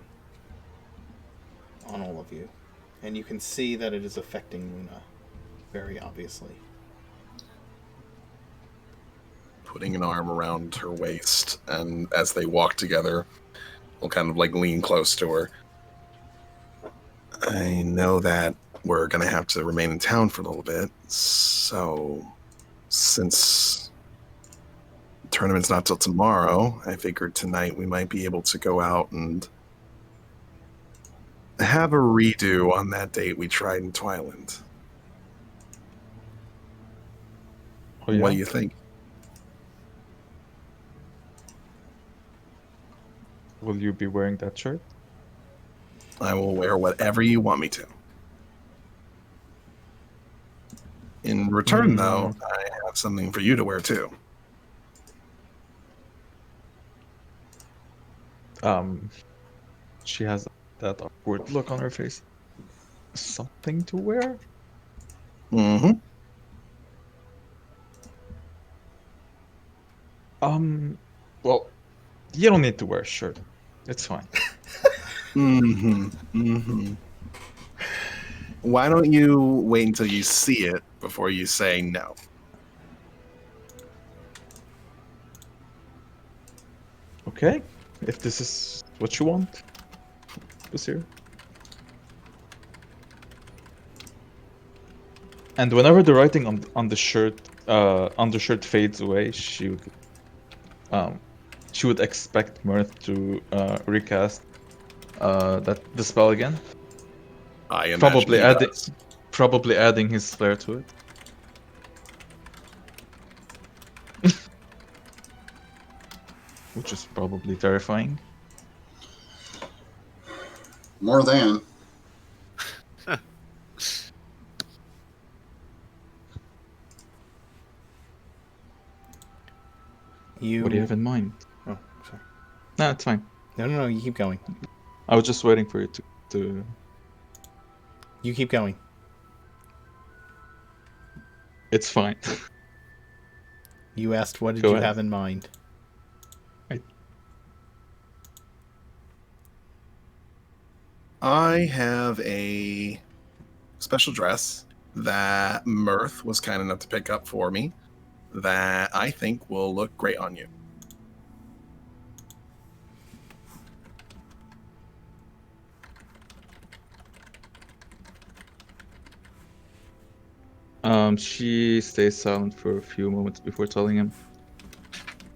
Speaker 2: on all of you. And you can see that it is affecting Luna, very obviously.
Speaker 3: Putting an arm around her waist, and as they walk together, we'll kind of like lean close to her. I know that we're going to have to remain in town for a little bit, so since the tournament's not till tomorrow, I figured tonight we might be able to go out and have a redo on that date we tried in Twiland.
Speaker 5: Oh, yeah?
Speaker 3: What do you think?
Speaker 5: Will you be wearing that shirt?
Speaker 3: I will wear whatever you want me to. In return, though, I have something for you to wear too.
Speaker 5: She has that awkward look on her face. Something to wear?
Speaker 3: Mm-hmm.
Speaker 5: Well, you don't need to wear a shirt. It's fine.
Speaker 3: Mm-hmm. Mm-hmm. Why don't you wait until you see it before you say no?
Speaker 5: Okay, if this is what you want, Basir. And whenever the writing on the shirt undershirt fades away, she would expect Mirth to recast the spell again.
Speaker 3: I imagine he does.
Speaker 5: Probably adding his flair to it. Which is probably terrifying.
Speaker 1: More than.
Speaker 5: What do you have in mind?
Speaker 2: Oh, sorry.
Speaker 5: No, it's fine.
Speaker 2: No, you keep going.
Speaker 5: I was just waiting for you to...
Speaker 2: You keep going.
Speaker 5: It's fine.
Speaker 2: You asked what did
Speaker 5: Go
Speaker 2: you
Speaker 5: ahead.
Speaker 2: have in mind?
Speaker 3: I have a special dress that Mirth was kind enough to pick up for me that I think will look great on you.
Speaker 5: She stays silent for a few moments before telling him,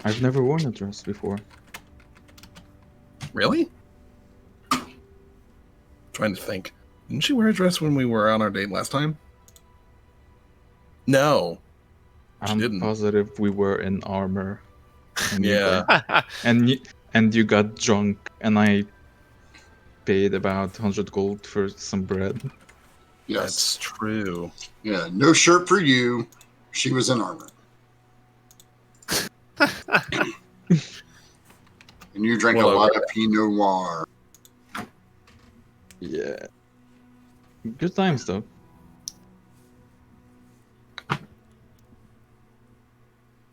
Speaker 5: I've never worn a dress before.
Speaker 3: Really? Trying to think. Didn't she wear a dress when we were on our date last time? No. She
Speaker 5: I'm
Speaker 3: didn't.
Speaker 5: positive we were in armor. And
Speaker 3: Yeah.
Speaker 5: and you got drunk, and I paid about 100 gold for some bread.
Speaker 1: Yes.
Speaker 3: That's true.
Speaker 1: Yeah. No shirt for you. She was in armor. And you drank
Speaker 3: Well,
Speaker 1: a lot
Speaker 3: okay.
Speaker 1: of Pinot Noir.
Speaker 5: Yeah. Good times, though.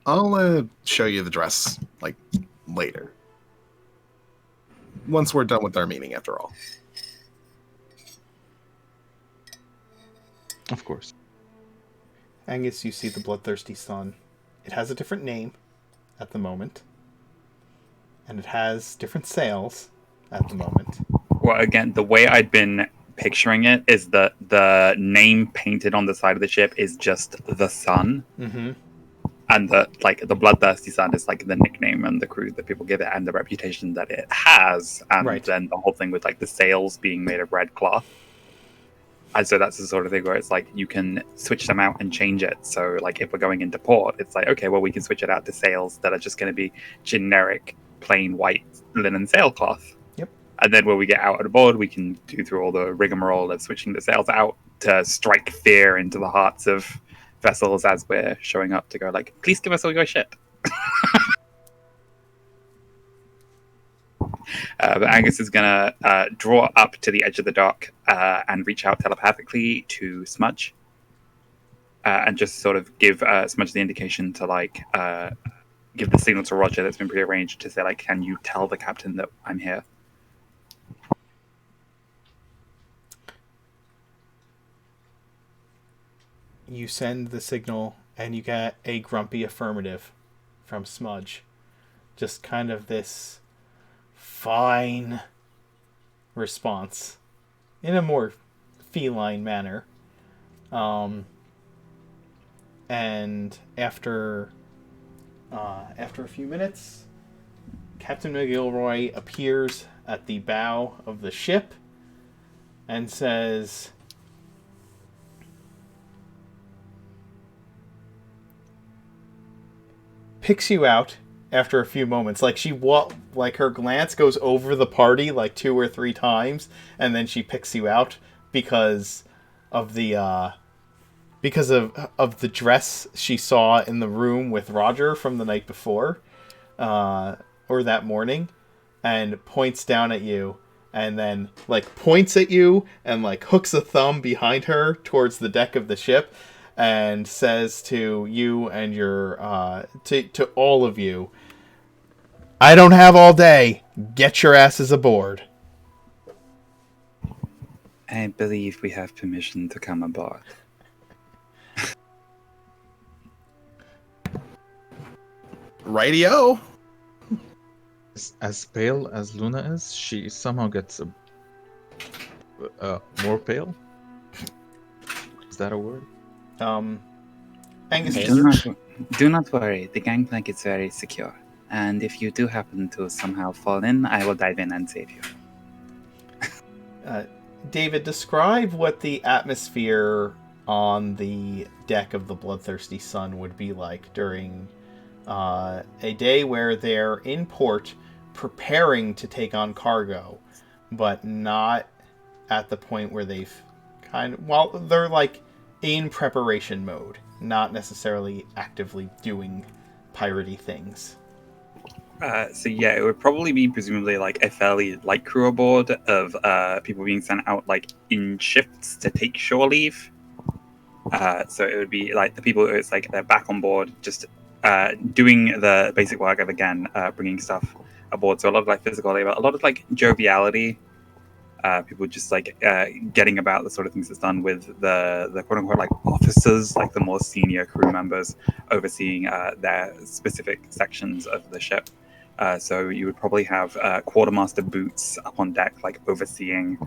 Speaker 3: I'll show you the dress, like, later. Once we're done with our meeting, after all.
Speaker 5: Of course.
Speaker 2: Angus, you see the bloodthirsty sun. It has a different name at the moment. And it has different sails at the moment.
Speaker 4: Well, again, the way I'd been picturing it is that the name painted on the side of the ship is just the sun.
Speaker 2: Mm-hmm.
Speaker 4: And the bloodthirsty sun is like the nickname and the crew that people give it and the reputation that it has. And
Speaker 2: Right.
Speaker 4: then the whole thing with like the sails being made of red cloth. And so that's the sort of thing where it's like you can switch them out and change it. So like if we're going into port, it's like, okay, well, we can switch it out to sails that are just going to be generic, plain white linen sailcloth.
Speaker 2: Yep.
Speaker 4: And then when we get out on board, we can do through all the rigmarole of switching the sails out to strike fear into the hearts of vessels as we're showing up to go like, please give us all your shit. But Angus is going to draw up to the edge of the dock and reach out telepathically to Smudge and just sort of give Smudge the indication to like give the signal to Roger that's been prearranged to say like, can you tell the captain that I'm here?
Speaker 2: You send the signal and you get a grumpy affirmative from Smudge. Just kind of this fine response in a more feline manner. And after a few minutes, Captain McGilroy appears at the bow of the ship and says, picks you out after a few moments. Like like her glance goes over the party like 2 or 3 times, and then she picks you out because of the dress she saw in the room with Roger from the night before, or that morning, and points down at you, and then like points at you and like hooks a thumb behind her towards the deck of the ship. And says to you and your to all of you, I don't have all day. Get your asses aboard.
Speaker 7: I believe we have permission to come aboard.
Speaker 3: Radio.
Speaker 5: As pale as Luna is, she somehow gets more pale. Is that a word?
Speaker 2: Angus,
Speaker 7: Do not worry. The gangplank is very secure. And if you do happen to somehow fall in, I will dive in and save you.
Speaker 2: David, describe what the atmosphere on the deck of the Bloodthirsty Sun would be like during a day where they're in port preparing to take on cargo, but not at the point where they've they're like in preparation mode, not necessarily actively doing piratey things.
Speaker 4: So yeah, it would probably be presumably like a fairly light crew aboard of people being sent out like in shifts to take shore leave. So it would be like the people, it's like they're back on board, just doing the basic work of again bringing stuff aboard. So a lot of like physical labor, a lot of like joviality. People just like getting about the sort of things that's done with the quote unquote like officers, like the more senior crew members overseeing their specific sections of the ship. So you would probably have quartermaster Boots up on deck, like overseeing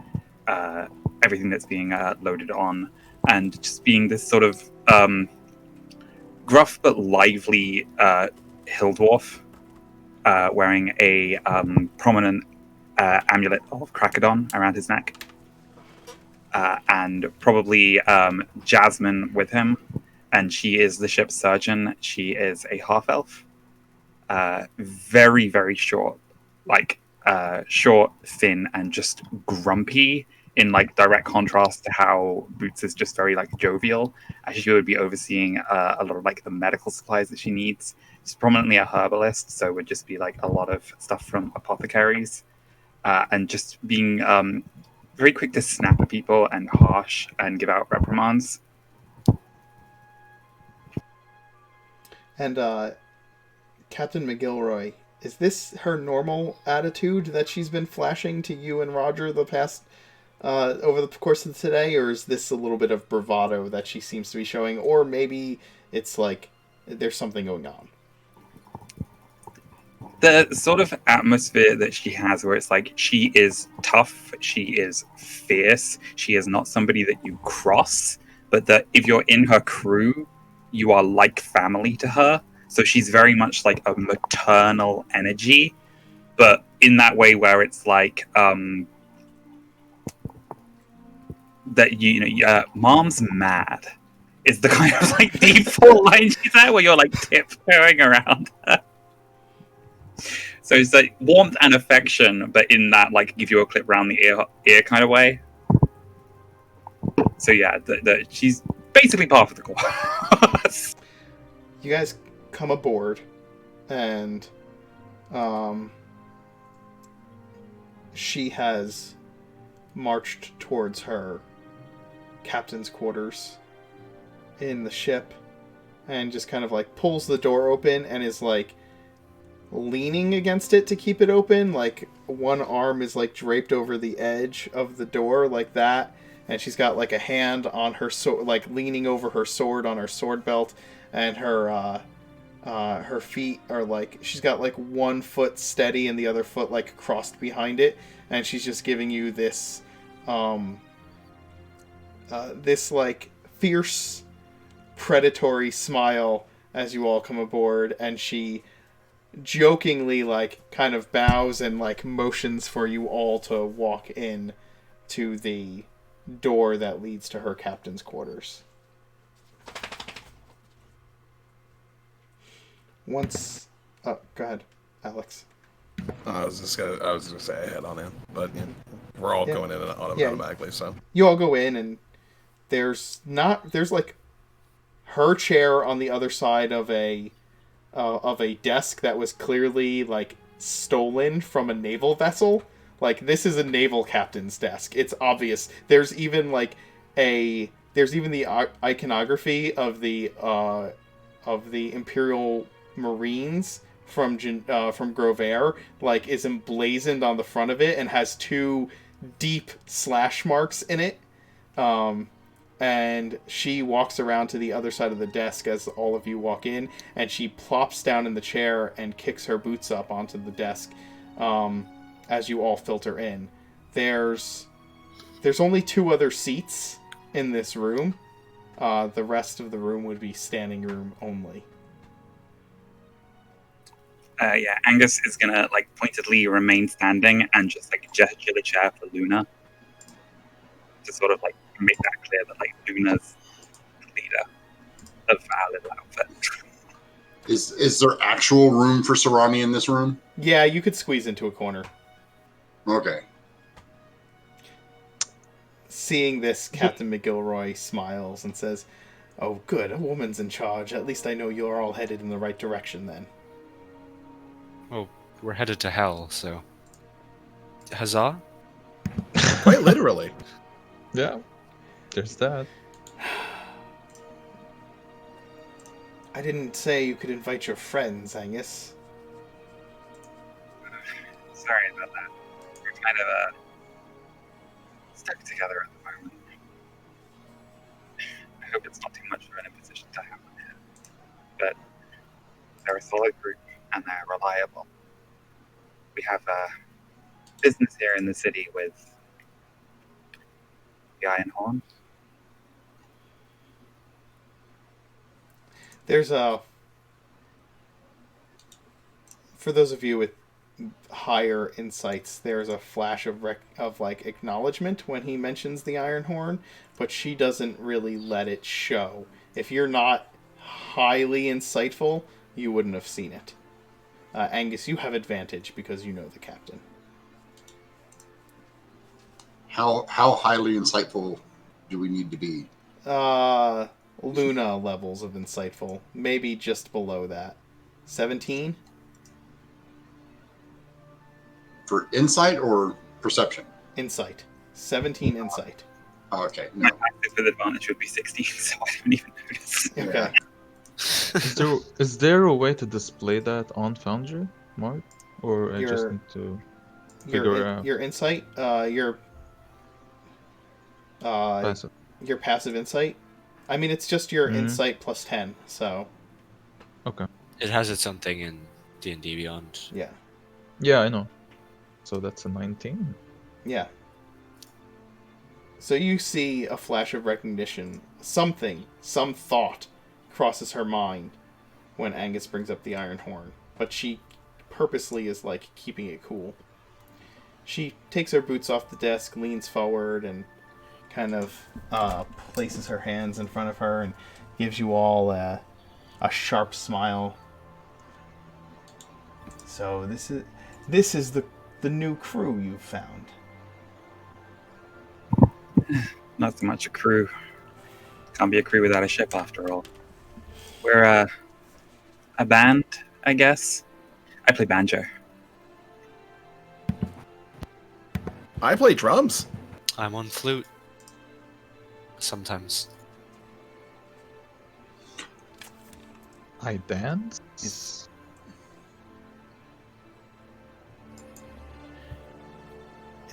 Speaker 4: everything that's being loaded on, and just being this sort of gruff but lively hill dwarf wearing a prominent amulet of Krakadon around his neck. And probably Jasmine with him, and she is the ship's surgeon. She is a half elf, very very short, like short, thin, and just grumpy. In like direct contrast to how Boots is just very like jovial, as she would be overseeing a lot of like the medical supplies that she needs. She's prominently a herbalist, so it would just be like a lot of stuff from apothecaries, and just being very quick to snap at people and harsh and give out reprimands.
Speaker 2: And Captain McGilroy, is this her normal attitude that she's been flashing to you and Roger the past over the course of today, or is this a little bit of bravado that she seems to be showing, or maybe it's like there's something going on?
Speaker 4: The sort of atmosphere that she has, where it's like she is tough, she is fierce, she is not somebody that you cross, but that if you're in her crew, you are like family to her. So she's very much like a maternal energy, but in that way where it's like that mom's mad is the kind of like default line she's at, where you're like tiptoeing around her. So it's like warmth and affection, but in that like give you a clip round the ear kind of way. So yeah, she's basically part of the course.
Speaker 2: You guys come aboard, and she has marched towards her captain's quarters in the ship, and just kind of like pulls the door open and is like leaning against it to keep it open. Like one arm is like draped over the edge of the door like that, and she's got like a hand on her sword, like leaning over her sword on her sword belt, and her feet are like, she's got like one foot steady and the other foot like crossed behind it, and she's just giving you this this like fierce predatory smile as you all come aboard, and she jokingly like kind of bows and like motions for you all to walk in to the door that leads to her captain's quarters. Once go ahead, Alex.
Speaker 8: I was gonna say I head on in, but we're all going in automatically. So
Speaker 2: you all go in, and there's like her chair on the other side of a desk that was clearly like stolen from a naval vessel. Like this is a naval captain's desk. It's obvious. There's even the iconography of the Imperial Marines from Grovair, like is emblazoned on the front of it and has two deep slash marks in it. And she walks around to the other side of the desk as all of you walk in, and she plops down in the chair and kicks her boots up onto the desk as you all filter in. There's only 2 other seats in this room. The rest of the room would be standing room only.
Speaker 4: Angus is gonna like pointedly remain standing and just like gesture the chair for Luna to sort of like make that clear that like Luna's the leader of our little outfit.
Speaker 1: Is there actual room for Sarani in this room?
Speaker 2: Yeah, you could squeeze into a corner.
Speaker 1: Okay.
Speaker 2: Seeing this, Captain McGilroy smiles and says, "Oh, good, a woman's in charge. At least I know you're all headed in the right direction then."
Speaker 6: Oh, we're headed to hell, so... Huzzah?
Speaker 8: quite literally.
Speaker 5: Yeah, there's that.
Speaker 2: I didn't say you could invite your friends, Angus.
Speaker 4: Sorry about that. We're kind of stuck together at the moment. I hope it's not too much of an imposition to have on here. But they're a solid group and they're reliable. We have business here in the city with the Iron Horn.
Speaker 2: There's a... For those of you with higher insights, there's a flash of like acknowledgement when he mentions the iron horn, but she doesn't really let it show. If you're not highly insightful, you wouldn't have seen it. Angus, you have advantage because you know the captain.
Speaker 1: How highly insightful do we need to be?
Speaker 2: Luna levels of insightful, maybe just below that. 17?
Speaker 1: For insight or perception?
Speaker 2: Insight. 17 insight.
Speaker 1: Oh, okay,
Speaker 7: My
Speaker 1: no.
Speaker 7: active with advantage would be 16, so I don't even notice.
Speaker 2: Okay.
Speaker 5: Is there a way to display that on Foundry, Mark? Or I just
Speaker 2: Your-
Speaker 5: need to figure out
Speaker 2: Your insight, your
Speaker 5: passive?
Speaker 2: your passive insight. I mean, it's just your
Speaker 5: Mhm.
Speaker 2: insight plus 10, so
Speaker 5: Okay.
Speaker 6: It has its own thing in D&D Beyond.
Speaker 2: yeah.
Speaker 5: Yeah, I know. So that's a 19.
Speaker 2: Yeah. So you see a flash of recognition. Some thought crosses her mind when Angus brings up the iron horn, but she purposely is like keeping it cool. She takes her boots off the desk, leans forward, and kind of places her hands in front of her and gives you all a sharp smile. So this is the new crew you've found.
Speaker 7: Not so much a crew. Can't be a crew without a ship, after all. We're a band, I guess. I play banjo.
Speaker 8: I play drums.
Speaker 6: I'm on flute. Sometimes.
Speaker 5: I dance?
Speaker 2: Is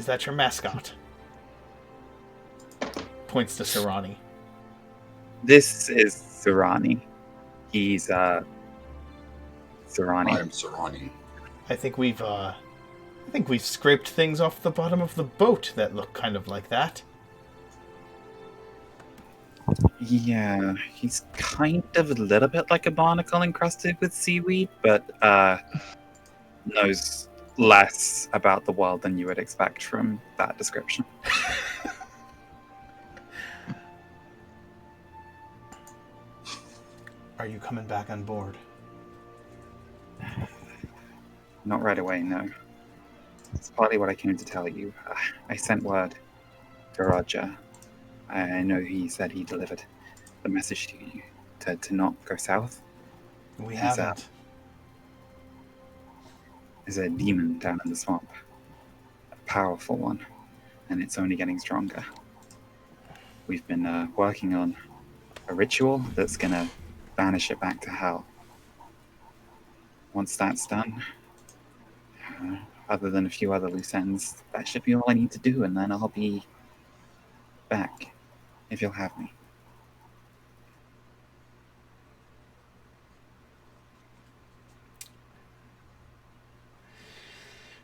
Speaker 2: that your mascot? Points to Sarani.
Speaker 7: This is Sarani. He's
Speaker 1: I
Speaker 7: Sarani.
Speaker 1: am Sarani.
Speaker 2: I think we've scraped things off the bottom of the boat that look kind of like that.
Speaker 7: Yeah, he's kind of a little bit like a barnacle encrusted with seaweed, but knows less about the world than you would expect from that description.
Speaker 2: Are you coming back on board?
Speaker 7: Not right away, no. It's partly what I came to tell you. I sent word to Roger. I know he said he delivered the message to you to not go south.
Speaker 2: We
Speaker 7: He's,
Speaker 2: haven't.
Speaker 7: There's a demon down in the swamp. A powerful one. And it's only getting stronger. We've been working on a ritual that's going to banish it back to hell. Once that's done, other than a few other loose ends, that should be all I need to do, and then I'll be back, if you'll have me.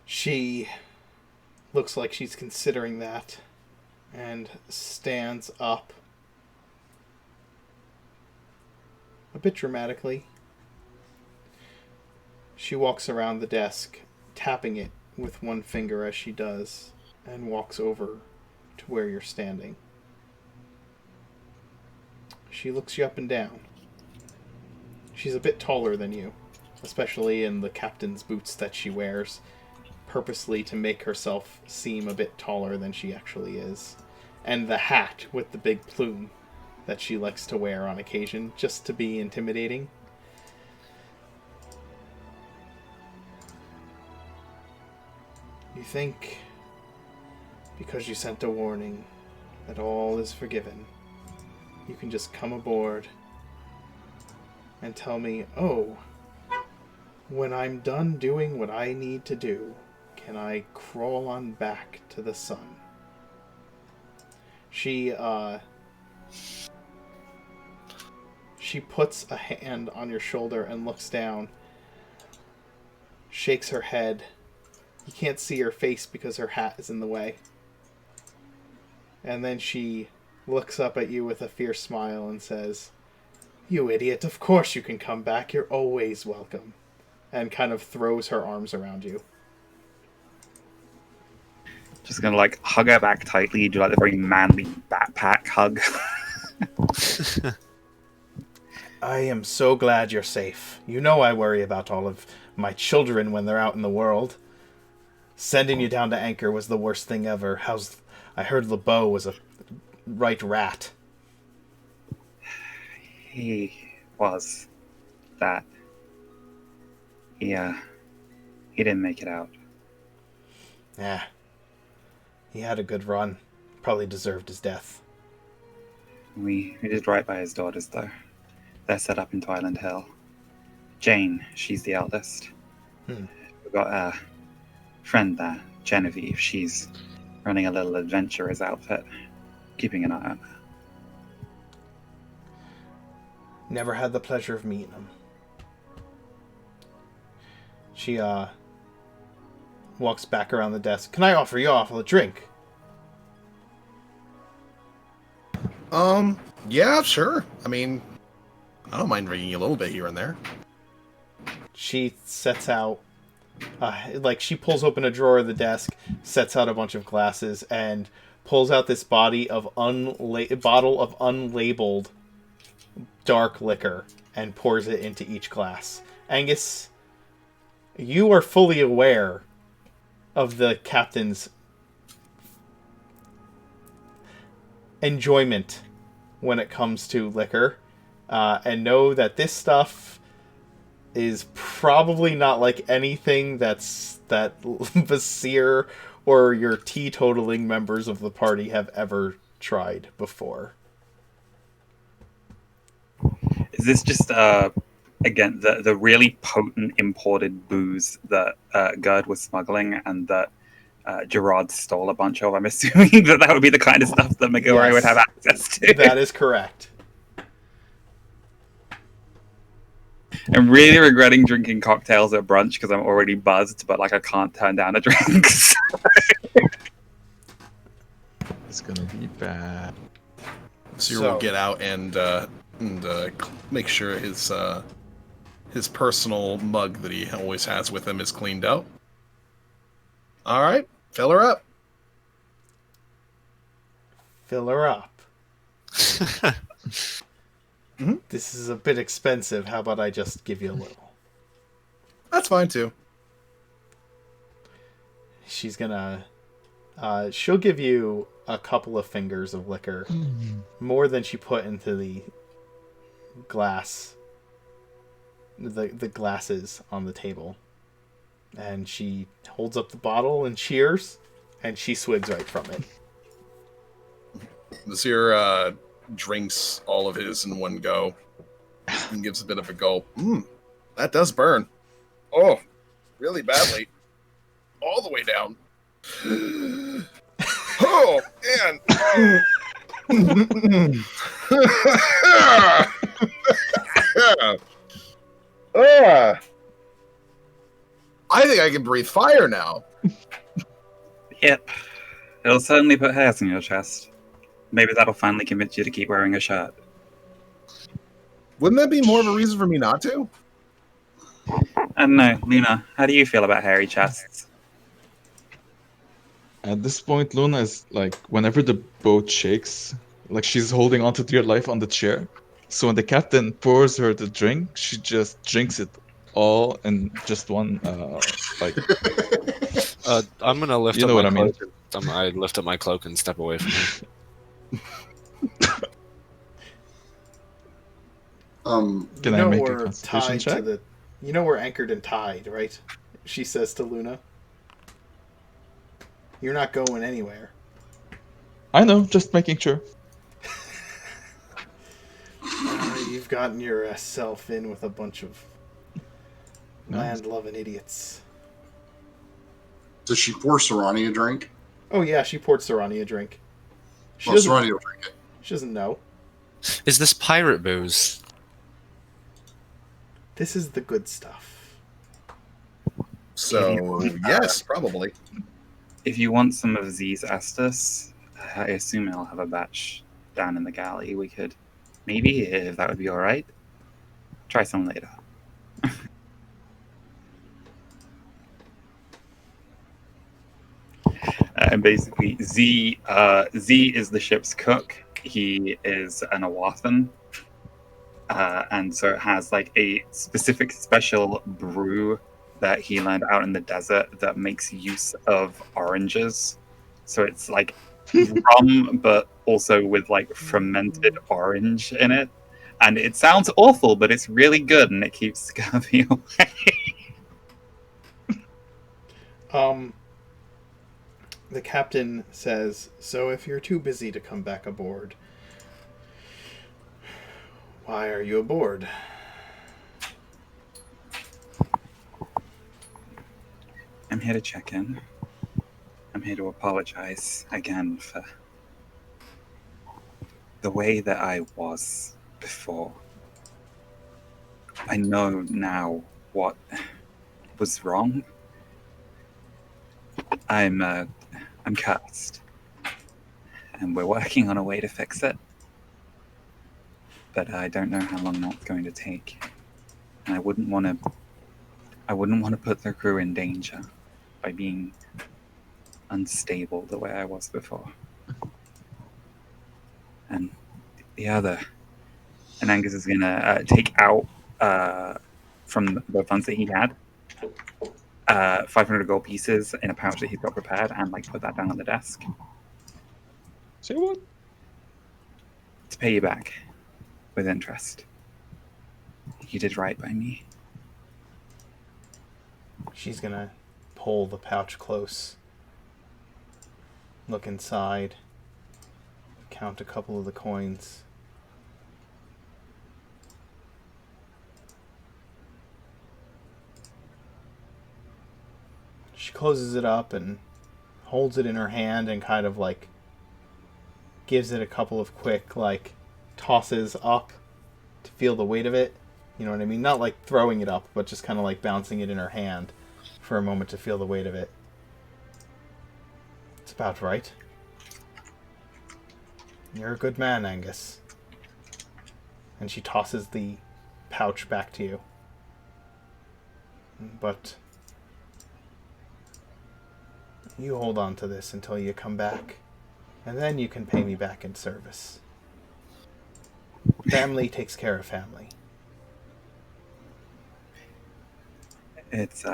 Speaker 2: She looks like she's considering that and stands up a bit dramatically. She walks around the desk, tapping it with one finger as she does, and walks over to where you're standing. She looks you up and down. She's a bit taller than you, especially in the captain's boots that she wears, purposely to make herself seem a bit taller than she actually is. And the hat with the big plume that she likes to wear on occasion, just to be intimidating. You think, because you sent a warning, that all is forgiven, you can just come aboard and tell me, oh, when I'm done doing what I need to do, can I crawl on back to the sun? She puts a hand on your shoulder and looks down, shakes her head. You can't see her face because her hat is in the way. And then she looks up at you with a fierce smile and says, You idiot, of course you can come back. You're always welcome. And kind of throws her arms around you.
Speaker 4: Just gonna like hug her back tightly, do like the very manly backpack hug.
Speaker 2: I am so glad you're safe. You know I worry about all of my children when they're out in the world. Sending you down to Anchor was the worst thing ever. I heard LeBeau was a right rat.
Speaker 4: He was that. He didn't make it out.
Speaker 2: Yeah. He had a good run. Probably deserved his death.
Speaker 4: We did right by his daughters, though. They're set up into Island Hill. Jane, she's the eldest. We've got a friend there, Genevieve. She's running a little adventurer's outfit, keeping an eye on her.
Speaker 2: Never had the pleasure of meeting him. She, walks back around the desk. Can I offer you all a drink?
Speaker 8: Yeah, sure. I mean, I don't mind drinking a little bit here and there.
Speaker 2: She sets out, she pulls open a drawer of the desk, sets out a bunch of glasses, and pulls out this bottle of unlabeled dark liquor and pours it into each glass. Angus, you are fully aware of the captain's enjoyment when it comes to liquor, and know that this stuff is probably not like anything that Vasir or your teetotaling members of the party have ever tried before.
Speaker 4: Is this just again the really potent imported booze that Gerd was smuggling and that Gerard stole a bunch of? I'm assuming that would be the kind of stuff that Megure would have access to.
Speaker 2: That is correct.
Speaker 4: I'm really regretting drinking cocktails at brunch because I'm already buzzed, but like I can't turn down a drink.
Speaker 5: It's gonna be bad.
Speaker 8: So we'll get out and make sure his personal mug that he always has with him is cleaned out. All right, fill her up.
Speaker 2: Fill her up. This is a bit expensive. How about I just give you a little?
Speaker 8: That's fine too.
Speaker 2: She's gonna... she'll give you a couple of fingers of liquor. More than she put into the glass. The glasses on the table. And she holds up the bottle and cheers. And she swigs right from it.
Speaker 8: Vasir drinks all of his in one go and gives a bit of a gulp. That does burn. Oh, really badly. All the way down. Oh, man. I think I can breathe fire now.
Speaker 4: Yep. It'll certainly put hairs in your chest. Maybe that'll finally convince you to keep wearing a shirt.
Speaker 8: Wouldn't that be more of a reason for me not to?
Speaker 4: I don't know. Luna, how do you feel about hairy chests?
Speaker 5: At this point, Luna is like, whenever the boat shakes, like she's holding on to dear life on the chair. So when the captain pours her the drink, she just drinks it all in just one,
Speaker 6: I'm gonna lift
Speaker 5: You
Speaker 6: up
Speaker 5: know
Speaker 6: my
Speaker 5: what I mean.
Speaker 6: cloak. I lift up my cloak and step away from her.
Speaker 5: Can I make a constitution check?
Speaker 2: You know we're anchored and tied, right? She says to Luna. You're not going anywhere.
Speaker 5: I know, just making sure.
Speaker 2: You've gotten yourself in with a bunch of land-loving idiots.
Speaker 1: Does she pour Sarani a drink?
Speaker 2: Oh yeah, she poured Sarani a drink.
Speaker 1: Sarani will drink it.
Speaker 2: She doesn't know.
Speaker 6: Is this pirate booze?
Speaker 2: This is the good stuff.
Speaker 8: So, yes, probably.
Speaker 4: If you want some of Z's Estus, I assume I'll have a batch down in the galley. We could maybe, if that would be all right.
Speaker 7: Try some later. And basically, Z is the ship's cook. He is an Awathan. And so it has like a specific special brew that he learned out in the desert that makes use of oranges. So it's like rum, but also with like fermented orange in it. And it sounds awful, but it's really good and it keeps scurvy away.
Speaker 2: The captain says, "So if you're too busy to come back aboard, why are you aboard?"
Speaker 7: I'm here to check in. I'm here to apologize again for the way that I was before. I know now what was wrong. I'm cursed, and we're working on a way to fix it. But I don't know how long that's going to take, and I wouldn't want to put the crew in danger by being unstable the way I was before. And the other, and Angus is gonna take out from the funds that he had 500 gold pieces in a pouch that he's got prepared, and like put that down on the desk
Speaker 5: Say what?
Speaker 7: to pay you back with interest. You did right by me.
Speaker 2: She's gonna pull the pouch close, look inside, count a couple of the coins. She closes it up and holds it in her hand and kind of like gives it a couple of quick like tosses up to feel the weight of it. You know what I mean? Not like throwing it up, but just kind of like bouncing it in her hand for a moment to feel the weight of it. It's about right. You're a good man, Angus. And she tosses the pouch back to you. But you hold on to this until you come back, and then you can pay me back in service. Family takes care of family.
Speaker 7: It's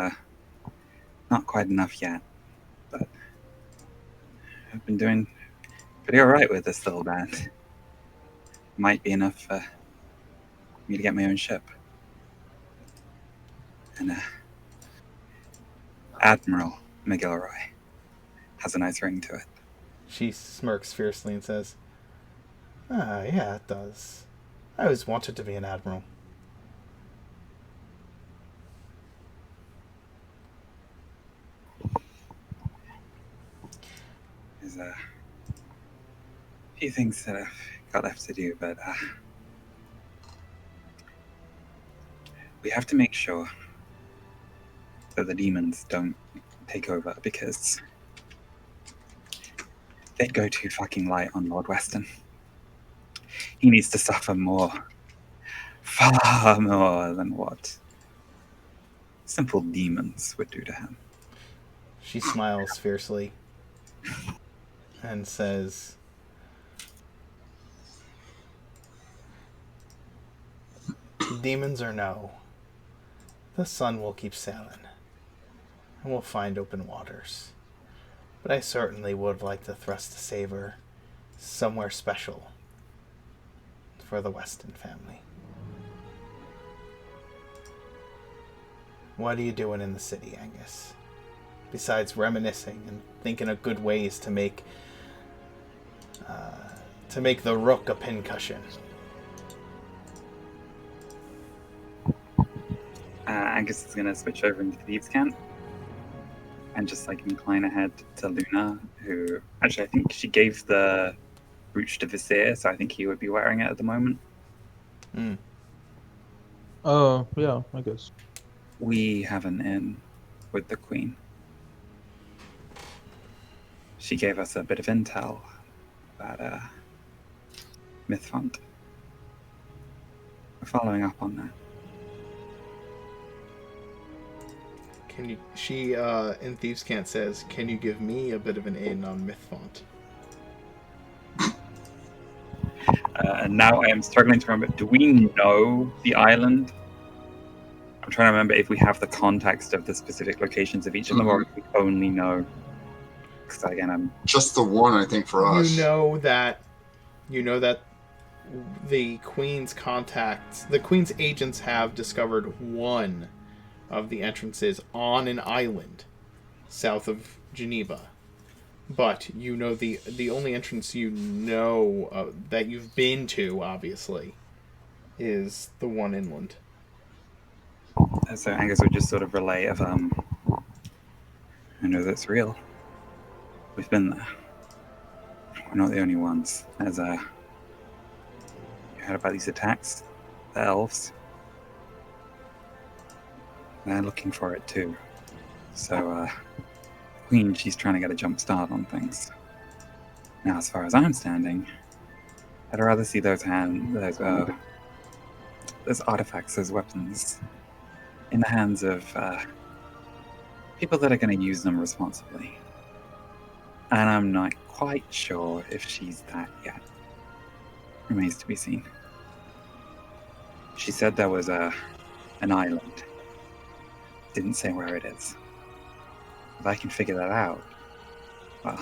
Speaker 7: not quite enough yet, but I've been doing pretty alright with this little band. Might be enough for me to get my own ship. And Admiral McGilroy has a nice ring to it.
Speaker 2: She smirks fiercely and says, "Ah, yeah, it does. I always wanted to be an admiral."
Speaker 7: There's a few things that I've got left to do, but we have to make sure that the demons don't take over, because they'd go too fucking light on Lord Weston. He needs to suffer more. Far more than what simple demons would do to him.
Speaker 2: She smiles fiercely and says, "Demons or no, the sun will keep sailing, and we'll find open waters. But I certainly would like to thrust a saber somewhere special for the Weston family." What are you doing in the city, Angus? Besides reminiscing and thinking of good ways to make the rook a pincushion.
Speaker 7: Angus is going to switch over into Thieves' Camp and just like incline ahead to Luna, who actually I think she gave the brooch to Vizier, so I think he would be wearing it at the moment.
Speaker 5: Yeah, I guess.
Speaker 7: We have an inn with the Queen. She gave us a bit of intel about Mythfont. We're following up on that.
Speaker 2: Can you? She in Thieves' Cant says, "Can you give me a bit of an in on Mythfont?"
Speaker 4: And now I am struggling to remember. Do we know the island? I'm trying to remember if we have the context of the specific locations of each of them, or if we only know. Because again, I'm
Speaker 1: Just the one, I think, for us.
Speaker 2: You know that the Queen's contacts, the Queen's agents have discovered one of the entrances on an island south of Geneva. But you know the only entrance you know that you've been to, obviously, is the one inland.
Speaker 4: so Angus would just sort of relay of I know that's real. We've been there. We're not the only ones. As you heard about these attacks, the elves. They're looking for it too. So Queen, she's trying to get a jump start on things. Now, as far as I'm standing, I'd rather see those artifacts, those weapons, in the hands of people that are going to use them responsibly. And I'm not quite sure if she's that yet. Remains to be seen. She said there was an island. Didn't say where it is. If I can figure that out, well,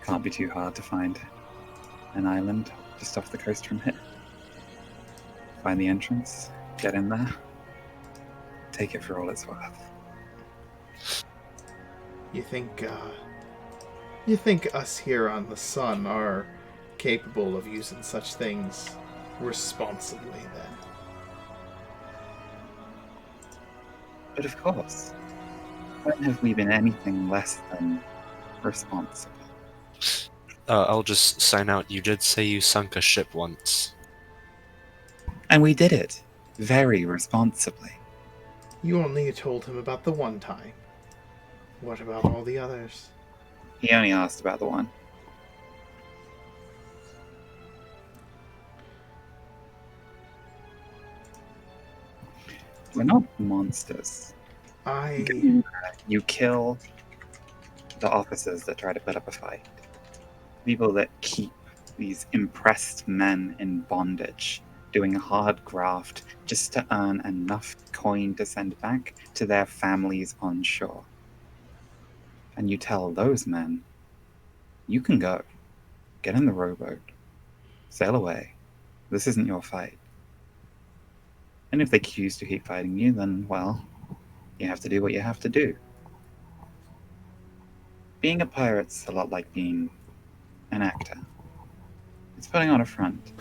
Speaker 4: can't be too hard to find an island just off the coast from here. Find the entrance, get in there, take it for all it's worth.
Speaker 2: You think us here on the Sun are capable of using such things responsibly, then?
Speaker 4: But of course, when have we been anything less than responsible?
Speaker 6: I'll just sign out. You did say you sunk a ship once.
Speaker 4: And we did it very responsibly.
Speaker 2: You only told him about the one time. What about all the others?
Speaker 4: He only asked about the one. We're not monsters. You kill the officers that try to put up a fight. People that keep these impressed men in bondage, doing a hard graft just to earn enough coin to send back to their families on shore. And you tell those men, you can go. Get in the rowboat. Sail away. This isn't your fight. And if they choose to keep fighting you, then, well, you have to do what you have to do. Being a pirate's a lot like being an actor. It's putting on a front.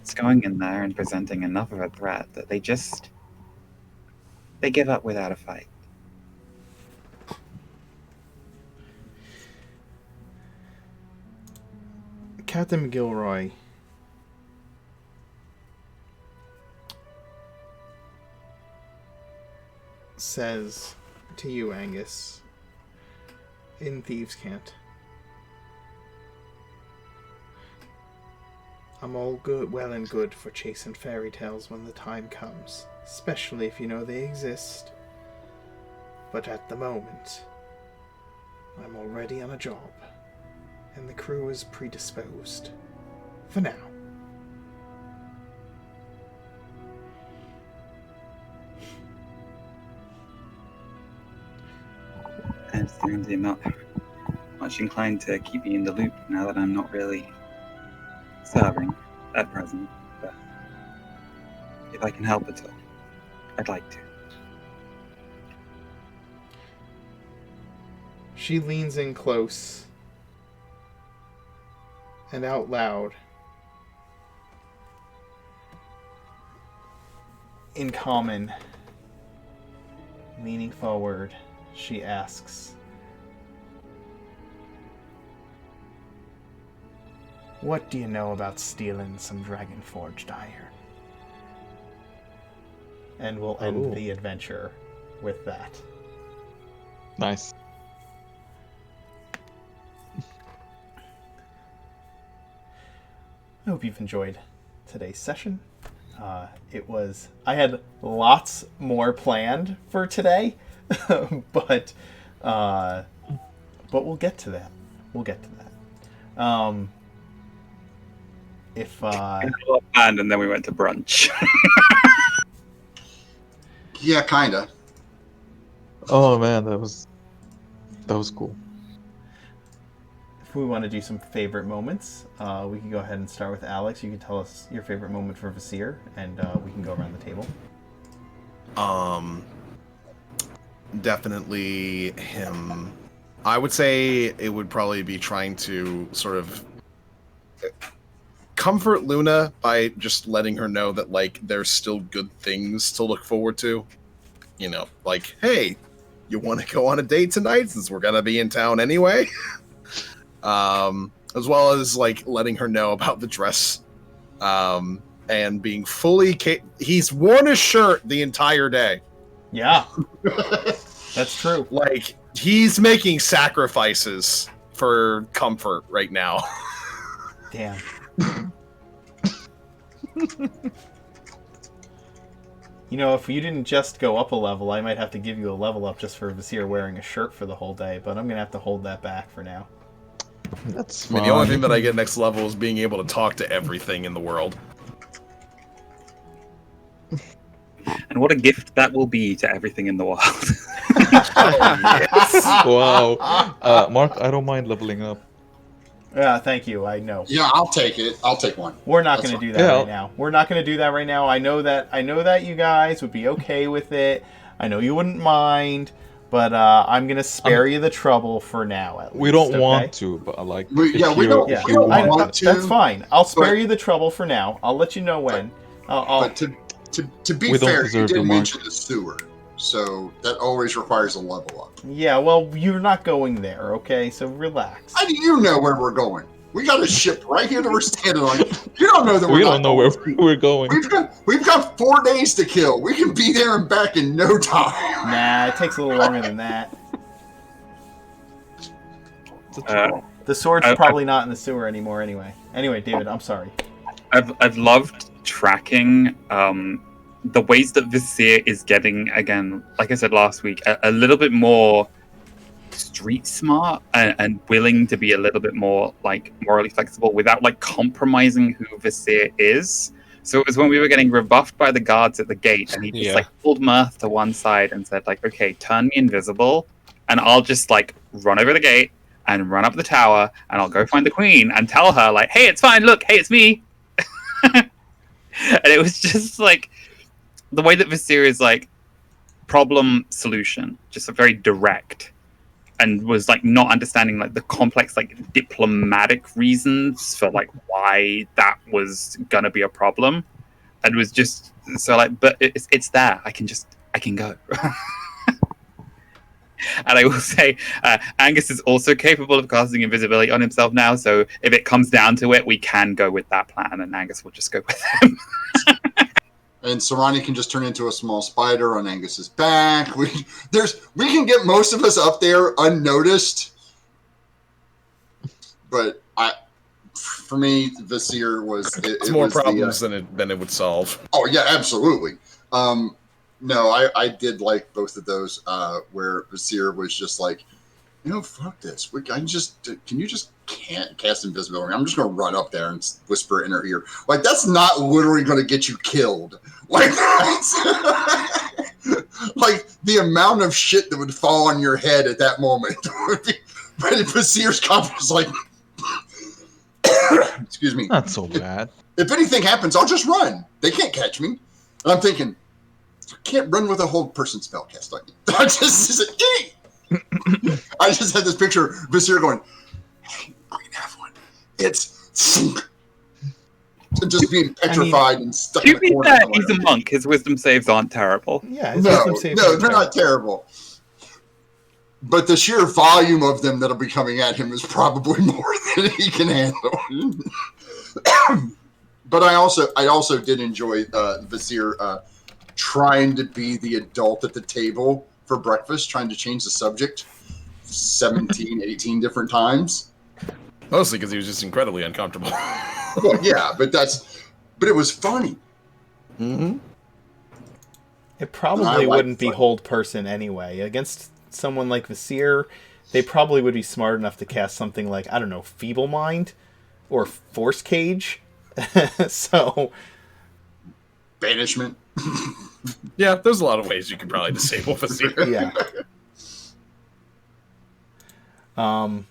Speaker 4: It's going in there and presenting enough of a threat that they give up without a fight.
Speaker 2: Captain Gilroy says to you, Angus, in Thieves' Cant, I'm all good, well and good for chasing fairy tales when the time comes, especially if you know they exist. But at the moment, I'm already on a job, and the crew is predisposed. For now.
Speaker 4: I understand you're not much inclined to keep me in the loop now that I'm not really serving at present. But if I can help at all, I'd like to.
Speaker 2: She leans in close and out loud, in common, leaning forward, she asks, "What do you know about stealing some dragon-forged iron?" And we'll end the adventure with that.
Speaker 5: Nice.
Speaker 2: I hope you've enjoyed today's session. I had lots more planned for today, but we'll get to that. We'll get to that. If
Speaker 4: and then we went to brunch.
Speaker 1: Yeah, kinda.
Speaker 5: Oh man, that was cool.
Speaker 2: if we want to do some favorite moments, we can go ahead and start with Alex. You can tell us your favorite moment for Vasir, and we can go around the table.
Speaker 8: Definitely him. I would say it would probably be trying to sort of comfort Luna by just letting her know that, like, there's still good things to look forward to. You know, like, hey, you want to go on a date tonight since we're gonna be in town anyway? As well as, like, letting her know about the dress, and being fully he's worn a shirt the entire day.
Speaker 2: Yeah, that's true.
Speaker 8: Like, he's making sacrifices for comfort right now.
Speaker 2: Damn. You know, if you didn't just go up a level, I might have to give you a level up just for Vasir wearing a shirt for the whole day, but I'm going to have to hold that back for now.
Speaker 5: That's
Speaker 8: I
Speaker 5: fine.
Speaker 8: mean, the only thing that I get next level is being able to talk to everything in the world.
Speaker 4: And what a gift that will be to everything in the world.
Speaker 5: Wow. Mark, I don't mind leveling up.
Speaker 2: Yeah, thank you. I know.
Speaker 1: Yeah, I'll take it. I'll take one.
Speaker 2: We're not
Speaker 1: That's
Speaker 2: going to do
Speaker 1: fine.
Speaker 2: that
Speaker 5: Yeah.
Speaker 2: right now. We're not going to do that right now. I know that you guys would be okay with it. I know you wouldn't mind, but I'm going to spare you the trouble for now. At least,
Speaker 5: We don't
Speaker 2: okay?
Speaker 5: want to, but like,
Speaker 1: We
Speaker 5: if
Speaker 1: don't.
Speaker 5: you
Speaker 1: don't
Speaker 5: want
Speaker 1: want to.
Speaker 2: That's fine. I'll spare
Speaker 1: but-
Speaker 2: you the trouble for now. I'll let you know when.
Speaker 1: But to be
Speaker 5: We don't
Speaker 1: fair, you
Speaker 5: deserve
Speaker 1: did
Speaker 5: the mark.
Speaker 1: mention the sewer, so that always requires a level up.
Speaker 2: Yeah, well, you're not going there, okay? So relax.
Speaker 1: How do you know where we're going? We got a ship right here that we're standing on. You don't know that
Speaker 5: we
Speaker 1: we're
Speaker 5: don't
Speaker 1: not
Speaker 5: know where
Speaker 1: going.
Speaker 5: we're going.
Speaker 1: We've got 4 days to kill. We can be there and back in no time.
Speaker 2: Nah, it takes a little longer than that. The sword's probably not in the sewer anymore anyway. Anyway, David, I'm sorry.
Speaker 4: I've loved tracking the ways that Visir is getting, again, like I said last week, a little bit more street smart and willing to be a little bit more like morally flexible without like compromising who Visir is. So it was when we were getting rebuffed by the guards at the gate, and he just like pulled Mirth to one side and said like, "Okay, turn me invisible, and I'll just like run over the gate and run up the tower, and I'll go find the queen and tell her like, hey, it's fine. Look, hey, it's me." And it was just like the way that Visir is like problem solution, just a very direct. And was like not understanding like the complex like diplomatic reasons for like why that was gonna be a problem, and was just so like, but it's there. I can go. And I will say, Angus is also capable of casting invisibility on himself now. So if it comes down to it, we can go with that plan, and Angus will just go with him.
Speaker 1: And Sarani can just turn into a small spider on Angus's back. We can get most of us up there unnoticed. But for me, Visir was
Speaker 8: It's more problems than it would solve.
Speaker 1: Oh yeah, absolutely. No, I did like both of those where Visir was just like, fuck this. Can you just can't cast invisibility? I'm just gonna run up there and whisper in her ear. Like, that's not literally gonna get you killed. Like, that's like the amount of shit that would fall on your head at that moment would be. But Visir's confidence, like, excuse me.
Speaker 5: Not so bad.
Speaker 1: If anything happens, I'll just run. They can't catch me. And I'm thinking, you can't run with a whole person spell cast on you. I just had this picture of Visir going, hey, I can have one. It's just being petrified and stuck in
Speaker 4: To
Speaker 1: a
Speaker 4: be
Speaker 1: corner.
Speaker 4: fair,
Speaker 1: somewhere.
Speaker 4: he's a monk. His wisdom saves aren't terrible.
Speaker 2: Yeah,
Speaker 1: No, they're not terrible. But the sheer volume of them that'll be coming at him is probably more than he can handle. But I also did enjoy Visir trying to be the adult at the table for breakfast, trying to change the subject 17, 18 different times.
Speaker 8: Mostly because he was just incredibly uncomfortable.
Speaker 1: Well, yeah, but it was funny.
Speaker 8: Mm-hmm.
Speaker 2: It probably wouldn't be hold person anyway. Against someone like Visir, they probably would be smart enough to cast something like, I don't know, Feeble Mind or Force Cage. So
Speaker 1: Banishment.
Speaker 3: Yeah, there's a lot of ways you can probably disable Vizier.
Speaker 2: yeah.
Speaker 1: Not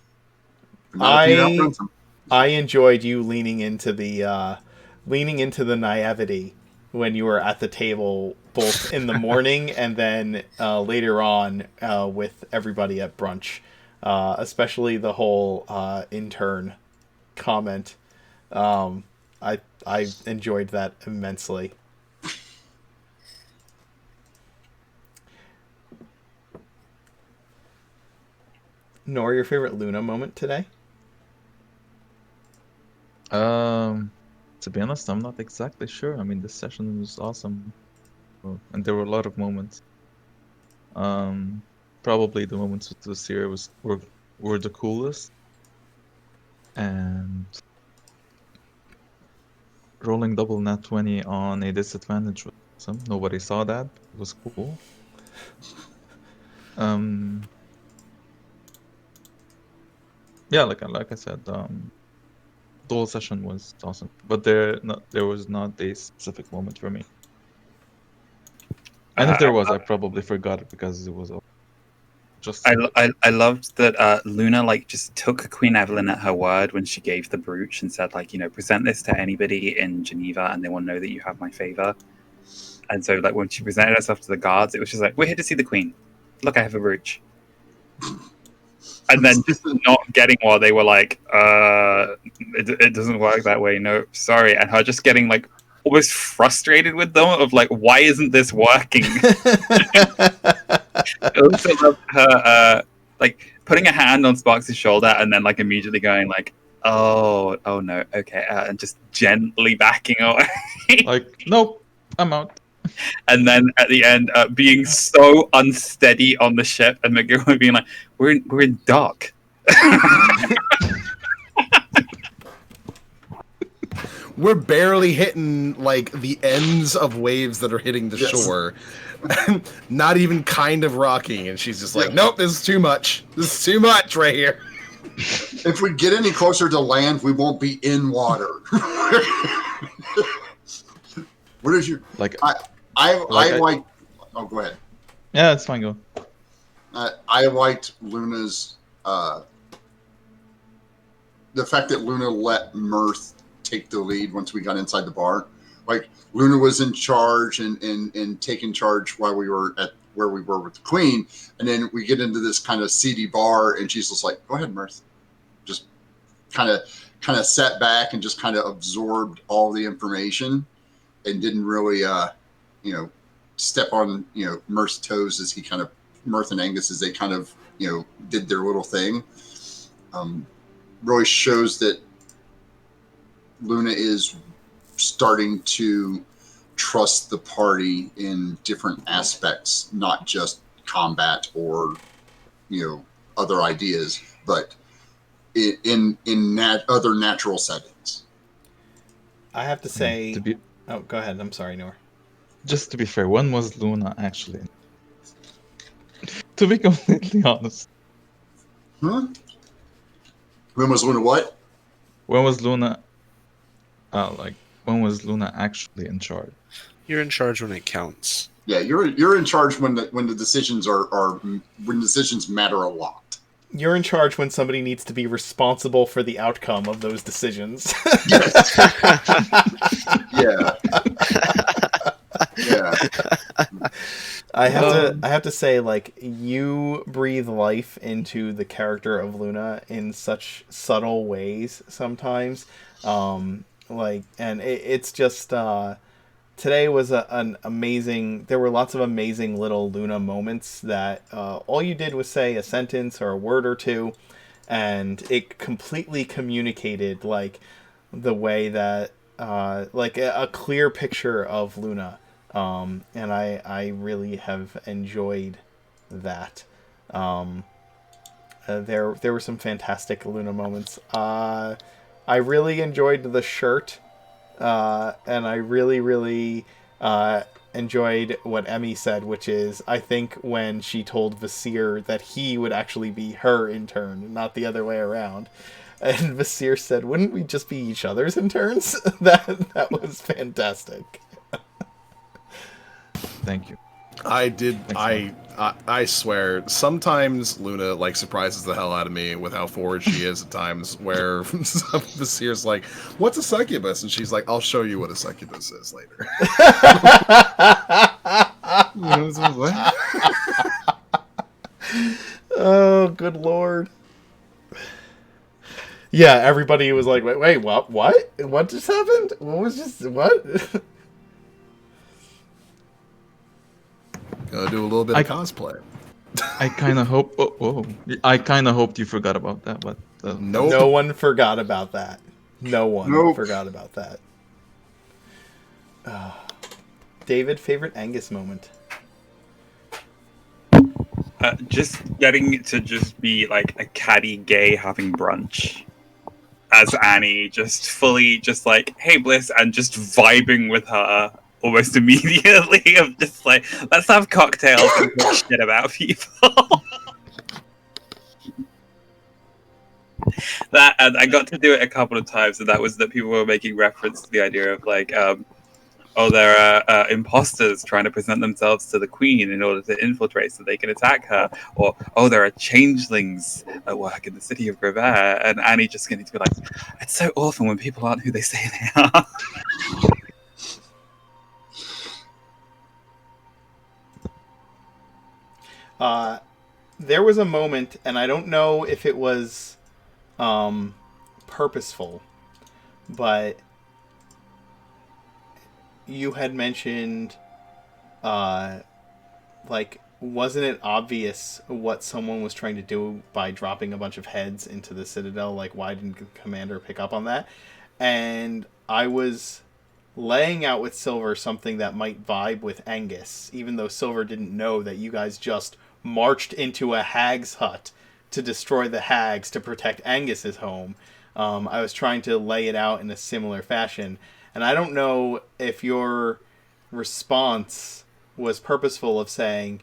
Speaker 1: if you outrun them.
Speaker 2: I enjoyed you leaning into the naivety when you were at the table, both in the morning and then later on with everybody at brunch, especially the whole intern comment. I enjoyed that immensely. Nor, your favorite Luna moment today?
Speaker 5: To be honest, I'm not exactly sure. I mean, this session was awesome, and there were a lot of moments. Probably the moments with this year were the coolest, and rolling double nat 20 on a disadvantage was awesome. Nobody saw that. It was cool. Yeah, like I said, the whole session was awesome, but there was not a specific moment for me. And if there was, I probably forgot it because it was just.
Speaker 4: I loved that Luna like just took Queen Evelyn at her word when she gave the brooch and said, like, present this to anybody in Geneva and they will know that you have my favor. And so like when she presented herself to the guards, it was just like, we're here to see the queen. Look, I have a brooch. And then just not getting what they were like, it doesn't work that way. No, sorry. And her just getting like almost frustrated with them of like, why isn't this working? I also loved her like putting a hand on Sparks' shoulder and then like immediately going like, oh no, okay, and just gently backing away.
Speaker 5: Like, nope, I'm out.
Speaker 4: And then at the end, being so unsteady on the ship, and McGill being like, "We're in dock."
Speaker 8: We're barely hitting like the ends of waves that are hitting the shore. Not even kind of rocking, and she's just like, "Nope, this is too much. This is too much right here."
Speaker 1: If we get any closer to land, we won't be in water. What is your
Speaker 5: like?
Speaker 1: I like. Oh, go ahead.
Speaker 5: Yeah, it's fine. Go.
Speaker 1: I liked Luna's the fact that Luna let Mirth take the lead once we got inside the bar. Like Luna was in charge and taking charge while we were at where we were with the Queen, and then we get into this kind of seedy bar, and she's just like, "Go ahead, Mirth." Just kind of sat back and just kind of absorbed all the information, and didn't really step on Mirth's toes as he kind of Mirth and Angus as they kind of did their little thing. Really shows that Luna is starting to trust the party in different aspects, not just combat or other ideas, but in other natural settings.
Speaker 2: I have to say, oh, go ahead. I'm sorry, Noor.
Speaker 5: Just to be fair, when was Luna actually? To be completely honest.
Speaker 1: When was Luna what?
Speaker 5: When was Luna? When was Luna actually in charge?
Speaker 6: You're in charge when it counts.
Speaker 1: Yeah, you're in charge when the decisions when decisions matter a lot.
Speaker 2: You're in charge when somebody needs to be responsible for the outcome of those decisions.
Speaker 1: Yes. Yeah. Yeah.
Speaker 2: I have to say, like, you breathe life into the character of Luna in such subtle ways sometimes. And it's just today was an amazing. There were lots of amazing little Luna moments that all you did was say a sentence or a word or two, and it completely communicated like the way that like a clear picture of Luna. And I really have enjoyed that. There were some fantastic Luna moments. I really enjoyed the shirt, and I really enjoyed what Emmy said, which is, I think when she told Vasir that he would actually be her intern, not the other way around. And Vasir said, "Wouldn't we just be each other's interns?" That was fantastic.
Speaker 5: Thank you.
Speaker 3: I did.
Speaker 5: Thanks,
Speaker 3: I swear. Sometimes Luna like surprises the hell out of me with how forward she is at times. Where Vasir's like, "What's a succubus?" and she's like, "I'll show you what a succubus is later." What?
Speaker 2: Oh, good lord. Yeah, everybody was like, wait, what? What just happened? What was just, what?
Speaker 3: Gotta do a little bit of cosplay.
Speaker 5: I kind of hope. I kind of hoped you forgot about that, but
Speaker 3: Nope.
Speaker 2: No one forgot about that. No one
Speaker 1: Nope.
Speaker 2: forgot about that. David, favorite Angus moment?
Speaker 4: Just getting to just be like a catty gay having brunch as Annie, just fully just like, hey Bliss, and just vibing with her almost immediately of just like, let's have cocktails and talk shit about people. That, and I got to do it a couple of times, and that was that people were making reference to the idea of like, oh, there are imposters trying to present themselves to the queen in order to infiltrate so they can attack her. Or, oh, there are changelings at work in the city of Grevere. And Annie just getting to be like, it's so awful when people aren't who they say they are.
Speaker 2: There was a moment, and I don't know if it was purposeful, but you had mentioned, like, wasn't it obvious what someone was trying to do by dropping a bunch of heads into the Citadel? Like, why didn't the commander pick up on that? And I was laying out with Silver something that might vibe with Angus, even though Silver didn't know that you guys just marched into a hag's hut to destroy the hags to protect Angus's home. I was trying to lay it out in a similar fashion, and I don't know if your response was purposeful of saying,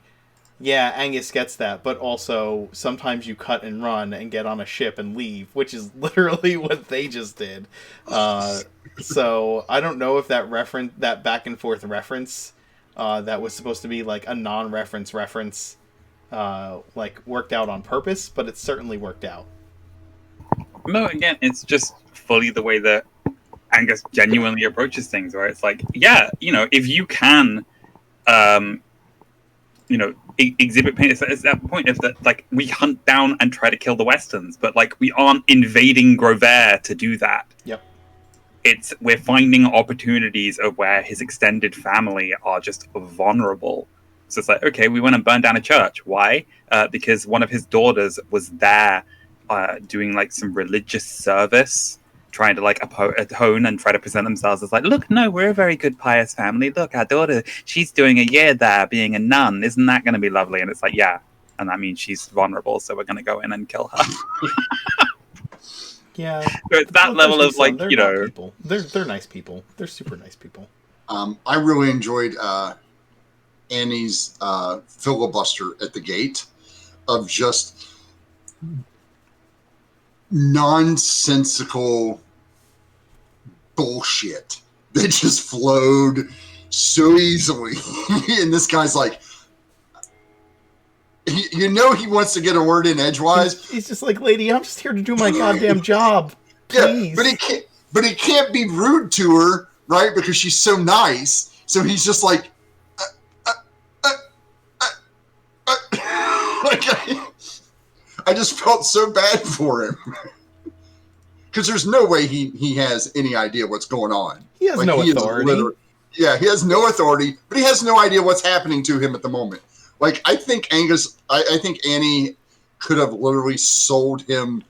Speaker 2: yeah, Angus gets that, but also sometimes you cut and run and get on a ship and leave, which is literally what they just did. So I don't know if that back and forth reference that was supposed to be like a non-reference reference like worked out on purpose, but it certainly worked out.
Speaker 4: No, again, it's just fully the way that Angus genuinely approaches things, where it's like, yeah, if you can, exhibit pain. It's that point of that, like, we hunt down and try to kill the Westerns, but like we aren't invading Grevere to do that.
Speaker 2: Yep.
Speaker 4: We're finding opportunities of where his extended family are just vulnerable. So it's like, okay, we want to burn down a church. Why? Because one of his daughters was there doing like some religious service, trying to like atone and try to present themselves as like, look, no, we're a very good pious family. Look, our daughter, she's doing a year there being a nun. Isn't that going to be lovely? And it's like, yeah. And that means she's vulnerable, so we're going to go in and kill her.
Speaker 2: Yeah.
Speaker 4: So it's that level of like,
Speaker 2: they're people. They're nice people. They're super nice people.
Speaker 1: I really enjoyed Annie's filibuster at the gate of just nonsensical bullshit that just flowed so easily. And this guy's like, he wants to get a word in edgewise.
Speaker 2: He's just like, lady, I'm just here to do my goddamn job. Please.
Speaker 1: Yeah, but he can't be rude to her, right? Because she's so nice. So he's just like, I just felt so bad for him. Because there's no way he has any idea what's going on.
Speaker 2: He has no authority.
Speaker 1: He has no authority, but he has no idea what's happening to him at the moment. Like, I think Annie could have literally sold him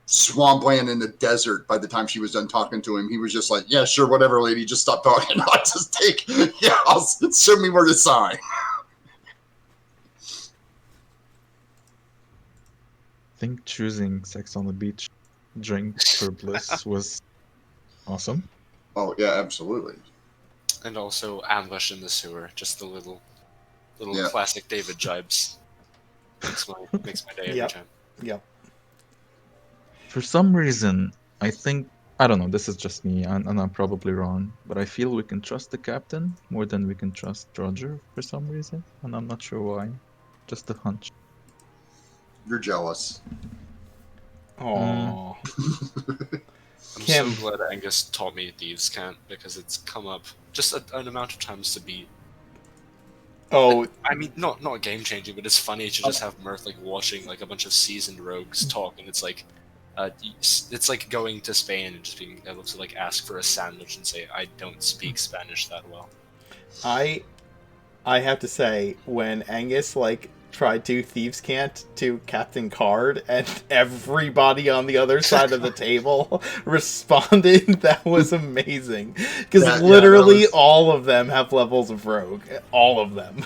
Speaker 1: swampland in the desert by the time she was done talking to him. He was just like, yeah, sure, whatever, lady, just stop talking. I'll just show me where to sign.
Speaker 5: I think choosing sex on the beach drink for Bliss was awesome.
Speaker 1: Oh, yeah, absolutely.
Speaker 6: and also ambush in the sewer. Just the little
Speaker 1: Yeah.
Speaker 6: classic David jibes. Makes my day every
Speaker 2: Yep.
Speaker 6: time.
Speaker 2: Yep.
Speaker 5: For some reason, I think I don't know. This is just me, and I'm probably wrong, but I feel we can trust the captain more than we can trust Roger for some reason, and I'm not sure why. Just a hunch.
Speaker 1: You're jealous.
Speaker 2: Aww.
Speaker 6: I'm
Speaker 2: Kim.
Speaker 6: so glad Angus taught me Thieves' Cant because it's come up just an amount of times to beat.
Speaker 2: Oh,
Speaker 6: I mean, not game changing, but it's funny to just have Mirth like watching like a bunch of seasoned rogues talk, and it's like going to Spain and just being able to like ask for a sandwich and say, "I don't speak Spanish that well."
Speaker 2: I have to say, when Angus tried to Thieves' Cant to Captain Card and everybody on the other side of the table responded, that was amazing. Because literally all of them have levels of rogue. All of them.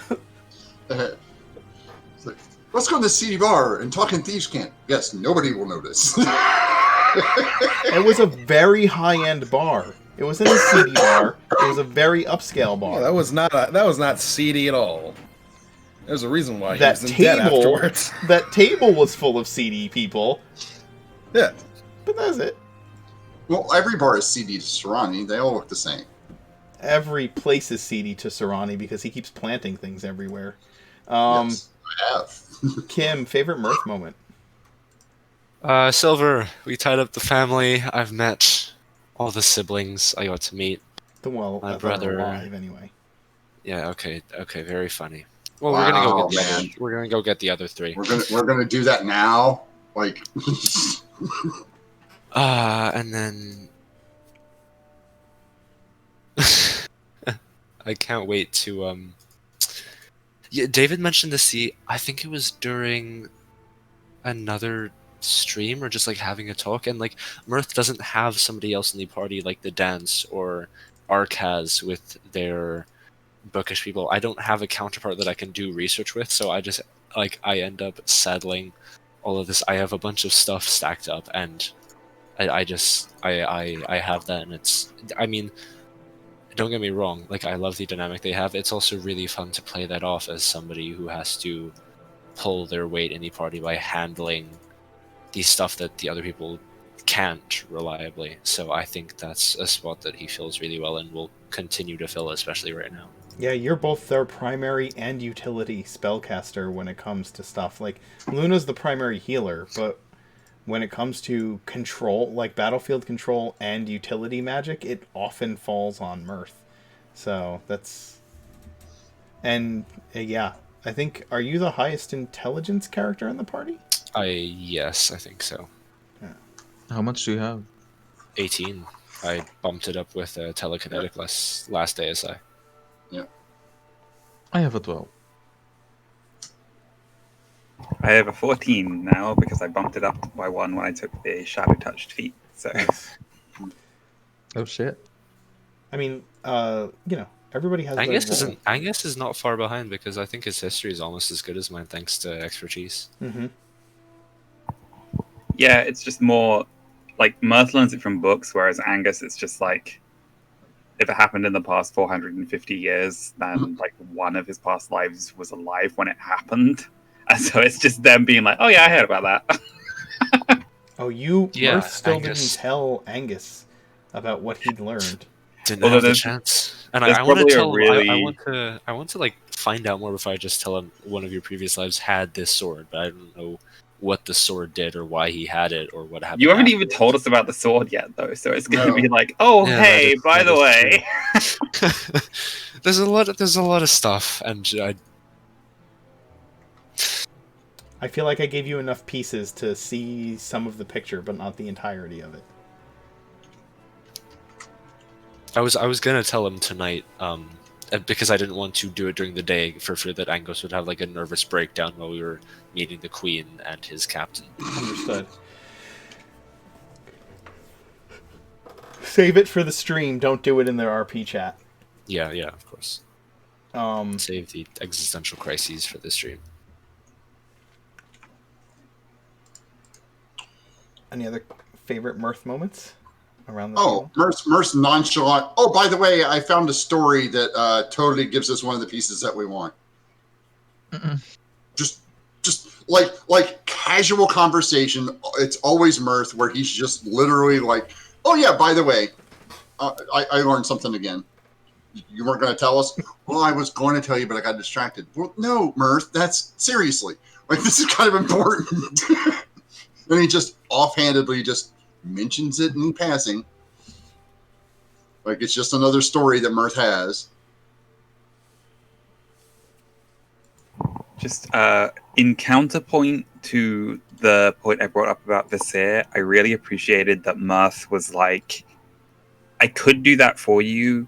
Speaker 1: It's like, let's go to the CD bar and talk in Thieves' Cant. Yes, nobody will notice.
Speaker 2: It was a very high-end bar. It wasn't a seedy bar. It was a very upscale bar.
Speaker 8: Yeah, that was not seedy at all. There's a reason why
Speaker 2: That
Speaker 8: he was in debt afterwards.
Speaker 2: That table was full of seedy people.
Speaker 8: Yeah.
Speaker 2: But that's it.
Speaker 1: Well, every bar is CD to Serrani. They all look the same.
Speaker 2: Every place is seedy to Serrani because he keeps planting things everywhere.
Speaker 1: Yes, I have.
Speaker 2: Kim, favorite Mirth moment?
Speaker 6: Silver, we tied up the family. I've met all the siblings I got to meet. My brother.
Speaker 2: Alive, anyway.
Speaker 6: Yeah, okay, very funny. Well,
Speaker 1: Wow,
Speaker 6: we're gonna go get the other three.
Speaker 1: We're gonna do that now. Like,
Speaker 6: and then I can't wait to Yeah, David mentioned the sea. I think it was during another stream or just like having a talk, and like Mirth doesn't have somebody else in the party like the dance or Ark has with their bookish people. I don't have a counterpart that I can do research with, so I end up saddling all of this. I have a bunch of stuff stacked up, and I have that, and it's, I mean, don't get me wrong, like I love the dynamic they have. It's also really fun to play that off as somebody who has to pull their weight in the party by handling the stuff that the other people can't reliably. So I think that's a spot that he fills really well and will continue to fill, especially right now.
Speaker 2: Yeah, you're both their primary and utility spellcaster when it comes to stuff. Like, Luna's the primary healer, but when it comes to control, like battlefield control and utility magic, it often falls on Mirth. So that's... And, yeah, I think... Are you the highest intelligence character in the party?
Speaker 6: Yes, I think so.
Speaker 2: Yeah.
Speaker 5: How much do you have?
Speaker 6: 18. I bumped it up with telekinetic last ASI.
Speaker 1: Yeah.
Speaker 5: I have a 12.
Speaker 4: I have a 14 now because I bumped it up by one when I took the shadow touched feat. So
Speaker 5: Oh shit.
Speaker 2: I mean, everybody has
Speaker 6: Angus is not far behind because I think his history is almost as good as mine thanks to expertise.
Speaker 2: Mm-hmm.
Speaker 4: Yeah, it's just more like Mirth learns it from books, whereas Angus, it's just like if it happened in the past 450 years, then like one of his past lives was alive when it happened. And so it's just them being like, oh yeah, I heard about that.
Speaker 2: Mirth still didn't tell Angus about what he'd learned.
Speaker 6: Didn't have the chance. And I want to tell him, I want to like find out more before I just tell him one of your previous lives had this sword, but I don't know what the sword did or why he had it or what happened.
Speaker 4: You haven't even told us about the sword yet, though, so it's going to be like, oh, yeah, hey, by the way.
Speaker 6: There's a lot of stuff, and
Speaker 2: I feel like I gave you enough pieces to see some of the picture, but not the entirety of it.
Speaker 6: I was gonna tell him tonight, because I didn't want to do it during the day for fear that Angus would have like a nervous breakdown while we were meeting the Queen and his captain.
Speaker 2: Understood. Save it for the stream. Don't do it in their RP chat.
Speaker 6: Yeah, of course. Save the existential crises for the stream.
Speaker 2: Any other favorite Mirth moments? around the table?
Speaker 1: Merce nonchalant. Oh, by the way, I found a story that totally gives us one of the pieces that we want. Just like casual conversation. It's always Mirth where he's just literally like, oh yeah, by the way, I learned something again. You weren't going to tell us? Well, I was going to tell you, but I got distracted. Well, no, Mirth, that's seriously. Like, this is kind of important. And he just offhandedly just mentions it in passing. Like, it's just another story that Mirth has.
Speaker 4: Just in counterpoint to the point I brought up about Visir, I really appreciated that Mirth was like, I could do that for you.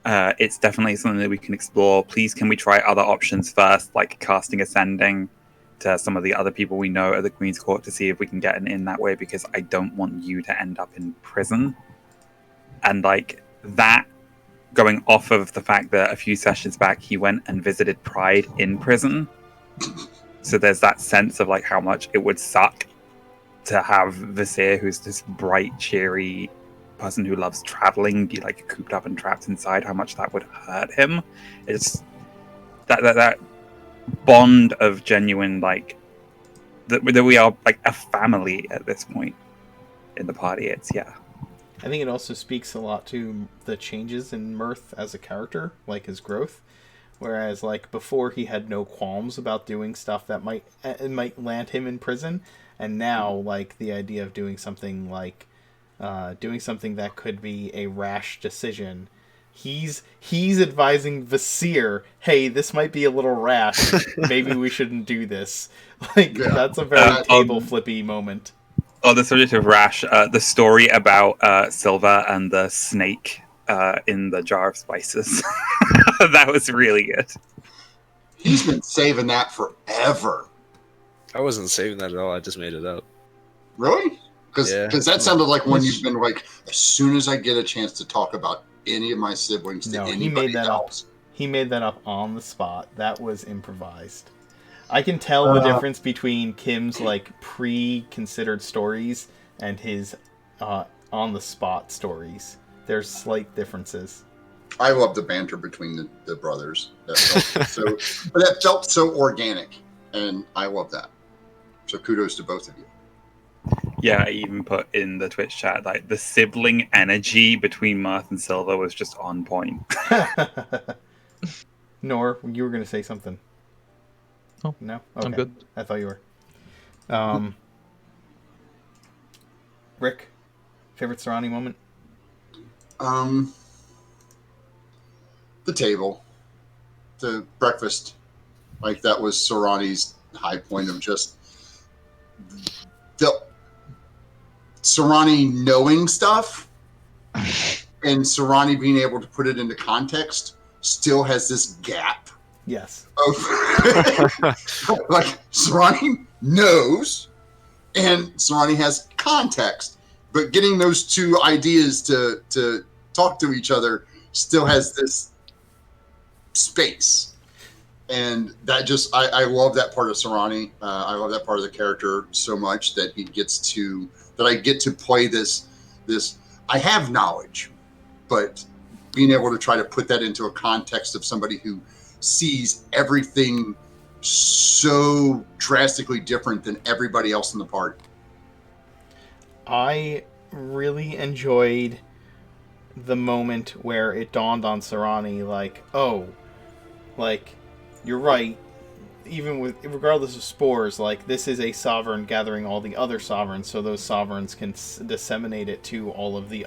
Speaker 4: It's definitely something that we can explore. Please, can we try other options first, like casting Ascending to some of the other people we know at the Queen's Court to see if we can get an in that way, because I don't want you to end up in prison. And like that, going off of the fact that a few sessions back he went and visited Pride in prison. So there's that sense of like how much it would suck to have Visir, who's this bright, cheery person who loves traveling, be like cooped up and trapped inside, how much that would hurt him. It's that bond of genuine, like that we are like a family at this point in the party. It's
Speaker 2: I think it also speaks a lot to the changes in Mirth as a character, like his growth. Whereas, like, before he had no qualms about doing stuff that might land him in prison, and now, like, the idea of doing something like doing something that could be a rash decision. He's advising Visir, hey, this might be a little rash. Maybe we shouldn't do this. Like, that's a very table flippy moment.
Speaker 4: Oh, the subject of rash, the story about Silva and the snake in the jar of spices. That was really good.
Speaker 1: He's been saving that forever.
Speaker 6: I wasn't saving that at all. I just made it up.
Speaker 1: Really? Because that sounded like one you've been like, as soon as I get a chance to talk about any of my siblings to anybody else.
Speaker 2: He made that up on the spot. That was improvised. I can tell the difference between Kim's like pre-considered stories and his on-the-spot stories. There's slight differences.
Speaker 1: I love the banter between the brothers. That felt so organic, and I love that. So kudos to both of you.
Speaker 4: Yeah, I even put in the Twitch chat, like, the sibling energy between Mirth and Silva was just on point.
Speaker 2: Nor, you were going to say something.
Speaker 5: Oh,
Speaker 2: no? Okay.
Speaker 5: I'm good.
Speaker 2: I thought you were. Rick, favorite Serrani moment?
Speaker 1: The table. The breakfast. Like, that was Serrani's high point of just the Serrani knowing stuff and Serrani being able to put it into context still has this gap.
Speaker 2: Yes.
Speaker 1: Like, Serrani knows and Serrani has context, but getting those two ideas to talk to each other still has this space. And that just, I love that part of Serrani. I love that part of the character so much that I get to play this. I have knowledge, but being able to try to put that into a context of somebody who sees everything so drastically different than everybody else in the party.
Speaker 2: I really enjoyed the moment where it dawned on Serrani, like, oh, like, you're right. Even regardless of spores, like, this is a sovereign gathering all the other sovereigns, so those sovereigns can disseminate it to all of the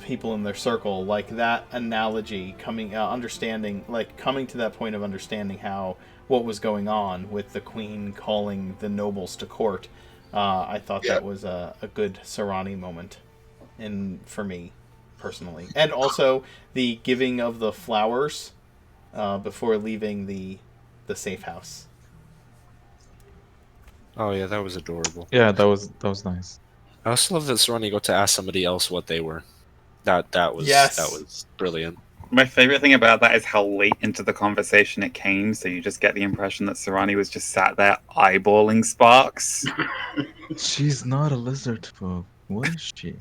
Speaker 2: people in their circle. Like, that analogy coming to that point of understanding what was going on with the queen calling the nobles to court. I thought that was a good Serrani moment, for me personally, and also the giving of the flowers before leaving the safe house.
Speaker 6: Oh yeah, that was adorable.
Speaker 5: Yeah, that was nice.
Speaker 6: I also love that Serrani got to ask somebody else what they were. That was brilliant.
Speaker 4: My favorite thing about that is how late into the conversation it came, so you just get the impression that Serrani was just sat there eyeballing Sparks.
Speaker 5: She's not a lizard folk. What is she?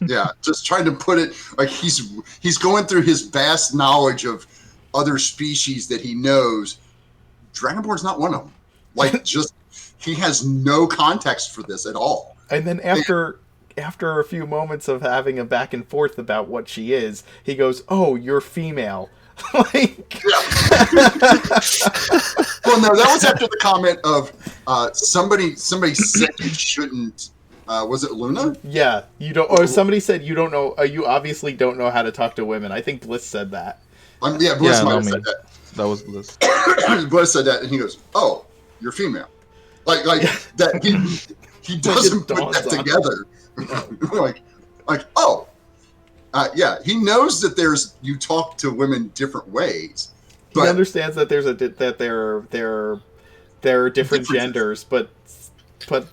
Speaker 1: Yeah, just trying to put it like he's going through his vast knowledge of other species that he knows. Dragonborn's not one of them. Like, just he has no context for this at all.
Speaker 2: And then after a few moments of having a back and forth about what she is, he goes, "Oh, you're female." Like,
Speaker 1: Well, no, that was after the comment of somebody said you shouldn't. Was it Luna?
Speaker 2: yeah, you don't. Or somebody said you don't know. You obviously don't know how to talk to women. I think Bliss said that.
Speaker 1: Yeah, Bliss
Speaker 5: Yeah,
Speaker 1: might
Speaker 5: not
Speaker 1: have
Speaker 5: me.
Speaker 1: said that.
Speaker 5: That was Bliss.
Speaker 1: Bliss said that, and he goes, "Oh, you're female." Like that. He doesn't put
Speaker 2: dawns
Speaker 1: that
Speaker 2: on
Speaker 1: together. like oh, yeah. He knows that you talk to women different ways.
Speaker 2: He
Speaker 1: But
Speaker 2: understands that there are different genders, but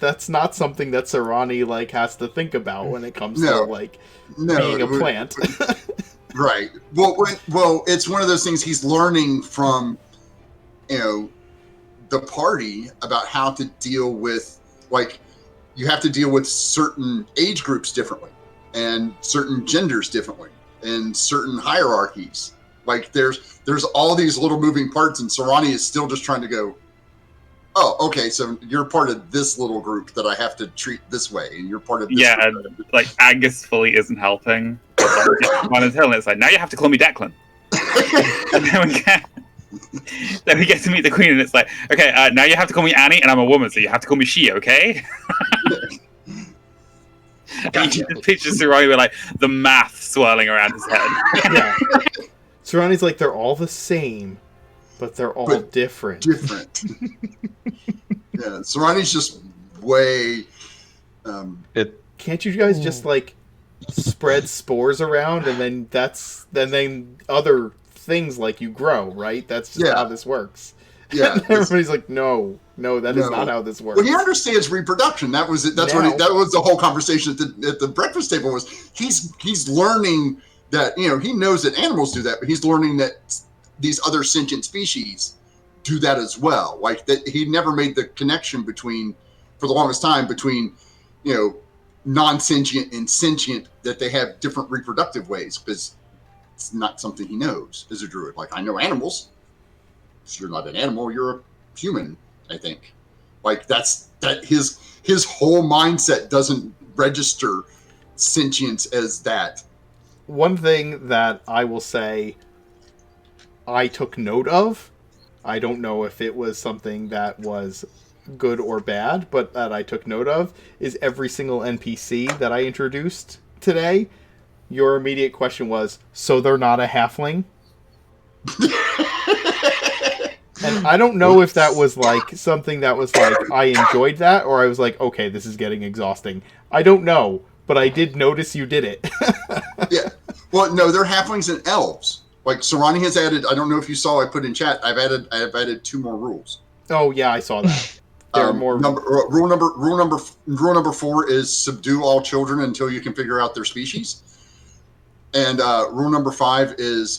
Speaker 2: that's not something that Sarani like has to think about when it comes to like being a plant.
Speaker 1: Right. Well, it's one of those things he's learning from, the party about how to deal with, like, you have to deal with certain age groups differently and certain genders differently and certain hierarchies. Like, there's all these little moving parts, and Sarani is still just trying to go, oh, okay, so you're part of this little group that I have to treat this way, and you're part of this group.
Speaker 4: Like, Angus fully isn't helping. It's like, now you have to call me Declan. And then we get to meet the Queen, and it's like, okay, now you have to call me Annie, and I'm a woman, so you have to call me she, okay? And you just picture Sarani with, like, the math swirling around his head.
Speaker 2: Yeah. Sarani's like, they're all the same, but they're all different.
Speaker 1: Different. Yeah, Sarani's just way...
Speaker 2: Can't you guys just, like, spread spores around, and then other things, like, you grow, right? That's just how this works.
Speaker 1: Yeah.
Speaker 2: And everybody's like, no, that is not how this works.
Speaker 1: Well, he understands reproduction. That was it. That was the whole conversation at the breakfast table. Was he's learning that, he knows that animals do that, but he's learning that these other sentient species do that as well. Like, that he never made the connection for the longest time between, non-sentient and sentient, that they have different reproductive ways, because it's not something he knows as a druid. Like, I know animals. So you're not an animal, you're a human, I think. Like, his whole mindset doesn't register sentience as that.
Speaker 2: One thing that I will say I took note of, I don't know if it was something that was good or bad, but that I took note of, is every single NPC that I introduced today, your immediate question was, so they're not a halfling? And I don't know if that was like something that was like I enjoyed that, or I was like, okay, this is getting exhausting. I don't know, but I did notice you did it.
Speaker 1: Yeah. Well, no, they're halflings and elves. Like, Sarani has added, I don't know if you saw, I put in chat, I've added 2 more rules.
Speaker 2: Oh yeah, I saw that. There are more.
Speaker 1: Rule number 4 is subdue all children until you can figure out their species. And rule number 5 is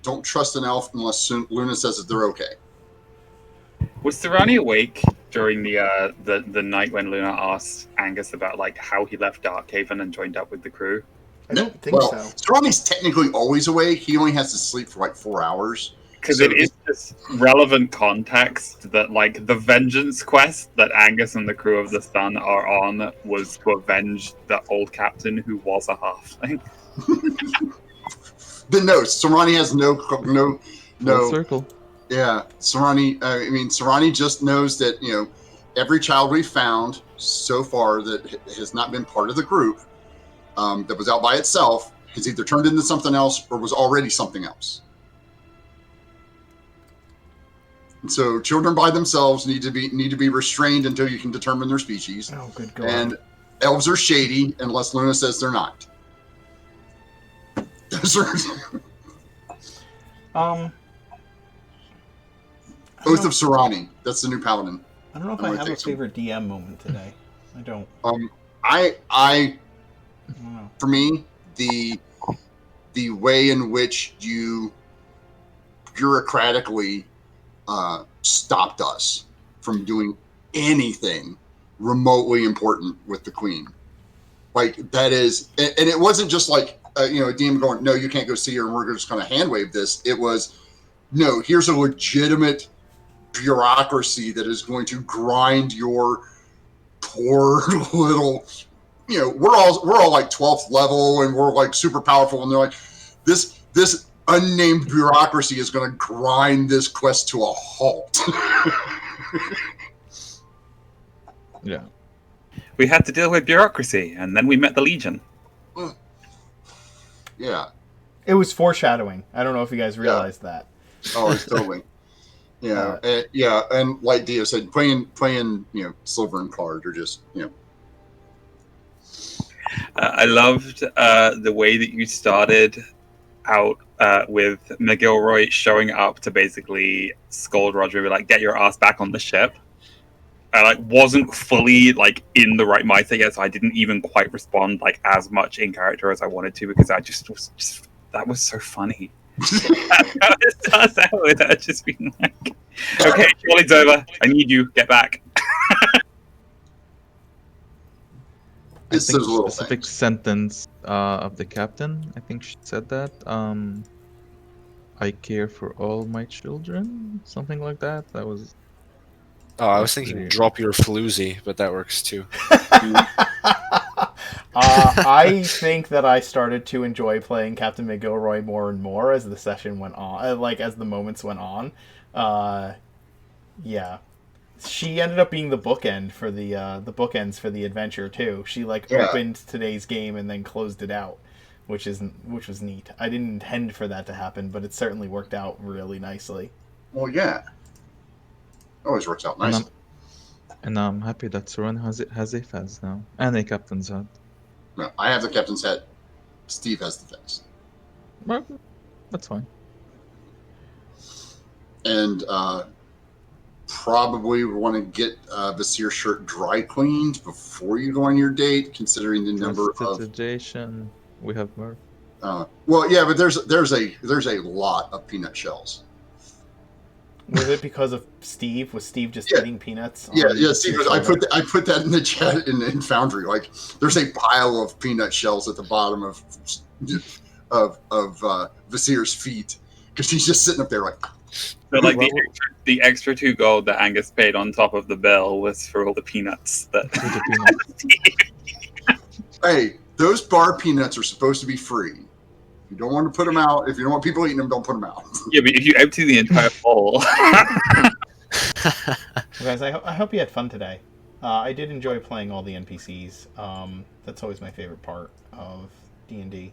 Speaker 1: don't trust an elf unless Luna says that they're okay.
Speaker 4: Was Sarani awake during the night when Luna asked Angus about, like, how he left Darkhaven and joined up with the crew?
Speaker 2: I don't think so.
Speaker 1: Sarani's technically always awake. He only has to sleep for like 4 hours.
Speaker 4: Because it is just relevant context that, like, the vengeance quest that Angus and the crew of the Sun are on was to avenge the old captain who was a halfling.
Speaker 1: But no, Sarani has no.
Speaker 5: Full circle.
Speaker 1: Yeah, Sarani just knows that, every child we've found so far that has not been part of the group, that was out by itself, has either turned into something else or was already something else. And so children by themselves need to be restrained until you can determine their species.
Speaker 2: Oh, good God.
Speaker 1: And elves are shady unless Luna says they're not. Those are Oath of Sarani. That's the new paladin.
Speaker 2: I don't know if I have a favorite DM moment today. I don't.
Speaker 1: I
Speaker 2: don't know.
Speaker 1: For me, the way in which you bureaucratically stopped us from doing anything remotely important with the Queen Like that is, and it wasn't just like a DM going, no, you can't go see her, and we're just going to hand wave this. It was, no, here's a legitimate bureaucracy that is going to grind your poor little. We're all like 12th level, and we're like super powerful, and they're like, this unnamed bureaucracy is going to grind this quest to a halt.
Speaker 5: Yeah.
Speaker 4: We had to deal with bureaucracy, and then we met the Legion.
Speaker 1: Yeah.
Speaker 2: It was foreshadowing. I don't know if you guys realized that.
Speaker 1: Oh, it's totally. And like Dio said, playing silver and card are just
Speaker 4: I loved the way that you started out with McGilroy showing up to basically scold Roger, be like, "Get your ass back on the ship." I wasn't fully in the right mindset yet, so I didn't even quite respond as much in character as I wanted to, because I just was that was so funny. It starts out with her just being like, "Okay, Charlie's over. I need you. Get back."
Speaker 5: I think the specific sentence of the captain, I think she said that. I care for all my children, something like that. That was.
Speaker 6: Oh, I was thinking drop your floozy, but that works too.
Speaker 2: I think that I started to enjoy playing Captain McGilroy more and more as the session went on, as the moments went on. Yeah. She ended up being the bookend for the bookends for the adventure too. She opened today's game and then closed it out, which was neat. I didn't intend for that to happen, but it certainly worked out really nicely.
Speaker 1: Well, yeah, always works out nicely.
Speaker 5: And I'm happy that Soren has a fez now and a captain's hat.
Speaker 1: No, I have the captain's hat. Steve has the fez.
Speaker 5: Well, that's fine.
Speaker 1: And probably want to get Vasir shirt dry cleaned before you go on your date, considering the number of.
Speaker 5: We have more.
Speaker 1: Well, yeah, but there's a lot of peanut shells.
Speaker 2: Was it because of Steve? Was Steve just eating peanuts?
Speaker 1: Yeah, Steve. I put that in the chat in Foundry. There's a pile of peanut shells at the bottom of Vasir's feet, because he's just sitting up there like.
Speaker 4: So the extra 2 gold that Angus paid on top of the bill was for all the peanuts that.
Speaker 1: Hey, those bar peanuts are supposed to be free. If you don't want to put them out, if you don't want people eating them, don't put them out.
Speaker 4: Yeah, but if you empty the entire bowl.
Speaker 2: Guys, I hope you had fun today. I did enjoy playing all the NPCs. That's always my favorite part of D&D.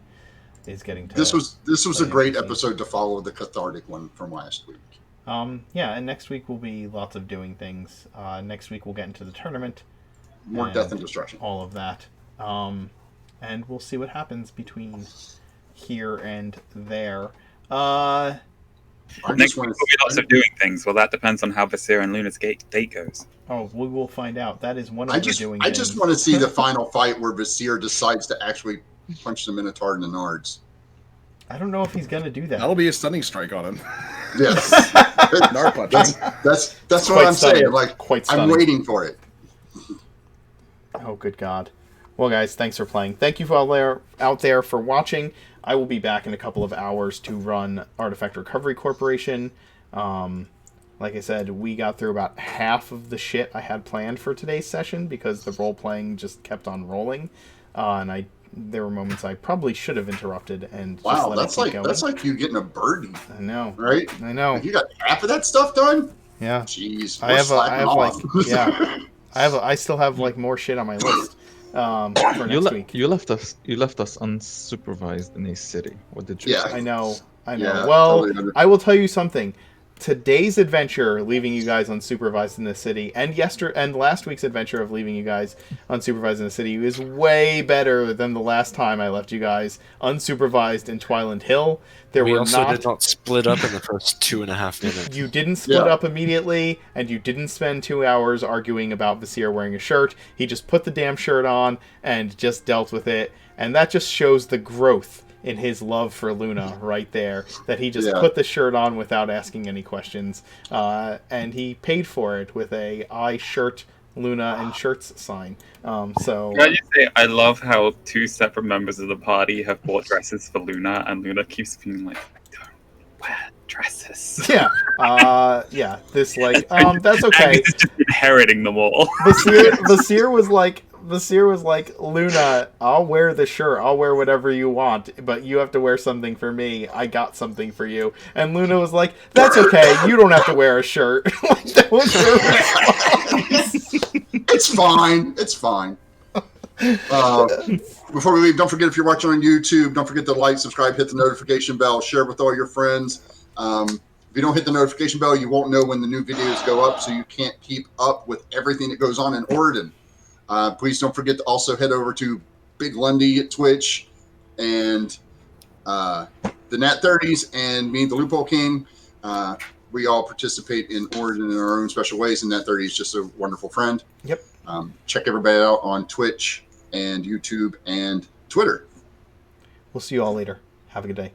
Speaker 2: Is getting to
Speaker 1: this was a great episode to follow the cathartic one from last week.
Speaker 2: Yeah, and next week will be lots of doing things. Next week we'll get into the tournament.
Speaker 1: More death and destruction.
Speaker 2: All of that. And we'll see what happens between here and there.
Speaker 4: Next week will be lots of doing things. Well, that depends on how Vasir and Luna's date goes.
Speaker 2: Oh, we will find out. That is one of the doing things.
Speaker 1: I just want to see the final fight where Vasir decides to actually punch the Minotaur in the nards.
Speaker 2: I don't know if he's gonna do that.
Speaker 8: That'll be a stunning strike on him.
Speaker 1: Yes.
Speaker 8: Nard punch.
Speaker 1: That's what I'm saying.
Speaker 2: Quite stunning.
Speaker 1: I'm waiting for it.
Speaker 2: Oh, good God. Well, guys, thanks for playing. Thank you for all out there for watching. I will be back in a couple of hours to run Artifact Recovery Corporation. Like I said, we got through about half of the shit I had planned for today's session because the role-playing just kept on rolling. And there were moments I probably should have interrupted and just let it keep going.
Speaker 1: That's like you getting a birdie.
Speaker 2: I know.
Speaker 1: Right?
Speaker 2: I know.
Speaker 1: You got half of that stuff done?
Speaker 2: Yeah.
Speaker 1: Jeez.
Speaker 2: I still have more shit on my list for next week.
Speaker 5: You left us unsupervised in a city. What did you say?
Speaker 2: I know.
Speaker 1: Yeah,
Speaker 2: well, totally. I will tell you something. Today's adventure, leaving you guys unsupervised in the city, and last week's adventure of leaving you guys unsupervised in the city is way better than the last time I left you guys unsupervised in Twiland Hill.
Speaker 6: We also did not split up in the first 2.5 minutes.
Speaker 2: You didn't split up immediately, and you didn't spend 2 hours arguing about Vasir wearing a shirt. He just put the damn shirt on and just dealt with it, and that just shows the growth in his love for Luna right there, that he just put the shirt on without asking any questions, and he paid for it with a I shirt Luna and Shirt's sign. So
Speaker 4: Can I just say, I love how two separate members of the party have bought dresses for Luna, and Luna keeps being like, I don't wear dresses.
Speaker 2: yeah. This like that's okay.
Speaker 4: Angus is just inheriting them all.
Speaker 2: Vasir was like, Luna, I'll wear the shirt. I'll wear whatever you want, but you have to wear something for me. I got something for you. And Luna was like, that's okay. You don't have to wear a shirt. Like, that was her response.
Speaker 1: It's fine. It's fine. Before we leave, don't forget, if you're watching on YouTube, don't forget to like, subscribe, hit the notification bell, share with all your friends. If you don't hit the notification bell, you won't know when the new videos go up, so you can't keep up with everything that goes on in Oregon. Please don't forget to also head over to Big Lundy at Twitch and the Nat 30s and me, the Loophole King. We all participate in Oregon in our own special ways, and Nat 30 is just a wonderful friend.
Speaker 2: Yep.
Speaker 1: Check everybody out on Twitch and YouTube and Twitter.
Speaker 2: We'll see you all later. Have a good day.